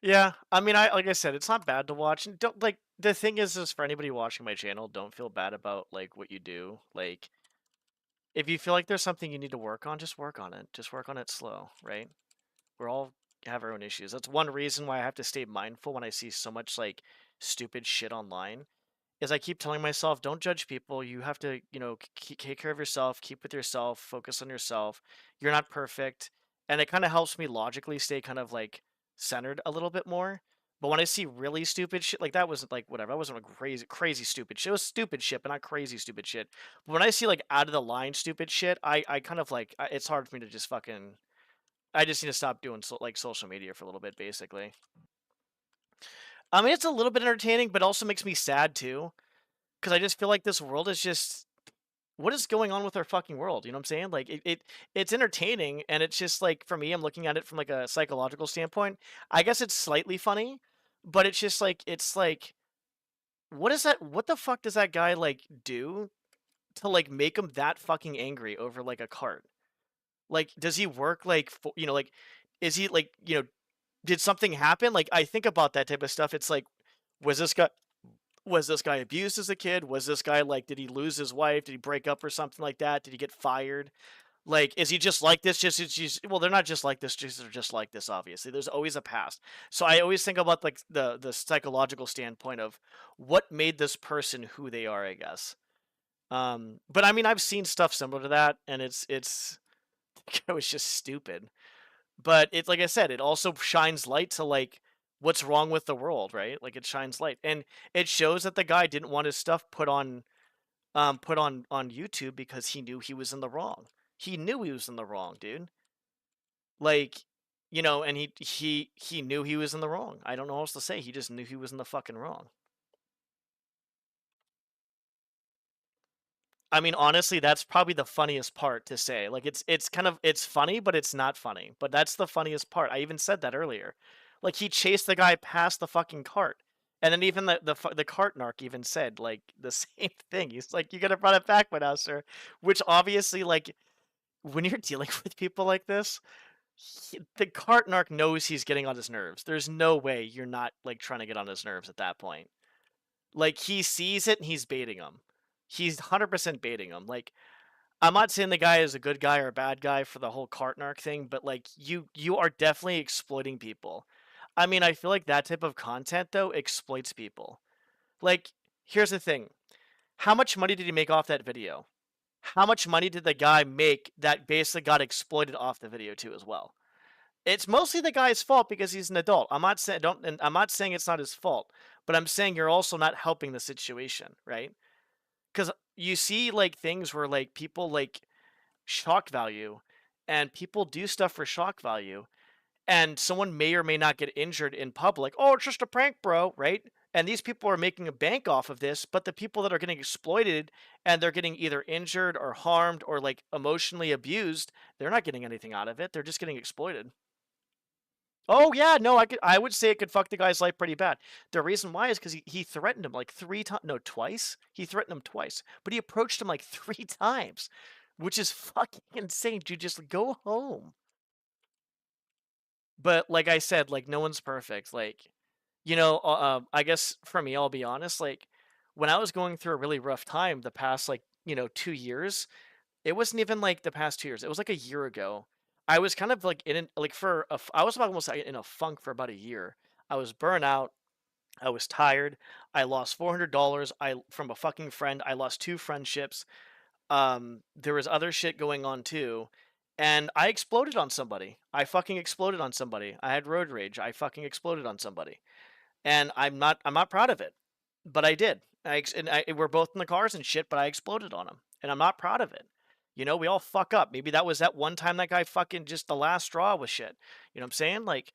yeah, I mean, like I said, it's not bad to watch. And don't like the thing is for anybody watching my channel, don't feel bad about like what you do. Like, if you feel like there's something you need to work on, just work on it. Just work on it slow, right? We're all have our own issues. That's one reason why I have to stay mindful when I see so much like stupid shit online. Is I keep telling myself, don't judge people. You have to, you know, take care of yourself, keep with yourself, focus on yourself. You're not perfect. And it kind of helps me logically stay kind of like centered a little bit more. But when I see really stupid shit, like that wasn't like whatever, that wasn't a crazy stupid shit. It was stupid shit, but not crazy stupid shit. But when I see like out of the line stupid shit, I kind of like, it's hard for me to just fucking, I just need to stop doing like social media for a little bit, basically. I mean, it's a little bit entertaining, but also makes me sad too. Because I just feel like this world is just, what is going on with our fucking world? You know what I'm saying? Like, it's entertaining, and it's just like, for me, I'm looking at it from like a psychological standpoint. I guess it's slightly funny, but it's just like, what is that? What the fuck does that guy like do to like make him that fucking angry over like a cart? Like, does he work like, you know, like, is he like, you know, did something happen? Like, I think about that type of stuff. It's like, was this guy abused as a kid? Was this guy like, did he lose his wife? Did he break up or something like that? Did he get fired? Like, is he just like this? Well, they're not just like this. They're just like this. Obviously, there's always a past. So I always think about like the psychological standpoint of what made this person who they are, I guess. But I mean, I've seen stuff similar to that, and it was just stupid. But it's like I said, it also shines light to like what's wrong with the world, right? Like it shines light, and it shows that the guy didn't want his stuff put on YouTube because he knew he was in the wrong. He knew he was in the wrong, dude. Like, you know, and he knew he was in the wrong. I don't know what else to say. He just knew he was in the fucking wrong. I mean, honestly, that's probably the funniest part to say. Like, it's funny, but it's not funny. But that's the funniest part. I even said that earlier. Like, he chased the guy past the fucking cart. And then even the cart narc even said, like, the same thing. He's like, you gotta run it back by now, sir. Which obviously, like, when you're dealing with people like this, the cart narc knows he's getting on his nerves. There's no way you're not, like, trying to get on his nerves at that point. Like, he sees it and he's baiting him. He's 100% baiting him. Like, I'm not saying the guy is a good guy or a bad guy for the whole cart narc thing, but like you are definitely exploiting people. I mean, I feel like that type of content though exploits people. Like, here's the thing. How much money did he make off that video? How much money did the guy make that basically got exploited off the video too as well? It's mostly the guy's fault because he's an adult. I'm not saying it's not his fault, but I'm saying you're also not helping the situation, right? Because you see like things where like people like shock value and people do stuff for shock value and someone may or may not get injured in public. Oh, it's just a prank, bro, right? And these people are making a bank off of this, but the people that are getting exploited and they're getting either injured or harmed or like emotionally abused, they're not getting anything out of it. They're just getting exploited. Oh yeah, no, I would say it could fuck the guy's life pretty bad. The reason why is because he threatened him like twice. He threatened him twice, but he approached him like 3 times, which is fucking insane. Dude, just go home. But like I said, like no one's perfect. Like, you know, I guess for me, I'll be honest. Like when I was going through a really rough time, the past like 2 years, it wasn't even like the past 2 years. It was like a year ago. I was kind of like I was almost like, in a funk for about a year. I was burnt out. I was tired. I lost $400 from a fucking friend. I lost 2 friendships. There was other shit going on too, and I exploded on somebody. I fucking exploded on somebody. I had road rage. I fucking exploded on somebody, and I'm not proud of it, but I did. We're both in the cars and shit, but I exploded on him, and I'm not proud of it. You know, we all fuck up. Maybe that was that one time that guy fucking just the last straw with shit. You know what I'm saying? Like,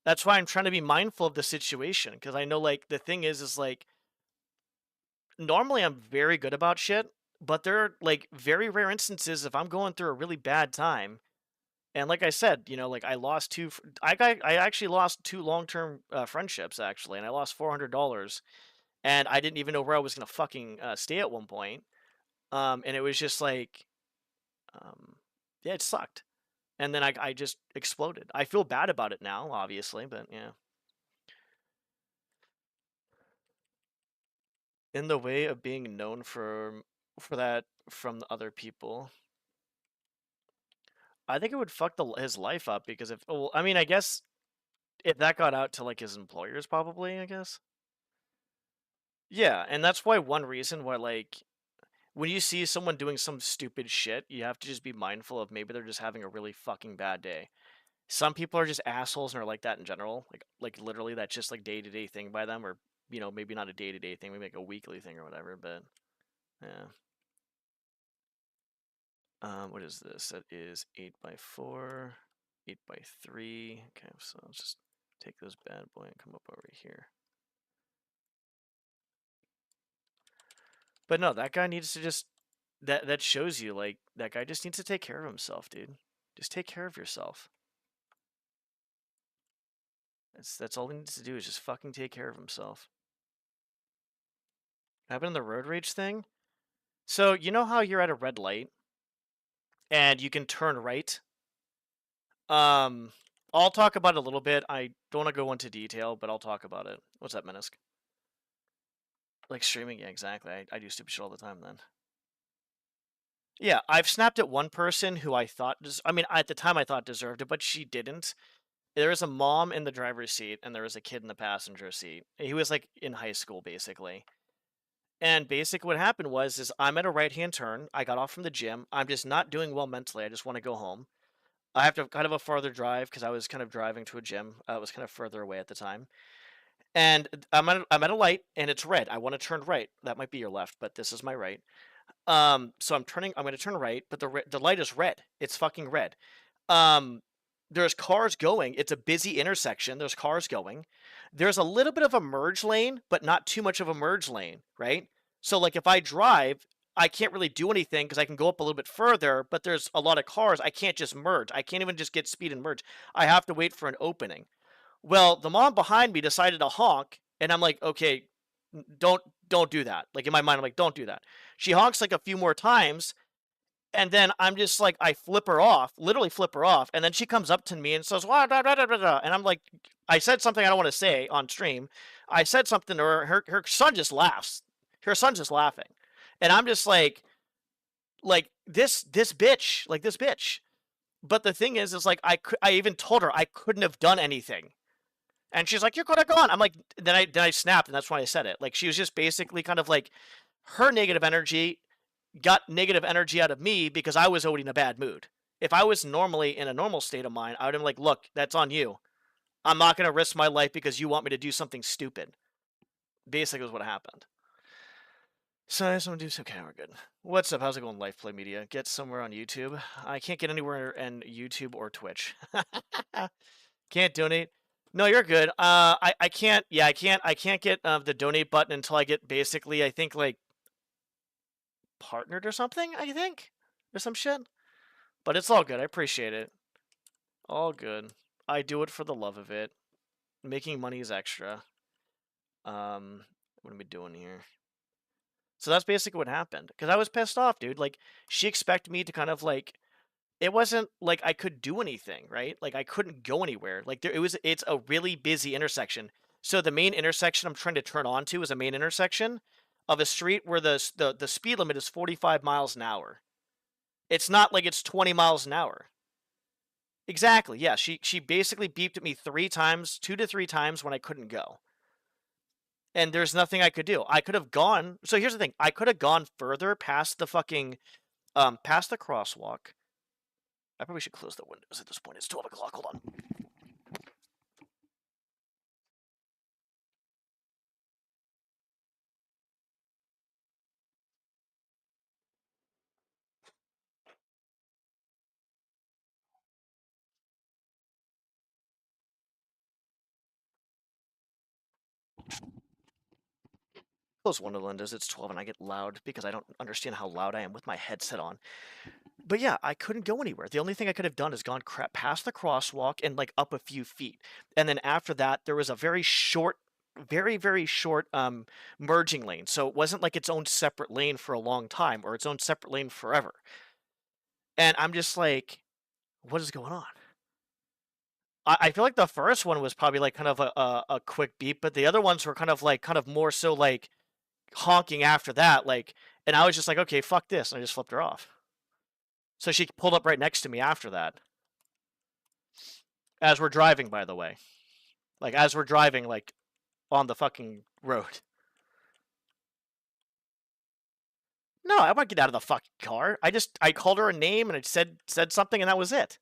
that's why I'm trying to be mindful of the situation, because I know, like, the thing is like, normally I'm very good about shit, but there are like very rare instances if I'm going through a really bad time. And like I said, you know, like I actually lost 2 long-term friendships actually, and I lost $400, and I didn't even know where I was gonna fucking stay at one point. And it was just like, yeah, it sucked. And then I just exploded. I feel bad about it now, obviously, but yeah. In the way of being known for that from the other people. I think it would fuck his life up, because well, I mean, I guess if that got out to like his employers, probably, I guess. Yeah, and that's why one reason why, like, when you see someone doing some stupid shit, you have to just be mindful of maybe they're just having a really fucking bad day. Some people are just assholes and are like that in general, like literally that's just like day-to-day thing by them, or you know, maybe not a day-to-day thing, maybe like a weekly thing or whatever, but yeah. What is this? That is 8x4, 8x3. Okay, so let's just take this bad boy and come up over here. But no, that guy needs to just that shows you, like, that guy just needs to take care of himself, dude. Just take care of yourself. That's all he needs to do, is just fucking take care of himself. What happened in the road rage thing? So you know how you're at a red light and you can turn right? I'll talk about it a little bit. I don't want to go into detail, but I'll talk about it. What's that, Menisk? Like streaming? Yeah, exactly. I do stupid shit all the time then. Yeah, I've snapped at one person who I thought I mean, at the time I thought deserved it, but she didn't. There was a mom in the driver's seat and there was a kid in the passenger seat. He was like in high school, basically. And basically what happened was I'm at a right-hand turn. I got off from the gym. I'm just not doing well mentally. I just want to go home. I have to kind of a farther drive because I was kind of driving to a gym. It was kind of further away at the time. And I'm at a light and it's red. I want to turn right. That might be your left, but this is my right. So I'm going to turn right, but the light is red. It's fucking red. There's cars going. It's a busy intersection. There's cars going. There's a little bit of a merge lane, but not too much of a merge lane, right? So like if I drive, I can't really do anything because I can go up a little bit further, but there's a lot of cars. I can't just merge. I can't even just get speed and merge. I have to wait for an opening. Well, the mom behind me decided to honk, and I'm like, okay, don't do that. Like in my mind, I'm like, don't do that. She honks like a few more times, and then I'm just like, I flip her off, literally flip her off, and then she comes up to me and says, "What?" And I'm like, I said something I don't want to say on stream. I said something to her. Her son just laughs. Her son's just laughing, and I'm just like this bitch, like this bitch. But the thing is like I even told her I couldn't have done anything. And she's like, "You could have gone." I'm like, then I snapped, and that's why I said it. Like, she was just basically kind of like, her negative energy got negative energy out of me because I was already in a bad mood. If I was normally in a normal state of mind, I would have been like, "Look, that's on you. I'm not going to risk my life because you want me to do something stupid." Basically was what happened. So I just want to do, okay, we're good. What's up? How's it going, Life Play Media? Get somewhere on YouTube. I can't get anywhere in YouTube or Twitch. Can't donate. No, you're good. I can't. Yeah, I can't get the donate button until I get basically, I think, like, partnered or something. I think, or some shit. But it's all good. I appreciate it. All good. I do it for the love of it. Making money is extra. What am I doing here? So that's basically what happened. Because I was pissed off, dude. Like, she expected me to kind of like. It wasn't like I could do anything, right? Like I couldn't go anywhere. Like it's a really busy intersection. So the main intersection I'm trying to turn onto is a main intersection of a street where the speed limit is 45 miles an hour. It's not like it's 20 miles an hour. Exactly. Yeah, she basically beeped at me 3 times, 2 to 3 times when I couldn't go. And there's nothing I could do. I could have gone. So here's the thing. I could have gone further past the fucking past the crosswalk. I probably should close the windows at this point. It's 12 o'clock. Hold on. Close one of the windows. It's 12 and I get loud because I don't understand how loud I am with my headset on. But yeah, I couldn't go anywhere. The only thing I could have done is gone past the crosswalk and like up a few feet. And then after that, there was a very short, very short merging lane. So it wasn't like its own separate lane for a long time or its own separate lane forever. And I'm just like, what is going on? I feel like the first one was probably like kind of a quick beep, but the other ones were kind of more so like honking after that. Like, and I was just like, okay, fuck this. And I just flipped her off. So she pulled up right next to me after that. As we're driving, by the way. Like, as we're driving, like, on the fucking road. No, I wouldn't get out of the fucking car. I called her a name and I said something and that was it.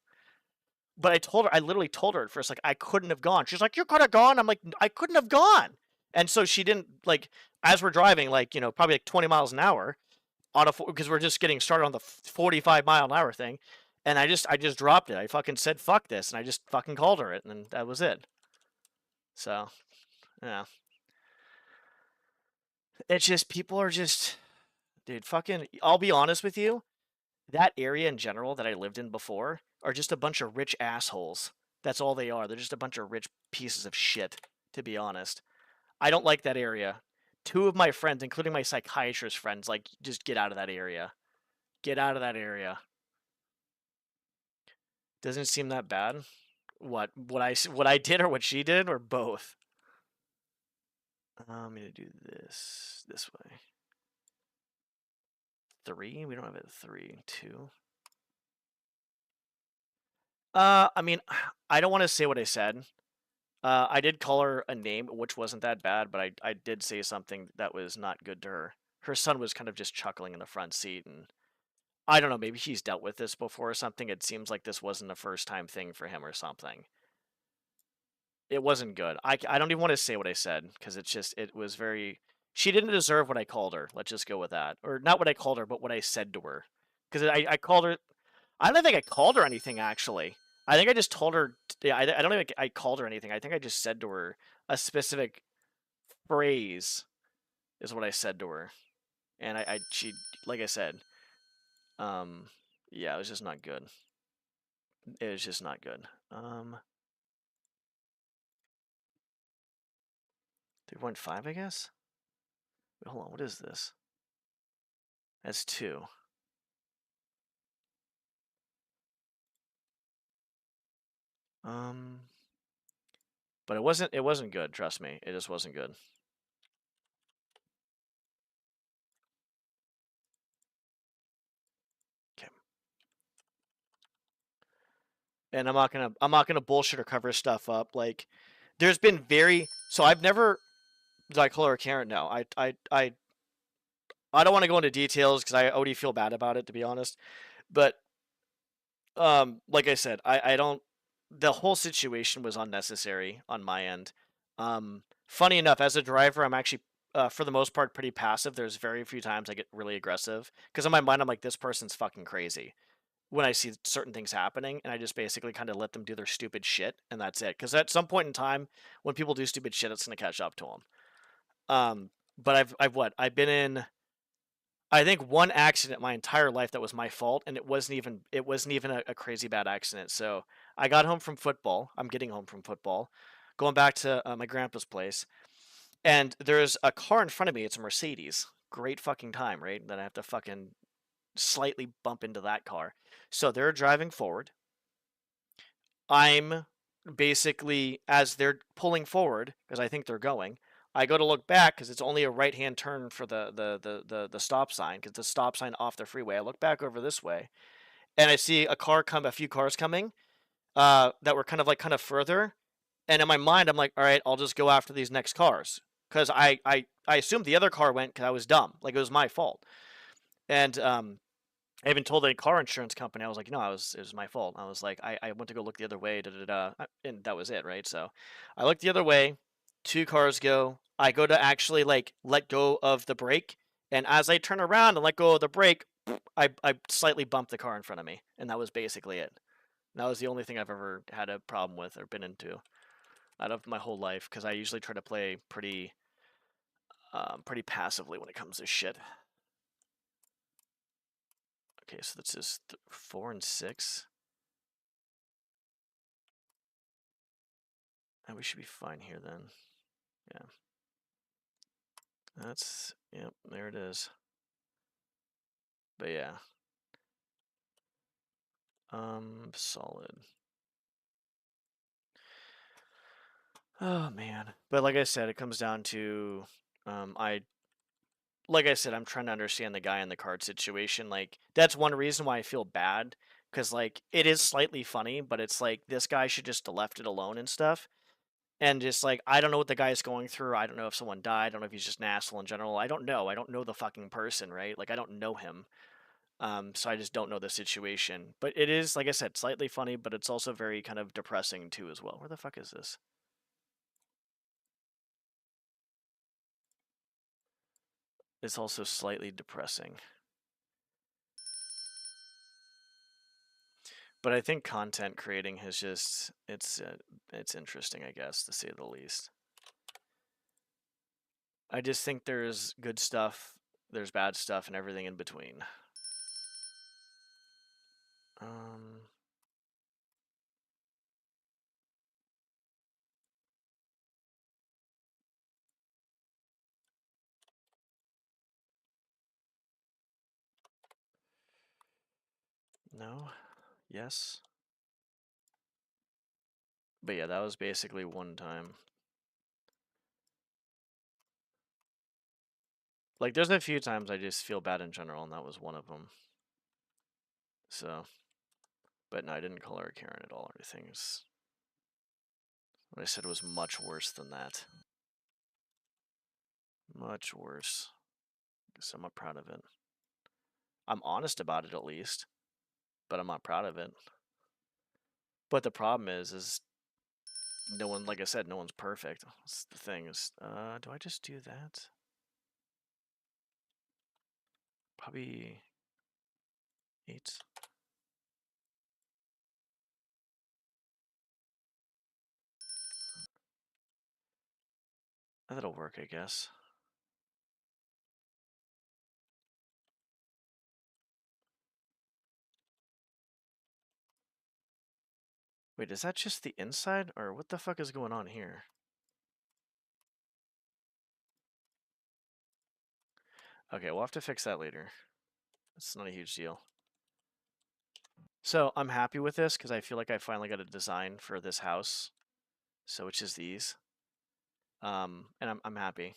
But I literally told her at first, like, I couldn't have gone. She's like, you could have gone. I'm like, I couldn't have gone. And so she didn't, like, as we're driving, like, you know, probably like 20 miles an hour, because we're just getting started on the 45-mile-an-hour thing. And I just dropped it. I fucking said, fuck this. And I just fucking called her it. And then that was it. So, yeah. It's just, people are just, dude, fucking, I'll be honest with you. That area in general that I lived in before are just a bunch of rich assholes. That's all they are. They're just a bunch of rich pieces of shit, to be honest. I don't like that area. 2 of my friends, including my psychiatrist friends, like, just get out of that area. Get out of that area. Doesn't seem that bad. What I did or what she did or both? I'm gonna do this way. 3? We don't have it at 3. 2. I mean, I don't want to say what I said. I did call her a name, which wasn't that bad, but I did say something that was not good to her. Her son was kind of just chuckling in the front seat, and I don't know, maybe he's dealt with this before or something. It seems like this wasn't a first-time thing for him or something. It wasn't good. I don't even want to say what I said, because it was very... She didn't deserve what I called her. Let's just go with that. Or not what I called her, but what I said to her. Because I called her... I don't think I called her anything, actually. I think I just told her... Yeah, I don't think I called her anything. I think I just said to her a specific phrase is what I said to her. And she... Like I said... Yeah, it was just not good. It was just not good. 3.5, I guess? Wait, hold on, what is this? That's 2. But it wasn't good, trust me. It just wasn't good. Okay. And I'm not gonna bullshit or cover stuff up. Like, there's been so I've never... Did I call her a Karen? No. I don't want to go into details because I already feel bad about it, to be honest. But like I said, I don't... The whole situation was unnecessary on my end. Funny enough, as a driver, I'm actually, for the most part, pretty passive. There's very few times I get really aggressive. Because in my mind, I'm like, this person's fucking crazy. When I see certain things happening, and I just basically kind of let them do their stupid shit, and that's it. Because at some point in time, when people do stupid shit, it's going to catch up to them. But I've been in... I think one accident my entire life that was my fault, and it wasn't even a crazy bad accident. So I got home from football. I'm getting home from football, going back to my grandpa's place, and there's a car in front of me. It's a Mercedes. Great fucking time, right? Then I have to fucking slightly bump into that car. So they're driving forward. I'm basically, as they're pulling forward, because I think they're going, I go to look back because it's only a right-hand turn for the stop sign, because the stop sign off the freeway. I look back over this way, and I see a few cars coming. that were kind of further. And in my mind, I'm like, all right, I'll just go after these next cars because I assumed the other car went because I was dumb, like it was my fault. And I even told the car insurance company, I was like, no, it was my fault. I was like, I went to go look the other way, da da da, and that was it, right? So I looked the other way. Two cars go. I go to actually like let go of the brake, and as I turn around and let go of the brake, I slightly bumped the car in front of me, and that was basically it. That was the only thing I've ever had a problem with or been into out of my whole life because I usually try to play pretty passively when it comes to shit. Okay, so this is 4 and 6. And we should be fine here then. Yeah. That's, yep, there it is. But yeah. Solid. Oh man. But like I said, it comes down to like I said, I'm trying to understand the guy in the card situation. Like that's one reason why I feel bad because like it is slightly funny, but it's like this guy should just have left it alone and stuff. And just like I don't know what the guy's going through. I don't know if someone died. I don't know if he's just an asshole in general. I don't know. I don't know the fucking person, right? Like I don't know him. So I just don't know the situation. But it is, like I said, slightly funny, but it's also very kind of depressing too as well. Where the fuck is this? It's also slightly depressing. But I think content creating has just it's interesting, I guess, to say the least. I just think there's good stuff, there's bad stuff, and everything in between. No. Yes. But yeah, that was basically one time. Like, there's a few times I just feel bad in general, and that was one of them. So, but no, I didn't call her a Karen at all. Everything is, what I said was much worse than that. Much worse. So I'm not proud of it. I'm honest about it at least, but I'm not proud of it. But the problem is no one, like I said, no one's perfect. That's the thing is, do I just do that? Probably 8. That'll work, I guess. Wait, is that just the inside? Or what the fuck is going on here? Okay, we'll have to fix that later. It's not a huge deal. So I'm happy with this because I feel like I finally got a design for this house. So which is these. And I'm happy.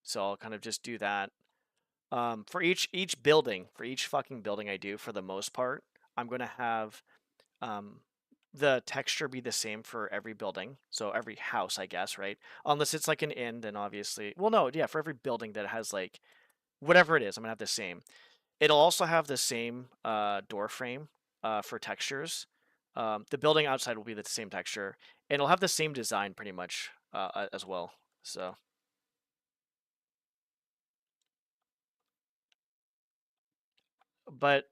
So I'll kind of just do that. For each building, for each fucking building I do, for the most part, I'm gonna have the texture be the same for every building. So every house, I guess, right? Unless it's like an inn, then obviously. Well, no, yeah, for every building that has like whatever it is, I'm gonna have the same. It'll also have the same door frame for textures. The building outside will be the same texture, and it'll have the same design pretty much as well. So. But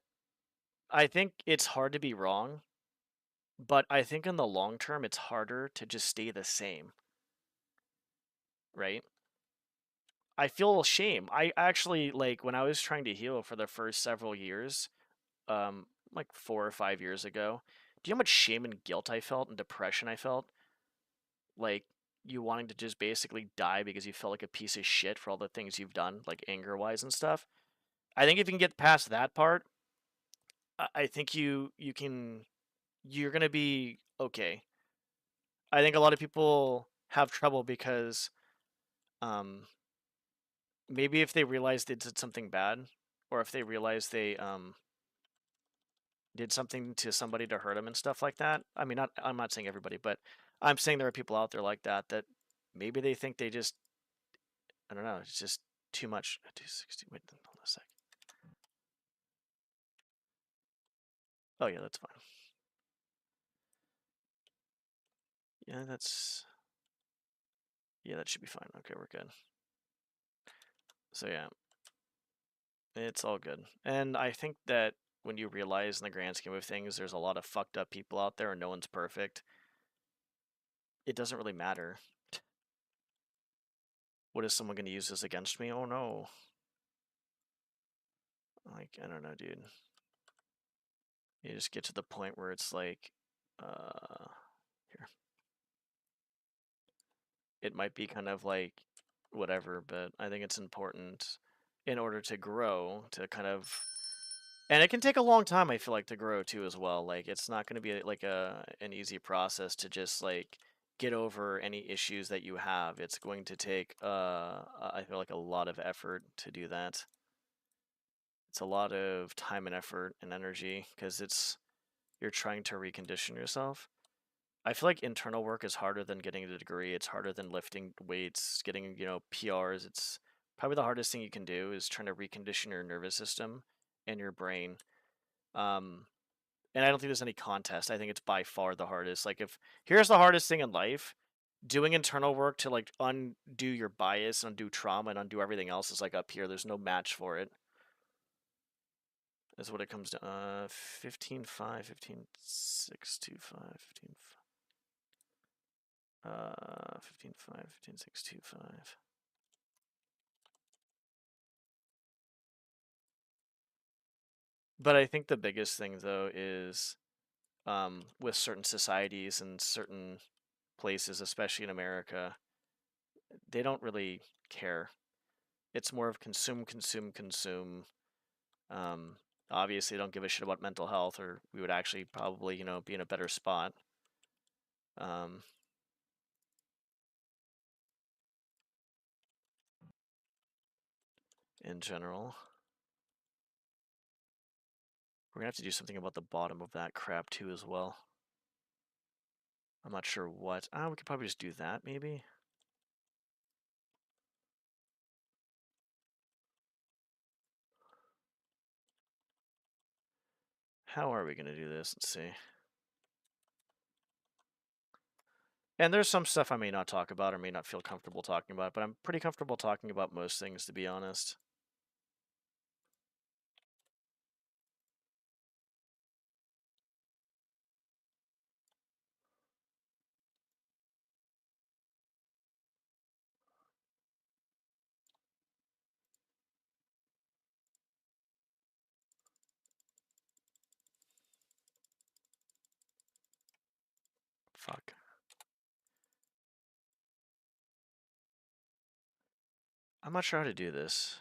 I think it's hard to be wrong, but I think in the long term, it's harder to just stay the same, right? I feel shame. I actually, like, when I was trying to heal for the first several years, like 4 or 5 years ago, do you know how much shame and guilt I felt and depression I felt? Like, you wanting to just basically die because you felt like a piece of shit for all the things you've done, like anger-wise and stuff. I think if you can get past that part, I think you're gonna be okay. I think a lot of people have trouble because um, maybe if they realize they did something bad, or if they realize they did something to somebody to hurt him and stuff like that. I mean, I'm not saying everybody, but I'm saying there are people out there like that that maybe they think they just, I don't know, it's just too much. 260. Wait, hold on a sec. Oh yeah, that's fine. Yeah, that should be fine. Okay, we're good. So yeah, it's all good. And I think that when you realize in the grand scheme of things, there's a lot of fucked up people out there and no one's perfect, it doesn't really matter. What is someone going to use this against me? Oh no. Like, I don't know, dude. You just get to the point where it's like, here. It might be kind of like whatever, but I think it's important in order to grow to kind of, and it can take a long time, I feel like, to grow too as well. Like, it's not going to be like an easy process to just like get over any issues that you have. It's going to take I feel like a lot of effort to do that. It's a lot of time and effort and energy because you're trying to recondition yourself. I feel like internal work is harder than getting a degree. It's harder than lifting weights, getting, PRs. It's probably the hardest thing you can do is trying to recondition your nervous system and your brain. And I don't think there's any contest. I think it's by far the hardest. Like, if here's the hardest thing in life, doing internal work to like undo your bias, undo trauma, and undo everything else is like up here. There's no match for it. That's what it comes to. 15.5, 15.625, 15.5, 15.625. But I think the biggest thing though is with certain societies and certain places, especially in America, they don't really care. It's more of consume, consume, consume. Obviously, don't give a shit about mental health, or we would actually probably, be in a better spot. In general, we're gonna have to do something about the bottom of that crap too, as well. I'm not sure what. We could probably just do that, maybe. How are we gonna do this? Let's see. And there's some stuff I may not talk about or may not feel comfortable talking about, but I'm pretty comfortable talking about most things, to be honest. Fuck. I'm not sure how to do this.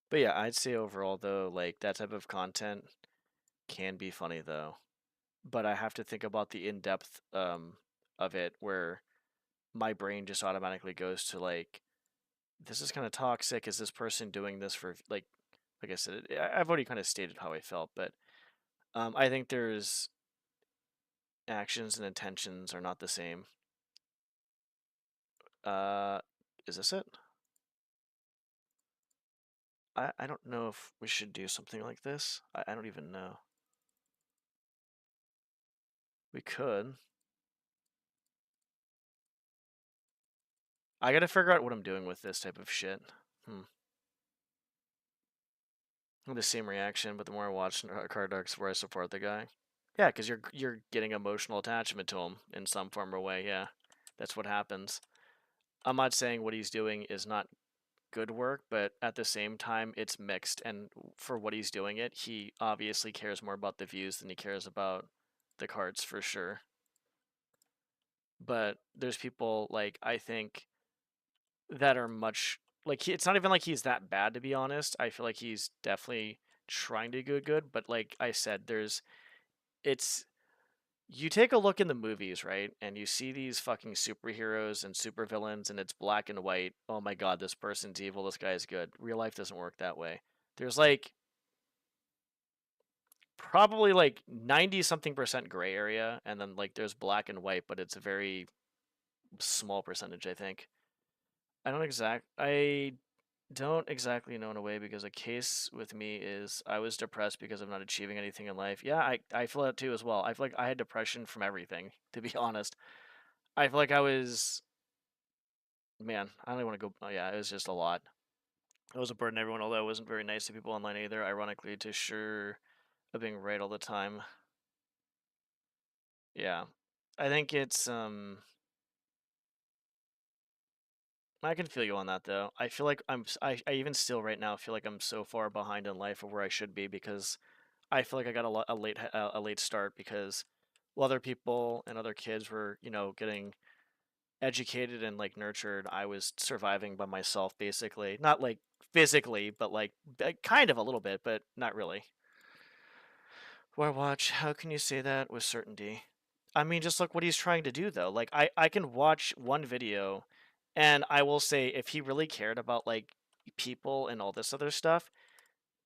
But yeah, I'd say overall though, like that type of content can be funny though. But I have to think about the in-depth of it where my brain just automatically goes to like, this is kind of toxic. Is this person doing this for like I said, I've already kind of stated how I felt, but I think there's actions and intentions are not the same. Is this it? I don't know if we should do something like this. I don't even know. We could. I gotta figure out what I'm doing with this type of shit. The same reaction, but the more I watch Card Darks, where I support the guy. Yeah, because you're getting emotional attachment to him in some form or way. Yeah, that's what happens. I'm not saying what he's doing is not good work, but at the same time, it's mixed. And for what he's doing he obviously cares more about the views than he cares about the cards for sure. But there's people like I think that are much like it's not even like he's that bad, to be honest. I feel like he's definitely trying to do good, but like I said, it's You take a look in the movies, right? And you see these fucking superheroes and supervillains, and it's black and white. Oh my god, this person's evil, this guy's good. Real life doesn't work that way. There's like probably like 90 something percent gray area, and then like there's black and white, but it's a very small percentage, I think. I don't exactly know in a way, because a case with me is I was depressed because of not achieving anything in life. Yeah, I feel that too as well. I feel like I had depression from everything, to be honest. I feel like I was, man, I don't even want to go. Oh yeah, it was just a lot. I was a burden to everyone, although I wasn't very nice to people online either. Ironically, to sure of being right all the time. Yeah, I think it's I can feel you on that though. I feel like I even still right now feel like I'm so far behind in life of where I should be, because I feel like I got a late start, because other people and other kids were, getting educated and like nurtured. I was surviving by myself basically. Not like physically, but like kind of a little bit, but not really. Why watch? How can you say that with certainty? I mean, just look what he's trying to do though. Like I can watch one video and I will say, if he really cared about like people and all this other stuff,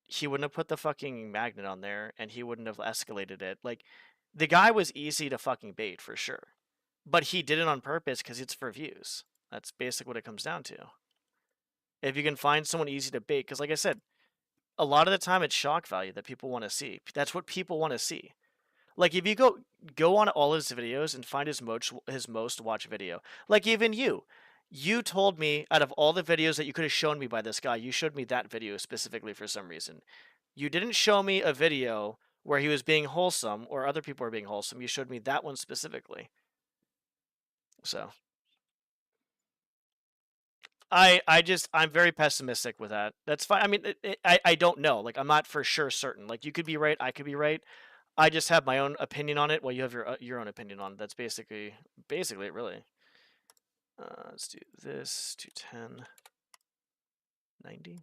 he wouldn't have put the fucking magnet on there and he wouldn't have escalated it. Like, the guy was easy to fucking bait for sure. But he did it on purpose because it's for views. That's basically what it comes down to. If you can find someone easy to bait, because like I said, a lot of the time it's shock value that people want to see. That's what people want to see. Like, if you go on all his videos and find his most watched video, like even you told me out of all the videos that you could have shown me by this guy, you showed me that video specifically for some reason. You didn't show me a video where he was being wholesome or other people were being wholesome. You showed me that one specifically. So I'm very pessimistic with that. That's fine. I mean, I don't know. Like, I'm not for sure certain. Like, you could be right, I could be right. I just have my own opinion on it. Well, you have your own opinion on it. That's basically it, really. Let's do this to 10, 90.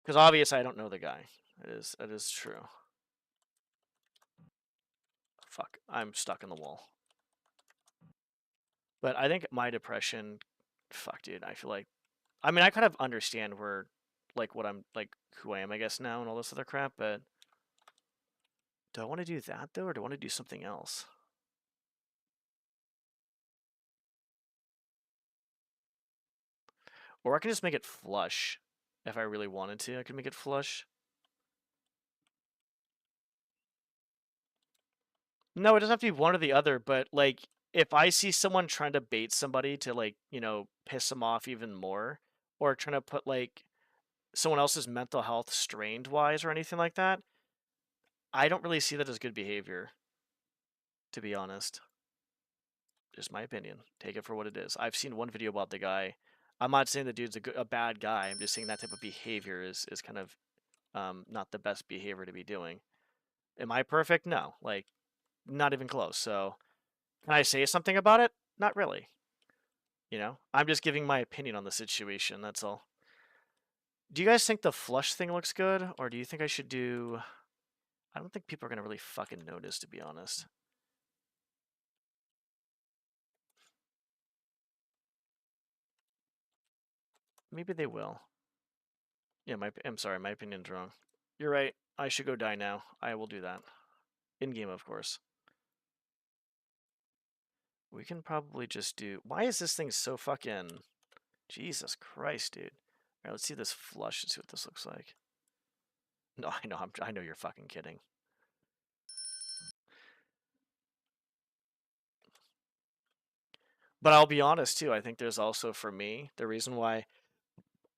Because obviously I don't know the guy. That is true. Fuck, I'm stuck in the wall. But I think my depression, fuck, dude, I feel like, I mean, I kind of understand where, like, what I'm, like, who I am, I guess, now and all this other crap, but do I want to do that, though, or do I want to do something else? Or I can just make it flush. If I really wanted to, I could make it flush. No, it doesn't have to be one or the other, but, like, if I see someone trying to bait somebody to, like, piss them off even more, or trying to put, like, someone else's mental health strained wise or anything like that, I don't really see that as good behavior, to be honest. Just my opinion. Take it for what it is. I've seen one video about the guy. I'm not saying the dude's a bad guy. I'm just saying that type of behavior is kind of not the best behavior to be doing. Am I perfect? No. Like, not even close. So, can I say something about it? Not really. I'm just giving my opinion on the situation. That's all. Do you guys think the flush thing looks good? Or do you think I should do... I don't think people are going to really fucking notice, to be honest. Maybe they will. Yeah, I'm sorry, my opinion's wrong. You're right. I should go die now. I will do that. In-game, of course. We can probably just do... Why is this thing so fucking... Jesus Christ, dude. Alright, let's see this flush and see what this looks like. No, I know you're fucking kidding. But I'll be honest, too. I think there's also, for me, the reason why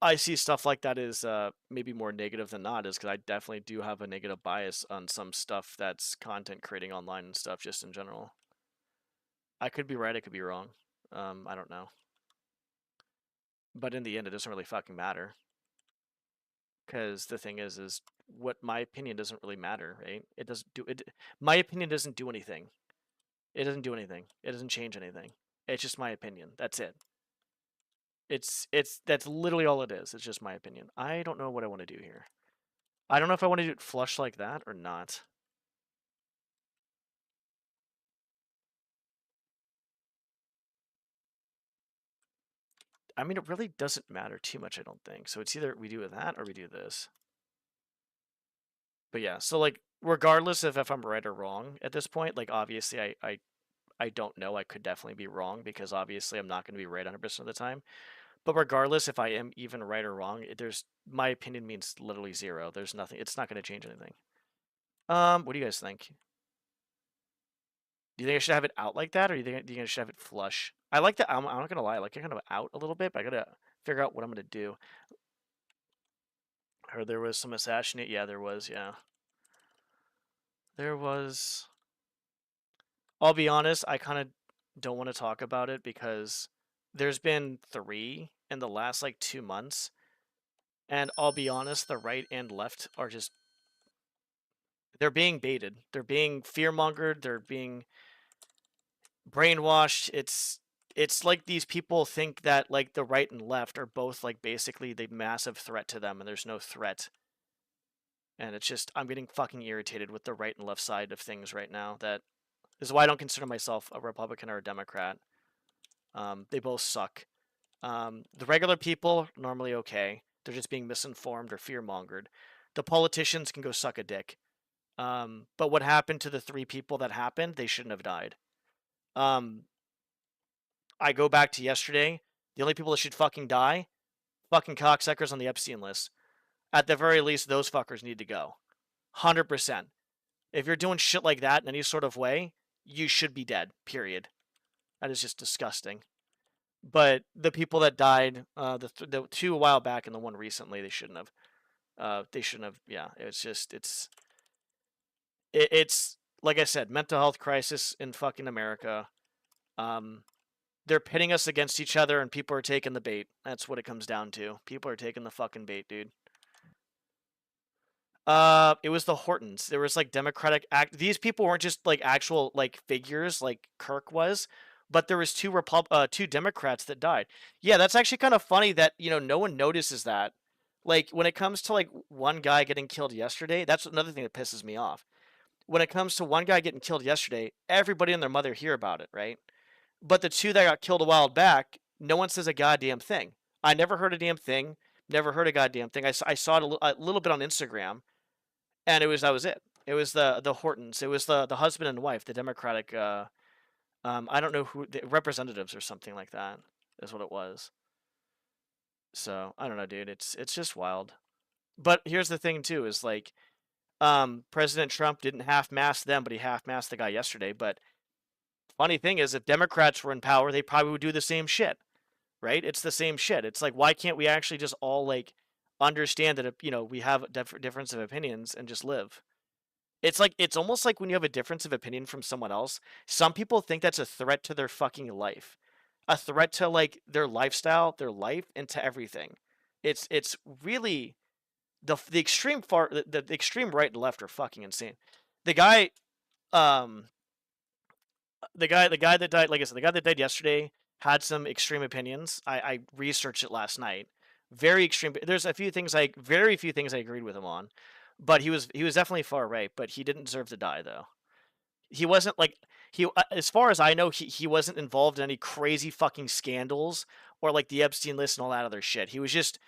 I see stuff like that is maybe more negative than not is because I definitely do have a negative bias on some stuff that's content creating online and stuff just in general. I could be right, I could be wrong. I don't know. But in the end, it doesn't really fucking matter. Because the thing is what my opinion doesn't really matter, right? It doesn't do it. My opinion doesn't do anything. It doesn't do anything. It doesn't change anything. It's just my opinion. That's it. That's literally all it is. It's just my opinion. I don't know what I want to do here. I don't know if I want to do it flush like that or not. I mean, it really doesn't matter too much, I don't think. So it's either we do that or we do this. But yeah, so like regardless of if I'm right or wrong at this point, like obviously I don't know. I could definitely be wrong because obviously I'm not going to be right 100% of the time. But regardless if I am even right or wrong, there's my opinion means literally zero. There's nothing. It's not going to change anything. What do you guys think? Do you think I should have it out like that, or do you think I should have it flush? I like that. I'm not gonna lie. I like it kind of out a little bit, but I gotta figure out what I'm gonna do. I heard there was some assassinate. Yeah, there was. Yeah, there was. I'll be honest. I kind of don't want to talk about it because there's been 3 in the last like 2 months, and I'll be honest. The right and left are just they're being baited. They're being fear-mongered. They're being brainwashed. It's like these people think that like the right and left are both like basically the massive threat to them, and there's no threat. And it's just I'm getting fucking irritated with the right and left side of things right now. That is why I don't consider myself a Republican or a Democrat. They both suck. The regular people normally okay. They're just being misinformed or fear-mongered. The politicians can go suck a dick. But what happened to the 3 people that happened? They shouldn't have died. I go back to yesterday. The only people that should fucking die, fucking cocksuckers on the Epstein list. At the very least, those fuckers need to go. 100%. If you're doing shit like that in any sort of way, you should be dead, period. That is just disgusting. But the people that died, the 2 a while back and the 1 recently, they shouldn't have. They shouldn't have. Yeah, it's like I said, mental health crisis in fucking America. They're pitting us against each other, and people are taking the bait. That's what it comes down to. People are taking the fucking bait, dude. It was the Hortons. There was like Democratic act. These people weren't just like actual like figures like Kirk was, but there was 2 Democrats that died. Yeah, that's actually kind of funny that no one notices that. Like when it comes to like one guy getting killed yesterday, that's another thing that pisses me off. When it comes to one guy getting killed yesterday, everybody and their mother hear about it, right? But the 2 that got killed a while back, no one says a goddamn thing. I never heard a damn thing. Never heard a goddamn thing. I saw it a little bit on Instagram, and that was it. It was the Hortons. It was the husband and wife, the Democratic. I don't know who the representatives or something like that is what it was. So I don't know, dude. It's just wild. But here's the thing too: is like, President Trump didn't half-mast them, but he half-massed the guy yesterday. But funny thing is, if Democrats were in power, they probably would do the same shit, right? It's the same shit. It's like, why can't we actually just all like understand that we have a difference of opinions and just live? It's like it's almost like when you have a difference of opinion from someone else, some people think that's a threat to their fucking life, a threat to like their lifestyle, their life, and to everything. It's really the extreme far the extreme right and left are fucking insane. The guy um the guy that died, like I said, the guy that died yesterday had some extreme opinions. I researched it last night. Very extreme. There's very few things I agreed with him on, but he was definitely far right. But he didn't deserve to die though. He wasn't like as far as I know, he wasn't involved in any crazy fucking scandals or like the Epstein list and all that other shit. He was just,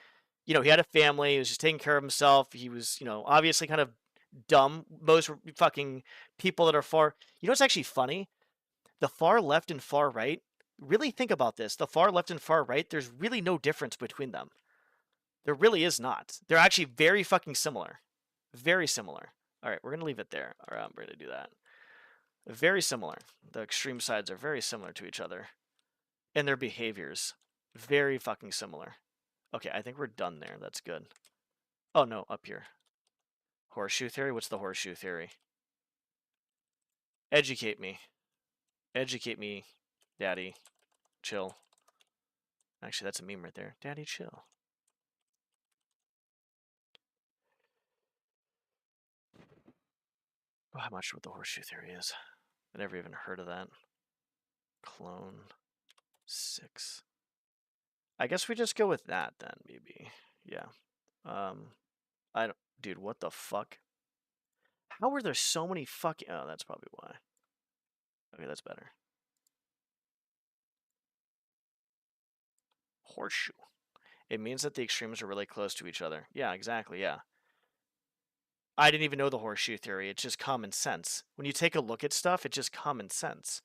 he had a family. He was just taking care of himself. He was, obviously kind of dumb. Most fucking people that are far. It's actually funny. The far left and far right, really think about this. The far left and far right, there's really no difference between them. There really is not. They're actually very fucking similar. Very similar. All right, we're going to leave it there. All right, we're going to do that. Very similar. The extreme sides are very similar to each other. And their behaviors. Very fucking similar. Okay, I think we're done there. That's good. Oh, no, up here. Horseshoe theory? What's the horseshoe theory? Educate me. Educate me, Daddy. Chill. Actually, that's a meme right there. Daddy, chill. Oh, I'm not sure what the horseshoe theory is. I never even heard of that. Clone 6. I guess we just go with that then, maybe. Yeah. I don't. Dude, what the fuck? How were there so many fucking? Oh, that's probably why. Okay, that's better. horseshoe. It means that the extremes are really close to each other. Yeah, exactly, yeah. I didn't even know the horseshoe theory. It's just common sense. When you take a look at stuff, it's just common sense,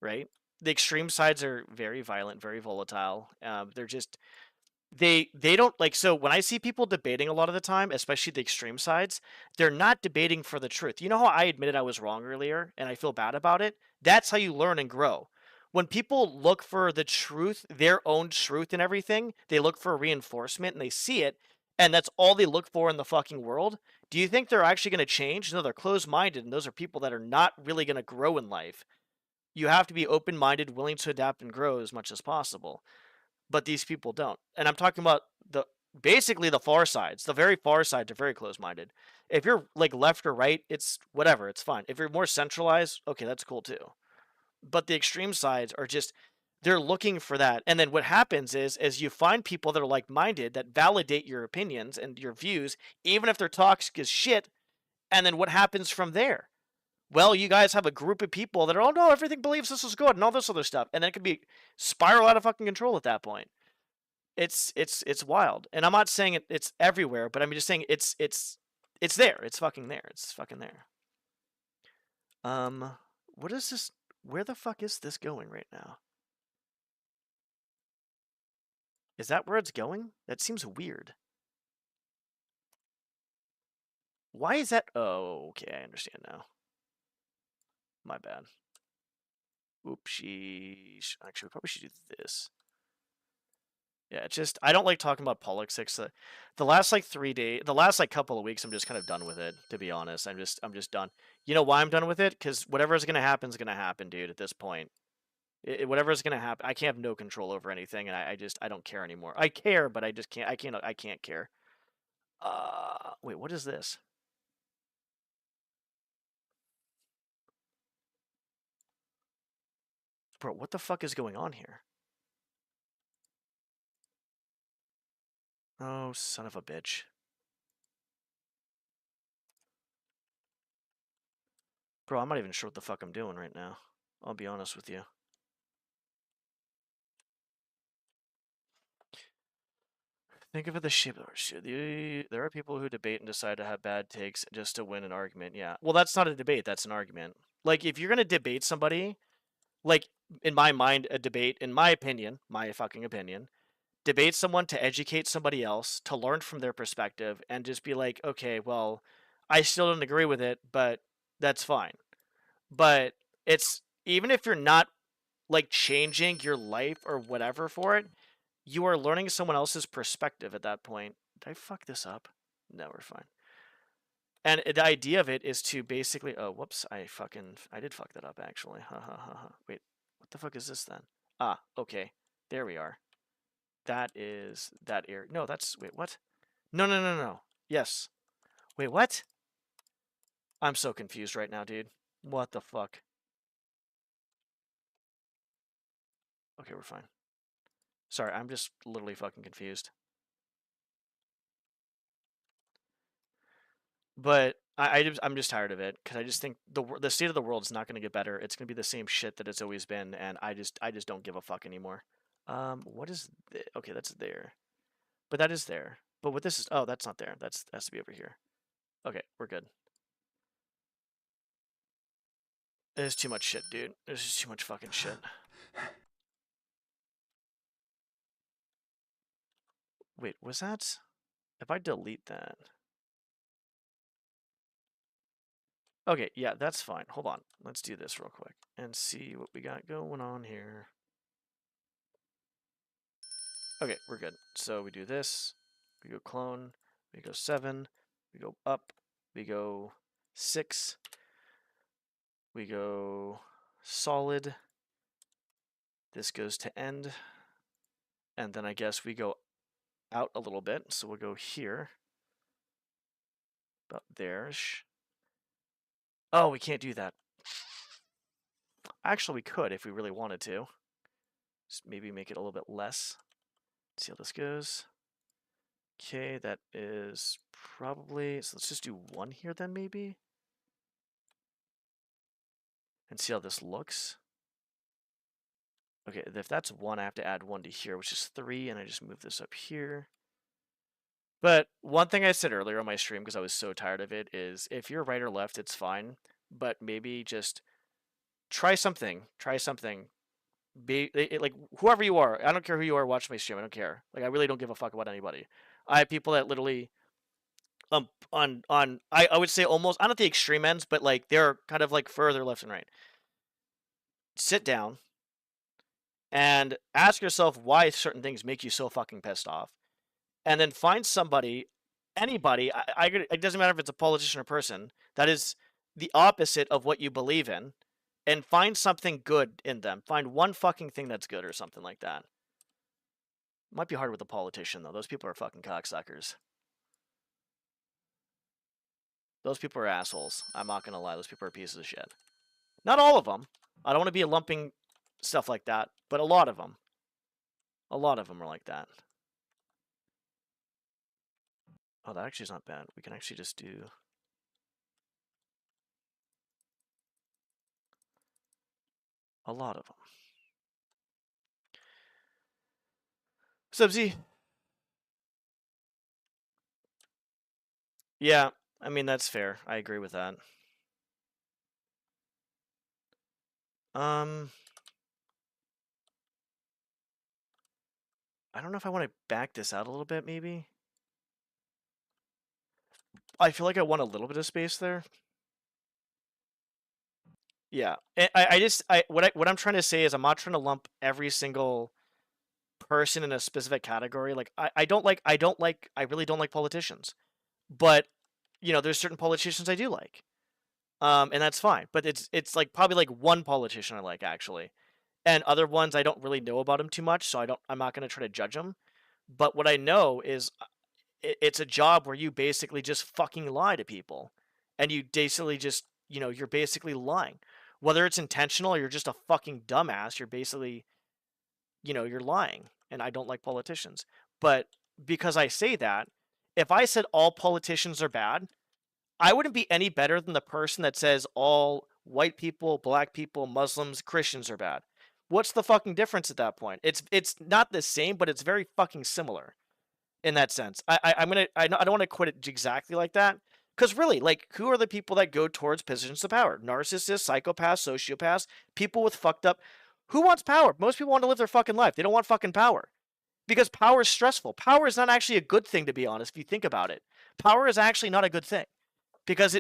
right? The extreme sides are very violent, very volatile. They're just they don't like, so when I see people debating a lot of the time, especially the extreme sides, they're not debating for the truth. You know how I admitted I was wrong earlier and I feel bad about it? That's how you learn and grow. When people look for the truth, their own truth and everything, they look for reinforcement and they see it, and that's all they look for in the fucking world. Do you think they're actually going to change? No, they're closed-minded, and those are people that are not really going to grow in life. You have to be open-minded, willing to adapt and grow as much as possible. But these people don't. And I'm talking about basically the far sides. The very far sides are very close-minded. If you're like left or right, it's whatever, it's fine. If you're more centralized, okay, that's cool too. But the extreme sides are just, they're looking for that. And then what happens is you find people that are like-minded that validate your opinions and your views, even if they're toxic as shit. And then what happens from there? Well, you guys have a group of people that are, oh no, everything believes this is good and all this other stuff. And then it could be spiral out of fucking control at that point. It's wild. And I'm not saying it's everywhere, but I'm just saying it's there. It's fucking there. It's fucking there. What is this? Where the fuck is this going right now? Is that where it's going? That seems weird. Why is that? Oh, okay, I understand now. My bad. Oopsie. Actually, we probably should do this. Yeah, it's just, I don't like talking about politics. The last like 3 days, the last like couple of weeks, I'm just kind of done with it, to be honest. I'm just done. You know why I'm done with it? Because whatever is gonna happen is gonna happen, dude. At this point, whatever is gonna happen, I can't have no control over anything, and I don't care anymore. I care, but I just can't. I can't care. Wait, what is this? Bro, what the fuck is going on here? Oh, son of a bitch. Bro, I'm not even sure what the fuck I'm doing right now. I'll be honest with you. Think of it the shape of there are people who debate and decide to have bad takes just to win an argument. Yeah. Well, that's not a debate. That's an argument. Like, if you're going to debate somebody, like, in my mind, a debate, in my opinion, my fucking opinion, debate someone to educate somebody else, to learn from their perspective, and just be like, okay, well, I still don't agree with it, but that's fine. But it's, even if you're not, like, changing your life or whatever for it, you are learning someone else's perspective at that point. Did I fuck this up? No, we're fine. And the idea of it is to basically, oh, whoops, I did fuck that up, actually. Ha ha ha ha. Wait, what the fuck is this then? Ah, okay. There we are. That is that area. No, that's, wait, what? No, no, no, no. Yes. Wait, what? I'm so confused right now, dude. What the fuck? Okay, we're fine. Sorry, I'm just literally fucking confused. But I'm just tired of it, because I just think the state of the world is not going to get better. It's going to be the same shit that it's always been, and I just don't give a fuck anymore. What is okay, that's there. But that is there. But what this is, oh, that's not there. That has to be over here. Okay, we're good. There's too much shit, dude. There's just too much fucking shit. Wait, was that? If I delete that. Okay, yeah, that's fine. Hold on. Let's do this real quick and see what we got going on here. Okay, we're good. So we do this. We go clone. We go 7. We go up. We go 6. We go solid. This goes to end. And then I guess we go out a little bit. So we'll go here. About there-ish. Oh, we can't do that. Actually, we could if we really wanted to. Just maybe make it a little bit less. See how this goes. Okay, that is probably, so let's just do 1 here then maybe. And see how this looks. Okay, if that's 1, I have to add 1 to here, which is 3, and I just move this up here. But one thing I said earlier on my stream, because I was so tired of it, is if you're right or left, it's fine. But maybe just try something. Try something. Like whoever you are. I don't care who you are. Watch my stream. I don't care. Like I really don't give a fuck about anybody. I have people that literally on I would say almost not at the extreme ends, but like they're kind of like further left and right. Sit down and ask yourself why certain things make you so fucking pissed off, and then find somebody, anybody. It doesn't matter if it's a politician or person that is the opposite of what you believe in, and find something good in them. Find one fucking thing that's good or something like that. Might be hard with a politician though. Those people are fucking cocksuckers. Those people are assholes. I'm not gonna lie. Those people are pieces of shit. Not all of them. I don't want to be lumping stuff like that, but a lot of them. A lot of them are like that. Oh, that actually is not bad. We can actually just do... a lot of them. Subsy. Yeah, I mean, that's fair. I agree with that. I don't know if I want to back this out a little bit, maybe. I feel like I want a little bit of space there. Yeah, what I'm trying to say is I'm not trying to lump every single person in a specific category. Like I really don't like politicians, but you know, there's certain politicians I do like, and that's fine. But it's like probably like one politician I like actually, and other ones I don't really know about them too much, so I'm not gonna try to judge them. But what I know is it's a job where you basically just fucking lie to people, and you basically just, you know, you're basically lying, whether it's intentional or you're just a fucking dumbass. You're basically, you know, you're lying, and I don't like politicians. But because I say that, if I said all politicians are bad, I wouldn't be any better than the person that says all white people, black people, Muslims, Christians are bad. What's the fucking difference at that point? It's not the same, but it's very fucking similar in that sense. I don't want to quit it exactly like that, because really, like, who are the people that go towards positions of power? Narcissists, psychopaths, sociopaths, people with fucked up. Who wants power? Most people want to live their fucking life. They don't want fucking power, because power is stressful. Power is not actually a good thing, to be honest. If you think about it, power is actually not a good thing, because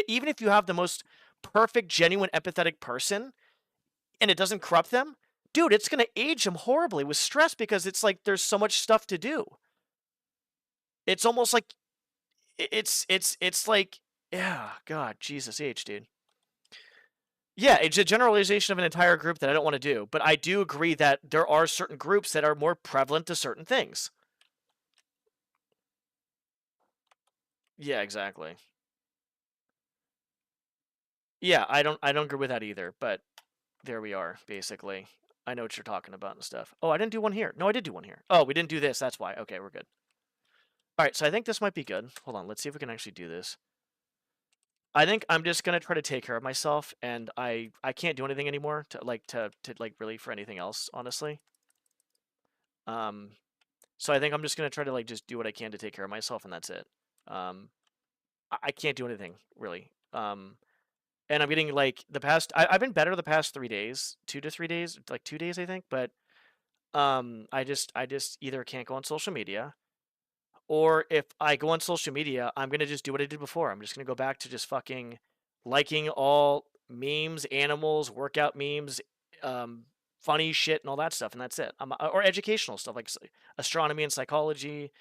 even if you have the most perfect, genuine, empathetic person, and it doesn't corrupt them, dude, it's gonna age them horribly with stress, because it's like there's so much stuff to do. It's almost like it's like, yeah, God, Jesus H, dude. Yeah, it's a generalization of an entire group that I don't want to do, but I do agree that there are certain groups that are more prevalent to certain things. Yeah, exactly. Yeah, I don't agree with that either, but there we are, basically. I know what you're talking about and stuff. Oh, I didn't do one here. No, I did do one here. Oh, we didn't do this. That's why. Okay, we're good. All right, so I think this might be good. Hold on, let's see if we can actually do this. I think I'm just gonna try to take care of myself, and I can't do anything anymore to really for anything else, honestly. So I think I'm just gonna try to like just do what I can to take care of myself, and that's it. I can't do anything really. And I'm getting like I've been better the past 3 days, 2 to 3 days, like 2 days I think, but I just either can't go on social media, or if I go on social media, I'm gonna just do what I did before. I'm just gonna go back to just fucking liking all memes, animals, workout memes, funny shit, and all that stuff, and that's it. Or educational stuff like astronomy and psychology,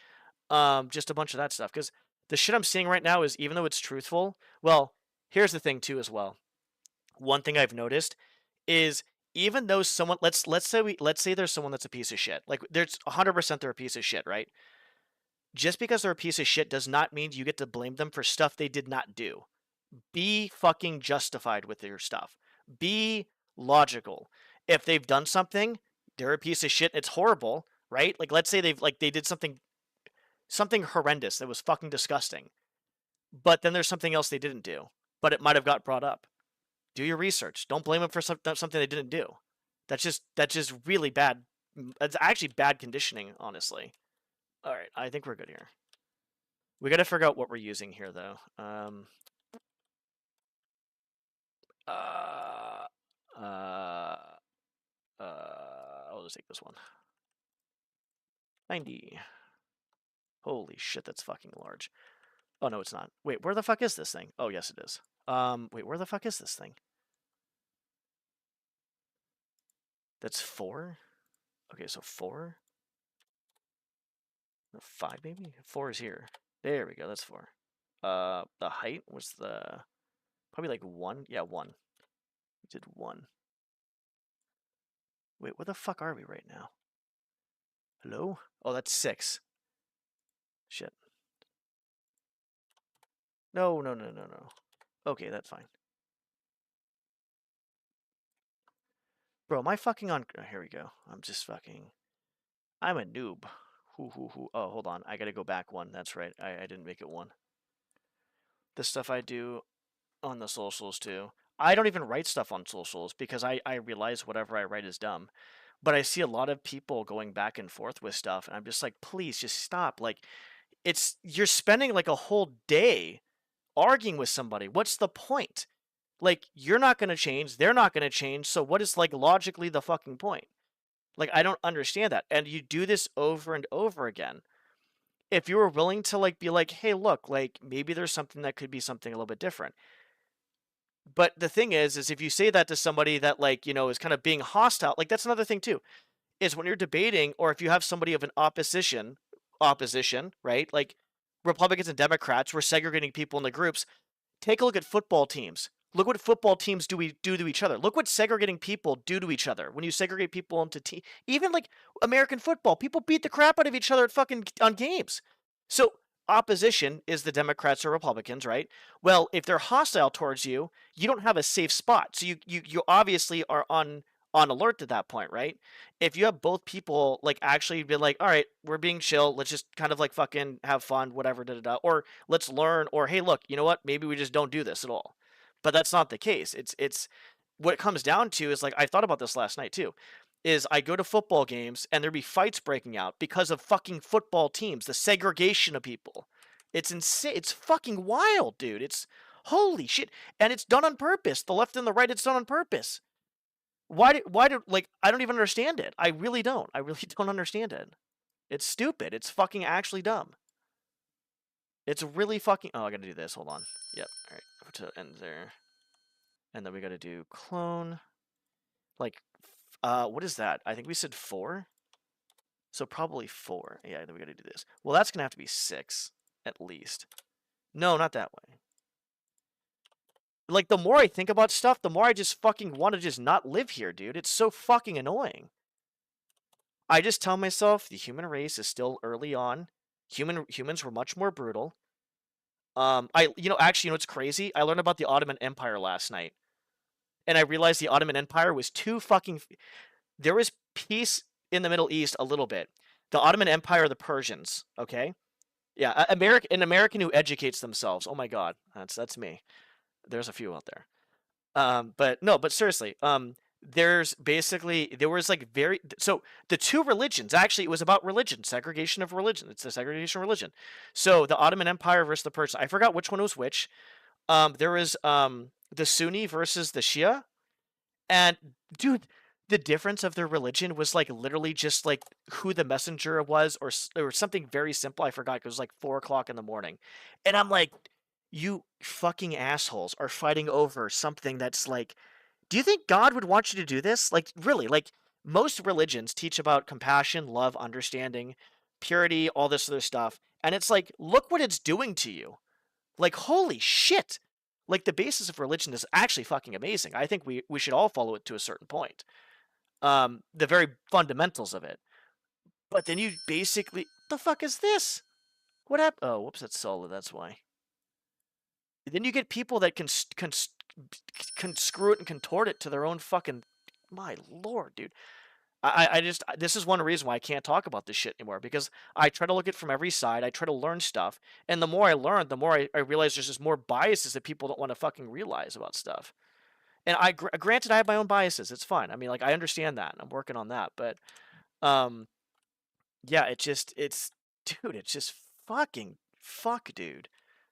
just a bunch of that stuff. Because the shit I'm seeing right now is, even though it's truthful, well, here's the thing too as well. One thing I've noticed is, even though someone let's say there's someone that's a piece of shit, like there's 100% they're a piece of shit, right? Just because they're a piece of shit does not mean you get to blame them for stuff they did not do. Be fucking justified with your stuff. Be logical. If they've done something, they're a piece of shit. It's horrible, right? Like, let's say they did something horrendous that was fucking disgusting. But then there's something else they didn't do, but it might have got brought up. Do your research. Don't blame them for something they didn't do. That's just really bad. It's actually bad conditioning, honestly. All right, I think we're good here. We got to figure out what we're using here, though. I'll just take this one. 90. Holy shit, that's fucking large. Oh, no, it's not. Wait, where the fuck is this thing? Oh, yes, it is. Wait, where the fuck is this thing? That's 4? Okay, so 4? No, 5, maybe? 4 is here. There we go, that's 4. The height was probably like 1? Yeah, 1. We did 1. Wait, where the fuck are we right now? Hello? Oh, that's 6. Shit. No. Okay, that's fine. Bro, am I fucking on... Oh, here we go. I'm just fucking... I'm a noob. Oh, hold on. I gotta go back 1. That's right. I didn't make it 1. The stuff I do on the socials, too. I don't even write stuff on socials because I realize whatever I write is dumb. But I see a lot of people going back and forth with stuff, and I'm just like, please, just stop. Like, you're spending like a whole day arguing with somebody. What's the point? Like, you're not going to change, they're not going to change, so what is, like, logically the fucking point? Like, I don't understand that. And you do this over and over again. If you were willing to, like, be like, hey, look, like, maybe there's something that could be something a little bit different. But the thing is if you say that to somebody that, like, you know, is kind of being hostile, like, that's another thing, too, is when you're debating, or if you have somebody of an opposition, right? Like, Republicans and Democrats were segregating people in the groups. Take a look at football teams. Look what football teams do to each other. Look what segregating people do to each other. When you segregate people into teams, even like American football, people beat the crap out of each other on games. So opposition is the Democrats or Republicans, right? Well, if they're hostile towards you, you don't have a safe spot. So you obviously are on alert at that point, right? If you have both people like actually be like, all right, we're being chill, let's just kind of like fucking have fun, whatever, or let's learn, or hey, look, you know what? Maybe we just don't do this at all. But that's not the case. It's what it comes down to is, like, I thought about this last night too, is I go to football games and there'd be fights breaking out because of fucking football teams, the segregation of people. It's insane. It's fucking wild, dude. It's holy shit. And it's done on purpose. The left and the right, it's done on purpose. Why do like, I don't even understand it. I really don't. I really don't understand it. It's stupid. It's fucking actually dumb. It's really fucking... Oh, I gotta do this. Hold on. Yep. All right. To end there. And then we gotta do clone. Like, what is that? I think we said 4. So probably 4. Yeah, then we gotta do this. Well, that's gonna have to be 6, at least. No, not that way. Like, the more I think about stuff, the more I just fucking want to just not live here, dude. It's so fucking annoying. I just tell myself the human race is still early on. Humans were much more brutal. Actually, you know what's crazy? I learned about the Ottoman Empire last night. And I realized the Ottoman Empire was there was peace in the Middle East a little bit. The Ottoman Empire, the Persians, okay? Yeah, an American who educates themselves. Oh my god, that's me. There's a few out there. But seriously, there was so the two religions, actually it was about religion, segregation of religion. It's the segregation of religion. So the Ottoman Empire versus the Persians. I forgot which one was which. There was the Sunni versus the Shia. And dude, the difference of their religion was like literally just like who the messenger was, or something very simple. I forgot, 'cause it was like 4 o'clock in the morning. And I'm like, you fucking assholes are fighting over something that's like, do you think God would want you to do this? Like, really, like, most religions teach about compassion, love, understanding, purity, all this other stuff. And it's like, look what it's doing to you. Like, holy shit. Like, the basis of religion is actually fucking amazing. I think we should all follow it to a certain point. The very fundamentals of it. But then you basically, the fuck is this? What happened? Oh, whoops, that's solid, that's why. Then you get people that can screw it and contort it to their own fucking... My lord, dude. This is one reason why I can't talk about this shit anymore, because I try to look at it from every side, I try to learn stuff, and the more I learn, the more I realize there's just more biases that people don't want to fucking realize about stuff. And granted, I have my own biases. It's fine. I mean, like, I understand that. I'm working on that. But, um, yeah, dude, it's just fuck, dude.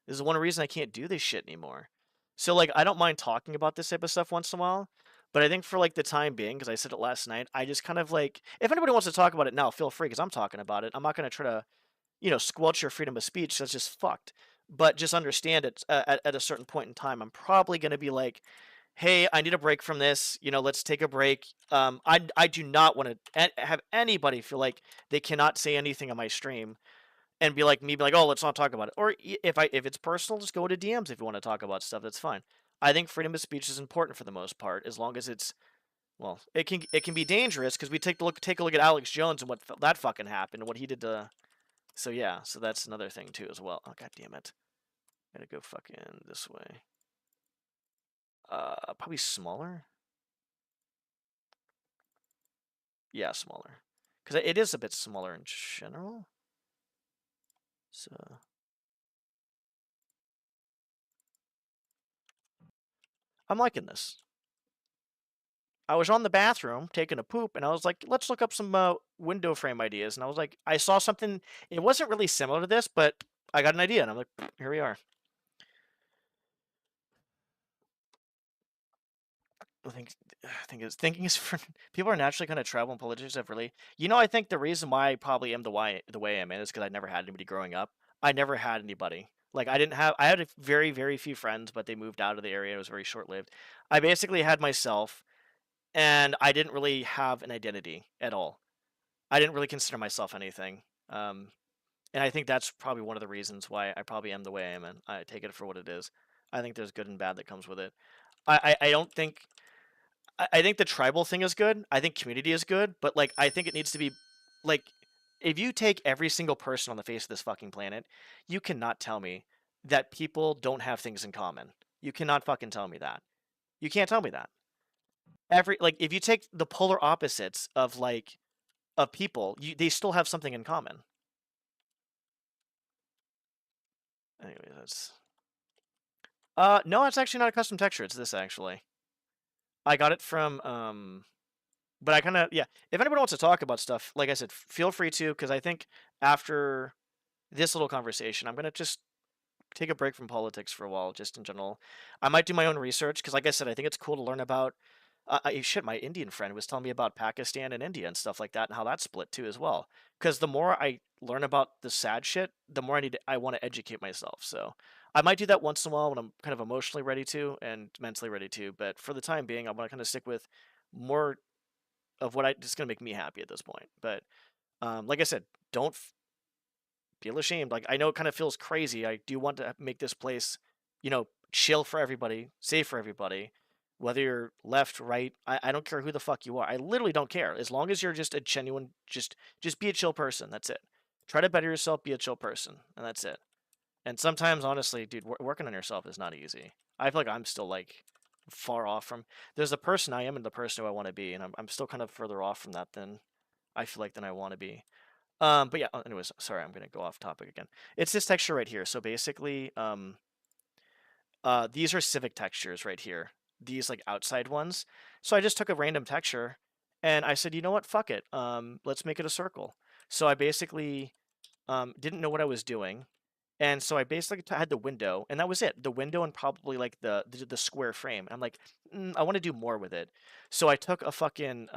This is one reason I can't do this shit anymore. So, like, I don't mind talking about this type of stuff once in a while. But I think for, like, the time being, because I said it last night, I just kind of, like, if anybody wants to talk about it now, feel free, because I'm talking about it. I'm not going to try to, squelch your freedom of speech. That's just fucked. But just understand it at a certain point in time. I'm probably going to be like, hey, I need a break from this. Let's take a break. I do not want to have anybody feel like they cannot say anything on my stream and be like, oh, let's not talk about it. Or if it's personal, just go to DMs if you want to talk about stuff. That's fine. I think freedom of speech is important for the most part, as long as it's, well, it can be dangerous, because we take a look at Alex Jones and what that fucking happened and what he did to. So yeah, so that's another thing too as well. Oh, god damn it. Gotta go fucking this way. Probably smaller. Yeah, smaller. Because it is a bit smaller in general. So I'm liking this. I was on the bathroom taking a poop, and I was like, let's look up some window frame ideas. And I was like, I saw something. It wasn't really similar to this, but I got an idea, and I'm like, here we are. Thinking is for people are naturally kind of travel, and politicians have really. I think the reason why I probably am the way I'm in is because I never had anybody growing up. I never had anybody. Like, I had a very, very few friends, but they moved out of the area. It was very short lived. I basically had myself, and I didn't really have an identity at all. I didn't really consider myself anything. And I think that's probably one of the reasons why I probably am the way I am. And I take it for what it is. I think there's good and bad that comes with it. I don't think. I think the tribal thing is good. I think community is good, but, like, I think it needs to be, like, if you take every single person on the face of this fucking planet, you cannot tell me that people don't have things in common. You cannot fucking tell me that. You can't tell me that. If you take the polar opposites of people, they still have something in common. Anyway, that's. No, it's actually not a custom texture. It's this, actually. I got it from but I kind of, yeah. If anybody wants to talk about stuff, like I said, feel free to, because I think after this little conversation, I'm gonna just take a break from politics for a while, just in general. I might do my own research, because, like I said, I think it's cool to learn about. Shit, my Indian friend was telling me about Pakistan and India and stuff like that, and how that's split too as well. Because the more I learn about the sad shit, the more I want to educate myself. So I might do that once in a while when I'm kind of emotionally ready to and mentally ready to. But for the time being, I want to kind of stick with more of what just gonna make me happy at this point. But like I said, don't feel ashamed. Like, I know it kind of feels crazy. I do want to make this place, chill for everybody, safe for everybody, whether you're left, right. I don't care who the fuck you are. I literally don't care, as long as you're just a genuine, just be a chill person. That's it. Try to better yourself, be a chill person, and that's it. And sometimes, honestly, dude, working on yourself is not easy. I feel like I'm still, like, far off from. There's the person I am and the person who I want to be, and I'm still kind of further off from that than I feel like than I want to be. But yeah. Anyways, sorry, I'm gonna go off topic again. It's this texture right here. So basically, these are civic textures right here. These, like, outside ones. So I just took a random texture, and I said, you know what? Fuck it. Let's make it a circle. So I basically didn't know what I was doing. And so I basically had the window, and that was it. The window and probably, like, the square frame. I'm like, I want to do more with it. So I took a fucking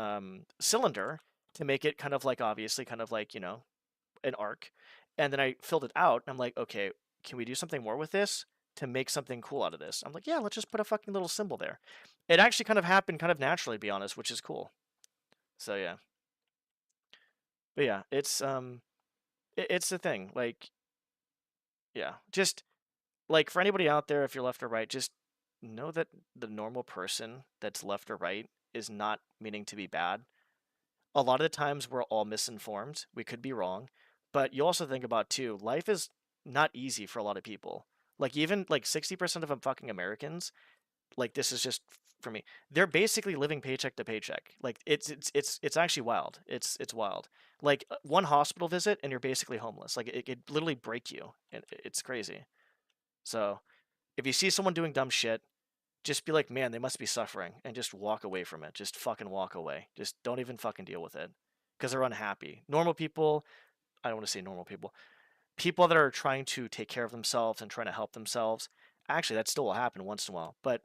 cylinder to make it kind of like, obviously, kind of like, an arc. And then I filled it out. And I'm like, okay, can we do something more with this to make something cool out of this? I'm like, yeah, let's just put a fucking little symbol there. It actually kind of happened kind of naturally, to be honest, which is cool. So yeah. But yeah, it's the thing. Like, yeah, just, like, for anybody out there, if you're left or right, just know that the normal person that's left or right is not meaning to be bad. A lot of the times we're all misinformed. We could be wrong. But you also think about, too, life is not easy for a lot of people. Like, even, like, 60% of them fucking Americans, like, this is just for me. They're basically living paycheck to paycheck. Like, it's actually wild. It's wild. Like, one hospital visit and you're basically homeless. Like, it could literally break you. And it's crazy. So if you see someone doing dumb shit, just be like, man, they must be suffering, and just walk away from it. Just fucking walk away. Just don't even fucking deal with it, because they're unhappy. Normal people, I don't want to say normal people. People that are trying to take care of themselves and trying to help themselves, actually, that still will happen once in a while. But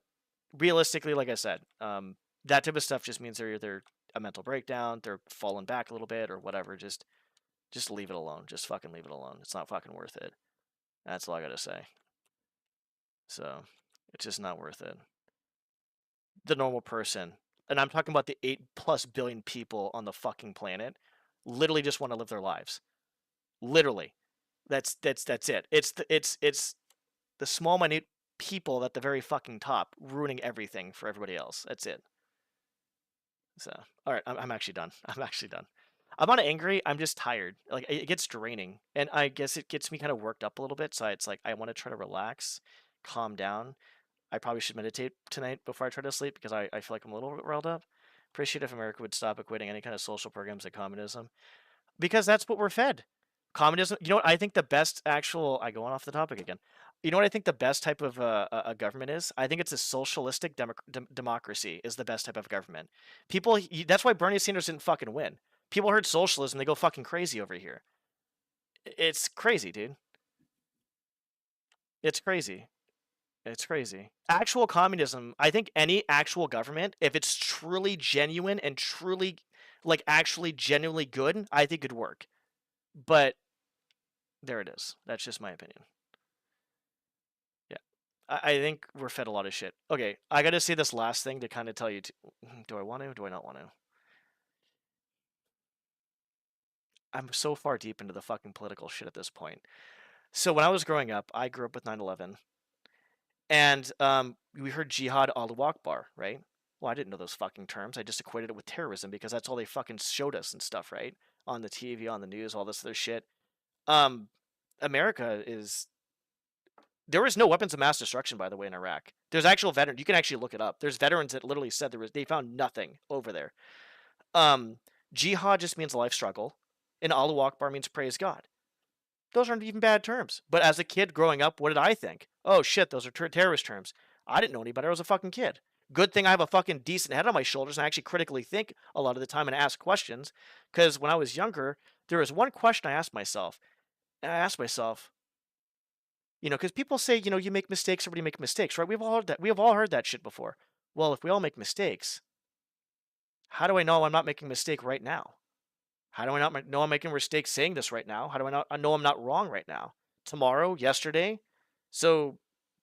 realistically, like I said, that type of stuff just means they're either a mental breakdown, they're falling back a little bit, or whatever. Just leave it alone. Just fucking leave it alone. It's not fucking worth it. That's all I gotta say. So, it's just not worth it. The normal person, and I'm talking about the 8+ billion people on the fucking planet, literally just want to live their lives. Literally. That's it. It's the small, minute people at the very fucking top ruining everything for everybody else. That's it. So, all right, I'm actually done. I'm actually done. I'm not angry. I'm just tired. Like, it gets draining, and I guess it gets me kind of worked up a little bit. So it's like I want to try to relax, calm down. I probably should meditate tonight before I try to sleep because I feel like I'm a little bit riled up. Appreciate if America would stop equating any kind of social programs to communism, because that's what we're fed. Communism. You know what I think the best actual. I go on off the topic again. You know what I think the best type of a government is? I think it's a socialistic democracy is the best type of government. People. That's why Bernie Sanders didn't fucking win. People heard socialism, they go fucking crazy over here. It's crazy, dude. It's crazy. It's crazy. Actual communism, I think any actual government, if it's truly genuine and truly, like, actually genuinely good, I think could work. But there it is. That's just my opinion. Yeah. I think we're fed a lot of shit. Okay, I gotta say this last thing to kind of tell you, do I want to? Do I not want to? I'm so far deep into the fucking political shit at this point. So when I was growing up, I grew up with 9/11, and we heard Jihad Allahu Akbar, right? Well, I didn't know those fucking terms. I just equated it with terrorism because that's all they fucking showed us and stuff, right? On the TV, on the news, all this other shit. America is. There was no weapons of mass destruction, by the way, in Iraq. There's actual veterans. You can actually look it up. There's veterans that literally said they found nothing over there. Jihad just means life struggle, and Allahu Akbar means praise God. Those aren't even bad terms. But as a kid growing up, what did I think? Oh shit, those are terrorist terms. I didn't know any better. I was a fucking kid. Good thing I have a fucking decent head on my shoulders and I actually critically think a lot of the time and ask questions. Because when I was younger, there was one question I asked myself. And I asked myself, because people say, you make mistakes, everybody make mistakes, right? We've all heard that. We have all heard that shit before. Well, if we all make mistakes, how do I know I'm not making a mistake right now? How do I not know I'm making a mistake saying this right now? How do I know I'm not wrong right now? Tomorrow, yesterday? So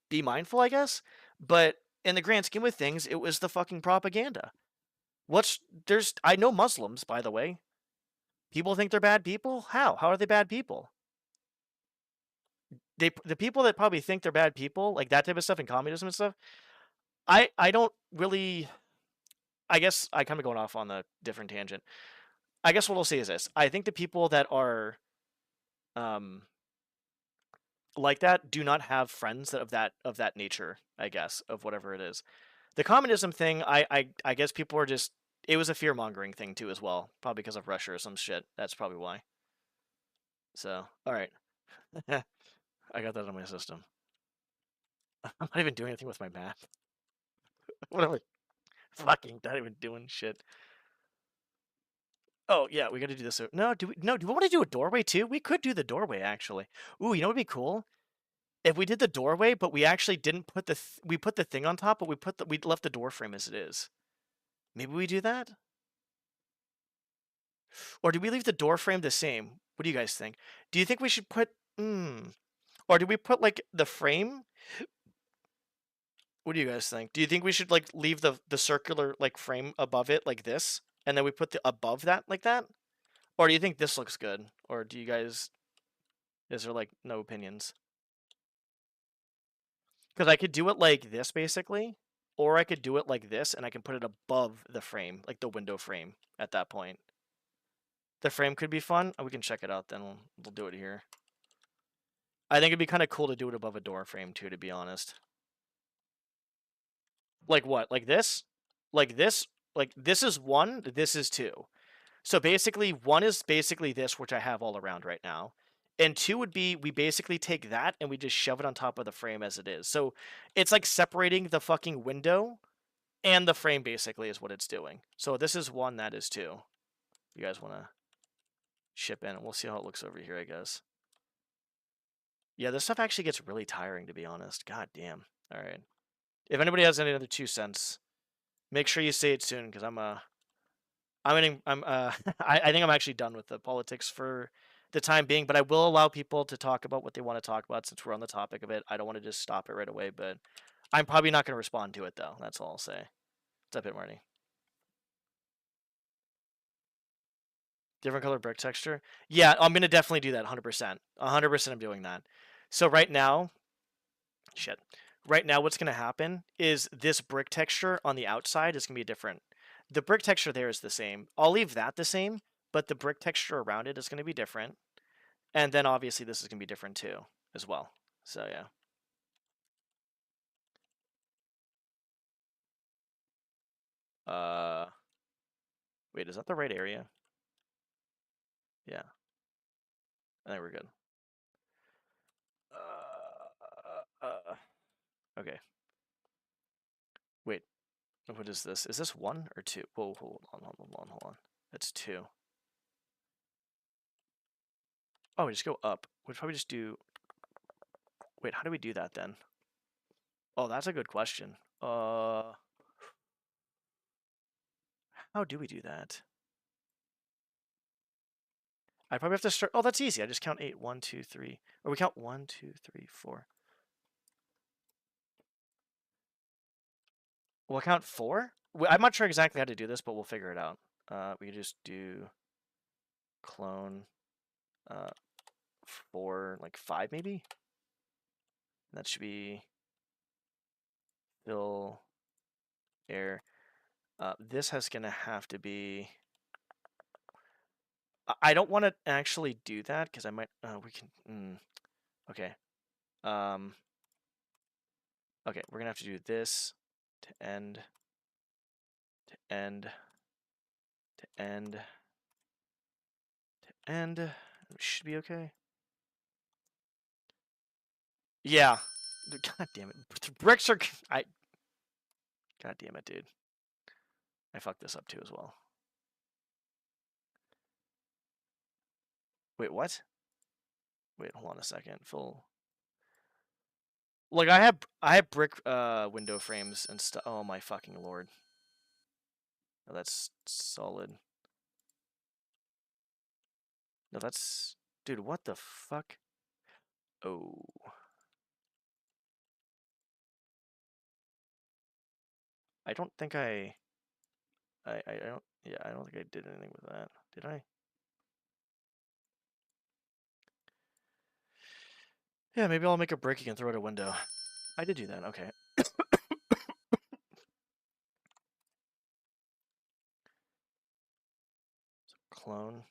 be mindful, I guess. But in the grand scheme of things, it was the fucking propaganda. I know Muslims, by the way. People think they're bad people? How? How are they bad people? The people that probably think they're bad people, like that type of stuff in communism and stuff, I don't really. I guess I kind of going off on a different tangent. I guess what I'll say is this. I think the people that are like that do not have friends of that nature, I guess, of whatever it is. The communism thing, I guess people are just, it was a fear-mongering thing too as well, probably because of Russia or some shit. That's probably why. So, all right. I got that on my system. I'm not even doing anything with my math. What am I fucking not even doing shit? Oh yeah, we got to do this. No, do we want to do a doorway too? We could do the doorway actually. Ooh, you know what'd be cool? If we did the doorway, but we actually didn't put we put the thing on top, but we left the door frame as it is. Maybe we do that? Or do we leave the door frame the same? What do you guys think? Do you think we should put or do we put like the frame? What do you guys think? Do you think we should like leave the circular like frame above it like this, and then we put the above that like that? Or do you think this looks good? Or do you guys, is there like no opinions? Because I could do it like this basically, or I could do it like this and I can put it above the frame, like the window frame at that point. The frame could be fun. Oh, we can check it out then. We'll do it here. I think it'd be kind of cool to do it above a door frame too, to be honest. Like what? Like this? Like this? Like this is 1, this is 2. So basically 1 is basically this, which I have all around right now. And 2 would be we basically take that and we just shove it on top of the frame as it is. So it's like separating the fucking window and the frame basically is what it's doing. So this is 1, that is 2. You guys want to ship in? We'll see how it looks over here, I guess. Yeah, this stuff actually gets really tiring, to be honest. God damn. All right. If anybody has any other 2 cents, make sure you say it soon, because I think I'm actually done with the politics for the time being, but I will allow people to talk about what they want to talk about since we're on the topic of it. I don't want to just stop it right away, but I'm probably not going to respond to it, though. That's all I'll say. What's up, Marty? Different color brick texture? Yeah, I'm going to definitely do that 100%. 100% I'm doing that. So right now, shit. Right now what's going to happen is this brick texture on the outside is going to be different. The brick texture there is the same. I'll leave that the same, but the brick texture around it is going to be different. And then obviously this is going to be different too, as well. So yeah. Wait, is that the right area? Yeah. I think we're good. Okay. Wait, what is this? Is this 1 or 2? Whoa, hold on. That's 2. Oh, we just go up. We'd probably just do... Wait, how do we do that then? Oh, that's a good question. How do we do that? I probably have to start... Oh, that's easy. I just count 8. 1, 2, 3. Or we count 1, 2, 3, 4. We'll count 4? I'm not sure exactly how to do this, but we'll figure it out. We can just do clone 4, like 5 maybe? That should be fill air. This has gonna have to be... I don't want to actually do that because I might... we can... Okay. Okay, we're gonna have to do this to end, to end, to end, to end. It should be okay. Yeah. God damn it. The bricks are... God damn it, dude. I fucked this up too as well. Wait, what? Wait, hold on a second. Full... Look, I have brick window frames and stuff. Oh my fucking lord. No, that's solid. No, that's... Dude, what the fuck? Oh. I don't think I don't... Yeah, I don't think I did anything with that. Did I? Yeah, maybe I'll make a brick and throw it a window. I did do that, okay. So clone.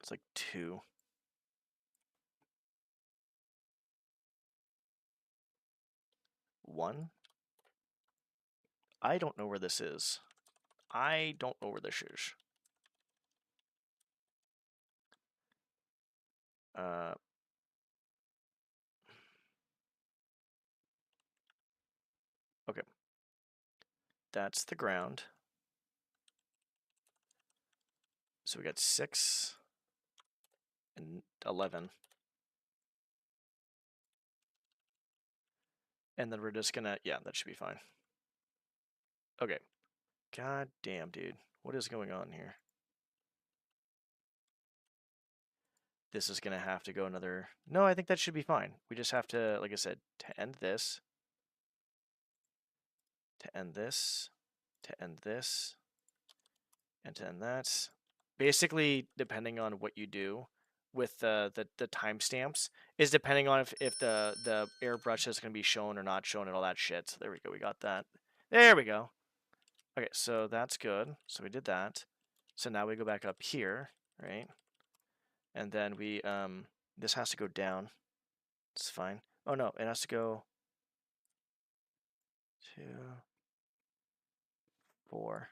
It's like 2. 1. I don't know where this is. I don't know where this is. Okay. That's the ground. So we got 6 and 11. And then we're just gonna... Yeah, that should be fine. Okay. God damn, dude. What is going on here? This is gonna have to go another... No, I think that should be fine. We just have to, like I said, to end this. To end this. To end this. And to end that. Basically, depending on what you do with the timestamps, is depending on if the airbrush is going to be shown or not shown and all that shit. So there we go. We got that. There we go. Okay, so that's good. So we did that. So now we go back up here, right? And then we, this has to go down. It's fine. Oh no, it has to go 2, 4,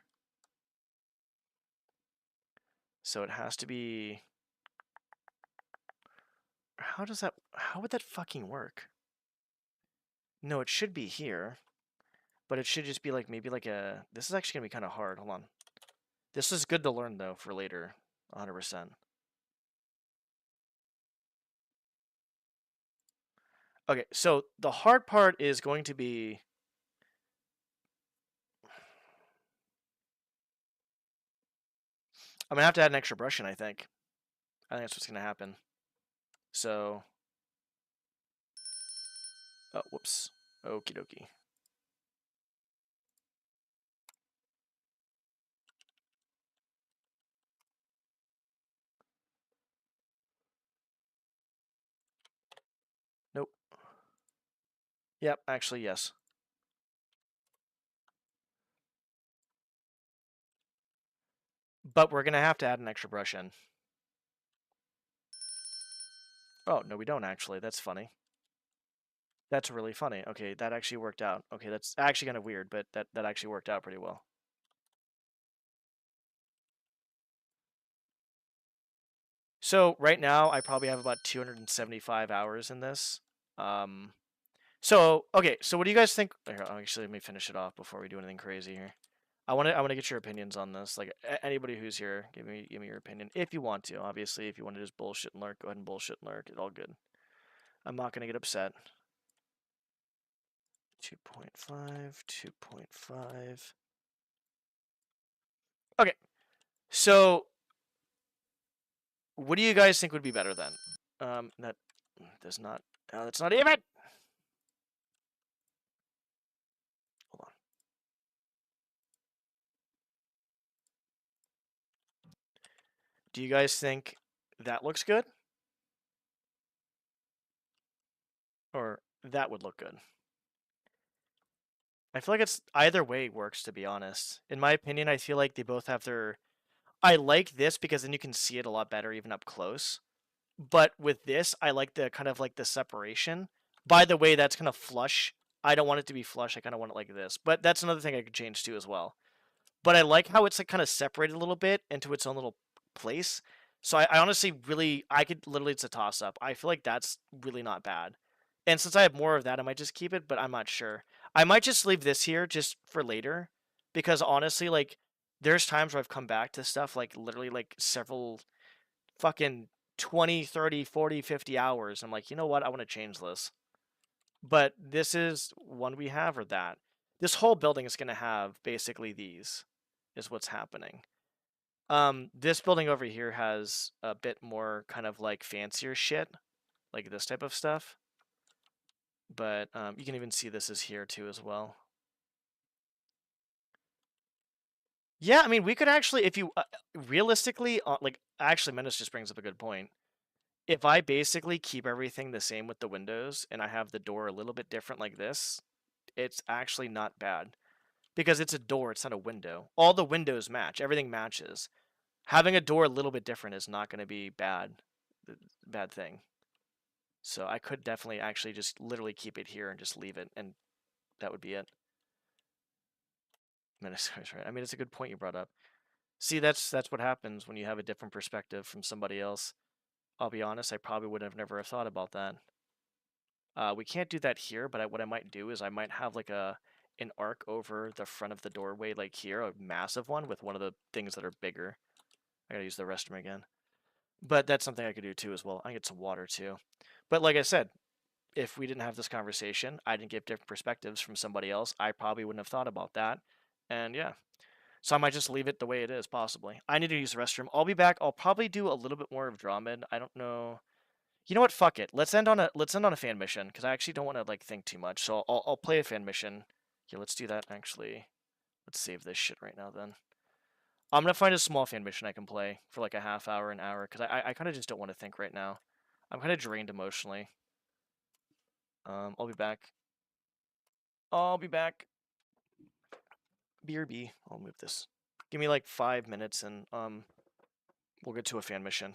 So it has to be... How would that fucking work? No, it should be here. But it should just be like, maybe like a... This is actually going to be kind of hard. Hold on. This is good to learn, though, for later. 100%. Okay, so the hard part is going to be... I'm going to have to add an extra brush in, I think. I think that's what's going to happen. So... Oh, whoops. Okie dokie. Nope. Yep, actually, yes. But we're going to have to add an extra brush in. Oh, no, we don't actually. That's funny. That's really funny. Okay, that actually worked out. Okay, that's actually kind of weird, but that actually worked out pretty well. So right now, I probably have about 275 hours in this. Okay, so what do you guys think? Here, actually, let me finish it off before we do anything crazy here. I want to get your opinions on this. Like anybody who's here, give me your opinion if you want to. Obviously, if you want to just bullshit and lurk, go ahead and bullshit and lurk. It's all good. I'm not gonna get upset. 2.5, 2.5. Okay, so what do you guys think would be better then? That does not. That's not even. Hold on. Do you guys think that looks good? Or that would look good? I feel like it's either way works, to be honest. In my opinion, I feel like they both have their... I like this because then you can see it a lot better even up close. But with this, I like the kind of like the separation. By the way, that's kind of flush. I don't want it to be flush. I kind of want it like this. But that's another thing I could change too as well. But I like how it's like kind of separated a little bit into its own little place. So I honestly really, I could literally, it's a toss up. I feel like that's really not bad. And since I have more of that, I might just keep it, but I'm not sure. I might just leave this here just for later. Because honestly, like, there's times where I've come back to stuff, like, literally, like, several fucking 20, 30, 40, 50 hours. I'm like, you know what? I want to change this. But this is one we have or that. This whole building is going to have basically these, is what's happening. This building over here has a bit more kind of like fancier shit, like this type of stuff. But you can even see this is here too as well. Yeah, I mean, we could actually, if you realistically, like, actually, Menace just brings up a good point. If I basically keep everything the same with the windows and I have the door a little bit different like this, it's actually not bad. Because it's a door, it's not a window. All the windows match, everything matches. Having a door a little bit different is not going to be bad thing. So I could definitely actually just literally keep it here and just leave it, and that would be it. Menace, right? I mean, it's a good point you brought up. See, that's what happens when you have a different perspective from somebody else. I'll be honest, I probably would have never thought about that. We can't do that here, but what I might do is I might have like an arc over the front of the doorway, like here, a massive one with one of the things that are bigger. I gotta use the restroom again. But that's something I could do too as well. I get some water too. But like I said, if we didn't have this conversation, I didn't get different perspectives from somebody else, I probably wouldn't have thought about that. And yeah. So I might just leave it the way it is, possibly. I need to use the restroom. I'll be back. I'll probably do a little bit more of Dramid. I don't know. You know what? Fuck it. Let's end on a fan mission, because I actually don't want to like think too much. So I'll play a fan mission. Yeah, let's do that actually. Let's save this shit right now then. I'm gonna find a small fan mission I can play for like a half hour, an hour, because I kind of just don't want to think right now. I'm kind of drained emotionally. I'll be back. I'll be back. BRB. I'll move this. Give me like 5 minutes and we'll get to a fan mission.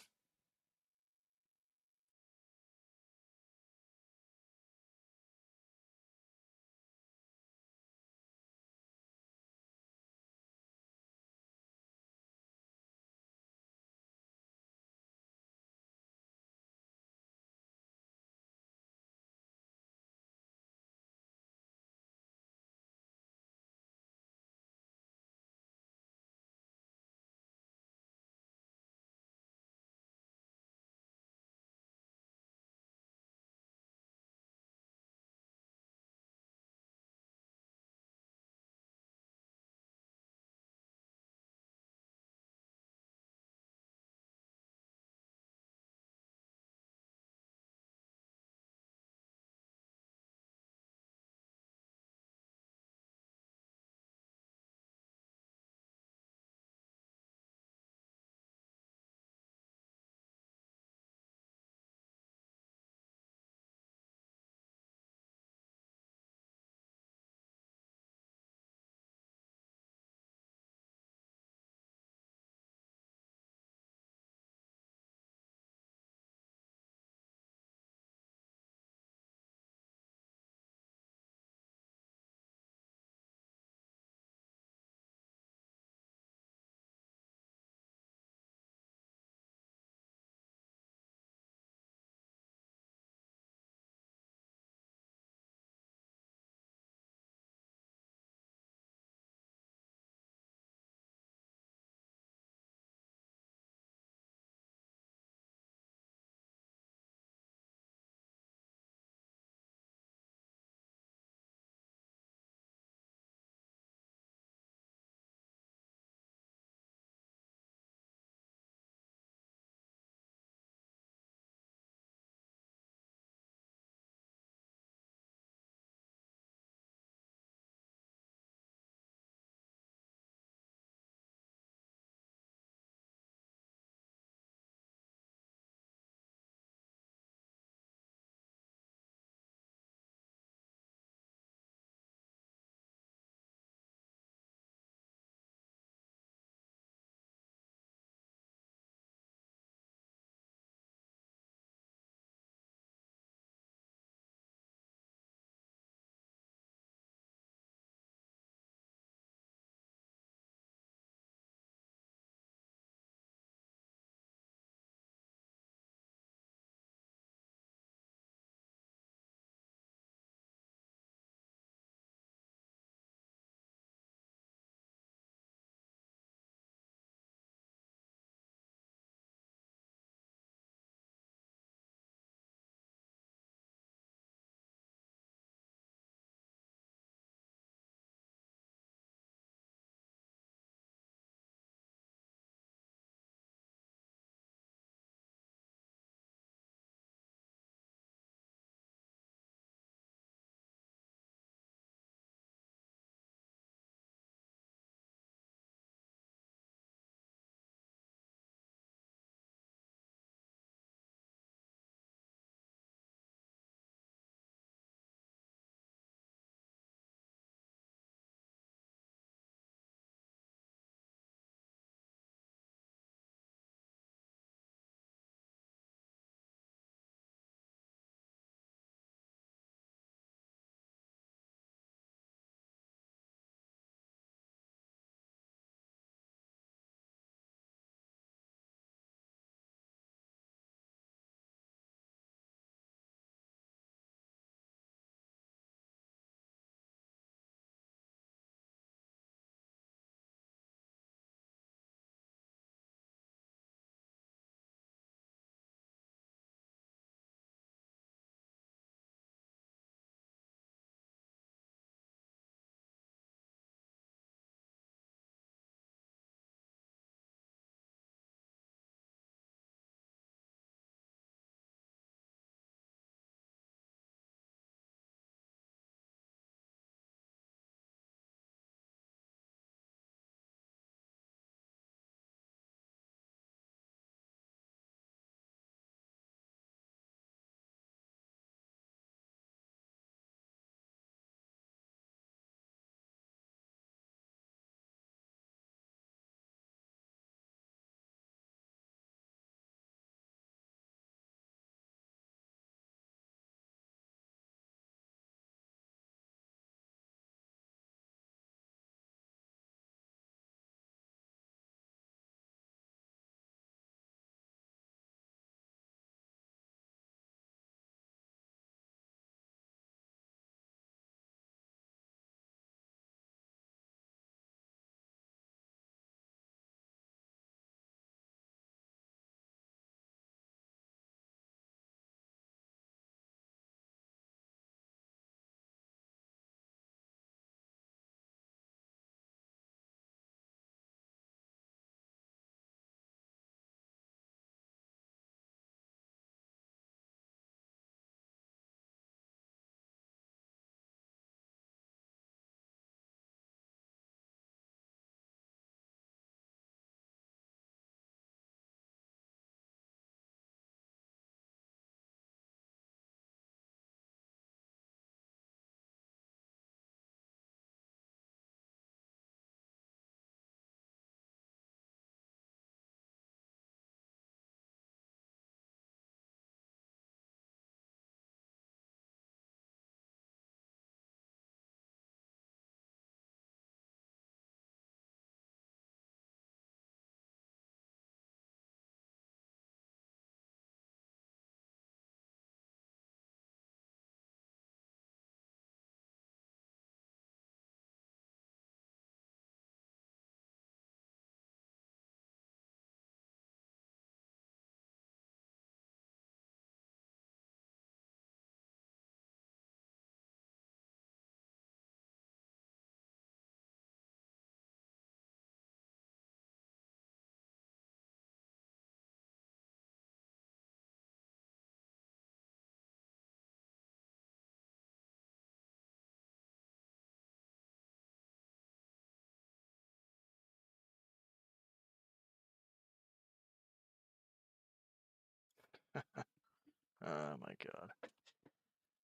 Oh my god.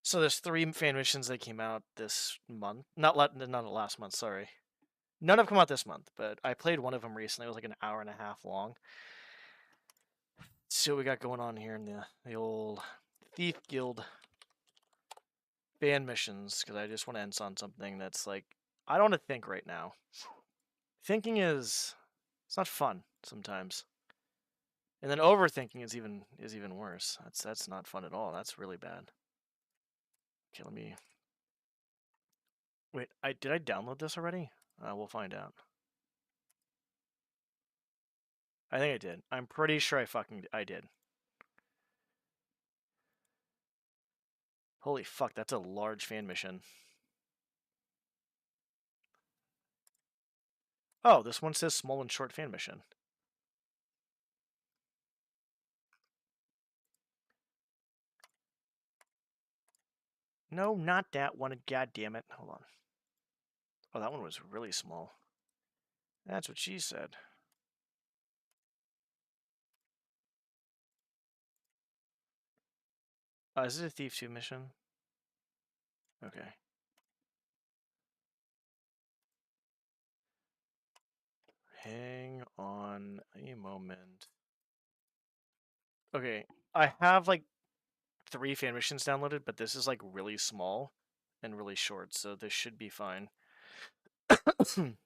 So there's 3 fan missions that came out this month. Not last month, sorry. None have come out this month, but I played one of them recently. It was like an hour and a half long. Let's see what we got going on here in the old Thief Guild fan missions, because I just want to end on something that's like, I don't want to think right now. Thinking it's not fun sometimes. And then overthinking is even worse. That's not fun at all. That's really bad. Okay, let me wait. Did I download this already? We'll find out. I think I did. I'm pretty sure I did. Holy fuck, that's a large fan mission. Oh, this one says small and short fan mission. No, not that one. God damn it. Hold on. Oh, that one was really small. That's what she said. Is it a Thief 2 mission? Okay. Hang on a moment. Okay, I have like 3 fan missions downloaded, but this is like really small and really short, so this should be fine. Let me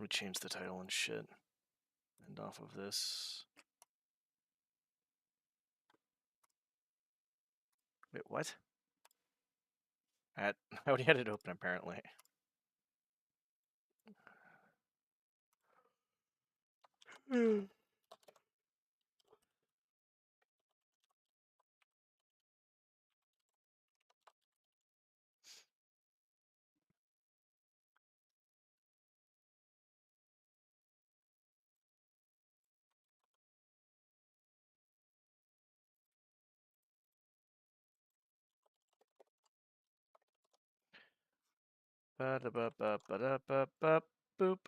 change the title and shit. End off of this. Wait, what? I already had it open, apparently. Boop.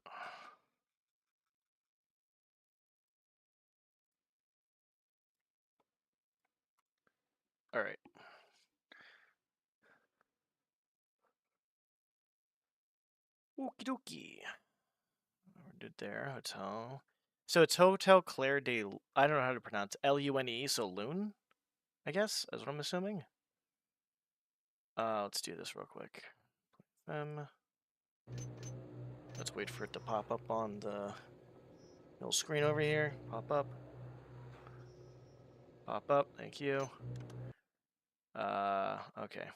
All right. Okie dokie. We did there. Hotel. So it's Hotel Clair-de-Lune. I don't know how to pronounce Lune. So Lune, I guess, is what I'm assuming. Let's do this real quick. Let's wait for it to pop up on the little screen over here. Pop up. Pop up. Thank you. Okay.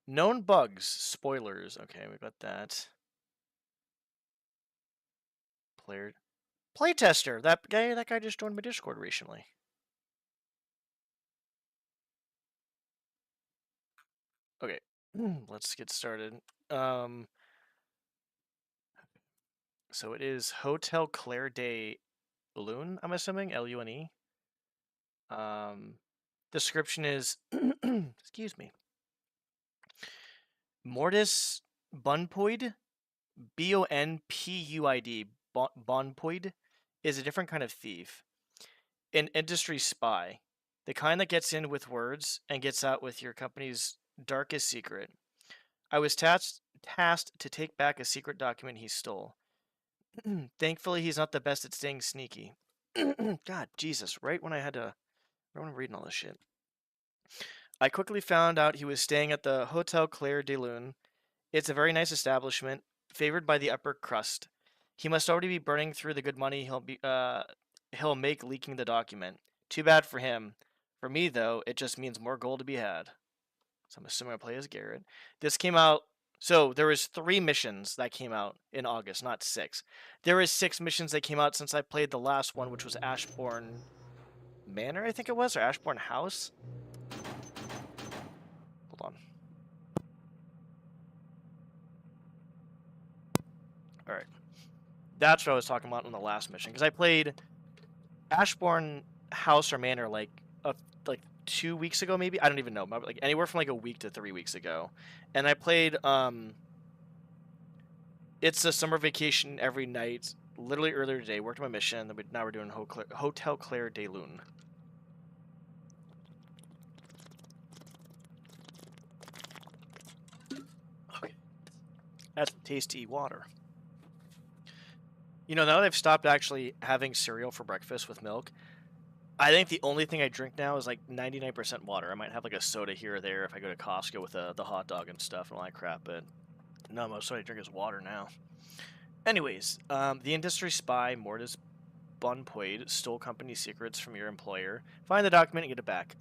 Known bugs. Spoilers. Okay, we got that. Playtester. That guy just joined my Discord recently. Okay, let's get started. So it is Hotel Clair-de-Lune, I'm assuming, Lune. Description is, excuse me, Mortis Bunpoid, Bonpuid, Bonpoid, is a different kind of thief. An industry spy. The kind that gets in with words and gets out with your company's darkest secret. I was tasked to take back a secret document he stole. Thankfully, he's not the best at staying sneaky. God, Jesus, right when I'm reading all this shit. I quickly found out he was staying at the Hotel Clair-de-Lune. It's a very nice establishment, favored by the upper crust. He must already be burning through the good money he'll make leaking the document. Too bad for him. For me, though, it just means more gold to be had. So I'm assuming I play as Garrett. This came out. So there was 3 missions that came out in August, not 6. There is 6 missions that came out since I played the last one, which was Ashbourne Manor, I think it was, or Ashbourne House. Hold on. All right. That's what I was talking about in the last mission, because I played Ashbourne House or Manor like 2 weeks ago, maybe. I don't even know. Like anywhere from like a week to 3 weeks ago, and I played. It's a summer vacation every night. Literally earlier today, worked my mission. Then now we're doing Hotel Clair-de-Lune. Okay, that's tasty water. You know, now that I've stopped actually having cereal for breakfast with milk, I think the only thing I drink now is like 99% water. I might have like a soda here or there if I go to Costco with the hot dog and stuff and all that crap, but no, most of what I drink is water now. Anyways, the industry spy Mortis Bonpoid stole company secrets from your employer. Find the document and get it back.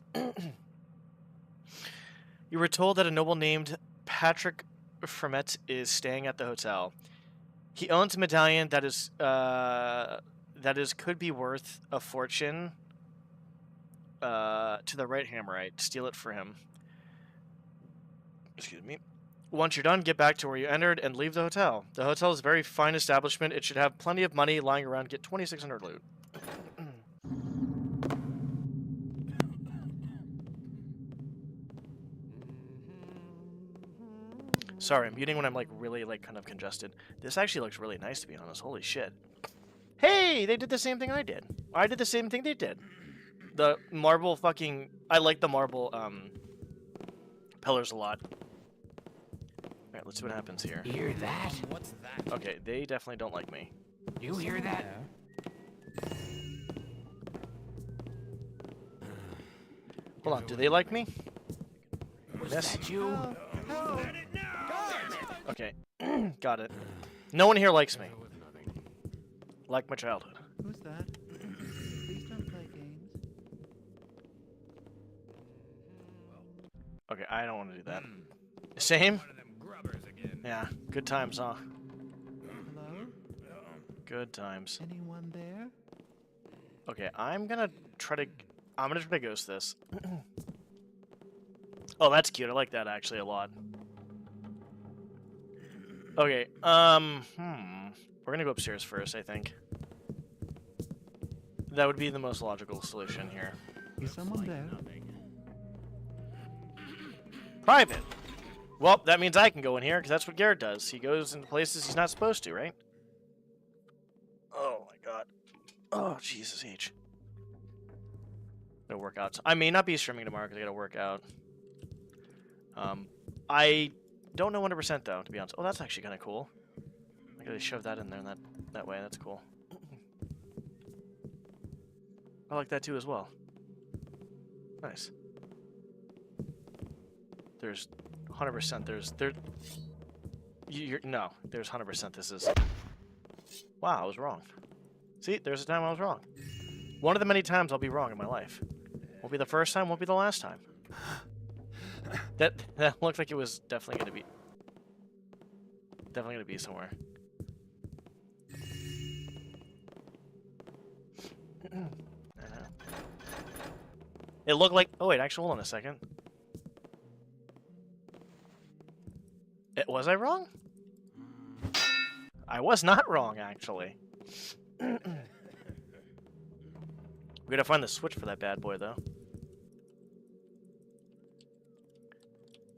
You were told that a noble named Patrick Fremet is staying at the hotel. He owns a medallion that is could be worth a fortune. To the right Hammerite. Steal it for him. Excuse me. Once you're done, get back to where you entered and leave the hotel. The hotel is a very fine establishment. It should have plenty of money lying around. Get 2,600 loot. Sorry, I'm muting when I'm like really like kind of congested. This actually looks really nice, to be honest. Holy shit. Hey, they did the same thing I did. I did the same thing they did. The marble fucking... I like the marble pillars a lot. Alright, let's see what happens here. You hear that? What's that? Okay, they definitely don't like me. You hear that? Hold on, do they like me? Was Yes. that you? Okay, got it. No one here likes me. Like my childhood. Who's that? Please don't play games. Okay, I don't want to do that. Same? One of them grubbers again. Yeah, good times, huh? Hello? Good times. Anyone there? Okay, I'm gonna try to ghost this. Oh, that's cute. I like that actually a lot. Okay, we're gonna go upstairs first, I think. That would be the most logical solution here. Is someone there? Private! Well, that means I can go in here, because that's what Garrett does. He goes into places he's not supposed to, right? Oh my god. Oh, Jesus H. Gotta work out. I may not be streaming tomorrow, because I gotta work out. I don't know 100% though, to be honest. Oh, that's actually kind of cool. I gotta shove that in there that way. That's cool. I like that too as well. Nice. There's 100%. No, there's 100%. This is. Wow, I was wrong. See, there's a time I was wrong. One of the many times I'll be wrong in my life. Won't be the first time. Won't be the last time. That looked like it was definitely gonna be somewhere. It looked like. Oh wait, actually, hold on a second. Was I wrong? I was not wrong, actually. We gotta find the switch for that bad boy, though.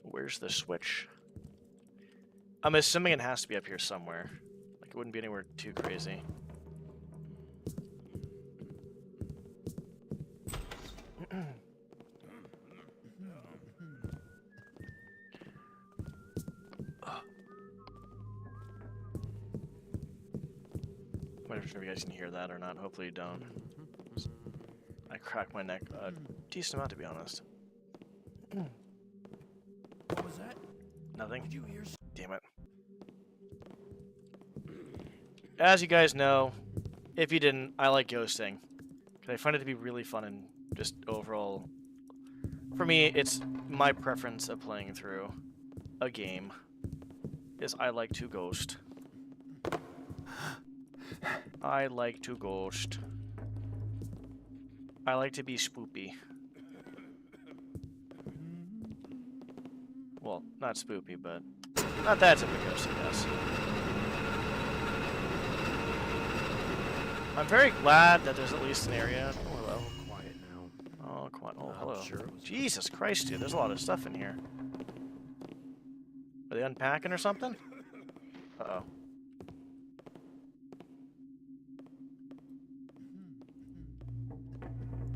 Where's the switch? I'm assuming it has to be up here somewhere. Like, it wouldn't be anywhere too crazy. I'm not sure if you guys can hear that or not. Hopefully you don't. I cracked my neck a decent amount, to be honest. What was that? Nothing. Did you hear? Damn it. As you guys know, if you didn't, I like ghosting. Because I find it to be really fun and just overall... For me, it's my preference of playing through a game. Is I like to ghost. I like to ghost. I like to be spoopy. Well, not spoopy, but not that type of ghost, I guess. I'm very glad that there's at least an area. Oh, hello. Quiet now. Oh, Oh, come on. Oh, hello. Jesus Christ, dude. There's a lot of stuff in here. Are they unpacking or something? Uh-oh.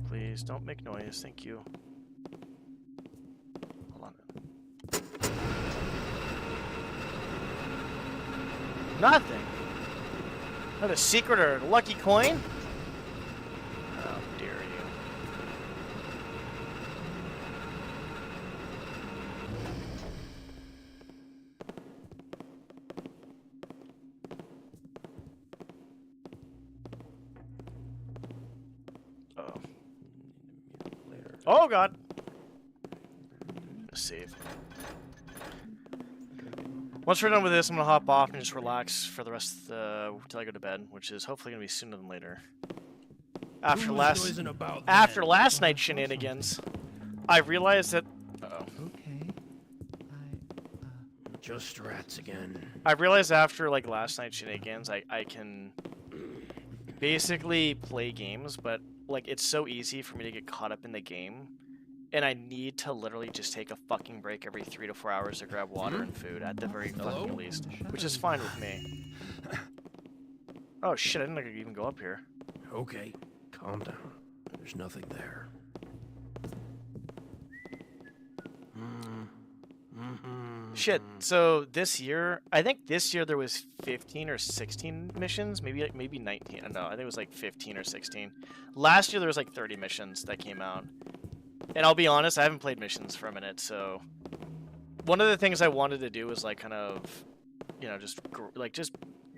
Please, don't make noise. Thank you. Hold on. Nothing. Not a secret or a lucky coin? How dare you. Uh-oh. Oh, God. Save. Once we're done with this, I'm gonna hop off and just relax for the rest till I go to bed, which is hopefully gonna be sooner than later. After last night's shenanigans, I realized that. Uh-oh. Okay. Just rats again. I realized after like last night's shenanigans, I can basically play games, but like it's so easy for me to get caught up in the game. And I need to literally just take a fucking break every 3 to 4 hours to grab water and food, at the very fucking least. Which is fine with me. Oh shit, I didn't think I could even go up here. Okay, calm down. There's nothing there. Shit, so this year, I think this year there was 15 or 16 missions, maybe 19, no, I think it was like 15 or 16. Last year there was like 30 missions that came out. And I'll be honest, I haven't played missions for a minute, so one of the things I wanted to do was like kind of, you know, just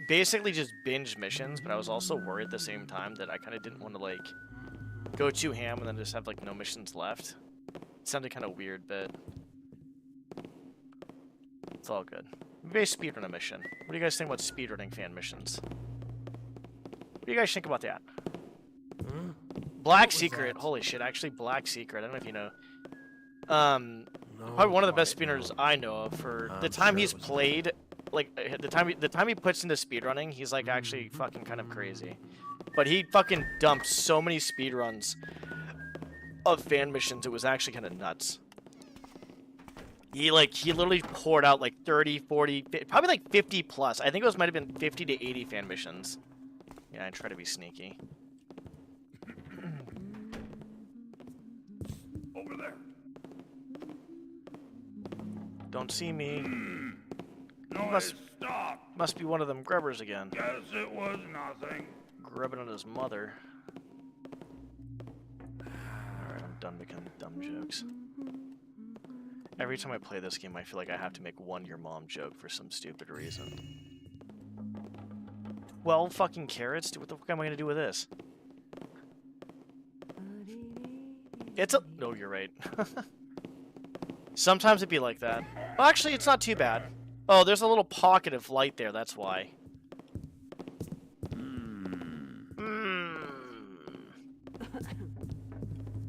basically just binge missions, but I was also worried at the same time that I kind of didn't want to like go too ham and then just have like no missions left. It sounded kind of weird, but it's all good. Maybe I speedrun a mission. What do you guys think about speedrunning fan missions? What do you guys think about that? Black Secret, holy shit, actually Black Secret, I don't know if you know. Probably one of the best speedrunners I know of for the time he's played, like the time he puts into speedrunning, he's like actually fucking kind of crazy. But he fucking dumped so many speedruns of fan missions, it was actually kind of nuts. He literally poured out like 30, 40, probably like 50 plus. I think it might have been 50 to 80 fan missions. Yeah, I try to be sneaky. Over there. Don't see me. No, stop. Must be one of them grubbers again. Guess it was nothing. Grubbing on his mother. Alright, I'm done making dumb jokes. Every time I play this game, I feel like I have to make one your mom joke for some stupid reason. Well, fucking carrots, what the fuck am I gonna do with this? It's a... No, you're right. Sometimes it'd be like that. Well, actually, it's not too bad. Oh, there's a little pocket of light there, that's why.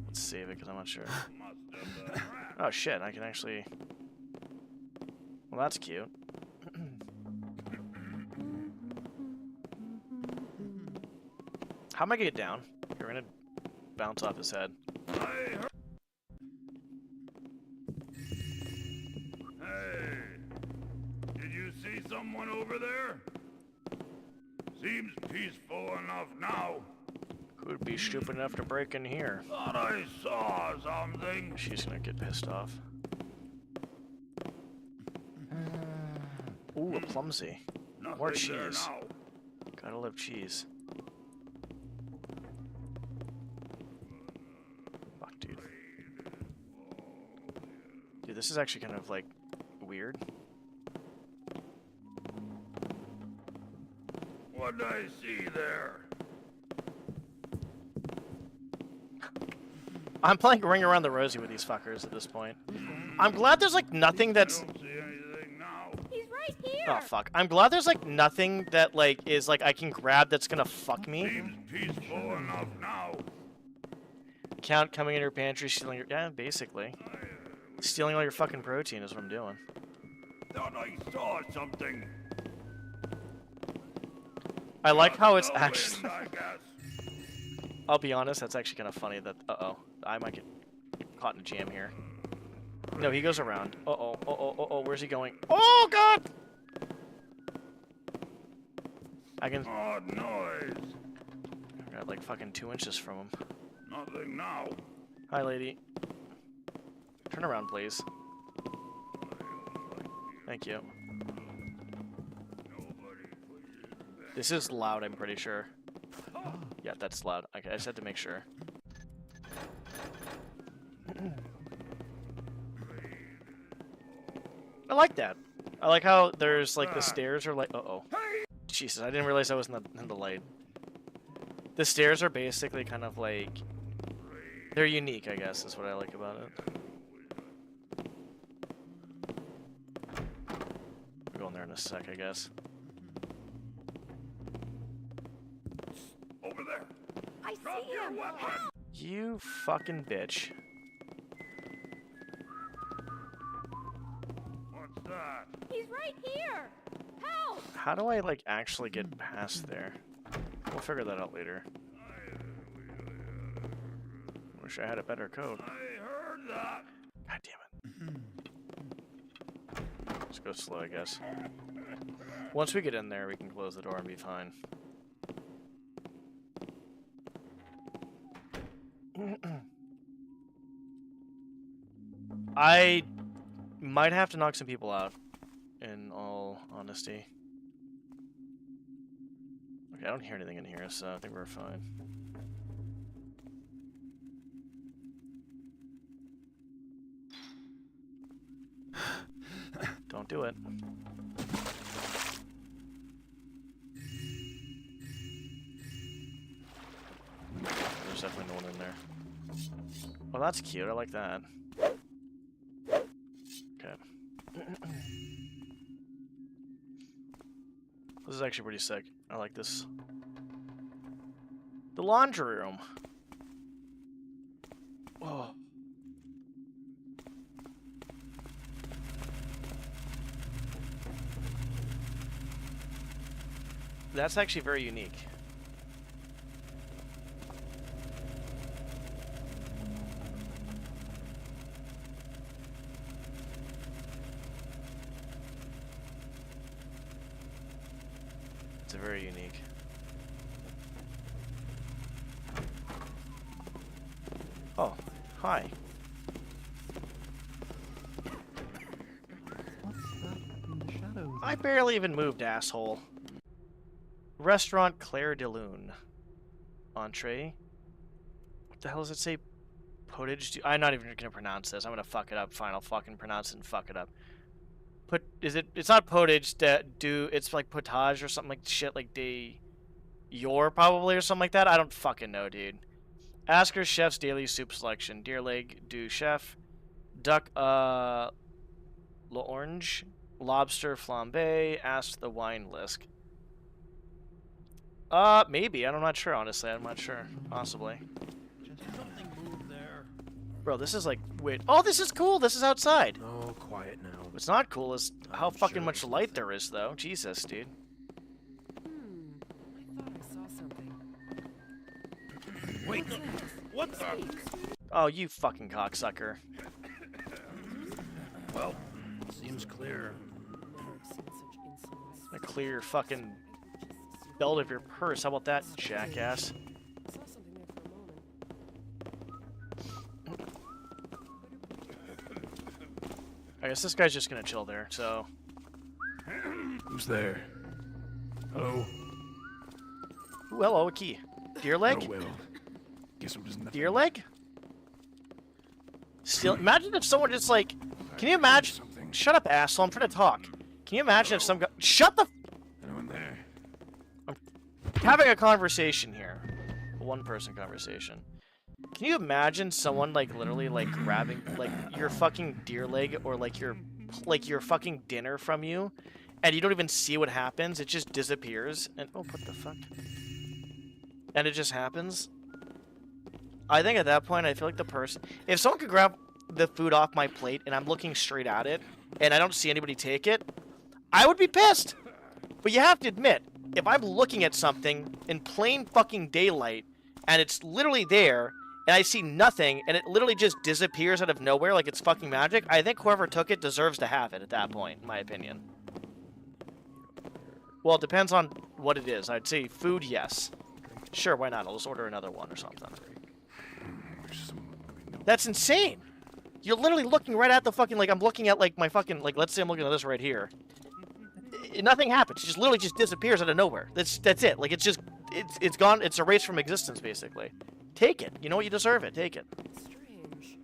Let's save it, because I'm not sure. Oh, shit, I can actually... Well, that's cute. How am I gonna get down? You're gonna bounce off his head. Hey, did you see someone over there? Seems peaceful enough now. Who'd be stupid enough to break in here? Thought I saw something. She's gonna get pissed off. Ooh, a Plumsy. More cheese. Gotta love cheese. Fuck, dude. Dude, this is actually kind of, like, weird. What'd I see there? I'm playing Ring Around the Rosie with these fuckers at this point. I'm glad there's, like, nothing that's... He's right here. Oh, fuck. I'm glad there's, like, nothing that, like, is, like, I can grab that's gonna fuck me. Seems peaceful enough now. Count coming in your pantry, stealing your... Yeah, basically. Stealing all your fucking protein is what I'm doing. Thought I saw something. I like how it's actually... I guess. I'll be honest, that's actually kind of funny that... Uh-oh. I might get caught in a jam here. No, he goes around. Uh-oh, where's he going? Oh, God! I can... Odd noise. I got like fucking 2 inches from him. Nothing now. Hi, lady. Turn around, please. Thank you. This is loud, I'm pretty sure. Yeah, that's loud. Okay, I just had to make sure. I like that. I like how there's like the stairs are like. Uh-oh. Jesus, I didn't realize I was in the light. The stairs are basically kind of like. They're unique, I guess, is what I like about it. We're going there in a sec, I guess. Over there. I see him. You fucking bitch. What's that? He's right here. Help! How do I like actually get past there? We'll figure that out later. Wish I had a better code. I heard that. God damn it. Let's go slow, I guess. Once we get in there, we can close the door and be fine. I might have to knock some people out, in all honesty. Okay, I don't hear anything in here, so I think we're fine. Don't do it. There's definitely no one in there. Well, that's cute. I like that. Okay. This is actually pretty sick. I like this. The laundry room. Oh. That's actually very unique. It's very unique. Oh, hi. What's that in the shadows? I barely even moved, asshole. Restaurant Clair-de-Lune. Entree. What the hell does it say? Potage? I'm not even gonna pronounce this. I'm gonna fuck it up. Fine, I'll fucking pronounce it and fuck it up. It's not potage. It's like potage or something like shit like de your probably or something like that. I don't fucking know, dude. Ask your chef's daily soup selection. Deer leg du chef. Duck l'orange. Lobster flambe. Ask the wine list. Maybe. I'm not sure, honestly. I'm not sure. Possibly. Something moved there. Bro, this is like... Wait. Oh, this is cool. This is outside. Oh, quiet now. What's not cool is how fucking sure much light there is, though. Jesus, dude. I thought I saw something. Wait. What the? Oh, you fucking cocksucker. Well, seems clear. A clear fucking belt of your purse. How about that, jackass? I guess this guy's just gonna chill there, so... Who's there? Hello? Ooh, hello, a key. Deer leg? Oh, well. Guess I'm just nothing. Deer leg? Still, imagine if someone just like... Can you imagine... Shut up, asshole. I'm trying to talk. Can you imagine if some guy... Shut the... Anyone there? I'm having a conversation here. A one-person conversation. Can you imagine someone like literally like grabbing like your fucking deer leg or like your fucking dinner from you, and you don't even see what happens? It just disappears, and oh, what the fuck? And it just happens. I think at that point, I feel like the person, if someone could grab the food off my plate and I'm looking straight at it, and I don't see anybody take it, I would be pissed. But you have to admit, if I'm looking at something in plain fucking daylight, and it's literally there, and I see nothing, and it literally just disappears out of nowhere like it's fucking magic, I think whoever took it deserves to have it at that point, in my opinion. Well, it depends on what it is. I'd say food, yes. Sure, why not? I'll just order another one or something. That's insane! You're literally looking right at the fucking, like, I'm looking at, like, my fucking, like, let's say I'm looking at this right here. Nothing happens. It just literally just disappears out of nowhere. That's it. Like, it's just, it's gone, it's erased from existence, basically. Take it. You know what? You deserve it. Take it. Strange.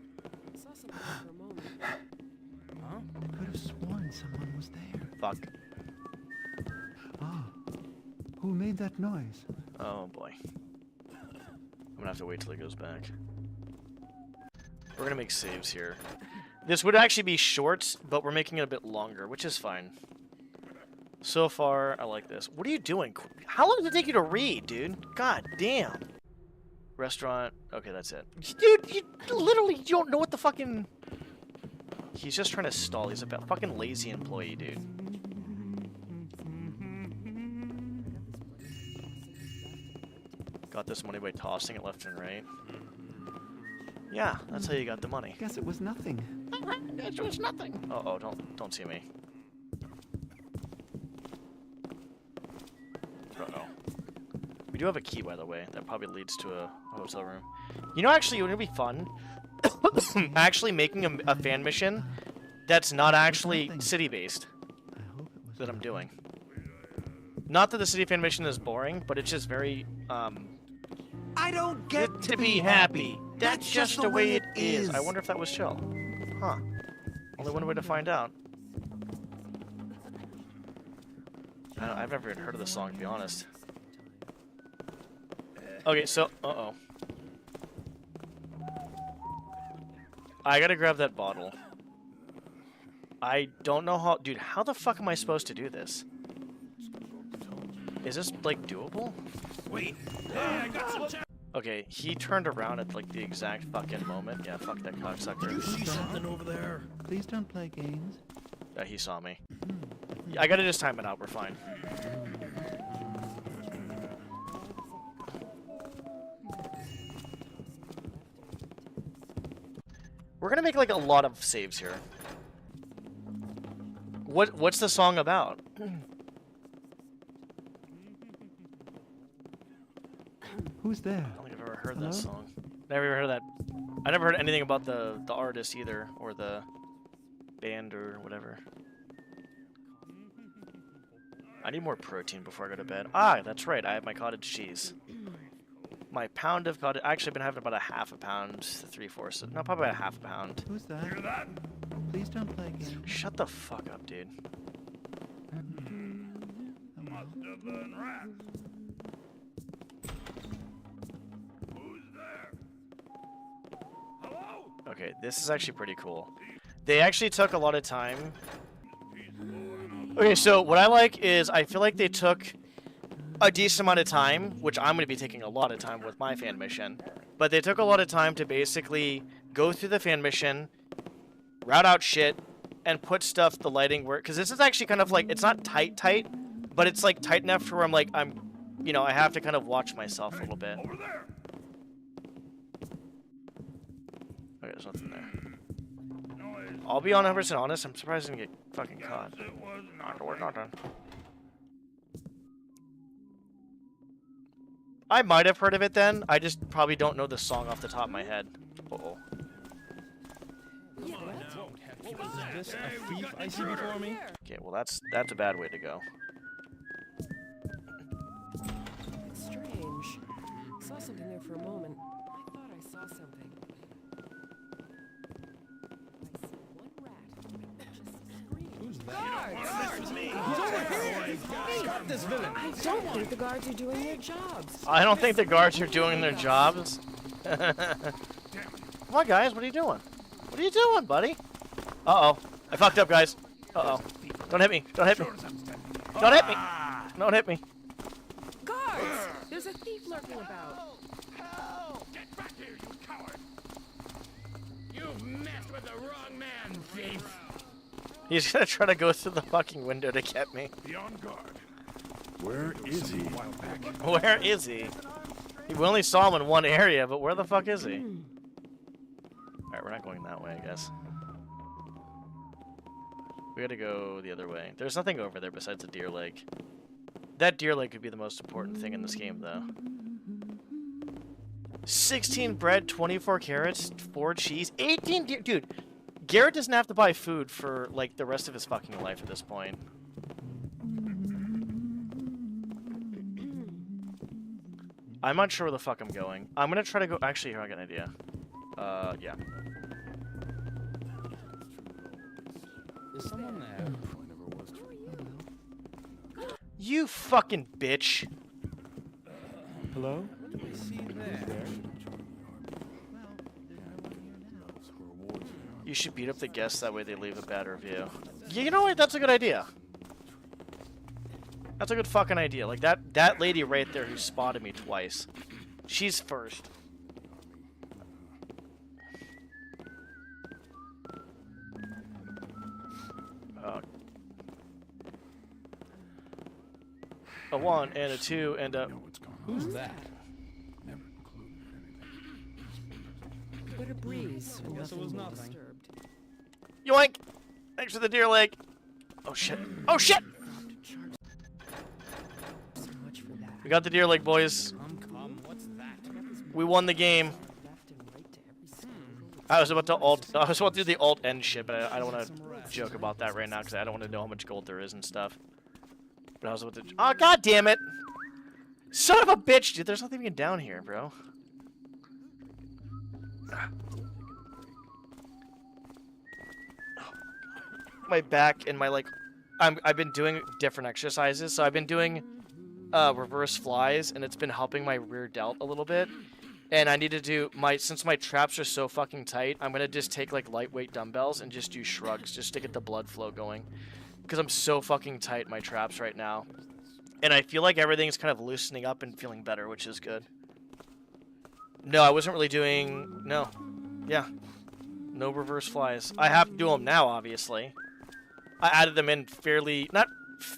I saw something for a moment. Huh? I could have sworn someone was there. Fuck. Ah. Who made that noise? Oh, boy. I'm gonna have to wait till he goes back. We're gonna make saves here. This would actually be short, but we're making it a bit longer, which is fine. So far, I like this. What are you doing? How long does it take you to read, dude? God damn. Restaurant. Okay, that's it. Dude, you literally don't know what the fucking... He's just trying to stall. He's a fucking lazy employee, dude. Got this money by tossing it left and right. Yeah, that's how you got the money. Guess it was nothing. It was nothing. Uh-oh, don't see me. Uh-oh. We do have a key, by the way. That probably leads to a hotel room. You know, actually, it would be fun actually making a fan mission that's not actually city-based that I'm doing. Not that the city fan mission is boring, but it's just very, I don't get to be happy. That's just the way it is. I wonder if that was chill. Huh. Only one way to find out. I've never even heard of the song, to be honest. Okay, so... Uh-oh. I gotta grab that bottle. I don't know how... Dude, how the fuck am I supposed to do this? Is this, like, doable? Wait. Hey, I got some check. Okay, he turned around at, like, the exact fucking moment. Yeah, fuck that cocksucker. You see something over there? Please don't play games. Yeah, he saw me. I gotta just time it out. We're fine. We're gonna make, like, a lot of saves here. What's the song about? Who's there? I don't think I've ever heard that song. Never even heard that. I never heard anything about the artist either, or the band or whatever. I need more protein before I go to bed. Ah, that's right. I have my cottage cheese. My pound of cottage. Actually, I've been having about a half a pound to 3/4. No, probably about a half a pound. Who's that? Hear that? Please don't play games. Shut the fuck up, dude. Must have been rats. Who's there? Hello? Okay, this is actually pretty cool. They actually took a lot of time. Okay, so what I like is I feel like they took a decent amount of time, which I'm going to be taking a lot of time with my fan mission, but they took a lot of time to basically go through the fan mission, route out shit, and put stuff, the lighting work, because this is actually kind of like, it's not tight, but it's like tight enough to where I'm like, you know, I have to kind of watch myself a little bit. Over there. Okay, there's nothing there. I'll be 100% honest, I'm surprised I didn't get fucking caught. It was Not done. I might have heard of it then, I just probably don't know the song off the top of my head. Uh-oh. Is this a thief I see before me? Okay, well that's a bad way to go. It's strange. I saw something there for a moment. I thought I saw something. Who's that? Guards! He's over here! Stop this villain! I don't think the guards are doing their jobs. I don't think the guards are doing their jobs. Come on, guys, what are you doing? What are you doing, buddy? Uh-oh. I fucked up, guys. Uh-oh. Don't hit me. Don't hit me. Don't hit me. Don't hit me. Guards! There's a thief lurking about. Get back here, you coward! You've messed with the wrong man, thief! He's gonna try to go through the fucking window to get me. Be on guard. Where is he? Where is he? We only saw him in one area, but where the fuck is he? Alright, we're not going that way, I guess. We gotta go the other way. There's nothing over there besides a deer leg. That deer leg could be the most important thing in this game, though. 16 bread, 24 carrots, 4 cheese, 18 deer. Dude, Garrett doesn't have to buy food for, like, the rest of his fucking life at this point. I'm not sure where the fuck I'm going. I'm gonna try to go. Actually, here, I got an idea. Yeah. Is someone there? You fucking bitch. Hello? What do I see there? You should beat up the guests, that way they leave a bad review. Yeah, you know what? That's a good idea. That's a good fucking idea. Like, that lady right there who spotted me twice. She's first. A 1 and a 2 and a... Who's that? What a breeze. And Guess it was nothing nothing. disturbed. Yoink! Thanks for the deer leg. Oh shit. Oh shit! So much for that. We got the deer leg, boys. What's that? We won the game. I was about to do the alt end shit, but I don't want to joke about that right now because I don't want to know how much gold there is and stuff. But I was about to. Oh, god damn it! Son of a bitch, dude. There's nothing even down here, bro. My back and my, like, I've been doing different exercises, so I've been doing reverse flies, and it's been helping my rear delt a little bit. And I need to do since my traps are so fucking tight, I'm gonna just take like lightweight dumbbells and just do shrugs just to get the blood flow going. Because I'm so fucking tight in my traps right now. And I feel like everything's kind of loosening up and feeling better, which is good. No, I wasn't really doing... No. Yeah. No reverse flies. I have to do them now, obviously. I added them in fairly...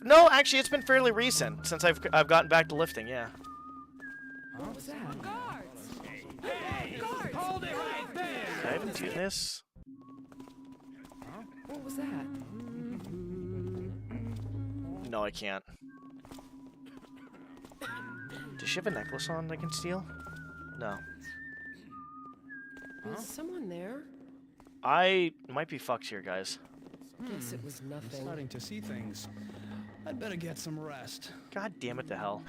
No, actually, it's been fairly recent since I've gotten back to lifting, yeah. What was that? Guards! Hey! Guards! Hold it right there! Can I even do this? What was that? No, I can't. Does she have a necklace on I can steal? No. Is someone there? I might be fucked here, guys. Guess it was I'm nothing. starting to see things. I'd better get some rest. God damn it to hell.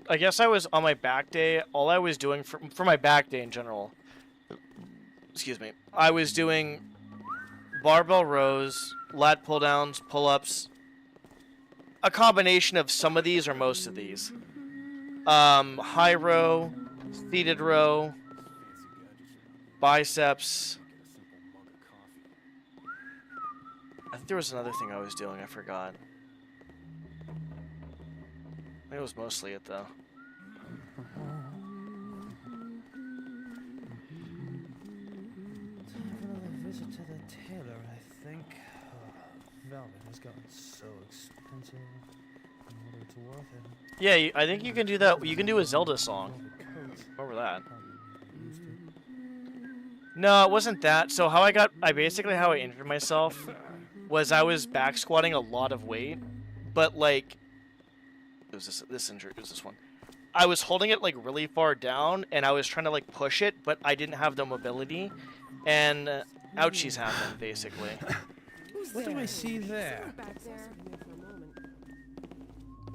I guess I was on my back day. All I was doing for my back day in general, excuse me, I was doing barbell rows, lat pull downs, pull ups, a combination of some of these or most of these. High row, seated row, biceps. I think there was another thing I was doing, I forgot. I think it was mostly it, though. Another visit to the tailor, I think. Velvet has gotten so expensive. Whether it's worth it. Yeah, I think you can do that. You can do a Zelda song. Over that. No, it wasn't that. So how basically how I injured myself was I was back squatting a lot of weight, but like, it was this injury. It was this one. I was holding it like really far down, and I was trying to like push it, but I didn't have the mobility, and ouchies happened basically. What do I see there? Back there. For a moment.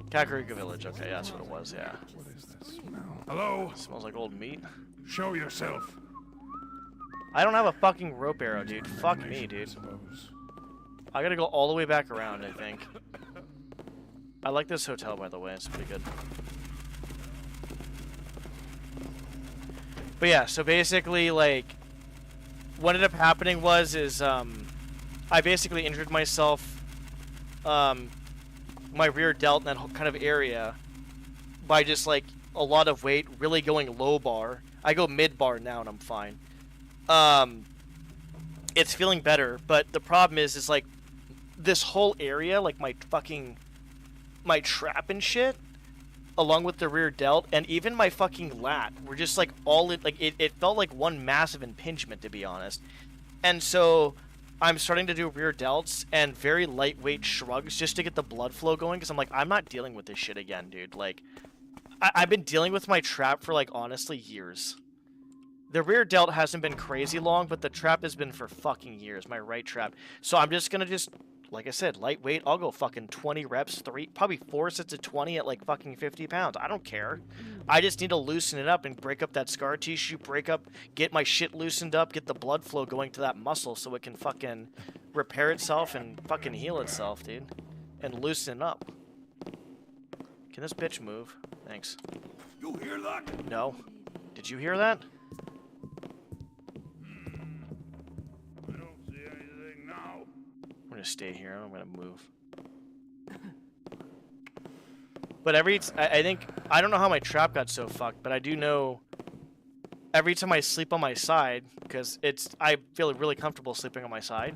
Kakariko Village. Okay, that's what it was. Yeah. What is this smell? Hello? It smells like old meat. Show yourself. I don't have a fucking rope arrow, dude. Fuck me, dude. Suppose. I gotta go all the way back around, I think. I like this hotel, by the way. It's pretty good. But yeah, so basically, like, what ended up happening was I basically injured myself, my rear delt in that whole kind of area by just, like, a lot of weight, really going low bar. I go mid bar now and I'm fine. It's feeling better, but the problem is like, this whole area, like my trap and shit, along with the rear delt, and even my fucking lat, were just like all in, like it felt like one massive impingement, to be honest. And so I'm starting to do rear delts and very lightweight shrugs just to get the blood flow going, because I'm like, I'm not dealing with this shit again, dude. Like, I've been dealing with my trap for, like, honestly, years. The rear delt hasn't been crazy long, but the trap has been for fucking years, my right trap. So I'm just gonna like I said, lightweight. I'll go fucking 20 reps, probably 4 sets of 20 at like fucking 50 pounds. I don't care. I just need to loosen it up and break up that scar tissue, get my shit loosened up, get the blood flow going to that muscle so it can fucking repair itself and fucking heal itself, dude. And loosen it up. Can this bitch move? Thanks. You hear that? No. Did you hear that? I don't see anything now. I'm gonna stay here. I'm gonna move. But I think, I don't know how my trap got so fucked, but I do know every time I sleep on my side, because I feel really comfortable sleeping on my side,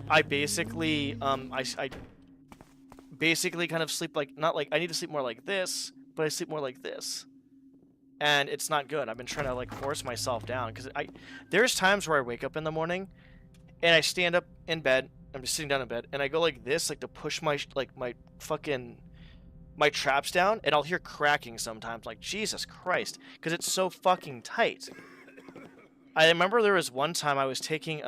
I basically, I basically kind of sleep like, not like, I need to sleep more like this, but I sleep more like this. And it's not good. I've been trying to like force myself down, because there's times where I wake up in the morning and I stand up in bed, I'm just sitting down in bed, and I go like this, like to push my traps down, and I'll hear cracking sometimes, like, Jesus Christ, because it's so fucking tight. I remember there was one time I was taking,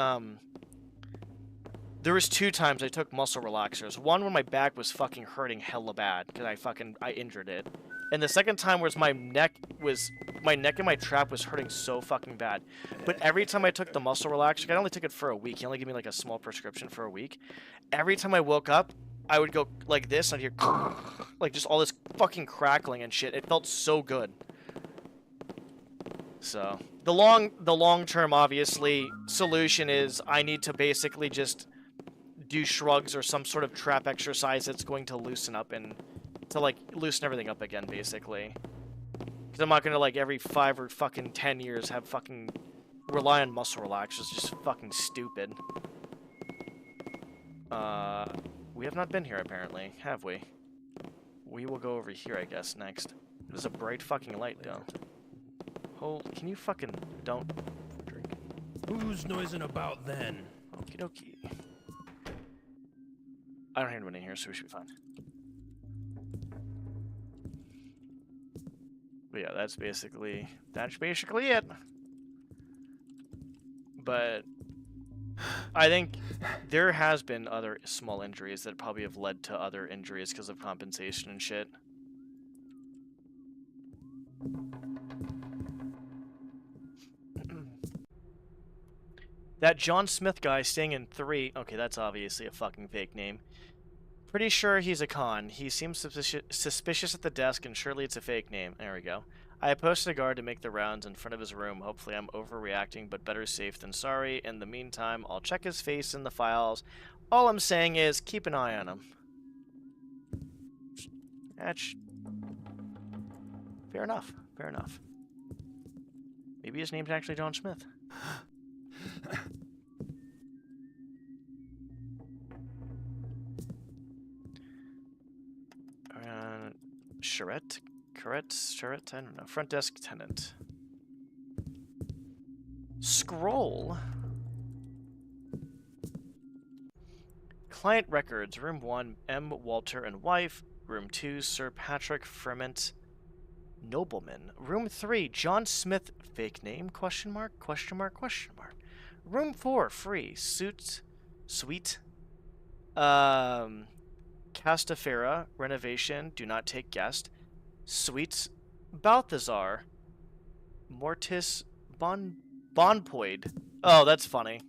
there was 2 times I took muscle relaxers. One when my back was fucking hurting hella bad, because I injured it. And the second time was my neck and my trap was hurting so fucking bad. But every time I took the muscle relaxer, I only took it for a week. He only gave me like a small prescription for a week. Every time I woke up, I would go like this, and I'd hear like just all this fucking crackling and shit. It felt so good. So the long-term, obviously, solution is I need to basically just do shrugs or some sort of trap exercise that's going to loosen up and to like loosen everything up again, basically. Because I'm not gonna like every 5 or fucking 10 years have fucking rely on muscle relaxers. Just fucking stupid. We have not been here apparently, have we? We will go over here, I guess, next. There's a bright fucking light, though. Can you fucking don't drink? Who's noising about then? Okie dokie. I don't hear anyone in here, so we should be fine. But yeah, that's basically it. But I think there has been other small injuries that probably have led to other injuries because of compensation and shit. That John Smith guy staying in 3... Okay, that's obviously a fucking fake name. Pretty sure he's a con. He seems suspicious at the desk, and surely it's a fake name. There we go. I posted a guard to make the rounds in front of his room. Hopefully I'm overreacting, but better safe than sorry. In the meantime, I'll check his face in the files. All I'm saying is, keep an eye on him. That's... Fair enough. Fair enough. Maybe his name's actually John Smith. Charette? Charette? I don't know. Front desk tenant. Scroll? Client records. Room 1, M. Walter and wife. Room 2, Sir Patrick Fremont, nobleman. Room 3, John Smith, fake name, question mark, question mark, question mark. Room 4, free, suite. Castafera, renovation, do not take guest. Suites, Balthazar. Mortis Bonpoid. Oh, that's funny.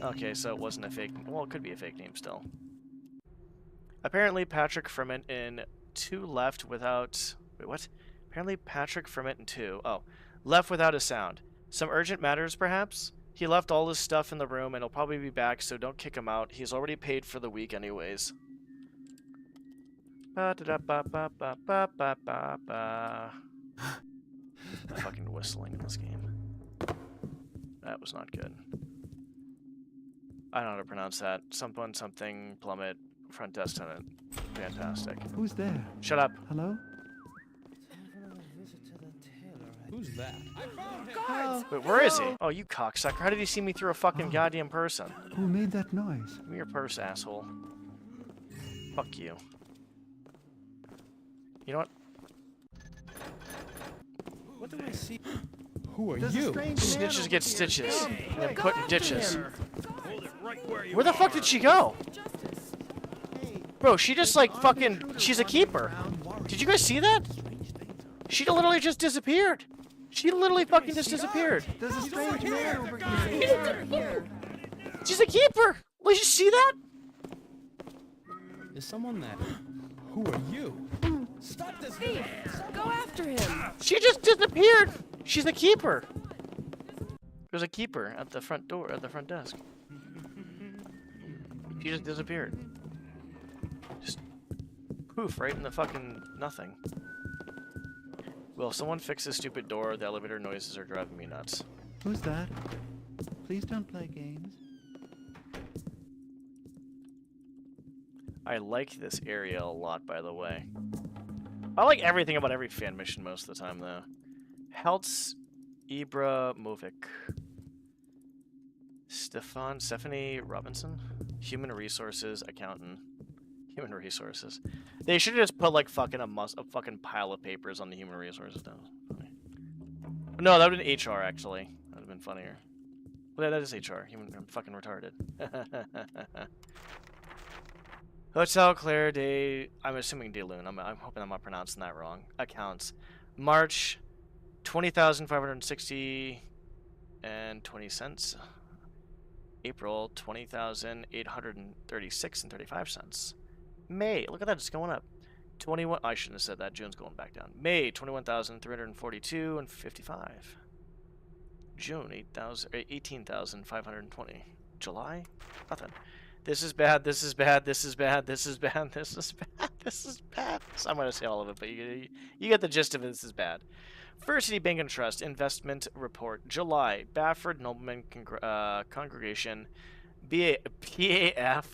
Okay, so it wasn't a fake... Well, it could be a fake name still. Apparently, Patrick Fremont in 2 left without... Wait, what? Apparently, Patrick Fremont in 2. Oh, left without a sound. Some urgent matters, perhaps? He left all his stuff in the room, and he'll probably be back, so don't kick him out. He's already paid for the week anyways. Fucking whistling in this game. That was not good. I don't know how to pronounce that. Something plummet front desk tenant. Fantastic. Who's there? Shut up. Hello? Who's that? Wait, where is he? Oh, you cocksucker. How did he see me through a fucking goddamn person? Who made that noise? Give me your purse, asshole. Fuck you. You know what? What do I see? Who are There's a you? strange man Snitches over get here. stitches. And then Go put in after ditches. him. Where the fuck did she go? Bro, she just like fucking... She's a keeper. Did you guys see that? She literally just disappeared. She literally fucking just disappeared. There's a strange man over here. She's a keeper. Did you see that? Is someone there? Who are you? Stop this! Go after him. She just disappeared. She's a keeper. There's a keeper at the front door, at the front desk. She just disappeared. Just poof, right in the fucking nothing. Will someone fix this stupid door? The elevator noises are driving me nuts. Who's that? Please don't play games. I like this area a lot, by the way. I like everything about every fan mission most of the time, though. Heltz Ibramovic. Stephanie Robinson? Human Resources Accountant. Human Resources. They should have just put, like, fucking a fucking pile of papers on the Human Resources. No, that would have been HR, actually. That would have been funnier. Well, that is HR. I'm fucking retarded. Hotel Clair-de... I'm assuming de-Lune. I'm hoping I'm not pronouncing that wrong. Accounts. March, 20,560 and 20 cents. April, 20,836 and 35 cents. May, look at that, it's going up. 21, I shouldn't have said that, June's going back down. May, 21,342 and 55. June, 18,520. July, nothing. This is bad, this is bad, this is bad, this is bad, this is bad, this is bad. So I'm going to say all of it, but you get the gist of it, this is bad. First City Bank and Trust Investment Report, July, Bafford Nobleman Congregation, BAF,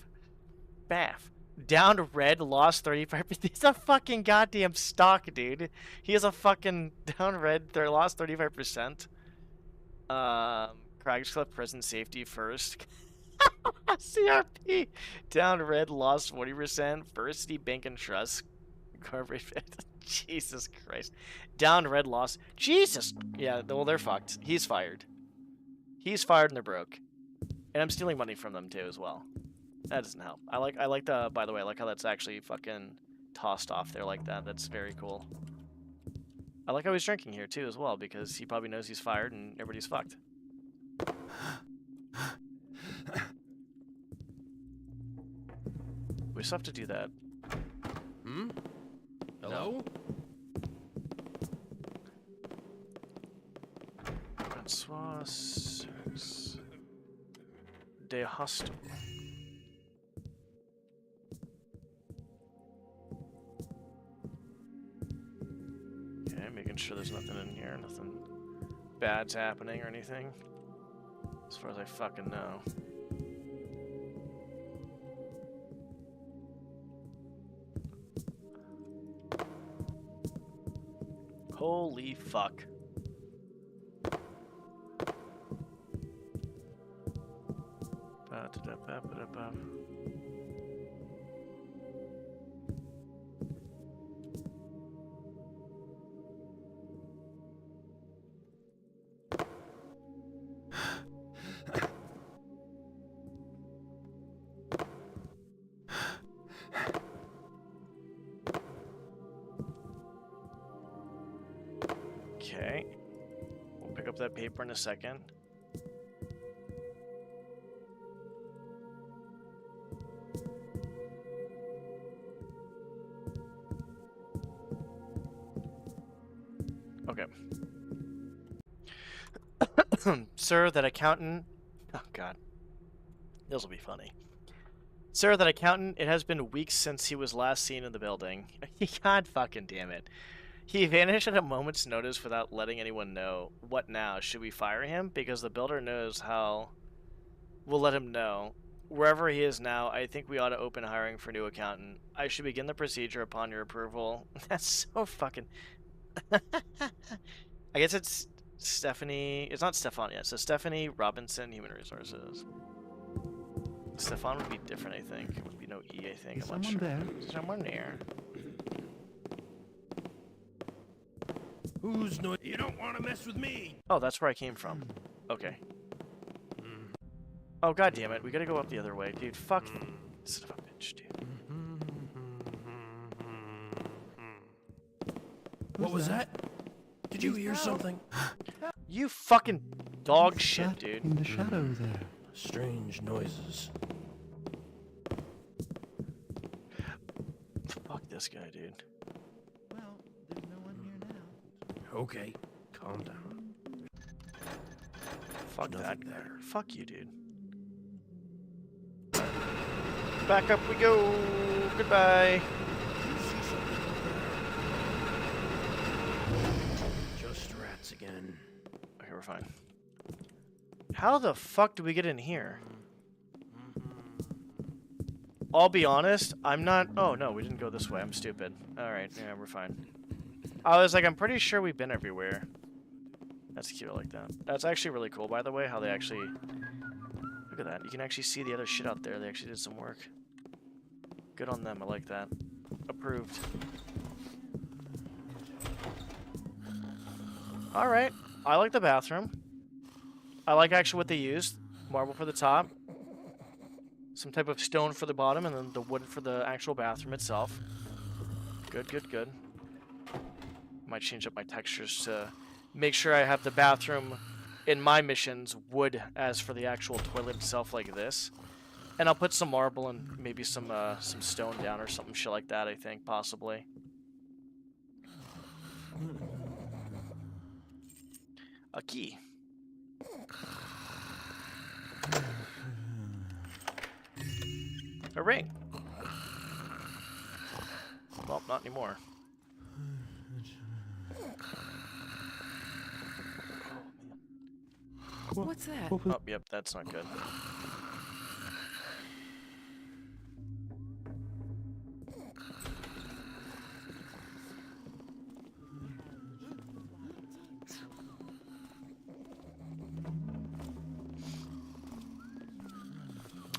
down red, lost 35%. He's a fucking goddamn stock, dude. He is a fucking down red, lost 35%. Craigscliff Prison Safety first. CRP, down red, lost 40%. First City Bank and Trust Corporate. Jesus Christ. Down red, lost. Jesus. Yeah, well, they're fucked. He's fired. He's fired and they're broke. And I'm stealing money from them too as well. That doesn't help. I like the, by the way, I like how that's actually fucking tossed off there like that. That's very cool. I like how he's drinking here too as well, because he probably knows he's fired and everybody's fucked. We still have to do that. Hmm? Hello? Francois Serres de Hostel. Okay, making sure there's nothing in here, nothing bad's happening or anything. As far as I fucking know. Holy fuck. Okay. We'll pick up that paper in a second. Okay. Sir, that accountant... Oh, God. This will be funny. Sir, that accountant, it has been weeks since he was last seen in the building. God fucking damn it. He vanished at a moment's notice without letting anyone know. What now? Should we fire him? Because the builder knows how... We'll let him know. wherever he is now, I think we ought to open hiring for new accountant. I should begin the procedure upon your approval. That's so fucking... I guess it's Stephanie... It's not Stefan yet. So Stephanie Robinson, Human Resources. Stefan would be different, I think. It would be no E, I think. Is I'm not someone sure. there? Is someone there? Who's no? You don't want to mess with me. Oh, that's where I came from. Okay. Oh, god damn it. We gotta go up the other way. Dude, fuck. Son of a bitch, dude. What was that? Did you hear something? You fucking dog What's shit, that dude. in the shadow there? Strange noises. Fuck this guy, dude. Well, there's no one here now. Okay, calm down. Fuck There's that nothing guy. there. Fuck you, dude. Back up we go. Goodbye. Just rats again. Okay, we're fine. How the fuck do we get in here? I'll be honest, I'm not... Oh, no, we didn't go this way. I'm stupid. Alright, yeah, we're fine. I was like, I'm pretty sure we've been everywhere. That's cute, I like that. That's actually really cool, by the way, how they actually... Look at that. You can actually see the other shit out there. They actually did some work. Good on them. I like that. Approved. Alright. I like the bathroom. I like actually what they used. Marble for the top. Some type of stone for the bottom, and then the wood for the actual bathroom itself. Good, good, good. Might change up my textures to make sure I have the bathroom in my missions wood as for the actual toilet itself, like this. And I'll put some marble and maybe some stone down or something shit like that, I think, possibly. A key. A ring. Well, not anymore. What's that? Oh, yep, that's not good.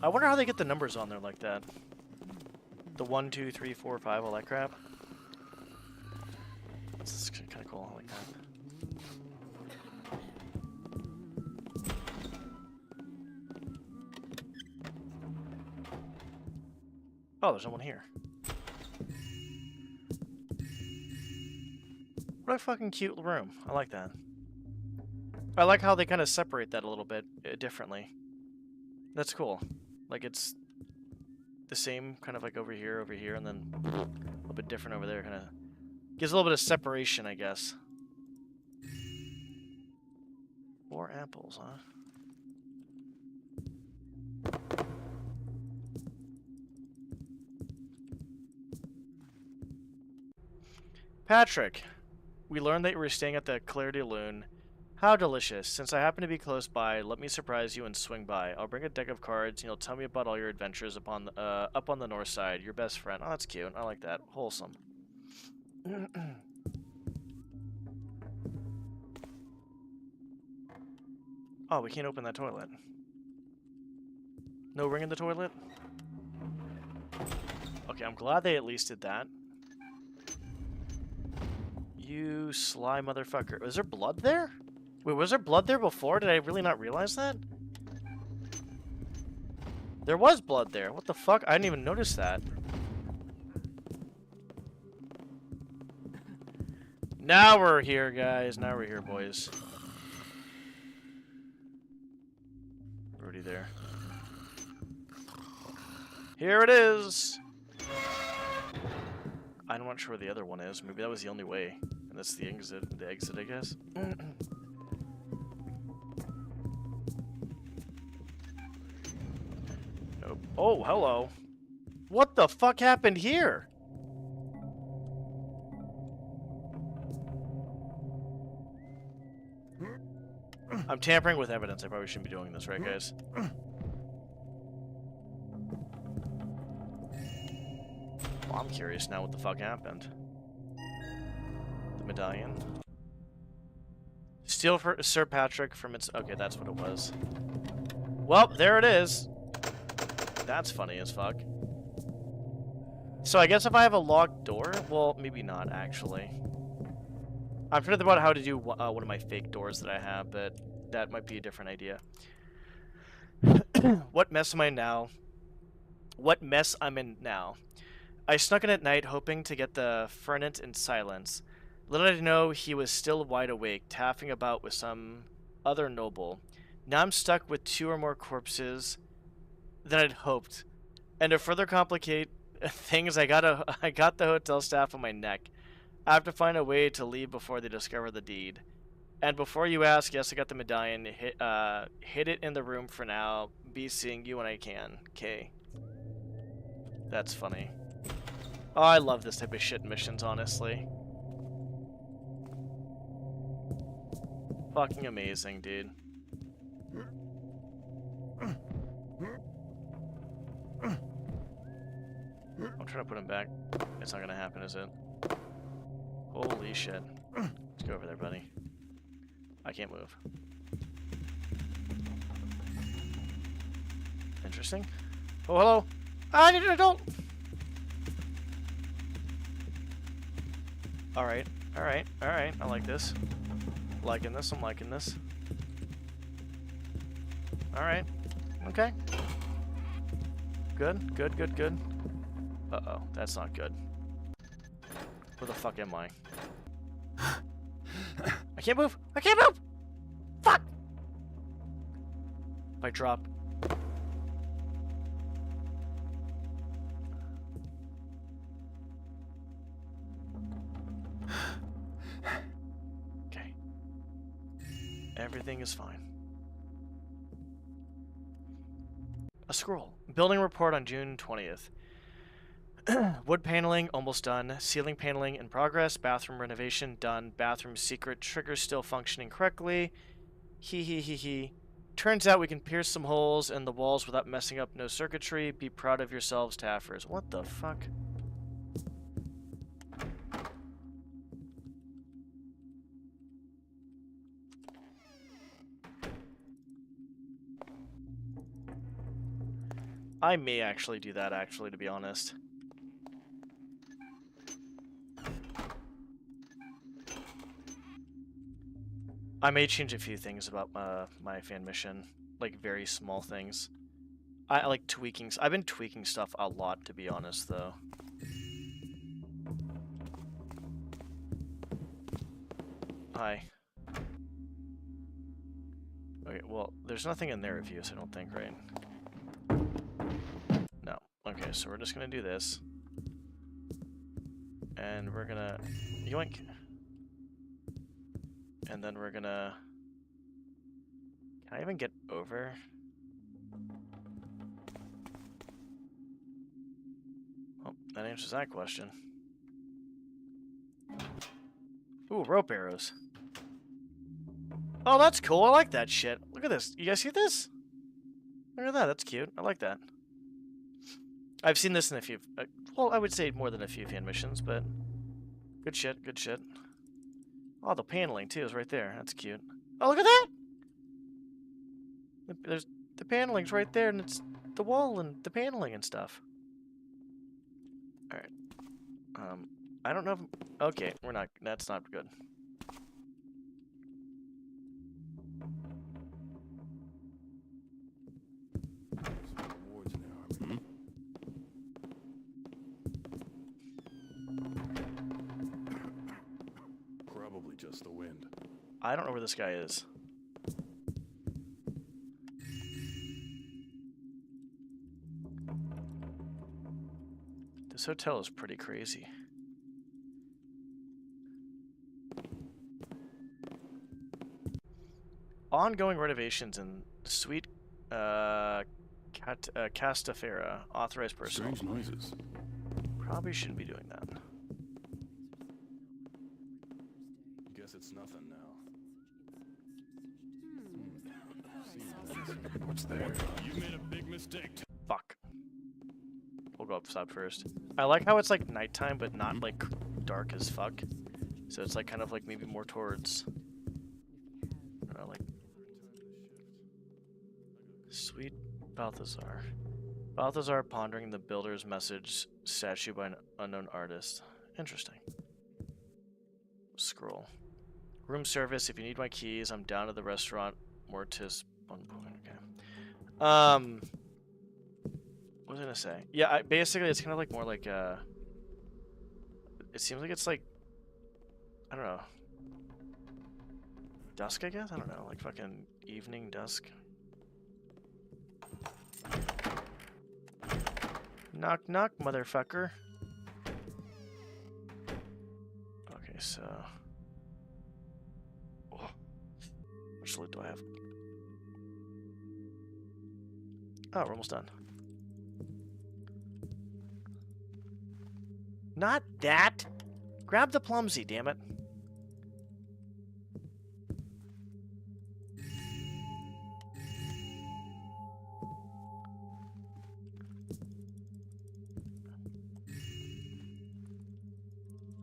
I wonder how they get the numbers on there like that. The 1, 2, 3, 4, 5, all that crap. That's kind of cool. I like that. Oh, there's no one here. What a fucking cute room. I like that. I like how they kind of separate that a little bit differently. That's cool. Like it's the same kind of like over here, and then a little bit different over there. Kind of gives a little bit of separation, I guess. 4 apples, huh? Patrick, we learned that you were staying at the Clair-de-Lune. How delicious. Since I happen to be close by, let me surprise you and swing by. I'll bring a deck of cards, and you'll tell me about all your adventures up on the north side. Your best friend. Oh, that's cute. I like that. Wholesome. Oh, we can't open that toilet. No ring in the toilet? Okay, I'm glad they at least did that. You sly motherfucker. Was there blood there? Wait, was there blood there before? Did I really not realize that? There was blood there. What the fuck? I didn't even notice that. Now we're here, guys. Now we're here, boys. We're already there. Here it is! I'm not sure where the other one is. Maybe that was the only way. And that's the exit, I guess. Nope. Oh, hello. What the fuck happened here? I'm tampering with evidence. I probably shouldn't be doing this, right, guys? Well, I'm curious now what the fuck happened. The medallion. Steal for Sir Patrick from its... Okay, that's what it was. Well, there it is. That's funny as fuck. So I guess if I have a locked door... Well, maybe not, actually. I'm trying to think about how to do one of my fake doors that I have, but that might be a different idea. What mess am I now? What mess I'm in now? I snuck in at night, hoping to get the Fernet in silence. Little did I know he was still wide awake, taffing about with some other noble. Now I'm stuck with 2 or more corpses than I'd hoped. And to further complicate things, I got the hotel staff on my neck. I have to find a way to leave before they discover the deed. And before you ask, yes, I got the medallion. Hid it in the room for now. Be seeing you when I can. K. That's funny. Oh, I love this type of shit missions, honestly. Fucking amazing, dude. I'm trying to put him back. It's not gonna happen, is it? Holy shit. Let's go over there, buddy. I can't move. Interesting. Oh, hello. I need an adult. Alright, alright, alright. I like this. Liking this, I'm liking this. Alright. Okay. Good, good, good, good. Uh-oh, that's not good. Where the fuck am I? I can't move! I can't move! Fuck! If I drop... Okay. Everything is fine. A scroll. Building report on June 20th. Wood paneling almost done. Ceiling paneling in progress. Bathroom renovation done. Bathroom secret trigger still functioning correctly. Hee hee hee hee. Turns out we can pierce some holes in the walls without messing up no circuitry. Be proud of yourselves, Taffers. What the fuck? I may actually do that, actually, to be honest. I may change a few things about my fan mission. Like, very small things. I like tweaking. I've been tweaking stuff a lot, to be honest, though. Hi. Okay, well, there's nothing in their reviews, I don't think, right? No. Okay, so we're just gonna do this. And we're gonna... yoink! And then we're gonna... Can I even get over? Well, that answers that question. Ooh, rope arrows. Oh, that's cool. I like that shit. Look at this. You guys see this? Look at that. That's cute. I like that. I've seen this in a few... well, I would say more than a few fan missions, but... good shit. Good shit. Oh, the paneling, too, is right there. That's cute. Oh, look at that! There's... the paneling's right there, and it's the wall and the paneling and stuff. Alright. I don't know if... okay, we're not... that's not good. Probably just the wind. I don't know where this guy is. This hotel is pretty crazy. Ongoing renovations in Suite Castafera. Authorized personnel. Strange noises. Probably shouldn't be doing that. Guess it's nothing now. What's there? You made a big mistake. Fuck. We'll go upside first. I like how it's like nighttime, but not like dark as fuck. So it's like kind of like maybe more towards, I don't know, like sweet Balthazar. Balthazar pondering the builder's message, statue by an unknown artist. Interesting. Scroll. Room service. If you need my keys, I'm down at the restaurant. Mortis. Okay. What was I gonna say? Yeah, basically it's kind of like more like it seems like it's like, I don't know, dusk, I guess. I don't know, like fucking evening, dusk. Knock knock, motherfucker. Okay, so how much loot do I have? Oh, we're almost done. Not that! Grab the plumsy, damn it.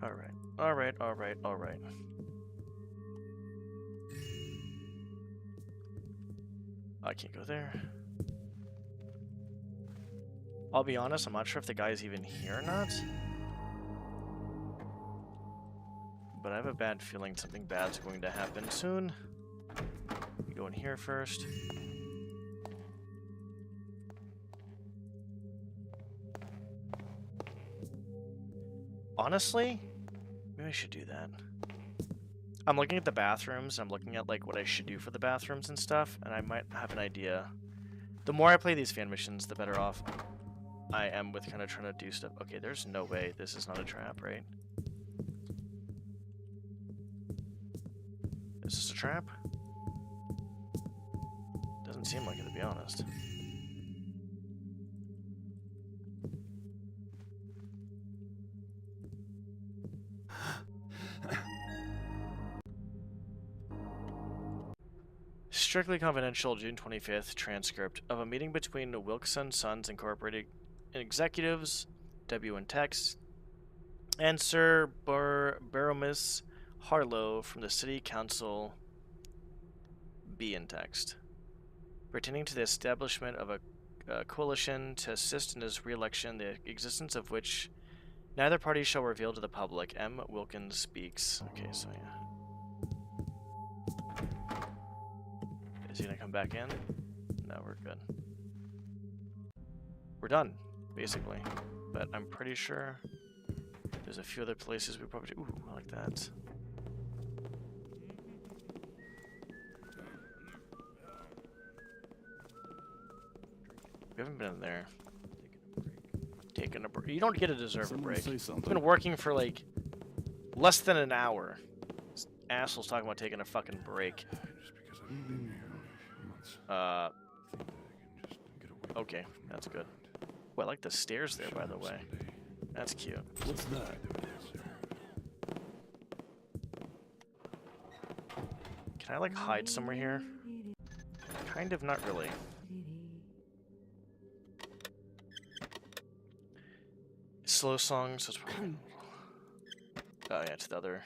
Alright, alright, alright, alright. I can't go there. I'll be honest, I'm not sure if the guy's even here or not. But I have a bad feeling something bad's going to happen soon. You go in here first. Honestly, maybe I should do that. I'm looking at the bathrooms, I'm looking at like what I should do for the bathrooms and stuff, and I might have an idea. The more I play these fan missions, the better off I am with kind of trying to do stuff. Okay, there's no way this is not a trap, right? Is this a trap? Doesn't seem like it, to be honest. Strictly confidential June 25th transcript of a meeting between Wilkson Sons Incorporated executives, W and Tex, and Sir Baromus Harlow from the City Council, B in text, pertaining to the establishment of a coalition to assist in his re-election, the existence of which neither party shall reveal to the public. M. Wilkins speaks. Okay, so yeah. Is he gonna come back in? No, we're good. We're done, basically. But I'm pretty sure there's a few other places we probably... Ooh, I like that. We haven't been in there. Taking a break. You don't get to deserve a break. I've been working for like less than an hour. This asshole's talking about taking a fucking break. Okay, that's good. Oh, I like the stairs there, by the way. That's cute. What's that? Can I like hide somewhere here? Kind of, not really. Slow songs, so it's probably... Oh yeah, it's the other...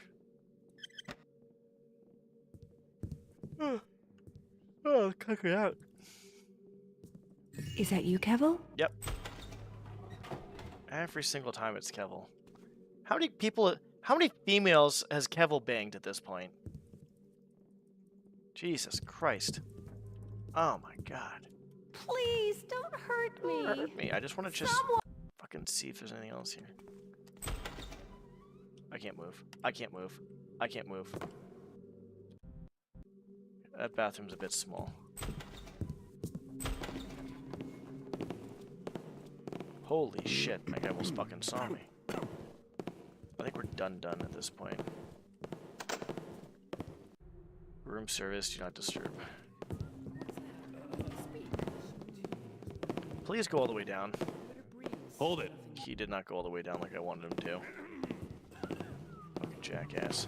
Oh, cut it out. Is that you, Kevel? Yep. Every single time it's Kevel. How many people, how many females has Kevel banged at this point? Jesus Christ. Oh my god. Please, don't hurt me. Don't hurt me. I just want to just fucking see if there's anything else here. I can't move. I can't move. I can't move. That bathroom's a bit small. Holy shit, that guy almost fucking saw me. I think we're done at this point. Room service, do not disturb. Please go all the way down. Hold it. He did not go all the way down like I wanted him to. Fucking jackass.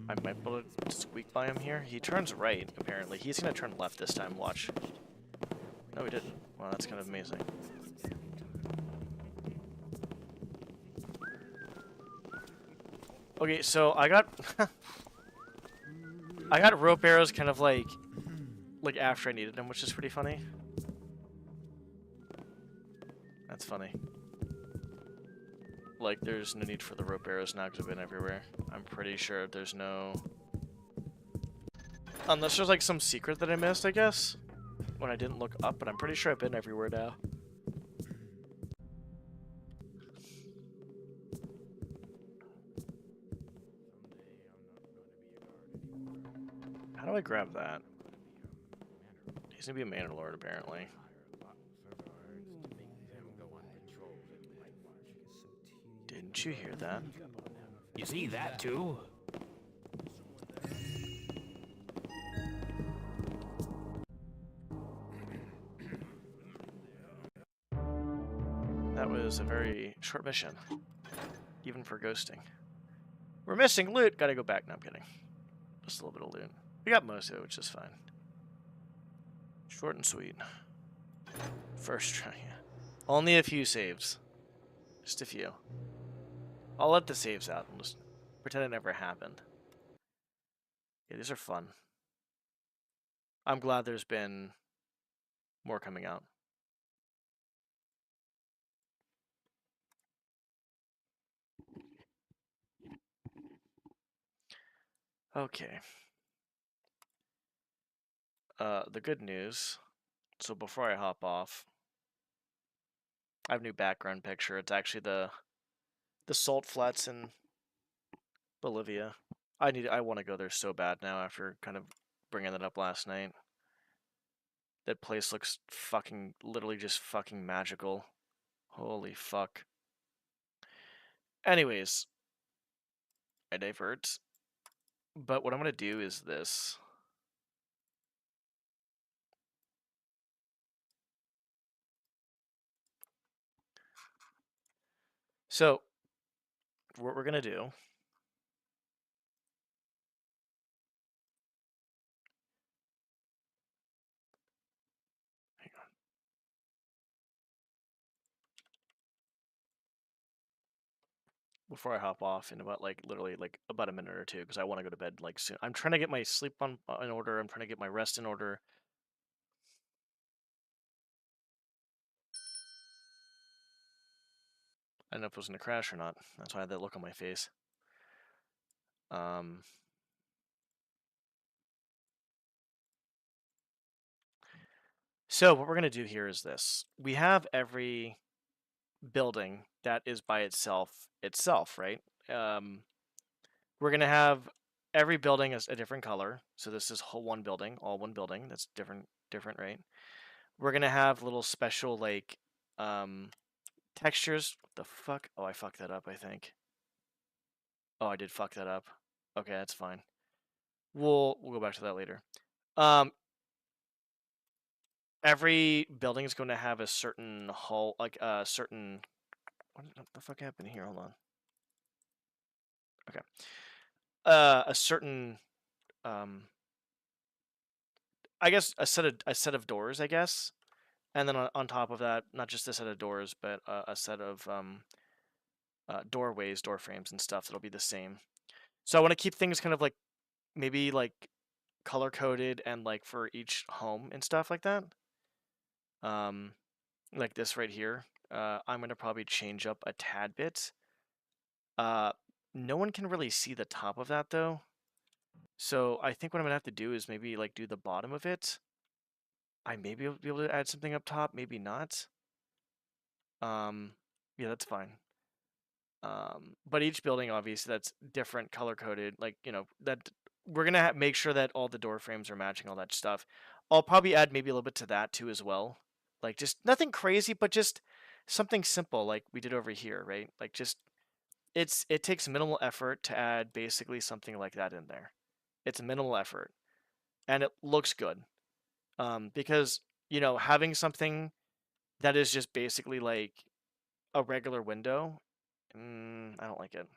I might be able to squeak by him here. He turns right, apparently. He's gonna turn left this time, watch. No, we didn't. Wow, that's kind of amazing. Okay, so I got I got rope arrows kind of like after I needed them, which is pretty funny. That's funny. Like, there's no need for the rope arrows now because I've been everywhere. I'm pretty sure there's no... Unless there's like some secret that I missed, I guess. When I didn't look up, but I'm pretty sure I've been everywhere now. How do I grab that? He's gonna be a Manor Lord, apparently. Didn't you hear that? You see that too? That was a very short mission. Even for ghosting. We're missing loot! Gotta go back. No, I'm kidding. Just a little bit of loot. We got most of it, which is fine. Short and sweet. First try. Only a few saves. Just a few. I'll let the saves out and just pretend it never happened. Yeah, these are fun. I'm glad there's been more coming out. Okay. The good news. So before I hop off, I have a new background picture. It's actually the salt flats in Bolivia. I want to go there so bad now after kind of bringing that up last night. That place looks fucking, literally just fucking magical. Holy fuck. Anyways, I divert. But what I'm going to do is this. So, what we're going to do before I hop off in about literally about a minute or two because I want to go to bed soon. I'm trying to get my sleep in order. I'm trying to get my rest in order. I don't know if it was going to crash or not. That's why I had that look on my face. So what we're going to do here is this. We have every building that is by itself, right? We're going to have every building as a different color. So this is one building, all one building. That's different, right? We're going to have little special textures. What the fuck? Oh, I fucked that up, I think. Oh, I did fuck that up. Okay, that's fine. We'll go back to that later. Every building is going to have a certain hull, what the fuck happened here? Hold on. Okay. A certain, I guess a set of doors, I guess, and then on top of that, not just a set of doors, but a set of doorways, door frames, and stuff that'll be the same. So I want to keep things kind of maybe color coded and for each home and stuff like that. Like this right here. I'm gonna probably change up a tad bit. No one can really see the top of that though. So I think what I'm gonna have to do is maybe do the bottom of it. I may be able to add something up top, maybe not. Yeah, that's fine. But each building, obviously, that's different color coded. That we're gonna make sure that all the door frames are matching all that stuff. I'll probably add maybe a little bit to that too as well. Just nothing crazy, but just something simple like we did over here, right? It takes minimal effort to add basically something like that in there. It's minimal effort, and it looks good. Because having something that is just basically a regular window, I don't like it.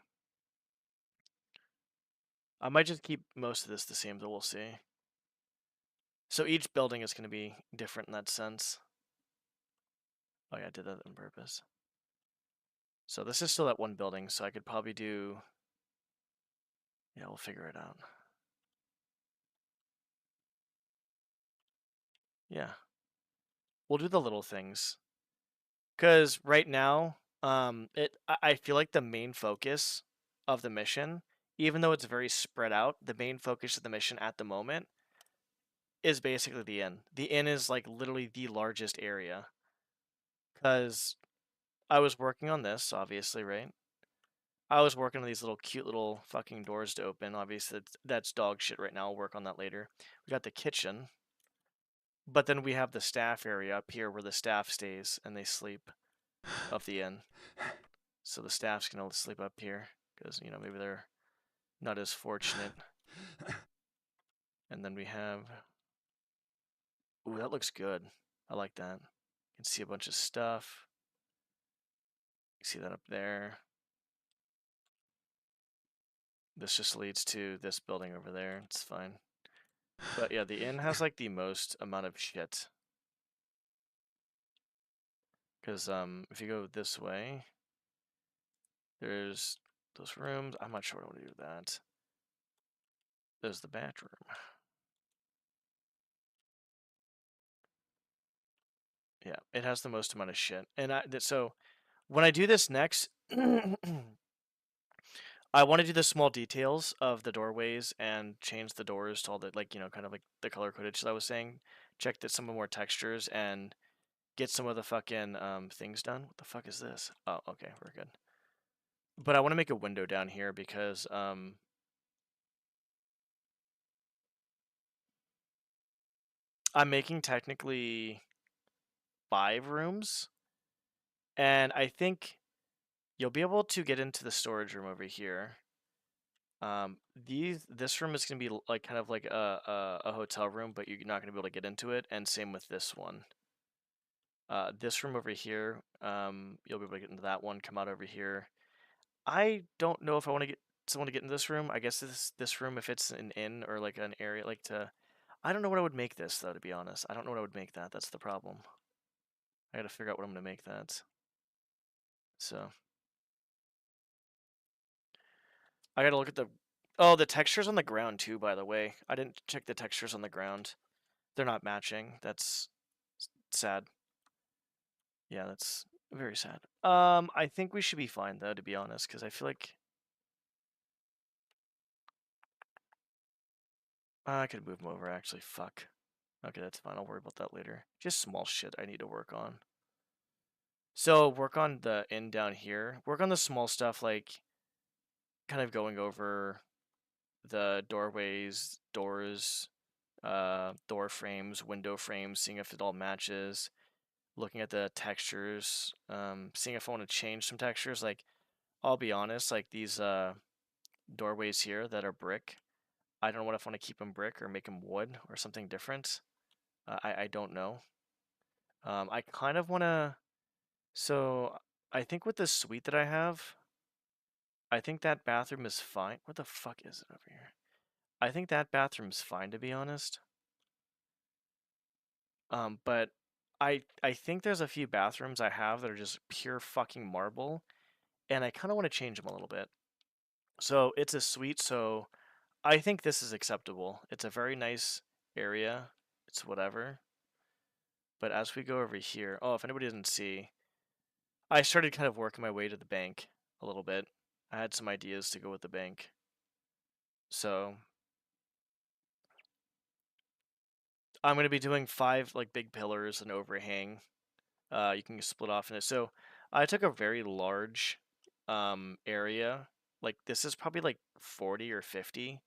I might just keep most of this the same, though we'll see. So each building is going to be different in that sense. Oh yeah, I did that on purpose. So this is still that one building, so I could probably do... Yeah, we'll figure it out. Yeah. We'll do the little things. Because right now, I feel like the main focus of the mission, even though it's very spread out, the main focus of the mission at the moment is basically the inn. The inn is like literally the largest area. Because I was working on this, obviously, right? I was working on these little cute little fucking doors to open. Obviously, that's dog shit right now. I'll work on that later. We got the kitchen. But then we have the staff area up here where the staff stays and they sleep of the inn. So the staff's going to sleep up here because, you know, maybe they're not as fortunate. And then we have... Ooh, that looks good. I like that. You can see a bunch of stuff. You see that up there. This just leads to this building over there. It's fine. But yeah, the inn has like the most amount of shit. Because if you go this way, there's those rooms. I'm not sure what I want to do with that. There's the bathroom. Yeah, it has the most amount of shit. And so when I do this next, I want to do the small details of the doorways and change the doors to all the, like, you know, kind of like the color codage that I was saying. Check that some of more textures and get some of the fucking things done. What the fuck is this? Oh, okay, we're good. But I want to make a window down here because I'm making technically 5 rooms, and I think you'll be able to get into the storage room over here. This room is gonna be like kind of like a hotel room, but you're not gonna be able to get into it, and same with this one. This room over here, you'll be able to get into that one. Come out over here. I don't know if I want to get someone to get in this room. I guess this room, if it's an inn or like an area like to, I don't know what I would make this though. To be honest, I don't know what I would make that. That's the problem. I got to figure out what I'm gonna make that. So I gotta look at the... Oh, the textures on the ground too, by the way. I didn't check the textures on the ground. They're not matching. That's sad. Yeah, that's very sad. I think we should be fine though, to be honest, because I feel like I could move them over actually. Fuck. Okay, that's fine. I'll worry about that later. Just small shit I need to work on. So work on the inn down here. Work on the small stuff like kind of going over the doorways, doors, door frames, window frames, seeing if it all matches. Looking at the textures, seeing if I want to change some textures. Like, I'll be honest, like these doorways here that are brick, I don't know what if I want to keep them brick or make them wood or something different. I don't know. I kind of want to... So, I think with the suite that I have, I think that bathroom is fine. What the fuck is it over here? I think that bathroom's fine, to be honest. But I think there's a few bathrooms I have that are just pure fucking marble, and I kind of want to change them a little bit. So it's a suite, so I think this is acceptable. It's a very nice area. It's whatever. But as we go over here, oh, if anybody didn't see, I started kind of working my way to the bank a little bit. I had some ideas to go with the bank. So I'm going to be doing 5 like big pillars and overhang. You can split off in it. So I took a very large area. Like this is probably like 40 or 50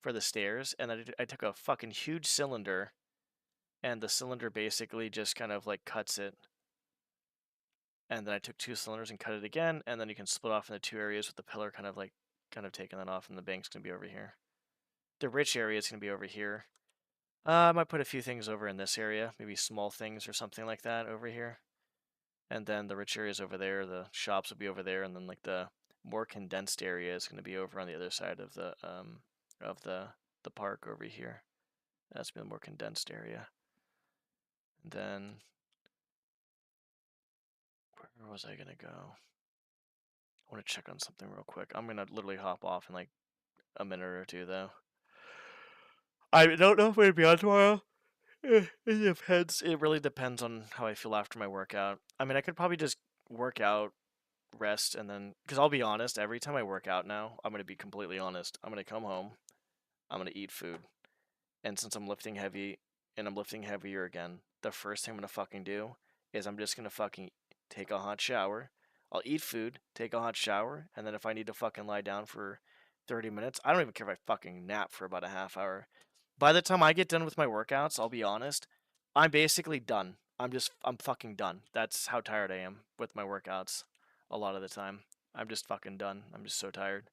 for the stairs, and I took a fucking huge cylinder, and the cylinder basically just kind of like cuts it. And then I took 2 cylinders and cut it again, and then you can split off into 2 areas with the pillar kind of taking that off, and the bank's gonna be over here. The rich area is gonna be over here. I might put a few things over in this area, maybe small things or something like that over here. And then the rich area is over there, the shops will be over there, and then like the more condensed area is going to be over on the other side of the park over here. That's been a more condensed area. And then, where was I gonna go? I want to check on something real quick. I'm gonna literally hop off in like a minute or two, though. I don't know if I'm gonna be on tomorrow. It depends. It really depends on how I feel after my workout. I mean, I could probably just work out, rest, and then, because I'll be honest, every time I work out now, I'm gonna be completely honest. I'm gonna come home, I'm gonna eat food, and since I'm lifting heavy and I'm lifting heavier again, the first thing I'm gonna fucking do is I'm just gonna fucking take a hot shower. I'll eat food, take a hot shower, and then if I need to fucking lie down for 30 minutes, I don't even care if I fucking nap for about a half hour. By the time I get done with my workouts, I'll be honest, I'm basically done. I'm fucking done. That's how tired I am with my workouts a lot of the time. I'm just fucking done. I'm just so tired.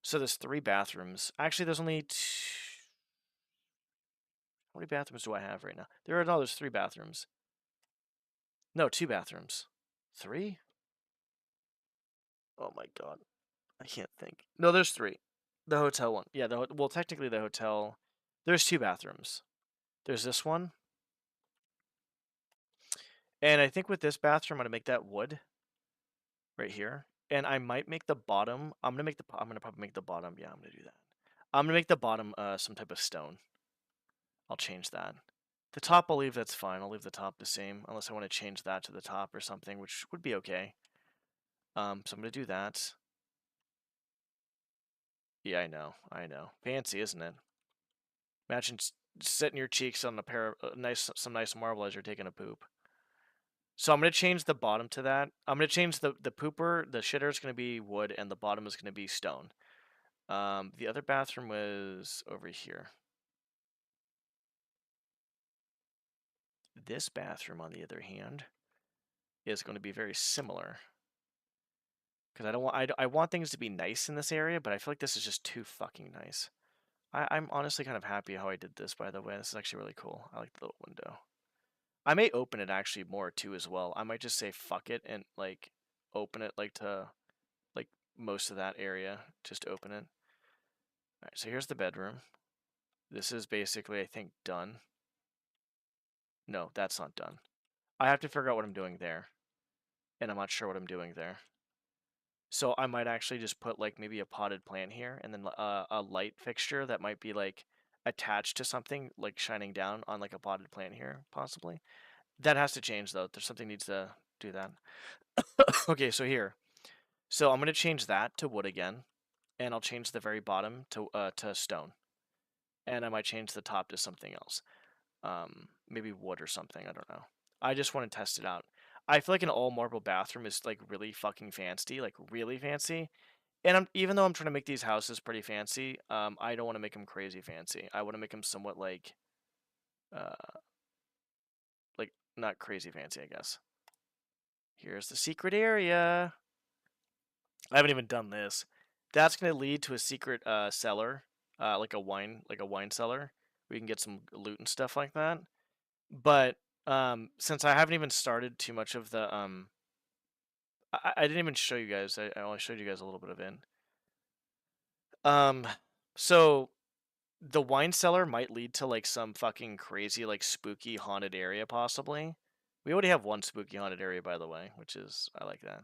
So there's 3 bathrooms. Actually, there's only how many bathrooms do I have right now? There's 3 bathrooms. No, 2 bathrooms. 3? Oh my god. I can't think. No, there's 3. The hotel one. Yeah, well, technically the hotel. There's 2 bathrooms. There's this one. And I think with this bathroom, I'm gonna make that wood. Right here. And I might make the bottom. I'm gonna probably make the bottom. Yeah, I'm gonna do that. I'm gonna make the bottom some type of stone. I'll change that. The top I'll leave, that's fine. I'll leave the top the same, unless I want to change that to the top or something, which would be okay. So I'm gonna do that. Yeah, I know. Fancy, isn't it? Imagine setting your cheeks on a pair of some nice marble as you're taking a poop. So I'm gonna change the bottom to that. I'm gonna change the pooper. The shitter is gonna be wood, and the bottom is gonna be stone. The other bathroom was over here. This bathroom, on the other hand, is going to be very similar. Because I want things to be nice in this area, but I feel like this is just too fucking nice. I'm honestly kind of happy how I did this, by the way. This is actually really cool. I like the little window. I may open it actually more too as well. I might just say fuck it and like open it like to like most of that area. Just open it. Alright, so here's the bedroom. This is basically, I think, done. No, that's not done. I have to figure out what I'm doing there. And I'm not sure what I'm doing there. So I might actually just put like maybe a potted plant here and then a light fixture that might be like attached to something like shining down on like a potted plant here, possibly. That has to change though. There's something needs to do that. Okay, so here. So I'm going to change that to wood again. And I'll change the very bottom to stone. And I might change the top to something else. Maybe wood or something. I don't know. I just want to test it out. I feel like an all marble bathroom is like really fucking fancy, like really fancy. And even though I'm trying to make these houses pretty fancy, I don't want to make them crazy fancy. I want to make them somewhat like not crazy fancy, I guess. Here's the secret area. I haven't even done this. That's gonna lead to a secret cellar, like a wine cellar. We can get some loot and stuff like that. But since I haven't even started too much of the I didn't even show you guys. I only showed you guys a little bit of it. So the wine cellar might lead to like some fucking crazy like spooky haunted area possibly. We already have one spooky haunted area, by the way, which is I like that.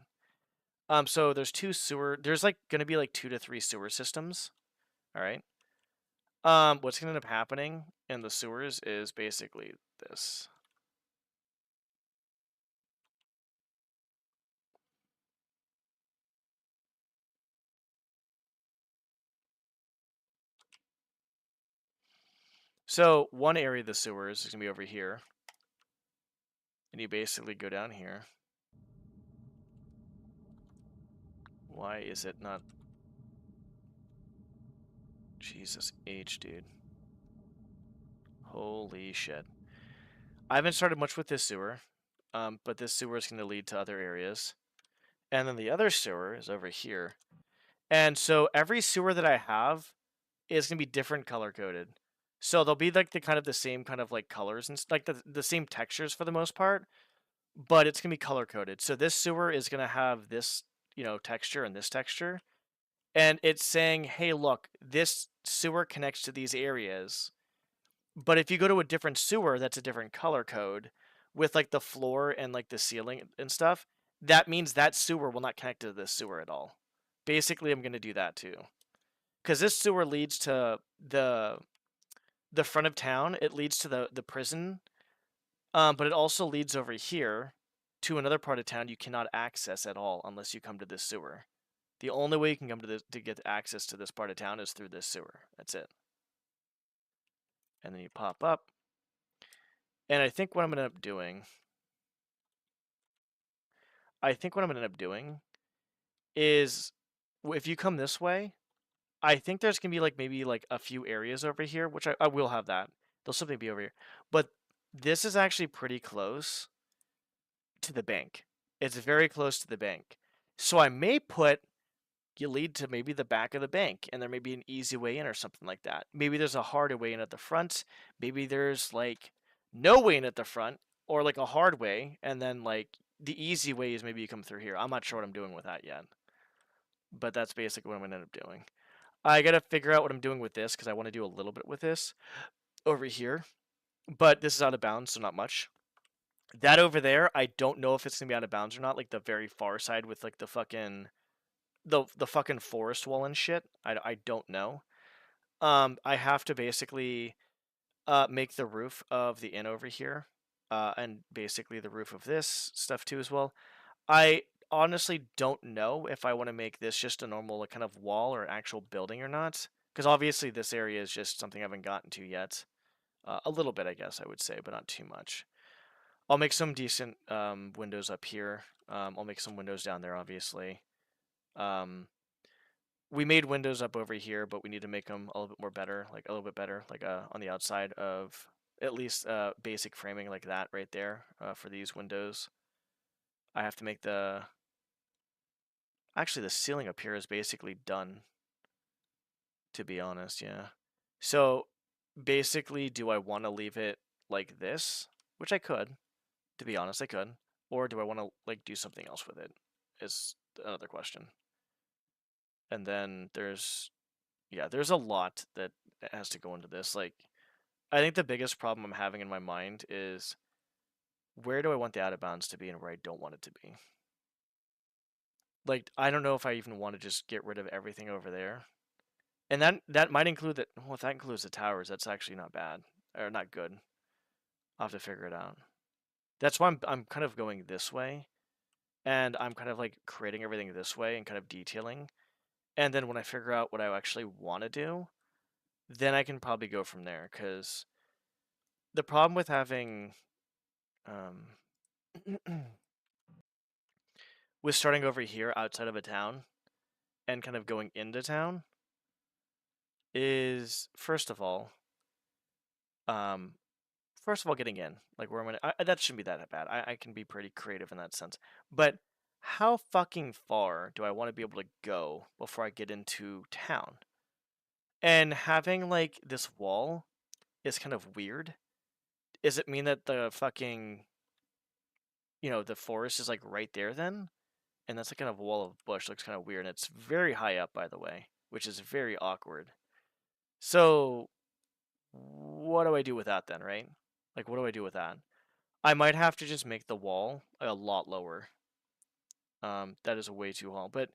So there's 2 sewer. There's like gonna be like 2 to 3 sewer systems. All right. What's gonna end up happening in the sewers is basically this. So one area of the sewers is gonna be over here, and you basically go down here. Why is it not? Jesus H, dude. Holy shit. I haven't started much with this sewer, but this sewer is going to lead to other areas. And then the other sewer is over here. And so every sewer that I have is going to be different color coded. So they'll be like the same kind of like colors and like the same textures for the most part, but it's going to be color coded. So this sewer is going to have this, texture and this texture. And it's saying, hey, look, this sewer connects to these areas. But if you go to a different sewer, that's a different color code with like the floor and like the ceiling and stuff. That means that sewer will not connect to this sewer at all. Basically, I'm going to do that too. Because this sewer leads to the front of town. It leads to the prison. But it also leads over here to another part of town you cannot access at all unless you come to this sewer. The only way you can come to this to get access to this part of town is through this sewer. That's it. And then you pop up. And I think what I'm going to end up doing is if you come this way, I think there's going to be like maybe like a few areas over here, which I will have that. There'll simply be over here. But this is actually pretty close to the bank. It's very close to the bank. So I may put you lead to maybe the back of the bank and there may be an easy way in or something like that. Maybe there's a harder way in at the front. Maybe there's like no way in at the front or like a hard way. And then like the easy way is maybe you come through here. I'm not sure what I'm doing with that yet. But that's basically what I'm going to end up doing. I got to figure out what I'm doing with this because I want to do a little bit with this over here. But this is out of bounds, so not much. That over there, I don't know if it's going to be out of bounds or not. Like the very far side with like the fucking fucking forest wall and shit. I don't know. I have to basically make the roof of the inn over here, and basically the roof of this stuff too as well. I honestly don't know if I want to make this just a normal like, kind of wall or actual building or not, because obviously this area is just something I haven't gotten to yet. A little bit, I guess I would say, but not too much. I'll make some decent windows up here. I'll make some windows down there, obviously. We made windows up over here, but we need to make them a little bit more better, like a little bit better, like on the outside of at least basic framing like that right there for these windows. I have to make actually the ceiling up here is basically done, to be honest, yeah. So basically, do I want to leave it like this, which I could, to be honest, I could, or do I want to like do something else with it? Is another question. And then there's a lot that has to go into this. Like, I think the biggest problem I'm having in my mind is where do I want the out of bounds to be and where I don't want it to be. Like, I don't know if I even want to just get rid of everything over there. And that might include that. Well, if that includes the towers, that's actually not bad or not good. I'll have to figure it out. That's why I'm kind of going this way, and I'm kind of like creating everything this way and kind of detailing. And then when I figure out what I actually want to do, then I can probably go from there. Because the problem with having, with starting over here outside of a town and kind of going into town is first of all getting in, like where I'm gonna. That shouldn't be that bad. I can be pretty creative in that sense. But how fucking far do I want to be able to go before I get into town? And having like this wall is kind of weird. Does it mean that the fucking, the forest is like right there then? And that's like kind of a wall of bush. Looks kind of weird. And it's very high up, by the way, which is very awkward. So what do I do with that then, right? Like, what do I do with that? I might have to just make the wall a lot lower. That is way too long. But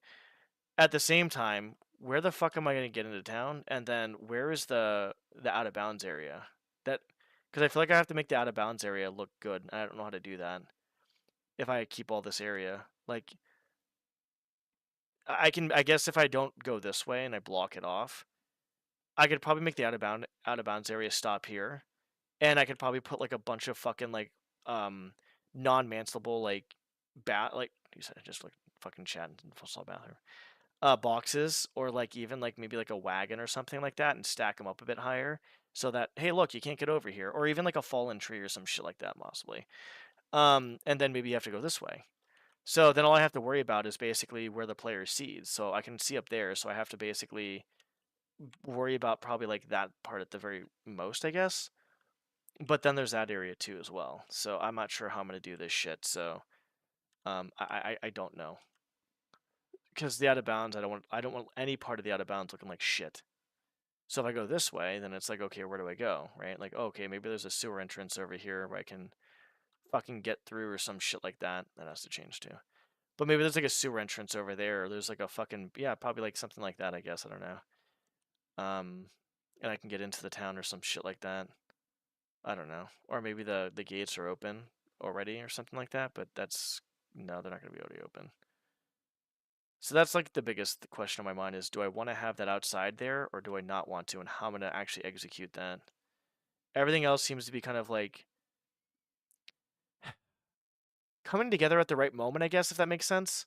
at the same time, where the fuck am I going to get into town? And then where is the out of bounds area? Because I feel like I have to make the out of bounds area look good. And I don't know how to do that. If I keep all this area, like, I guess if I don't go this way and I block it off, I could probably make the out of bounds area stop here, and I could probably put like a bunch of fucking like non-manslable like like you said, just like fucking chat and full saw bathroom boxes, or like even like maybe like a wagon or something like that, and stack them up a bit higher so that, hey, look, you can't get over here, or even like a fallen tree or some shit like that possibly. And then maybe you have to go this way. So then all I have to worry about is basically where the player sees. So I can see up there, so I have to basically worry about probably like that part at the very most, I guess. But then there's that area too as well. So I'm not sure how I'm gonna do this shit. So I don't know. Because the out of bounds, I don't want any part of the out of bounds looking like shit. So if I go this way, then it's like, okay, where do I go, right? Like, okay, maybe there's a sewer entrance over here where I can fucking get through or some shit like that. That has to change too. But maybe there's like a sewer entrance over there, or there's like a fucking, yeah, probably like something like that, I guess. I don't know. And I can get into the town or some shit like that. I don't know. Or maybe the gates are open already or something like that, but that's, no, they're not going to be able to open. So that's like the biggest question on my mind is, do I want to have that outside there or do I not want to, and how I'm going to actually execute that? Everything else seems to be kind of like coming together at the right moment, I guess, if that makes sense.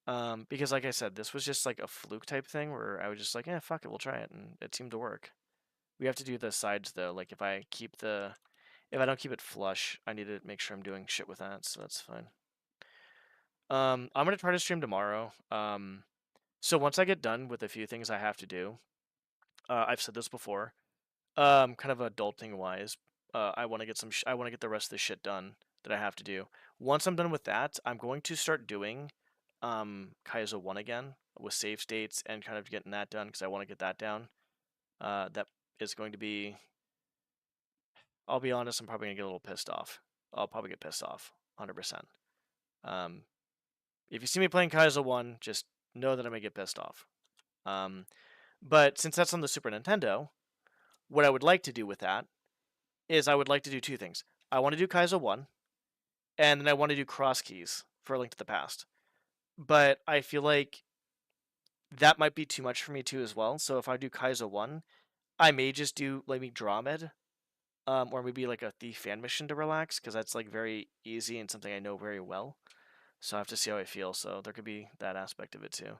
Because like I said, this was just like a fluke type thing where I was just like, fuck it, we'll try it, and it seemed to work. We have to do the sides though. Like if I don't keep it flush, I need to make sure I'm doing shit with that, so that's fine. I'm gonna try to stream tomorrow. So once I get done with a few things I have to do, I've said this before, kind of adulting wise, I want to get I want to get the rest of the shit done that I have to do. Once I'm done with that, I'm going to start doing Kaizo 1 again with save states and kind of getting that done because I want to get that down. That is going to be, I'll be honest, I'm probably gonna get a little pissed off. I'll probably get pissed off, 100%. If you see me playing Kaizo 1, just know that I'm gonna get pissed off. But since that's on the Super Nintendo, what I would like to do with that is I would like to do two things. I want to do Kaizo 1, and then I want to do Cross Keys for A Link to the Past. But I feel like that might be too much for me too as well. So if I do Kaizo 1, I may just do maybe Dramed, or maybe like a Thief fan mission to relax, because that's like very easy and something I know very well. So I have to see how I feel. So there could be that aspect of it too.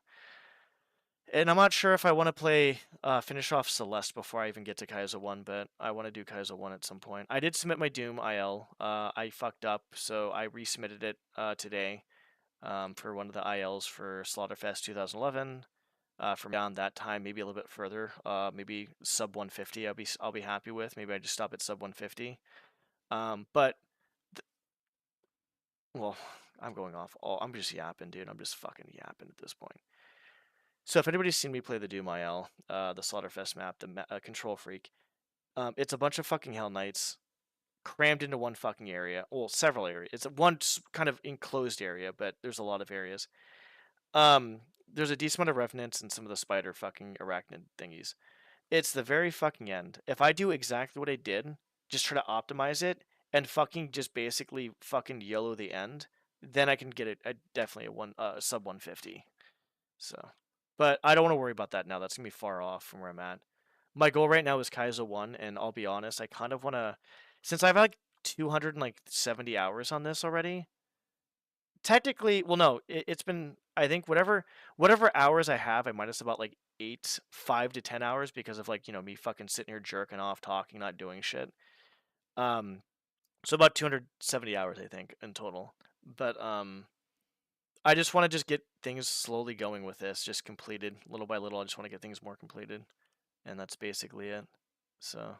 And I'm not sure if I want to play finish off Celeste before I even get to Kaizo 1, but I want to do Kaizo 1 at some point. I did submit my Doom IL. I fucked up, so I resubmitted it today for one of the ILs for Slaughterfest 2011. From down that time, maybe a little bit further, maybe sub 150. I'll be happy with. Maybe I just stop at sub 150. But well, I'm going off. I'm just yapping, dude. I'm just fucking yapping at this point. So if anybody's seen me play the Doom IL, the Slaughterfest map, the Control Freak, it's a bunch of fucking Hell Knights crammed into one fucking area. Well, several areas. It's one kind of enclosed area, but there's a lot of areas. There's a decent amount of Revenants and some of the spider fucking arachnid thingies. It's the very fucking end. If I do exactly what I did, just try to optimize it, and fucking just basically fucking YOLO the end, then I can get it definitely a sub 150. So, but I don't want to worry about that now. That's gonna be far off from where I'm at. My goal right now is Kaizo 1, and I'll be honest, I kind of want to, since I've had like 270 hours on this already. Technically, well, no, it's been, I think whatever hours I have, I minus about like 5 to 10 hours because of like, me fucking sitting here jerking off, talking, not doing shit. So about 270 hours, I think, in total. But I just want to just get things slowly going with this, just completed little by little. I just want to get things more completed, and that's basically it. So,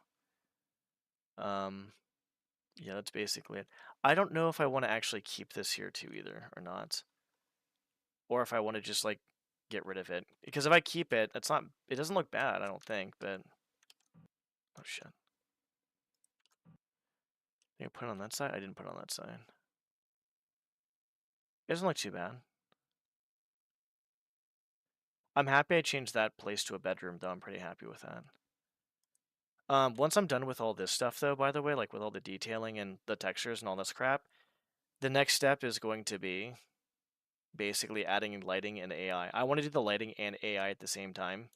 yeah, that's basically it. I don't know if I want to actually keep this here too either or not, or if I want to just like get rid of it. Because if I keep it, it doesn't look bad, I don't think. But oh shit, did I put it on that side? I didn't put it on that side. It doesn't look too bad. I'm happy I changed that place to a bedroom, though. I'm pretty happy with that. Once I'm done with all this stuff, though, by the way, like with all the detailing and the textures and all this crap, the next step is going to be basically adding lighting and AI. I want to do the lighting and AI at the same time.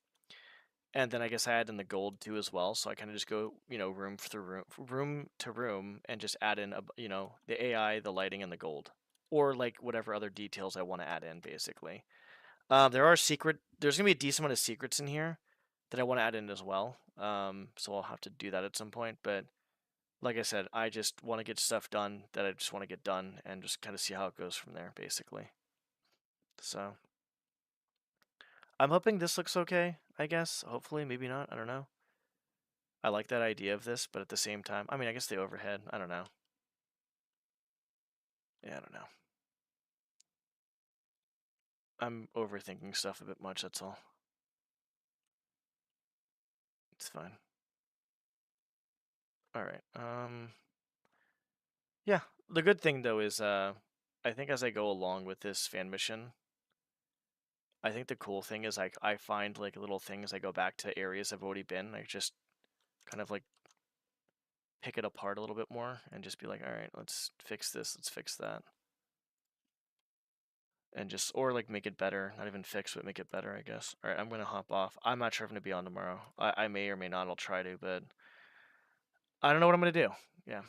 And then I guess I add in the gold too as well. So I kind of just go, room to room, and just add in, the AI, the lighting, and the gold, or like whatever other details I want to add in, basically. There's gonna be a decent amount of secrets in here that I want to add in as well. So I'll have to do that at some point. But like I said, I just want to get stuff done that I just want to get done and just kind of see how it goes from there, basically. So I'm hoping this looks okay, I guess. Hopefully, maybe not. I don't know. I like that idea of this, but at the same time, I mean, I guess the overhead, I don't know. Yeah, I don't know. I'm overthinking stuff a bit much, that's all. It's fine. All right. Yeah. The good thing though is I think as I go along with this fan mission, I think the cool thing is like I find like little things. I go back to areas I've already been. I just kind of like pick it apart a little bit more and just be like, all right, let's fix this, let's fix that, and just or like make it better. Not even fix, but make it better, I guess. All right, I'm gonna hop off. I'm not sure if I'm gonna be on tomorrow. I may or may not. I'll try to, but I don't know what I'm gonna do. Yeah.